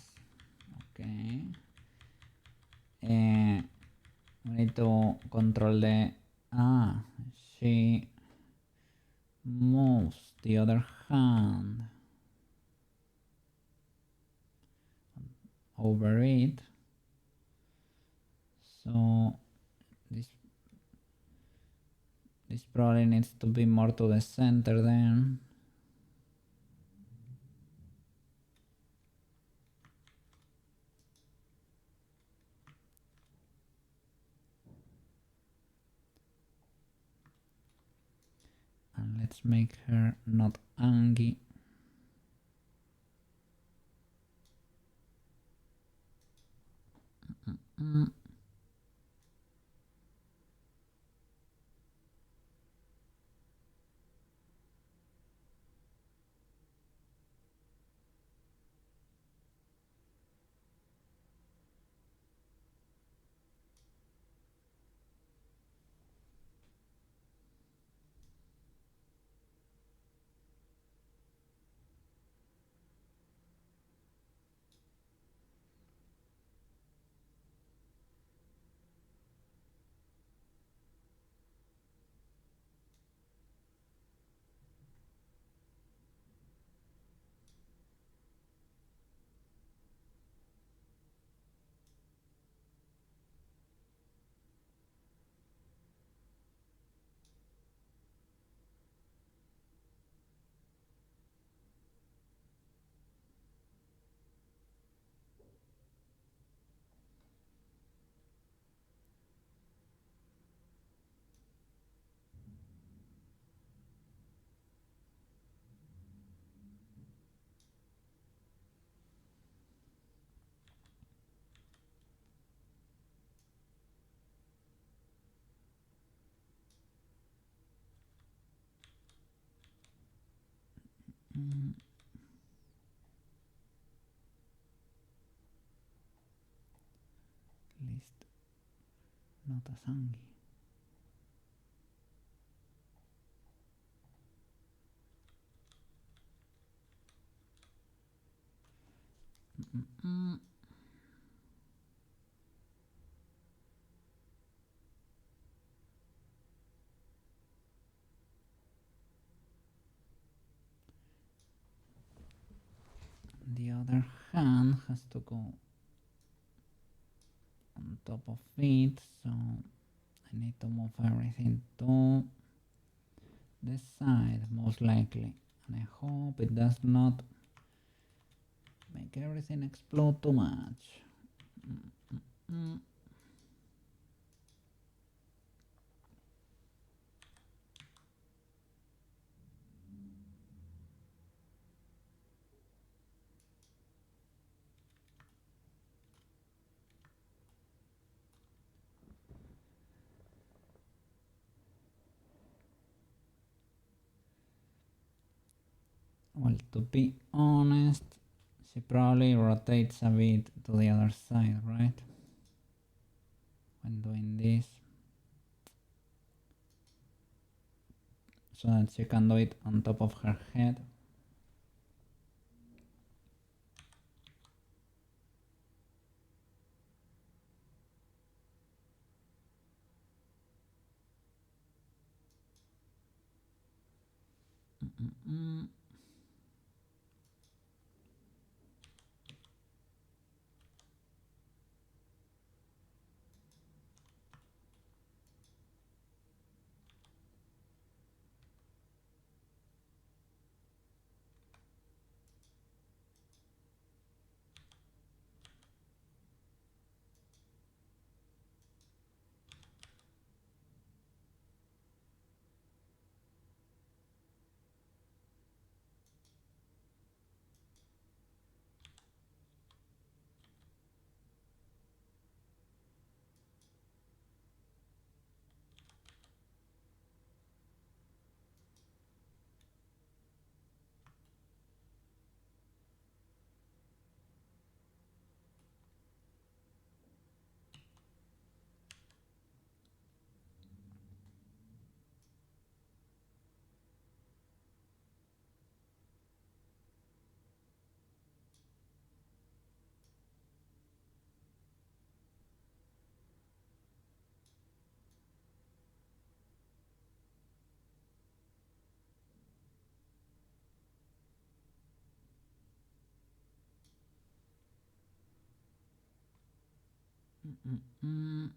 Okay. We need to control the... she moves the other hand over it. So this probably needs to be more to the center then. And let's make her not angry. At least not as angry. The other hand has to go on top of it, so I need to move everything to this side, most likely. And I hope it does not make everything explode too much. Well, to be honest, she probably rotates a bit to the other side, right? When doing this. So that she can do it on top of her head. Let's see.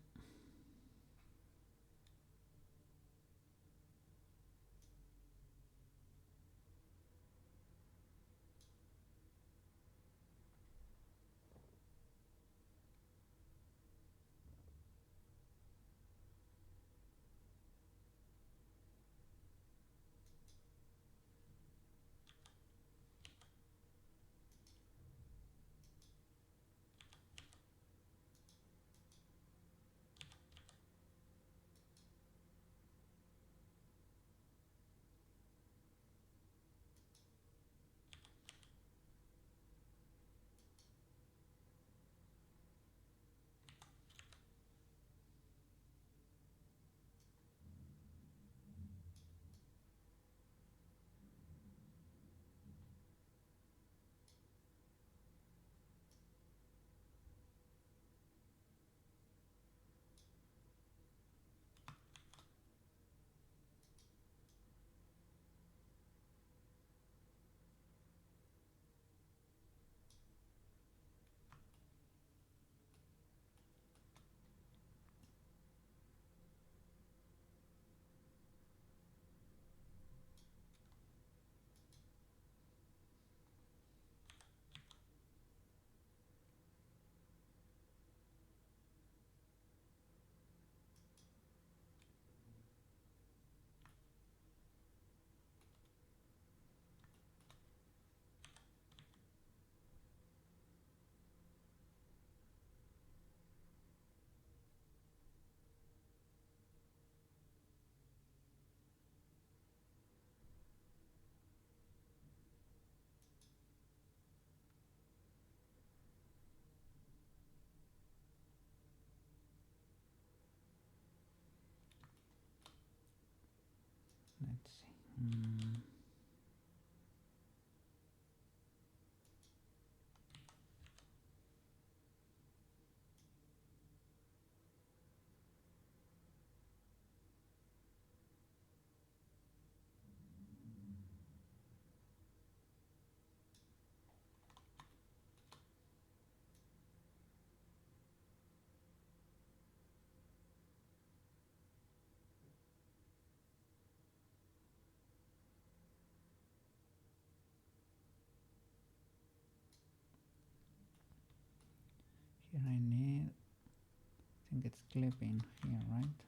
Here I need, I think it's clipping here, right?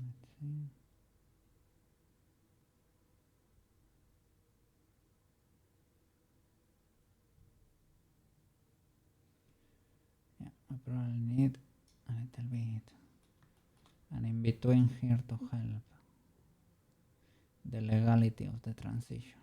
Let's see. Yeah, I probably need a little bit, and in between here to help the legality of the transition.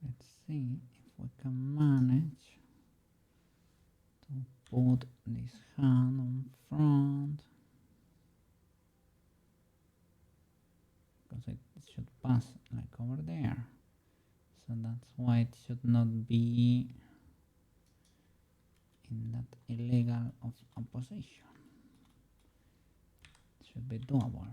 Let's see if we can manage to put this hand on front, because it should pass like over there, so that's why it should not be in that illegal of a position. It should be doable.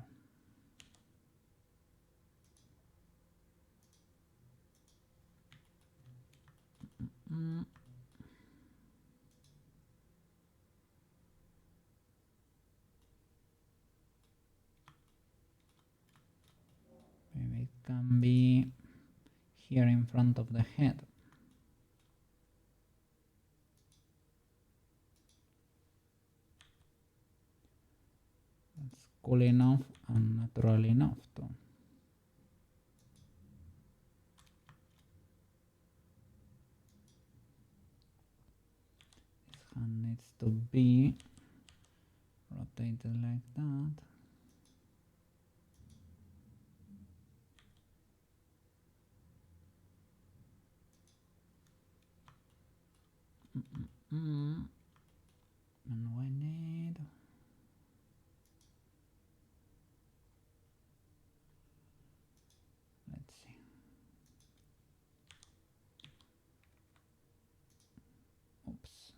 Maybe it can be here in front of the head. That's cool enough and natural enough too. This hand needs to be rotated like that. And we need, let's see, oops,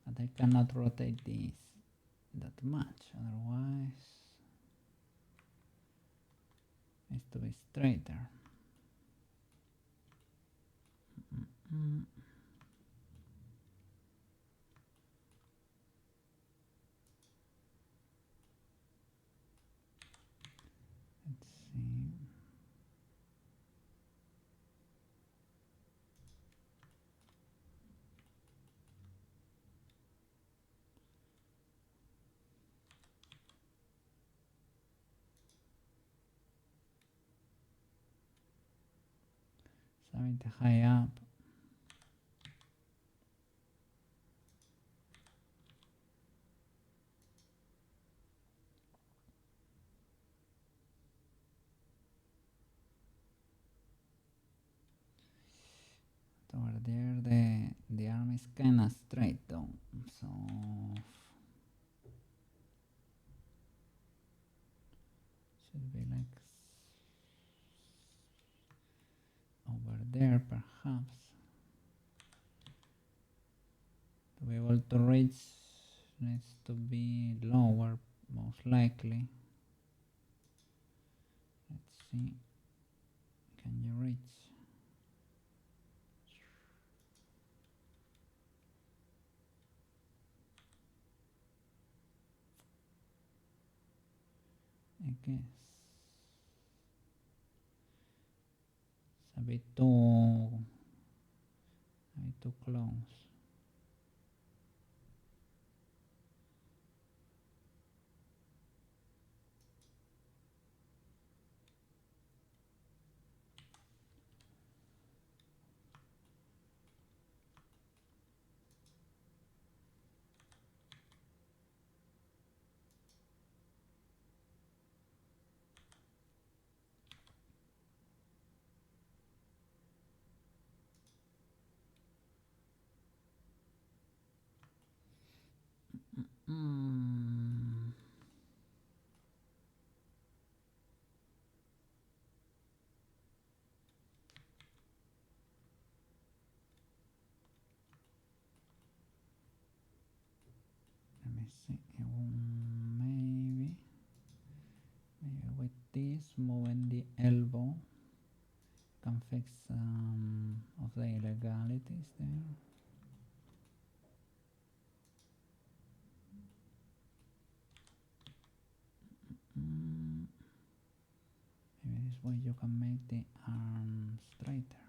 But I cannot rotate this that much, otherwise it needs to be straighter. Let's see. It's a bit high up. Over there the arm is kinda straight though, so should be like over there perhaps. To be able to reach needs to be lower most likely. Let's see. Can you reach? I guess it's a bit too close. Let me see. Maybe with this, moving the elbow can fix some of the illegalities there. Maybe this way you can make the arm straighter.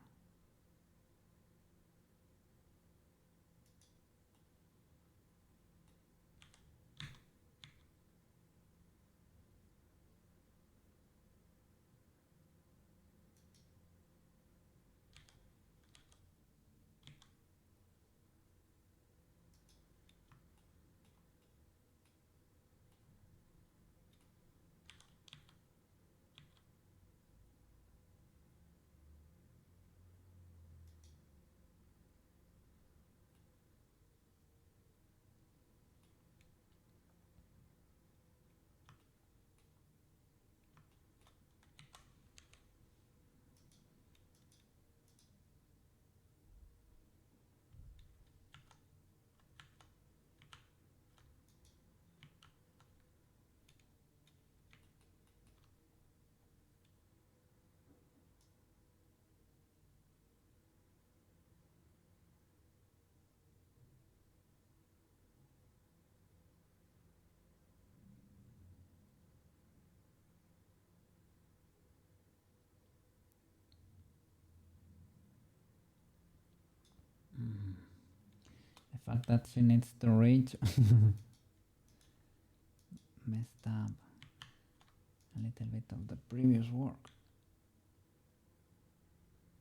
The fact that she needs to reach messed up a little bit of the previous work.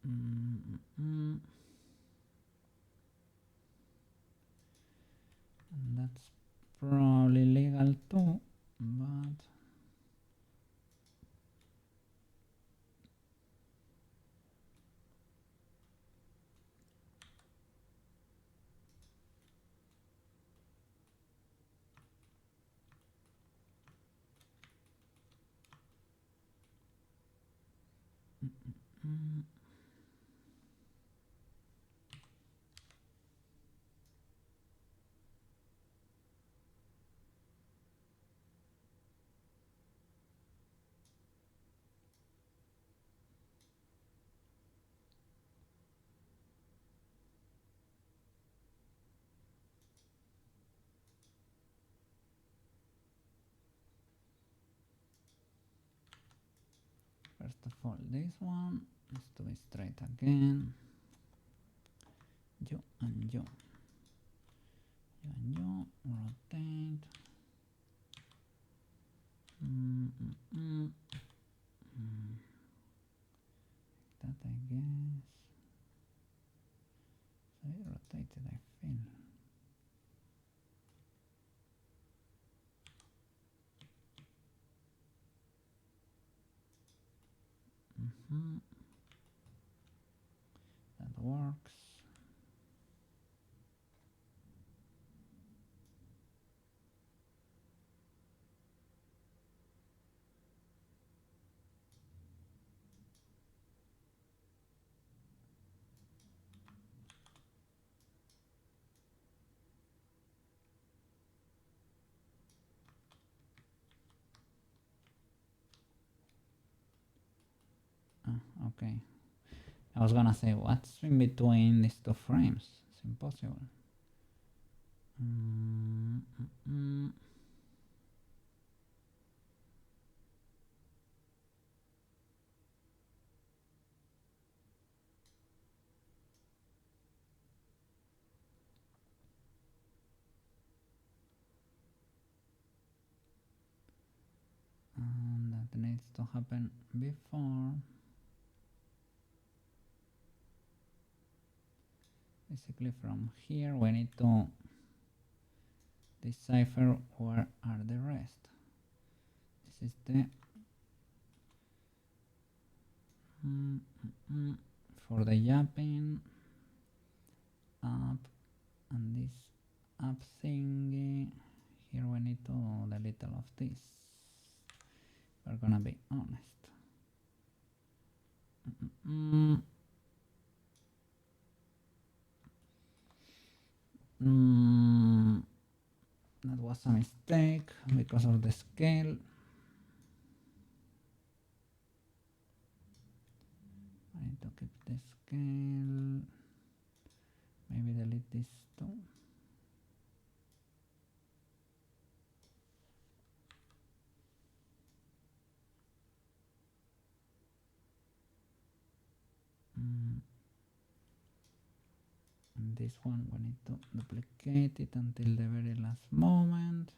And that's probably legal too, but first of all, this one needs to be straight again. You and you. You and you. Rotate. That I guess. So it rotated, I feel. That works. Okay. I was gonna say, what's in between these two frames? It's impossible. And that needs to happen before. Basically from here we need to decipher where are the rest. This is the for the yapping up, and this up thingy. Here we need to do a little of this. We're gonna be honest. That was a mistake because of the scale. I need to keep the scale. Maybe delete this too. And this one we need to duplicate it until the very last moment.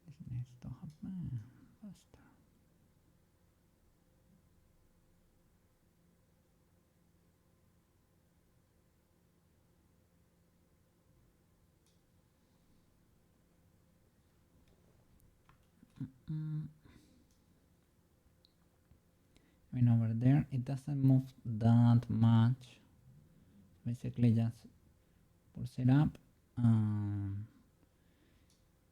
This needs to happen faster. I mean, over there it doesn't move that much, basically just push it up.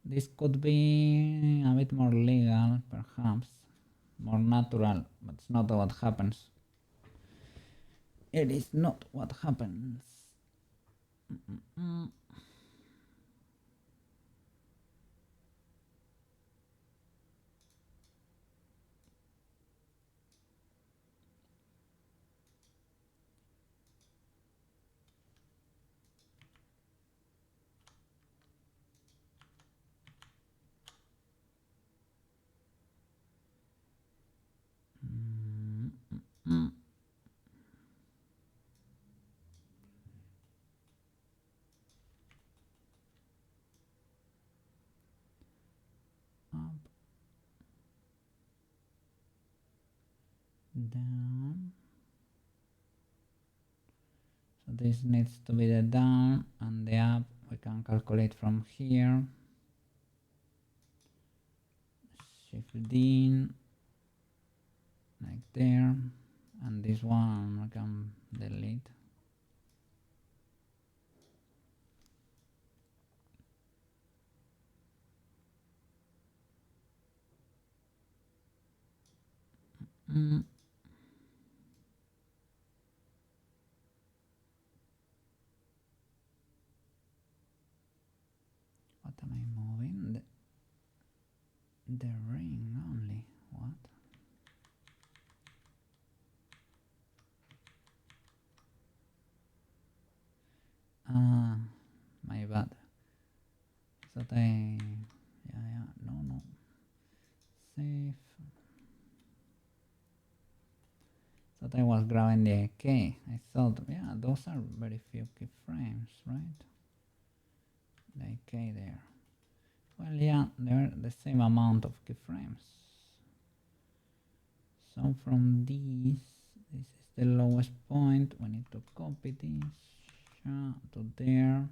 This could be a bit more legal, perhaps more natural, but it's not what happens. It is not what happens. Up, down. So this needs to be the down, and the up we can calculate from here. Shift in, like there, and this one I can delete. What am I moving? The ring only. What? Ah, my bad. Thought yeah, no. Save. Thought I was grabbing the key. I thought, yeah, those are very few keyframes, right? The key there. Well, yeah, they're the same amount of keyframes. So from this is the lowest point. We need to copy this to there.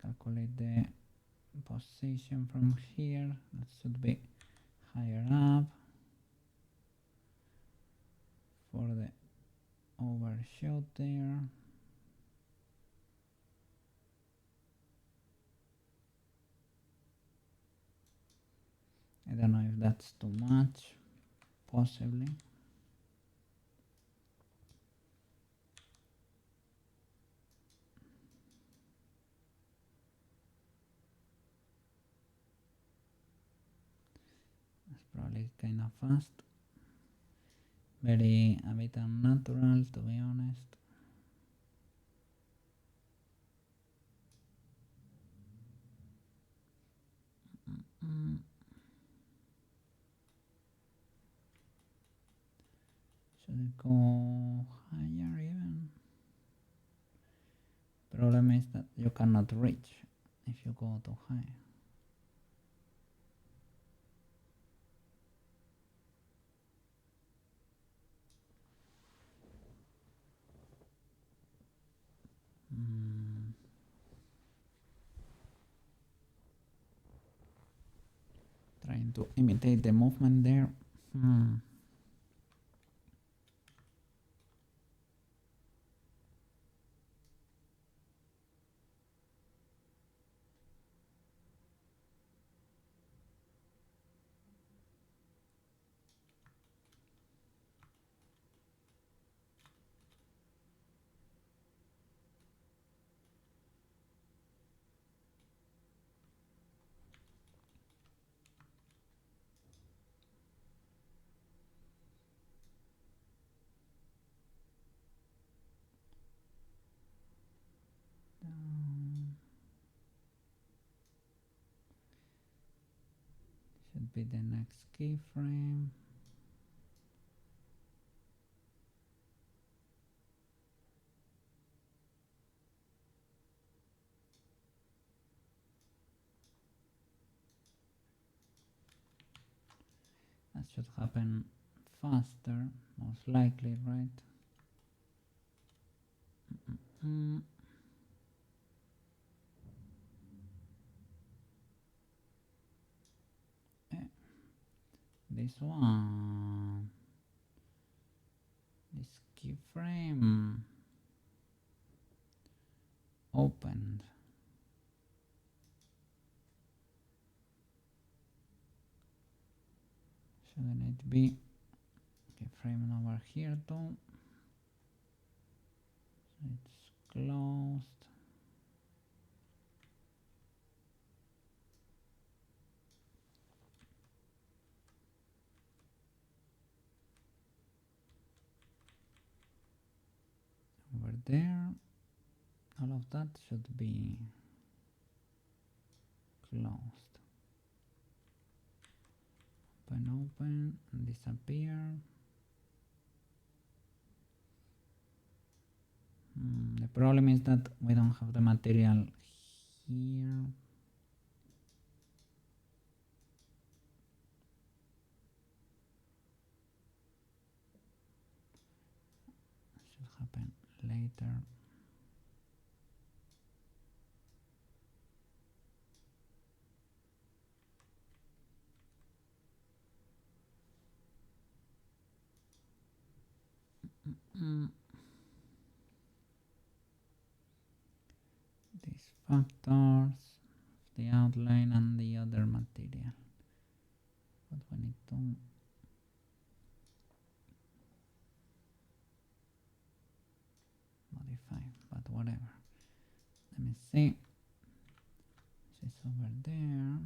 Calculate the position from here. That should be higher up for the overshoot there. I don't know if that's too much, possibly. That's probably kind of fast. A bit unnatural, to be honest. Should it go higher even? Problem is that you cannot reach if you go too high. Trying to imitate the movement there. Should be the next keyframe. That should happen faster, most likely, right? This one, this keyframe opened. Shouldn't it be keyframe over here too? So it's closed. Over there, all of that should be closed. Open, and disappear. The problem is that we don't have the material here. Should happen later. These factors, the outline and the other material. But we need to modify, but whatever. Let me see. This is over there.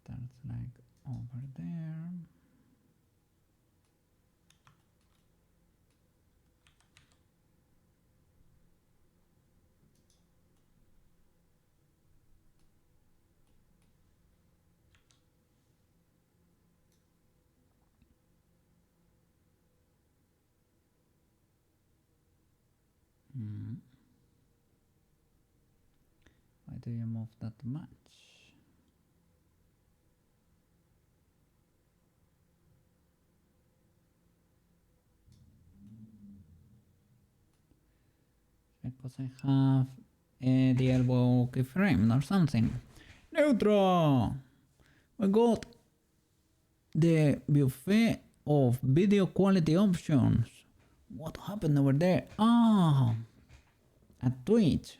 Starts like over there. Why do you move that much? Because I have the elbow keyframe or something. Neutral! We got the buffet of video quality options. What happened over there? Ah, at Twitch.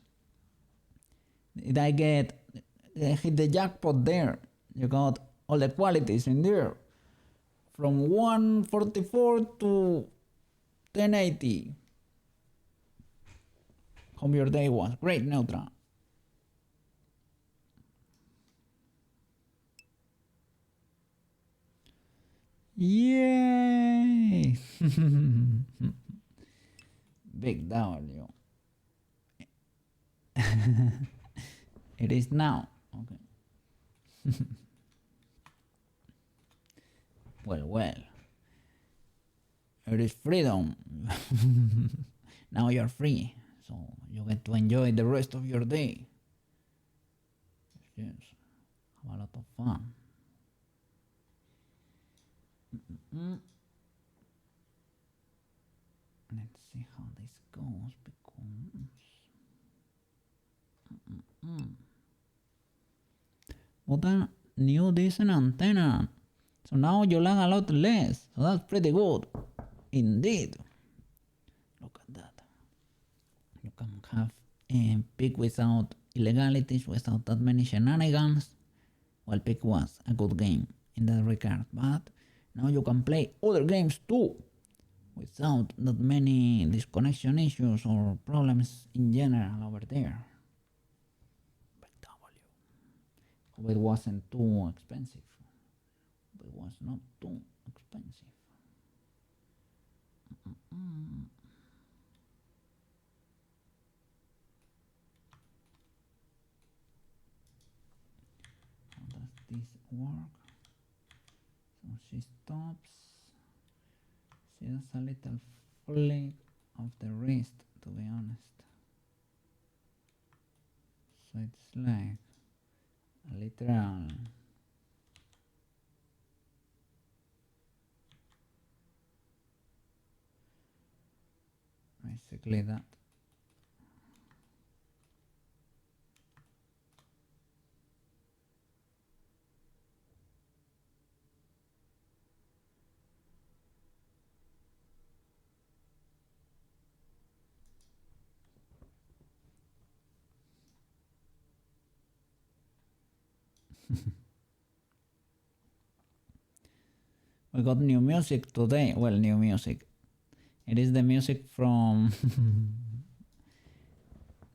Did I hit the jackpot there? You got all the qualities in there. From 144 to 1080. Hope your day was great, Neutra. Yay! Big W. It is now. Okay. Well. It is freedom. Now you're free. So you get to enjoy the rest of your day. Yes. Have a lot of fun. Let's see how this goes because what a new decent antenna. So now you lag a lot less. So that's pretty good. Indeed. Look at that. You can have a pick without illegalities, without that many shenanigans. Well, pick was a good game in that regard, but now you can play other games too without that many disconnection issues or problems in general over there. Hope it wasn't too expensive. Hope it was not too expensive. How does this work? So she stops. She does a little flick of the wrist, to be honest. So it's like a literal basically that. We got new music today. Well, new music. It is the music from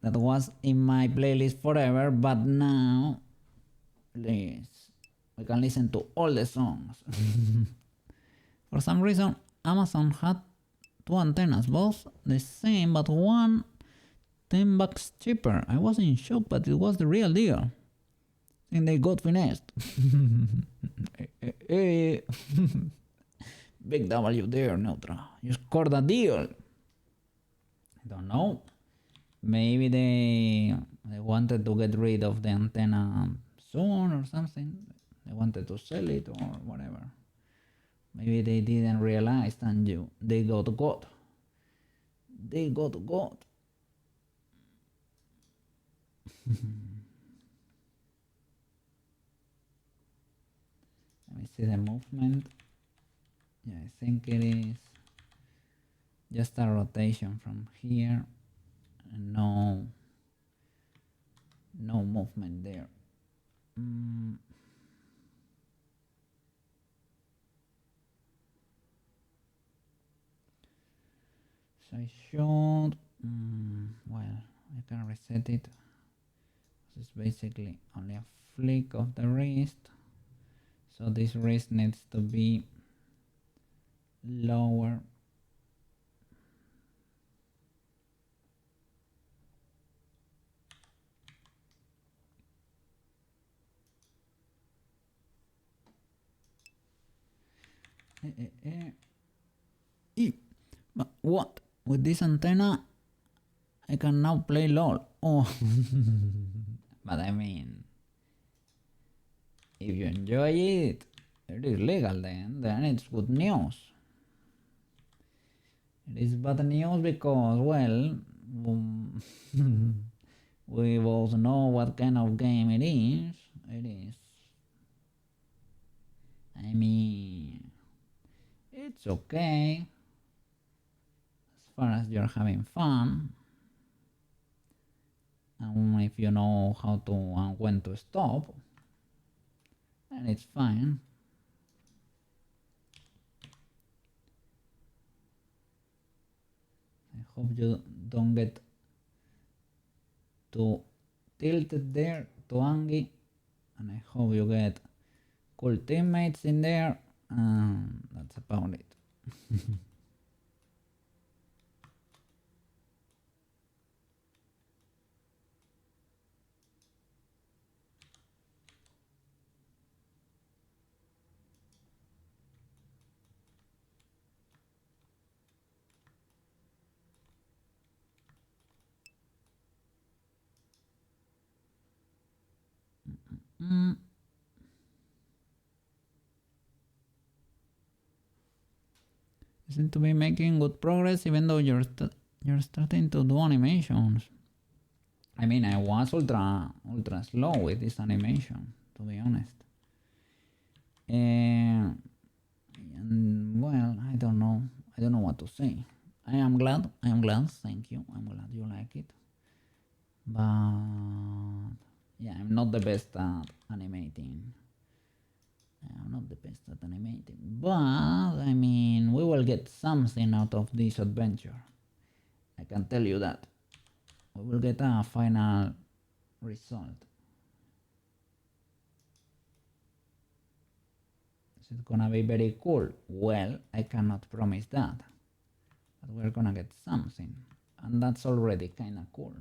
that was in my playlist forever, but now we can listen to all the songs. For some reason, Amazon had two antennas, both the same, but one $10 cheaper. I was in shock, but it was the real deal. And they got finessed. Big W there, Neutra. You scored a deal. I don't know. Maybe they wanted to get rid of the antenna soon or something. They wanted to sell it or whatever. Maybe they didn't realize and they got God. They got God. Let me see the movement. Yeah, I think it is just a rotation from here and no movement there. So I should, well, I can reset it. This is basically only a flick of the wrist. So this wrist needs to be lower. But what? With this antenna, I can now play LOL. Oh, but I mean, if you enjoy it, it is legal then it's good news. It is bad news because, well, we both know what kind of game it is. It is. I mean, it's okay as far as you're having fun. And if you know how to and when to stop, then it's fine. I hope you don't get too tilted there, too angry, and I hope you get cool teammates in there, and that's about it. You seem to be making good progress even though you're starting to do animations. I mean, I was ultra slow with this animation, to be honest. And well, I don't know what to say. I am glad, thank you. I'm glad you like it. But yeah, I'm not the best at animating. I'm not the best at animating, but I mean, we will get something out of this adventure. I can tell you that. We will get a final result. Is it gonna be very cool? Well, I cannot promise that. But we're gonna get something. And that's already kinda cool.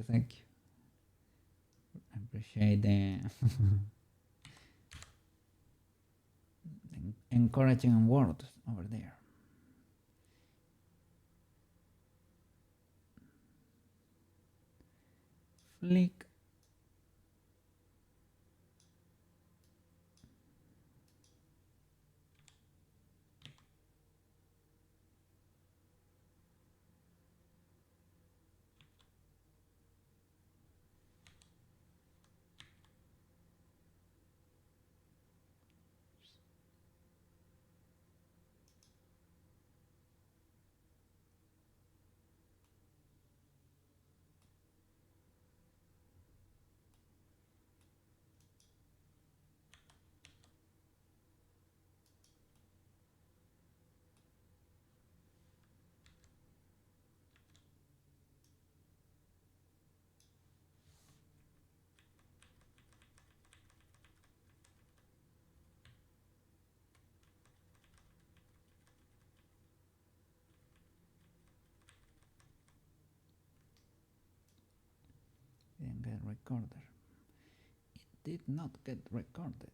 Thank you. I appreciate the encouraging words over there. flick. Didn't get recorded. It did not get recorded.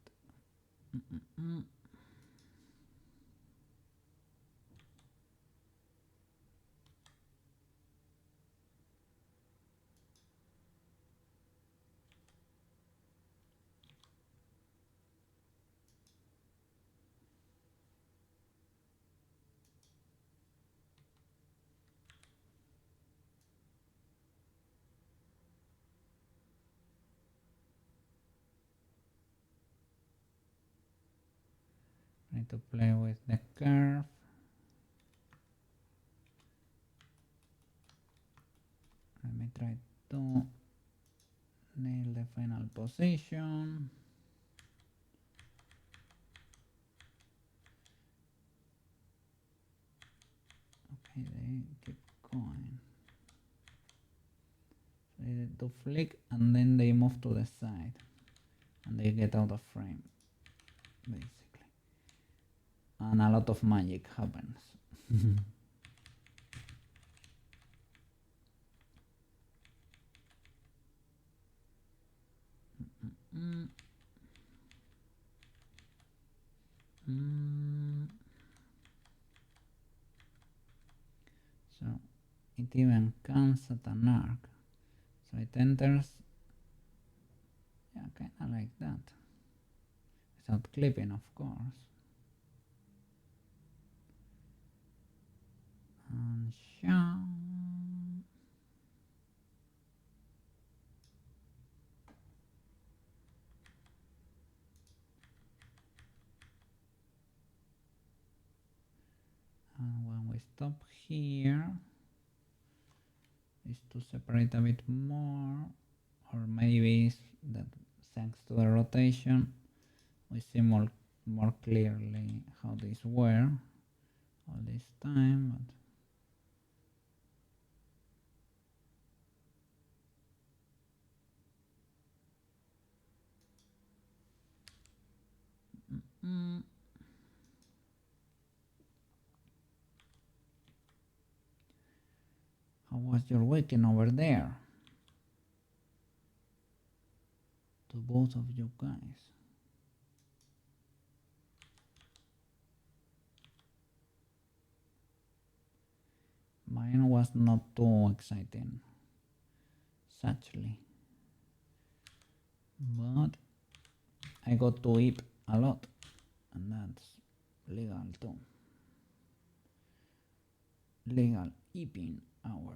Need to play with the curve. Let me try to nail the final position. Okay, they keep going. So they need to flick and then they move to the side and they get out of frame, basically. And a lot of magic happens. So it even comes at an arc. So it enters, yeah, kind of like that. Without clipping, of course. And show. And when we stop here, is to separate a bit more, or maybe it's that thanks to the rotation, we see more clearly how these were all this time. But how was your weekend over there? To both of you guys. Mine was not too exciting, sadly. But I got to eat a lot, and that's legal too. Legal eating hours.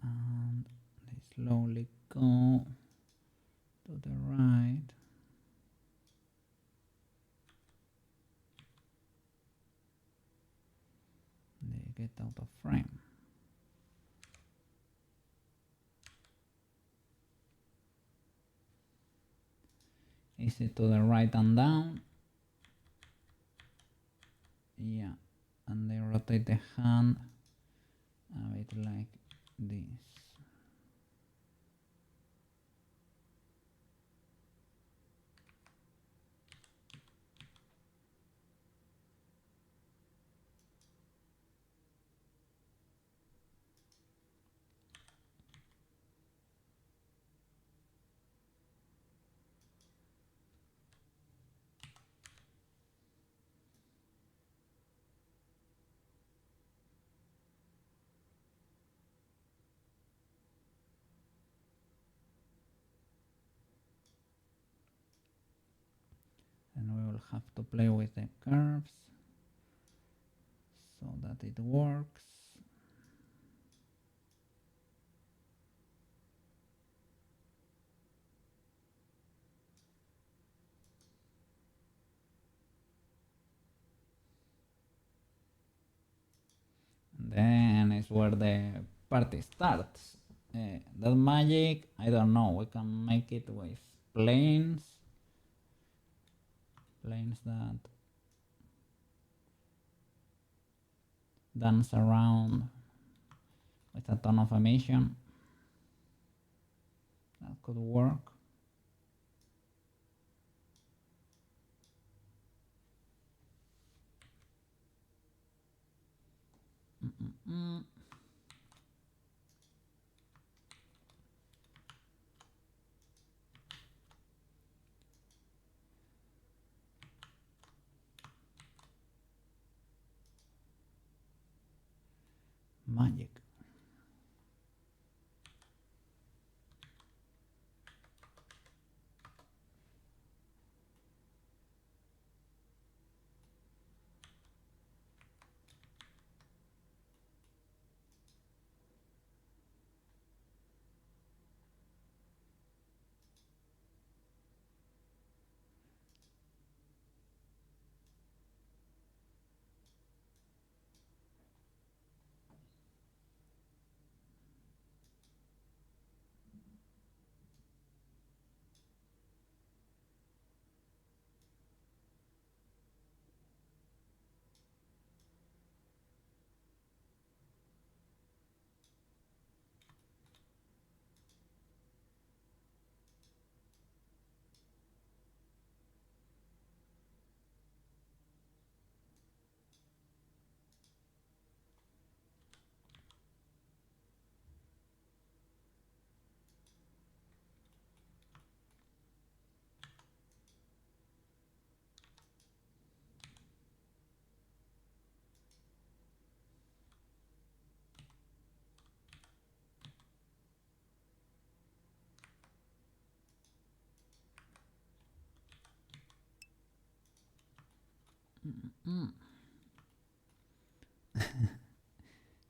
And they slowly go to the right. They get out of frame. Easy to the right and down. Yeah, and they rotate the hand a bit like this. And we will have to play with the curves so that it works. And then is where the party starts. That magic, I don't know, we can make it with planes that dance around with a ton of emission. That could work. Magic.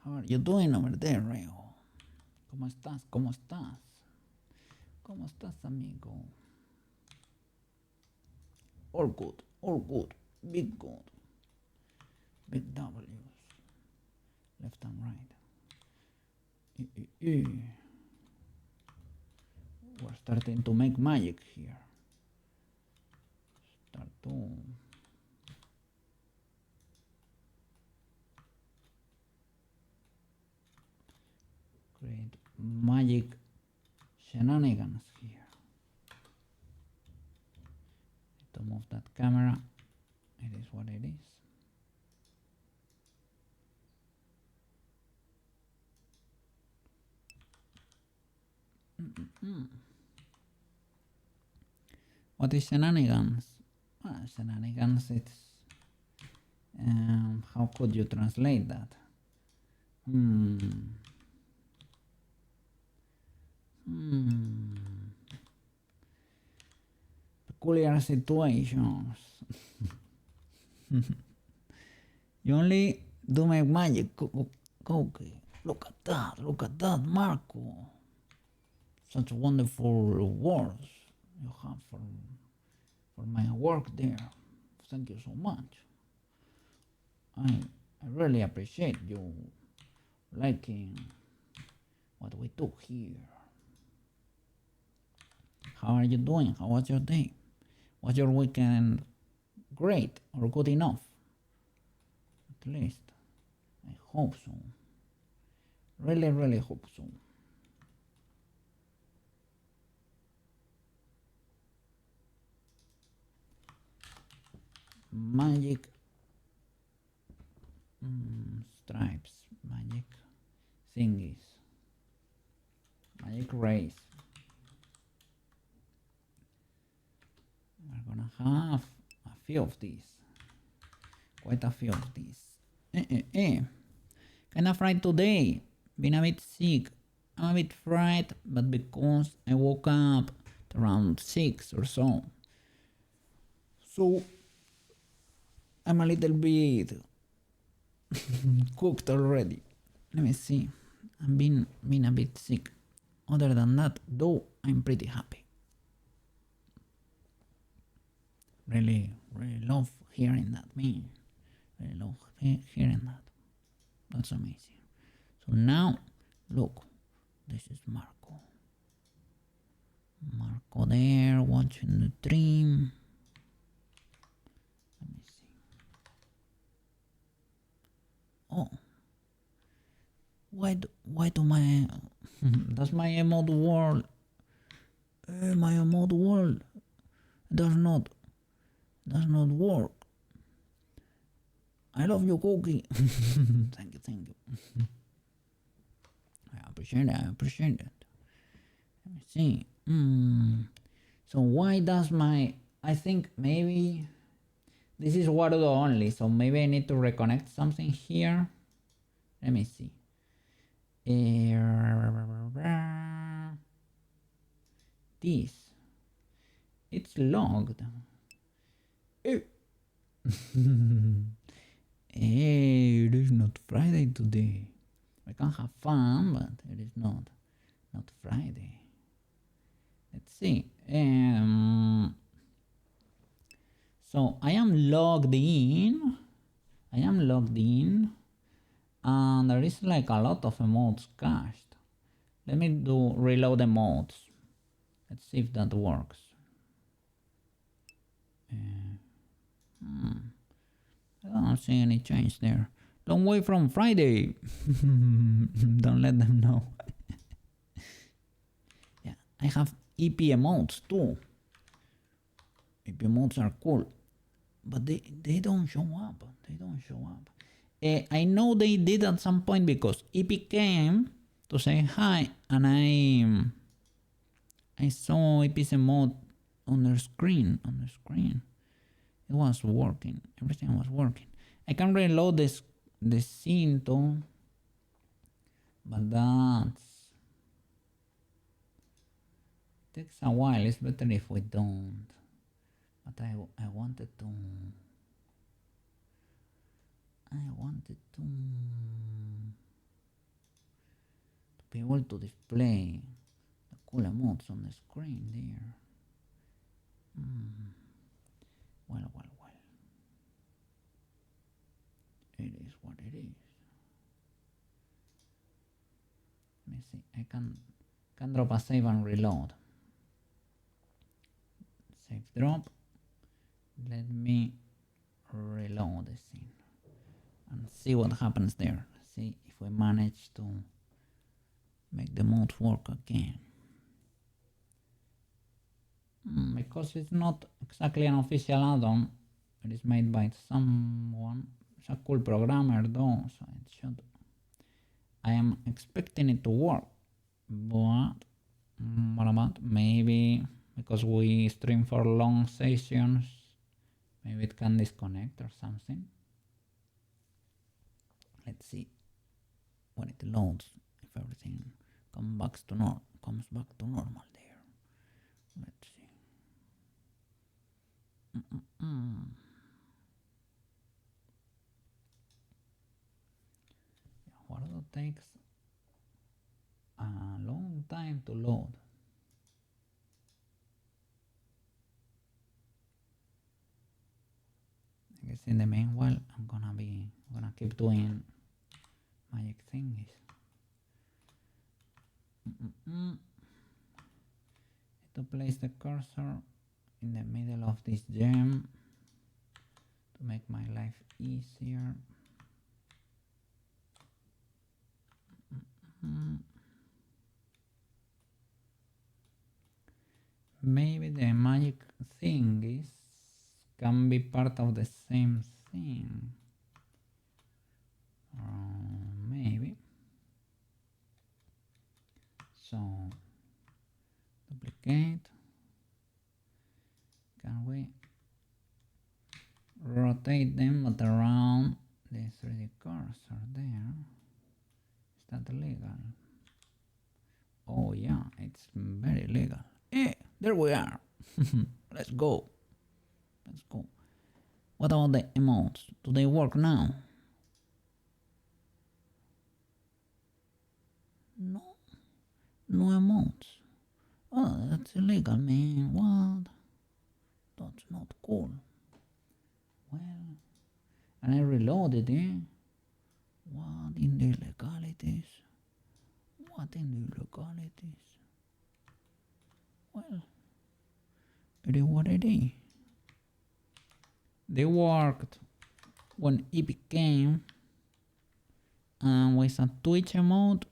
How are you doing over there, Rio? ¿Cómo estás? ¿Cómo estás? ¿Cómo estás, amigo? All good, all good. Big good. Big W's. Left and right. We're starting to make magic here. Start to create magic shenanigans here. To move that camera, it is what it is. What is shenanigans? Well, shenanigans, it's how could you translate that? peculiar situations. You only do make magic, Cookie. Look at that, Marco. Such wonderful words you have for my work there. Thank you so much. I really appreciate you liking what we do here. How are you doing? How was your day? Was your weekend great or good enough? At least, I hope so. Really, really hope so. Magic stripes, magic thingies, magic rays. We're gonna have a few of these, quite a few of these. Kinda fried today, been a bit sick. I'm a bit fried, but because I woke up at around 6 or so. So I'm a little bit cooked already. Let me see. I've been a bit sick. Other than that, though, I'm pretty happy. Really love hearing that, man. Really love hearing that. That's amazing. So now, look, this is Marco. Marco there, watching the stream. Let me see. Oh, why do my does my emote world does not work? I love you, Cookie. Thank you. I appreciate it. Let me see. So why does my... I think maybe this is Warudo only, so maybe I need to reconnect something here. Let me see. This. It's logged. Hey, it is not Friday today. We can have fun, but it is not Friday. Let's see. So I am logged in. And there is like a lot of emotes cached. Let me do reload emotes. Let's see if that works. I don't see any change there. Long way from Friday. Don't let them know. Yeah, I have EP emotes too. EP emotes are cool, but they don't show up. I know they did at some point because EP came to say hi, and I saw EP's emote on the screen. It was working. Everything was working. I can reload the scene too, but that takes a while. It's better if we don't. But I wanted to be able to display the cool emotes on the screen there. Well. It is what it is. Let me see. I can drop a save and reload. Save drop. Let me reload the scene and see what happens there. See if we manage to make the mode work again. Because it's not exactly an official add-on, it is made by someone. It's a cool programmer though, so it should. I am expecting it to work, but what about maybe because we stream for long sessions, maybe it can disconnect or something. Let's see when it loads if everything comes back to normal there. Let's see. What takes a long time to load? I guess in the meanwhile I'm gonna keep doing magic thingies. To place the cursor in the middle of this gem to make my life easier. Maybe the magic thing can be part of the same thing. Maybe. So duplicate. Can we rotate them but around the 3D cursor there? Is that legal? Oh yeah, it's very legal. There we are. Let's go. Let's go. What about the emotes? Do they work now? No. No emotes. Oh, that's illegal, man. What? That's not cool. Well, and I reloaded, What in the legalities? What in the legalities? Well, it is what it is. They worked when it became with a Twitch emote,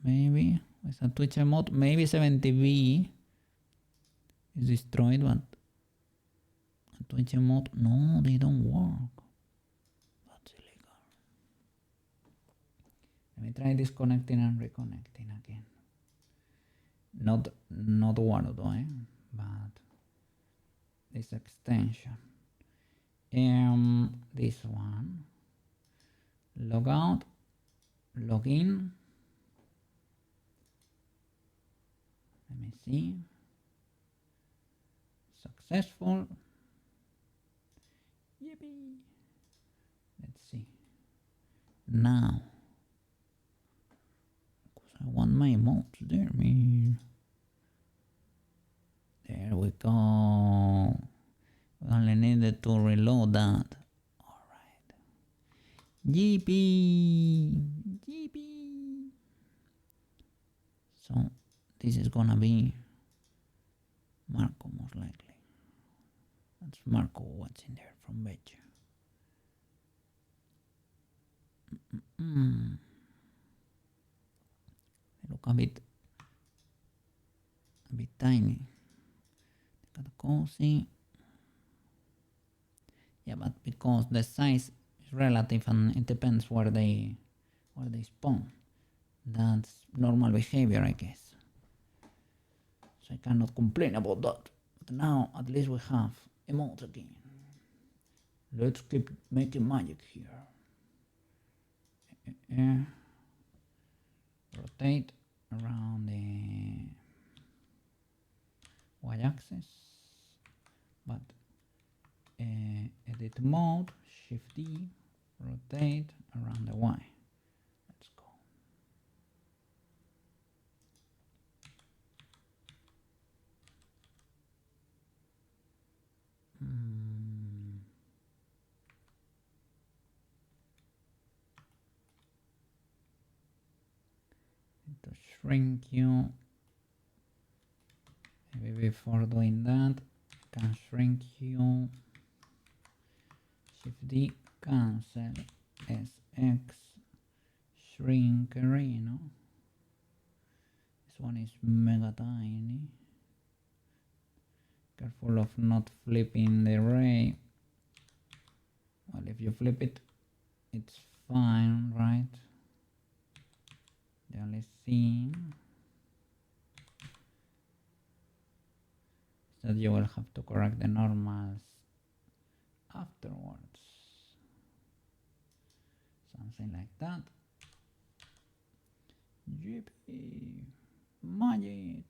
maybe with a Twitch emote, maybe 70B is destroyed, but a Twitch emote, no, they don't work. That's illegal. Let me try disconnecting and reconnecting again. Not Warudo, but this extension. This one. Log out, log in. Let me see. Successful. Yippee. Let's see. Now, because I want my emotes there, man. There we go. We only needed to reload that. Alright. Yippee! Yippee! So, this is gonna be Marco, most likely. That's Marco watching there from Betcha. They look a bit tiny. They got cozy. Yeah, but because the size is relative and it depends where they spawn. That's normal behavior, I guess. So I cannot complain about that. But now at least we have emotes again. Let's keep making magic here. Rotate around the y-axis, but edit mode, Shift D, rotate around the Y. Let's go. To shrink you. Maybe before doing that, can shrink you. Shift D, cancel, SX, shrink arena. This one is mega tiny. Careful of not flipping the array. Well, if you flip it, it's fine, right? The only thing is that you will have to correct the normals afterwards. Something like that. Yippee! Magic!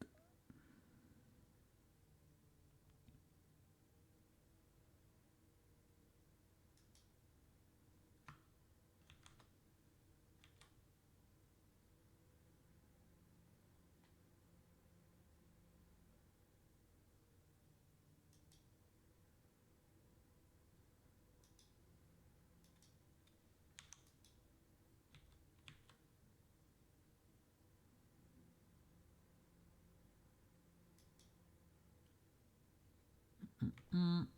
Here,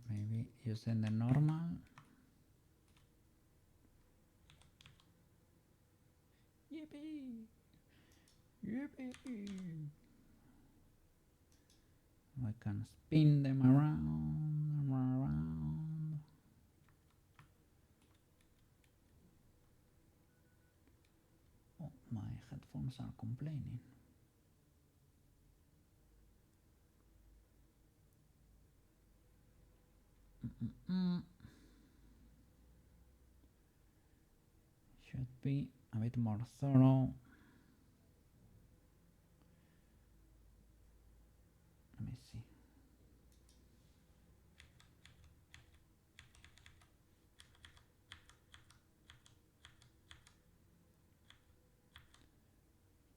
maybe using the normal. Yippee! Yippee! I can spin them around. Oh, my headphones are complaining. Should be a bit more thorough. Let me see.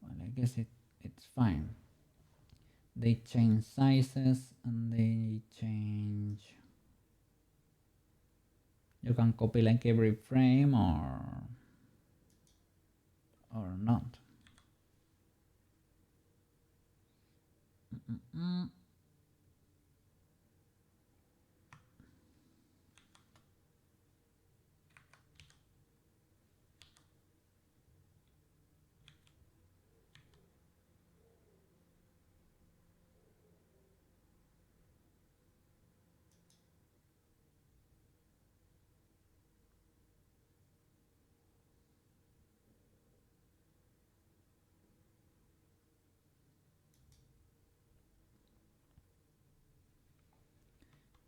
Well, I guess it's fine. They change sizes and they change. You can copy like every frame or not.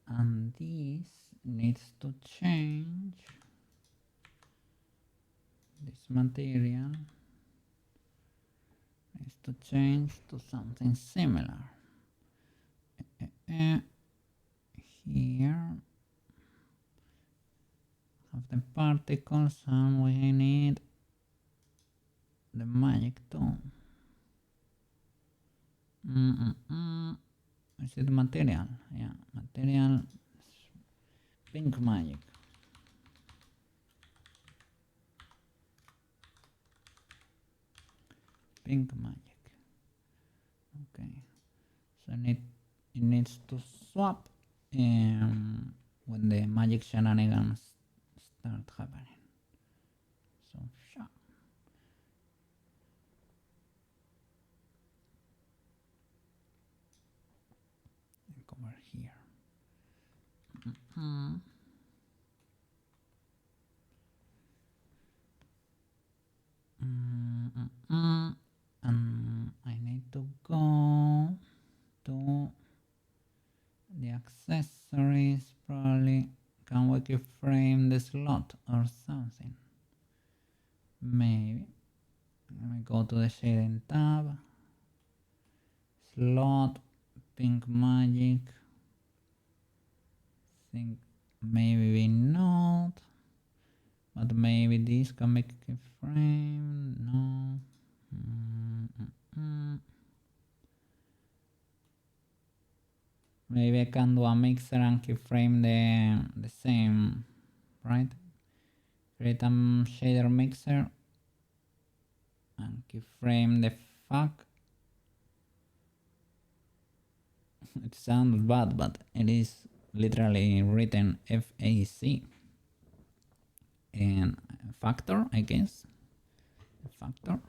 And this needs to change. This material needs to change to something similar. Here have the particles and we need the magic tool. Is it material? Yeah, material, pink magic. Pink magic. Okay, so it needs to swap when the magic shenanigans start happening. So sure. Over here. And I need to go to the accessories. Probably can we keyframe the slot or something? Maybe. Let me go to the shading tab. Slot, pink magic. Think maybe not, but maybe this can make a keyframe. No. Maybe I can do a mixer and keyframe the same, right? Create a shader mixer and keyframe the fuck. It sounds bad, but it is literally written FAC. And factor, I guess. Factor.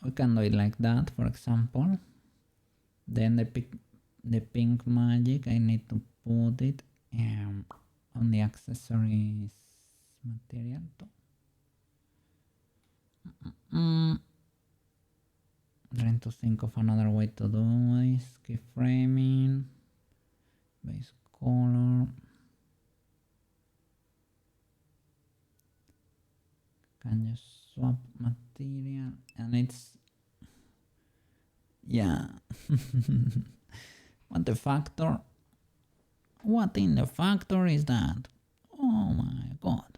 We can do it like that, for example. Then the pink magic, I need to put it on the accessories material too. Trying to think of another way to do this. Keyframing, base color. Can you swap material? And it's, yeah. Want the factor? What in the factor is that? Oh my god.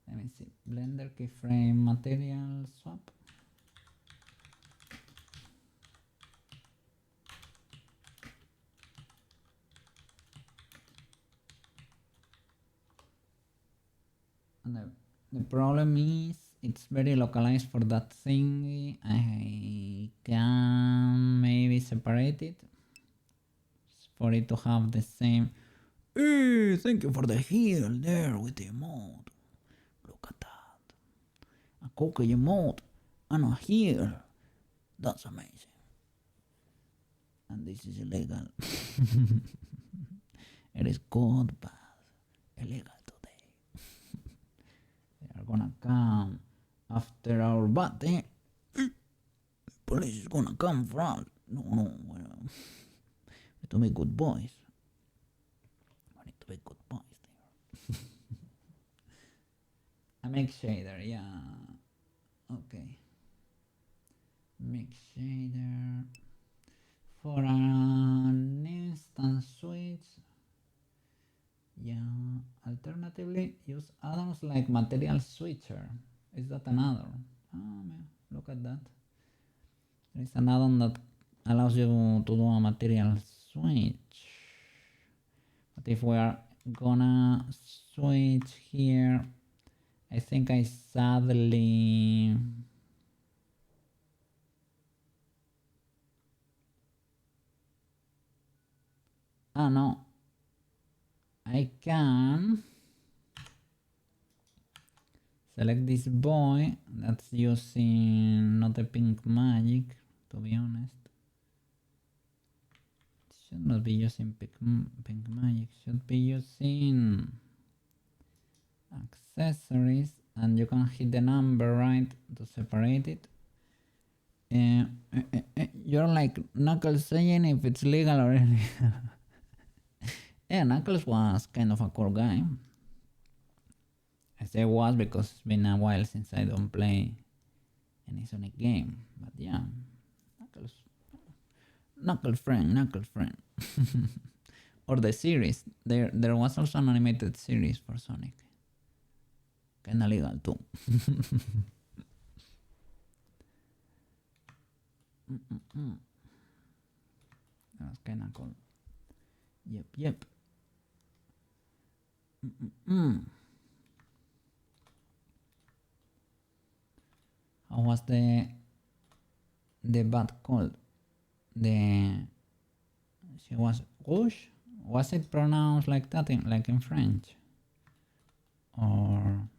Let me see. Blender keyframe material swap. And the problem is it's very localized for that thing. I can maybe separate it for it to have the same. Hey, thank you for the heal there with the emote. Look at that. A cookie emote and a heal. That's amazing. And this is illegal. It is good, but illegal today. They are gonna come after our body. The police is gonna come for us. No, we need to be good boys. We need to be good boys there. A mix shader, yeah. Okay. Mix shader for an instant switch. Yeah. Alternatively, use add-ons like material switcher. Is that an add-on? Oh man, look at that. There is an add-on that allows you to do a material switch. But if we are gonna switch here, I think I sadly no, I can select this boy that's using not a pink magic, to be honest. It should not be using pink magic, should be using accessories, and you can hit the number right to separate it. You're like Knuckles saying if it's legal or illegal. Yeah, Knuckles was kind of a cool guy. I say was because it's been a while since I don't play any Sonic game. But yeah, Knuckles friend. Or the series. There was also an animated series for Sonic. Kinda legal too. That was kinda cool. Yep. How was the bat called? She was Rouge? Was it pronounced like that, like in French? Or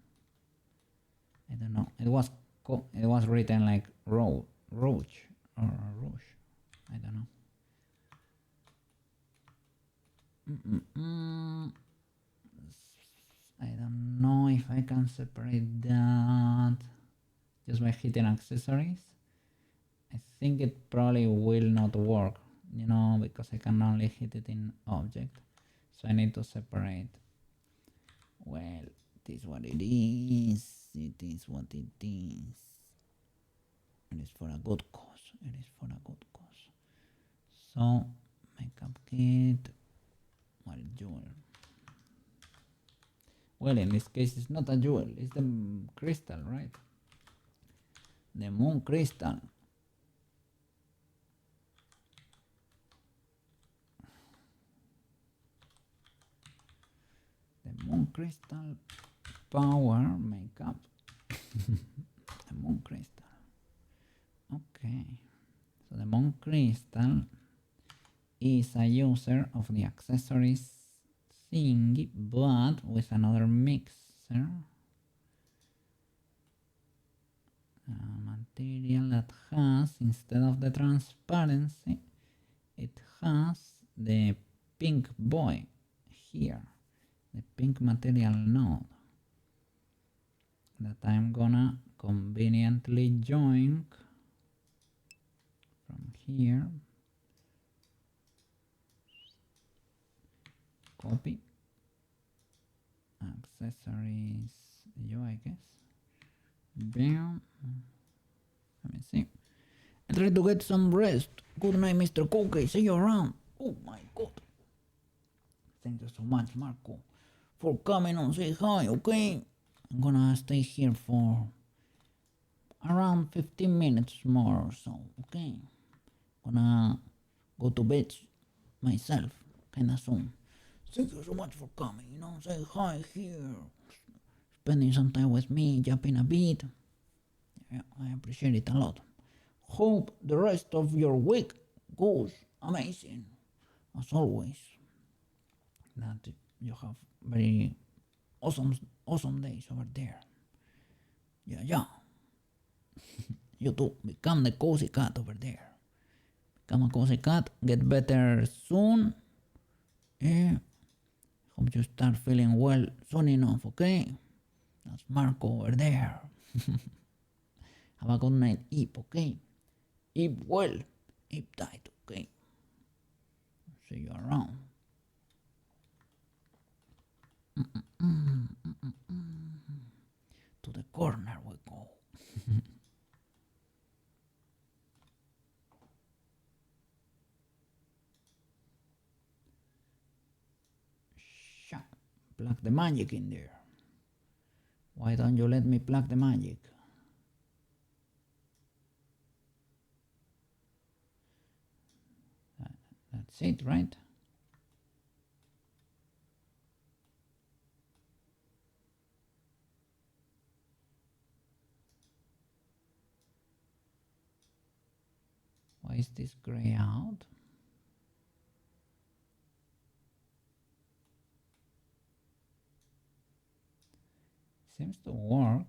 I don't know. It was written like Rouge or Rouge. I don't know. I don't know if I can separate that just by hitting accessories. I think it probably will not work, because I can only hit it in object. So I need to separate. Well, it is what it is. It is what it is. It is for a good cause. So, makeup kit. What jewel? Well, in this case, it's not a jewel. It's the crystal, right? The moon crystal. The moon crystal power makeup. The moon crystal. Okay. So the moon crystal is a user of the accessories thingy, but with another mixer. A material that has, instead of the transparency, it has the pink boy here, the pink material node that I'm gonna conveniently join from here. Copy accessories I guess. Bam. Let me see. I try to get some rest. Good night, Mr. Cookie. See you around. Oh my god. Thank you so much, Marco, for coming on. Say hi, okay? I'm gonna stay here for around 15 minutes more or so, okay? Gonna go to bed myself kinda soon. Thank you so much for coming, say hi here, spending some time with me, jumping a bit. Yeah, I appreciate it a lot. Hope the rest of your week goes amazing, as always. That you have very awesome days over there. Yeah. You too, become the cozy cat over there. Become a cozy cat, get better soon. Yeah. Hope you start feeling well soon enough, okay? That's Marco over there. Have a good night, Eep, okay? Eep well, Eep tight, okay? See you around. To the corner we go. Shut. Plug the magic in there. Why don't you let me plug the magic? That's it, right? Why is this gray out? Seems to work.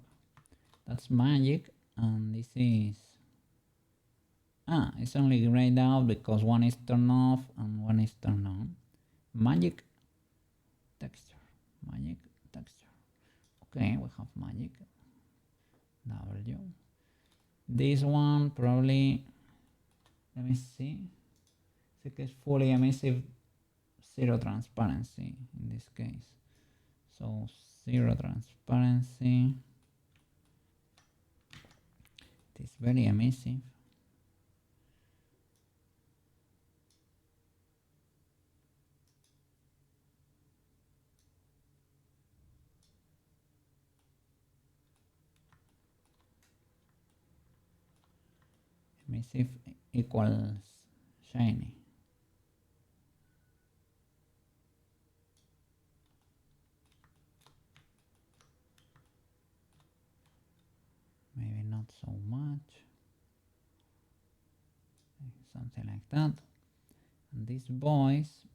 That's magic, and this is... it's only grayed out because one is turned off and one is turned on. Magic texture. Magic texture. Okay, we have magic. W. This one probably... Let me see. I think it's fully emissive, zero transparency in this case. So zero transparency. It is very emissive. Emissive equals shiny. Maybe not so much. Something like that. And these boys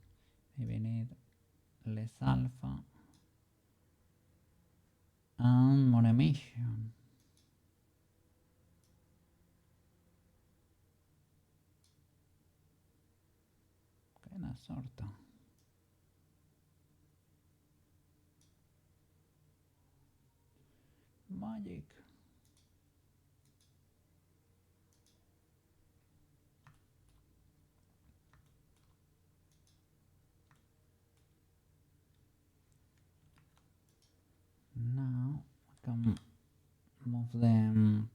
maybe need less alpha and more emission. Kinda sorta. Magic. Now I can move them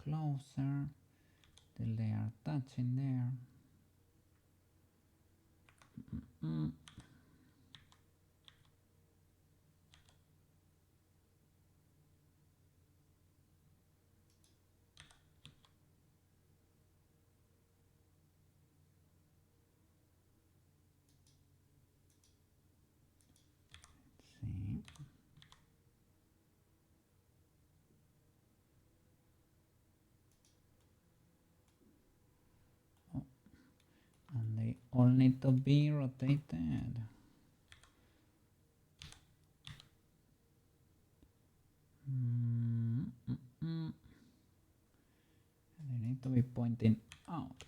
closer till they are touching there. See. Oh. And they all need to be rotated. They need to be pointing out.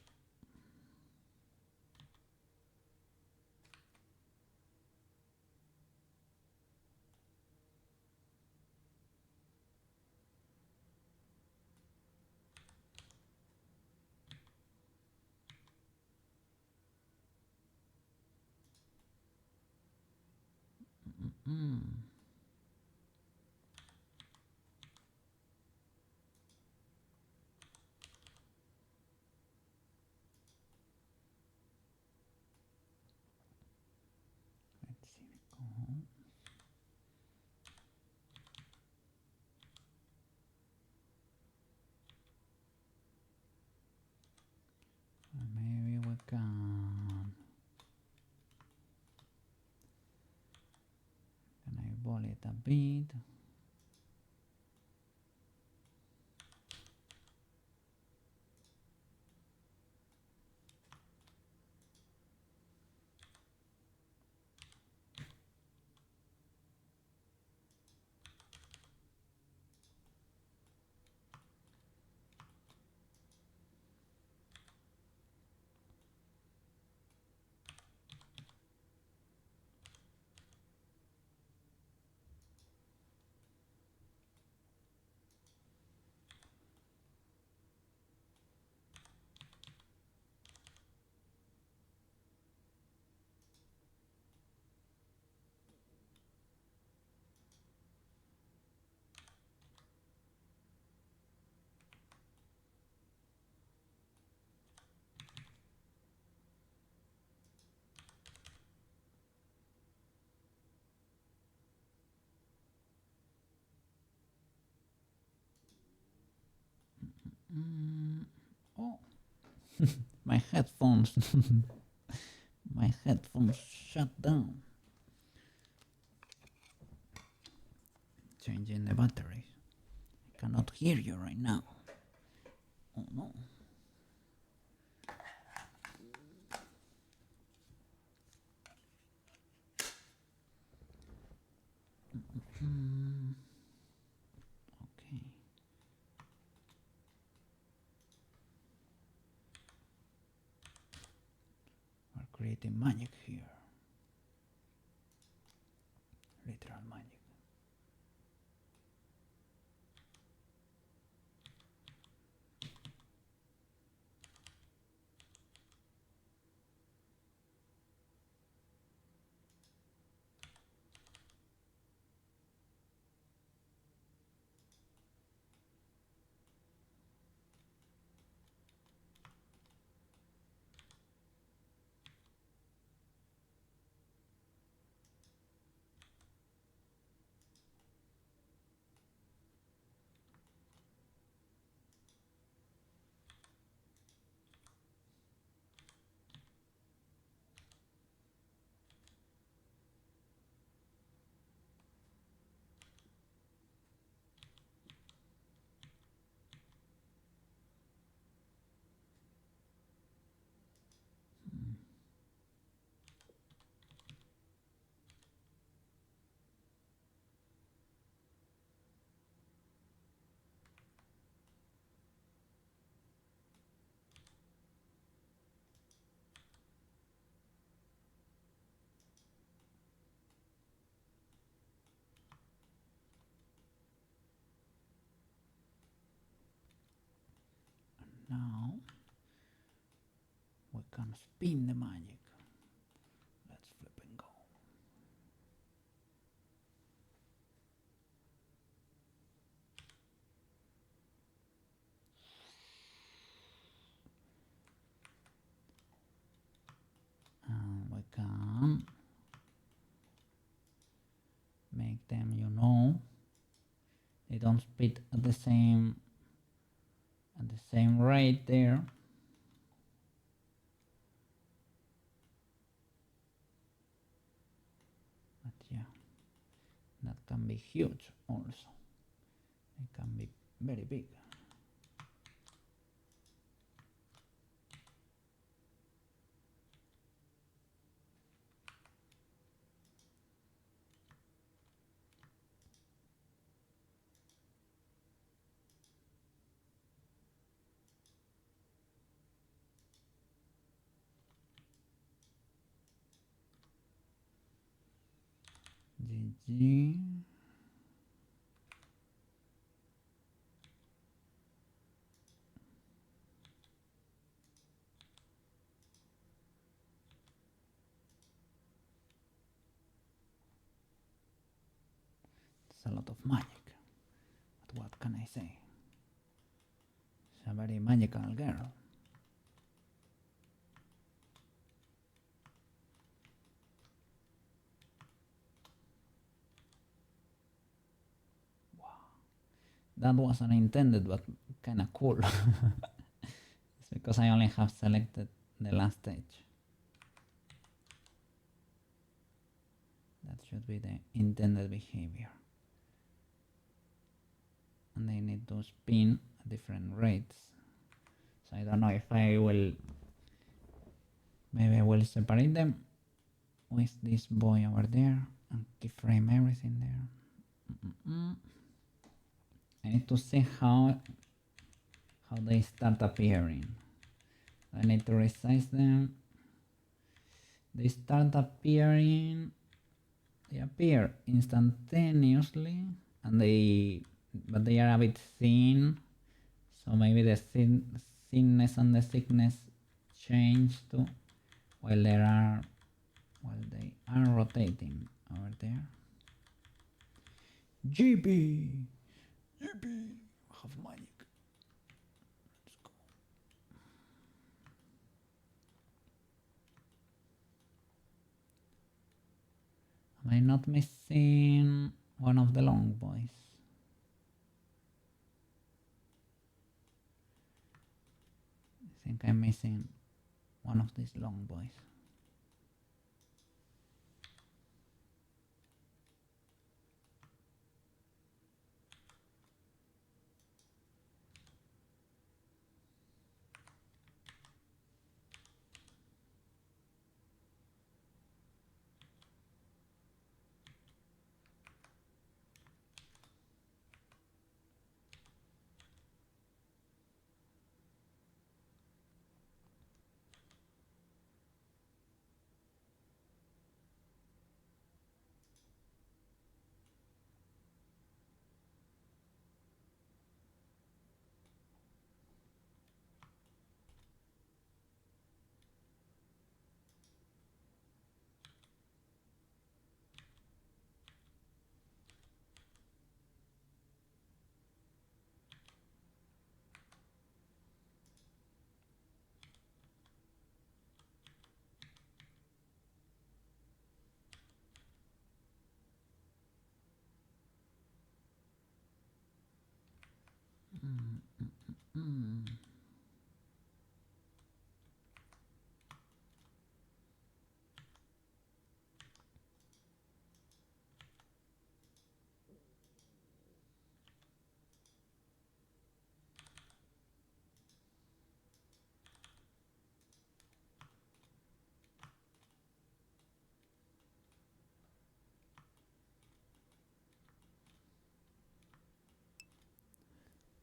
Maybe we can eyeball it a bit. Oh, my headphones. My headphones shut down. Changing the batteries. I cannot hear you right now. Oh no. Okay. We're creating magic here. Literal magic. Now we can spin the magic. Let's flip and go. And we can make them, they don't spit at the same rate there. But yeah, that can be huge also. It can be very big. GG. It's a lot of magic. But what can I say? She's a very magical girl. That wasn't intended, but kind of cool. It's because I only have selected the last stage. That should be the intended behavior. And they need to spin at different rates. So I don't know if I will, maybe I will separate them with this boy over there and keyframe everything there. I need to see how they start appearing. I need to resize them. They start appearing, they appear instantaneously, and but they are a bit thin, so maybe the thinness and the thickness change too while they are rotating over there. GB, have magic. Let's go. Am I not missing one of the long boys? I think I'm missing one of these long boys.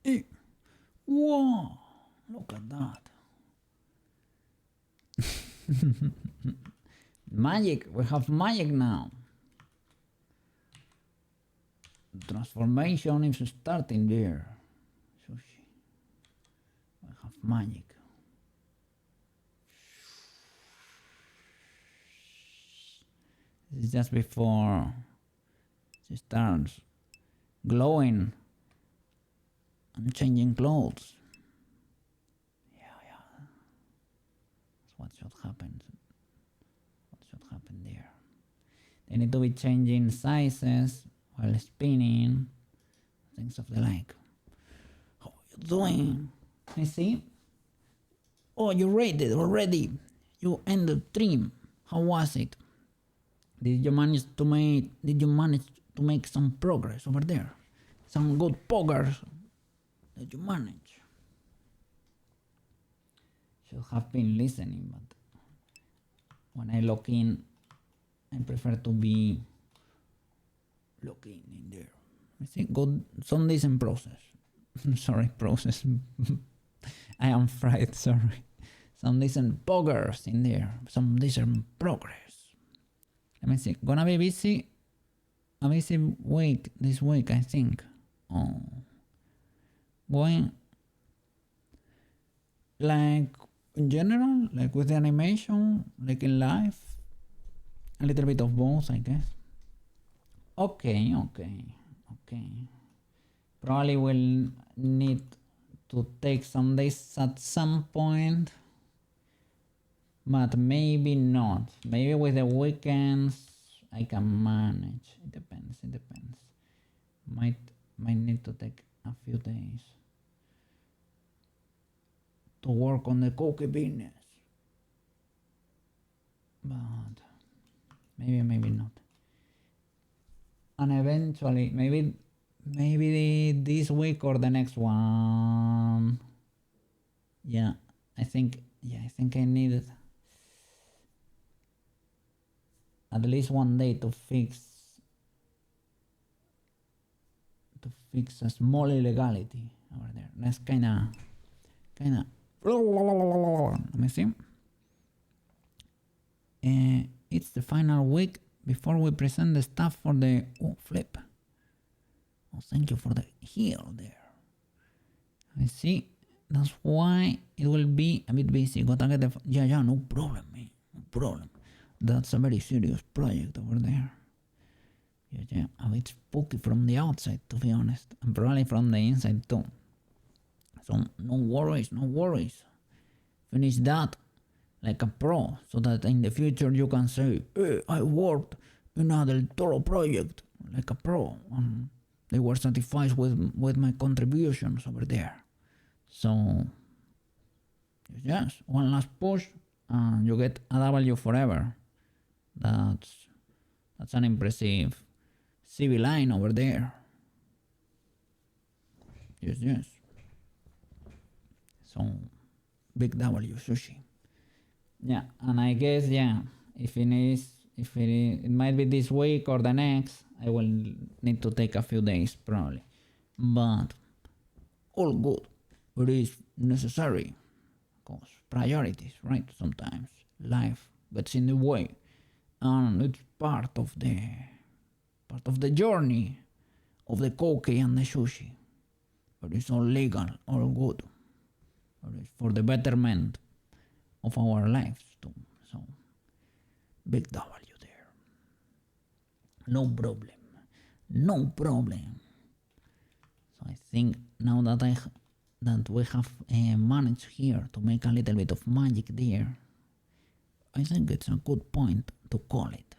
Hey, whoa, look at that. Magic, we have magic now. Transformation is starting there. Sushi. We have magic. This is just before she starts glowing and changing clothes. Yeah. That's what should happen. What should happen there? They need to be changing sizes while spinning, things of the like. How are you doing? I see. Oh, you rated already. You ended stream. How was it? Did you manage to make some progress over there? Some good poggers that you manage? Should have been listening, but when I log in, I prefer to be looking in there. I think good, some decent process. Sorry, process. I am fried, sorry. Some decent poggers in there. Some decent progress. Let me see. Gonna be a busy week this week, I think. Oh. Going like in general, like with the animation, like in life. A little bit of both, I guess. Okay. Probably will need to take some days at some point, but maybe not. Maybe with the weekends I can manage. It depends. Might need to take a few days to work on the cookie business. But maybe not. And eventually, maybe this week or the next one. Yeah, I think I need at least one day to fix a small illegality over there. That's kinda let me see. It's the final week before we present the stuff for the flip. Oh, thank you for the heel there. I see. That's why it will be a bit busy. Gotta get the yeah, no problem, man. No problem. That's a very serious project over there. Yeah, a bit spooky from the outside, to be honest, and probably from the inside too. So no worries. Finish that like a pro, so that in the future you can say, hey, I worked in a Del Toro project like a pro, and they were satisfied with my contributions over there. So yes, one last push and you get a W forever. That's an impressive CV line over there. Yes. So big W sushi. Yeah, and I guess if it might be this week or the next, I will need to take a few days probably. But all good. It is necessary. Because priorities, right? Sometimes life gets in the way. And it's part of the journey of the koki and the sushi. But it's all legal, all good. But it's for the betterment of our lives too. So big W there. No problem. So I think now that we have managed here to make a little bit of magic there, I think it's a good point to call it.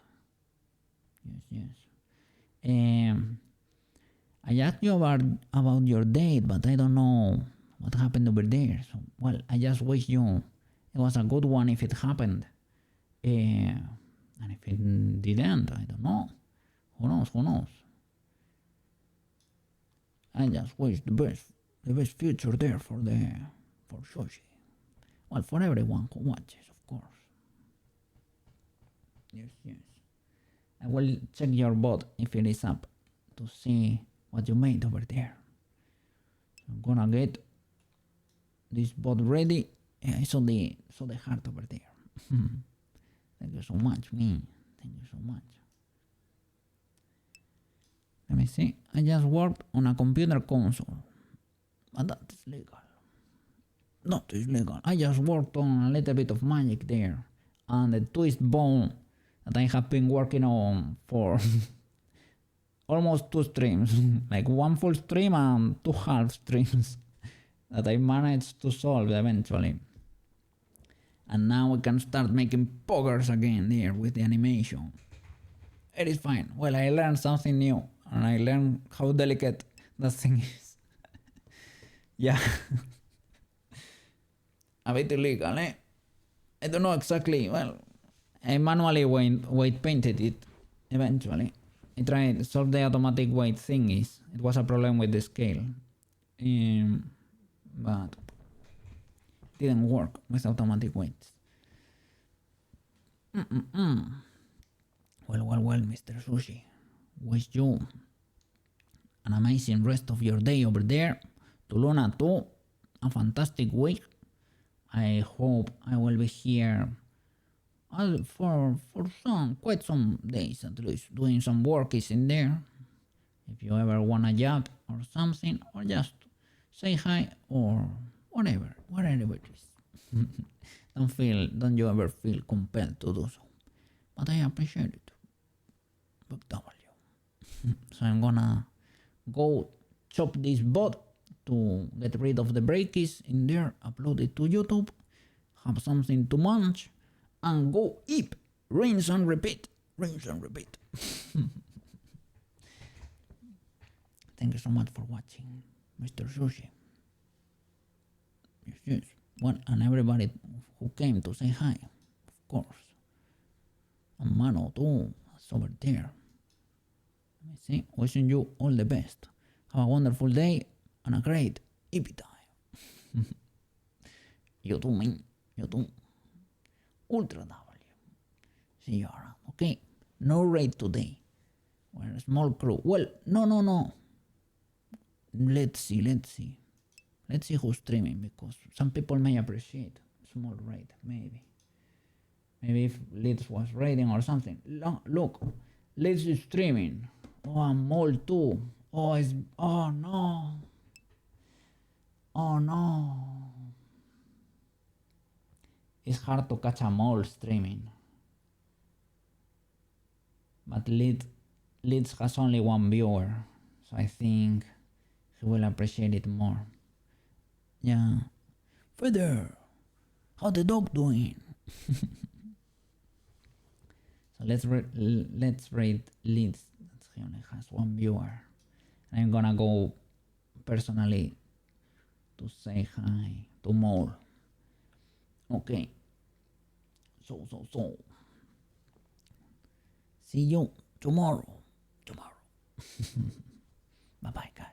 Yes. I asked you about your date, but I don't know what happened over there. So, well, I just wish you it was a good one if it happened. And if it didn't, I don't know. Who knows? I just wish the best future there for sushi. Well, for everyone who watches, of course. Yes. I will check your bot if it is up to see what you made over there. I'm gonna get this bot ready. Yeah, I saw the heart over there. Thank you so much, me. Thank you so much. Let me see. I just worked on a computer console. But that is legal. That is legal. I just worked on a little bit of magic there. And the twist bone that I have been working on for almost 2 streams. Like 1 full stream and 2 half streams that I managed to solve eventually. And now we can start making poggers again there with the animation. It is fine. Well, I learned something new. And I learned how delicate that thing is. Yeah. A bit illegal, eh? I don't know exactly. Well, I manually weight painted it eventually. I tried to solve the automatic weight thingies. It was a problem with the scale. But it didn't work with automatic weights. Well, Mr. Sushi. Wish you an amazing rest of your day over there. To Luna too, a fantastic week. I hope I will be here for quite some days at least, doing some work is in there. If you ever want a job or something, or just say hi or whatever it is. Don't you ever feel compelled to do so. But I appreciate it. Big W. So I'm gonna go chop this bot to get rid of the breakies in there, upload it to YouTube, have something to munch, and go eat. Rinse and repeat. Thank you so much for watching. Mr. Sushi. Yes, yes. Well, and everybody who came to say hi, of course. And Mano too, it's over there. Let me see. Wishing you all the best. Have a wonderful day and a great hippie time. You too, man. You too. Ultra W. See you around. Okay. No raid today. We're a small crew. Well, no. Let's see. Let's see who's streaming, because some people may appreciate small raid, maybe. Maybe if Liz was raiding or something. Look, Liz is streaming. Oh, I'm mole too. Oh no. Oh no. It's hard to catch a mole streaming. But Liz has only one viewer, so I think he will appreciate it more. Yeah. Feather, how the dog doing? So let's rate Liz. He only has one viewer. I'm gonna go personally to say hi to Mole. Okay. So. See you tomorrow. Bye bye, guys.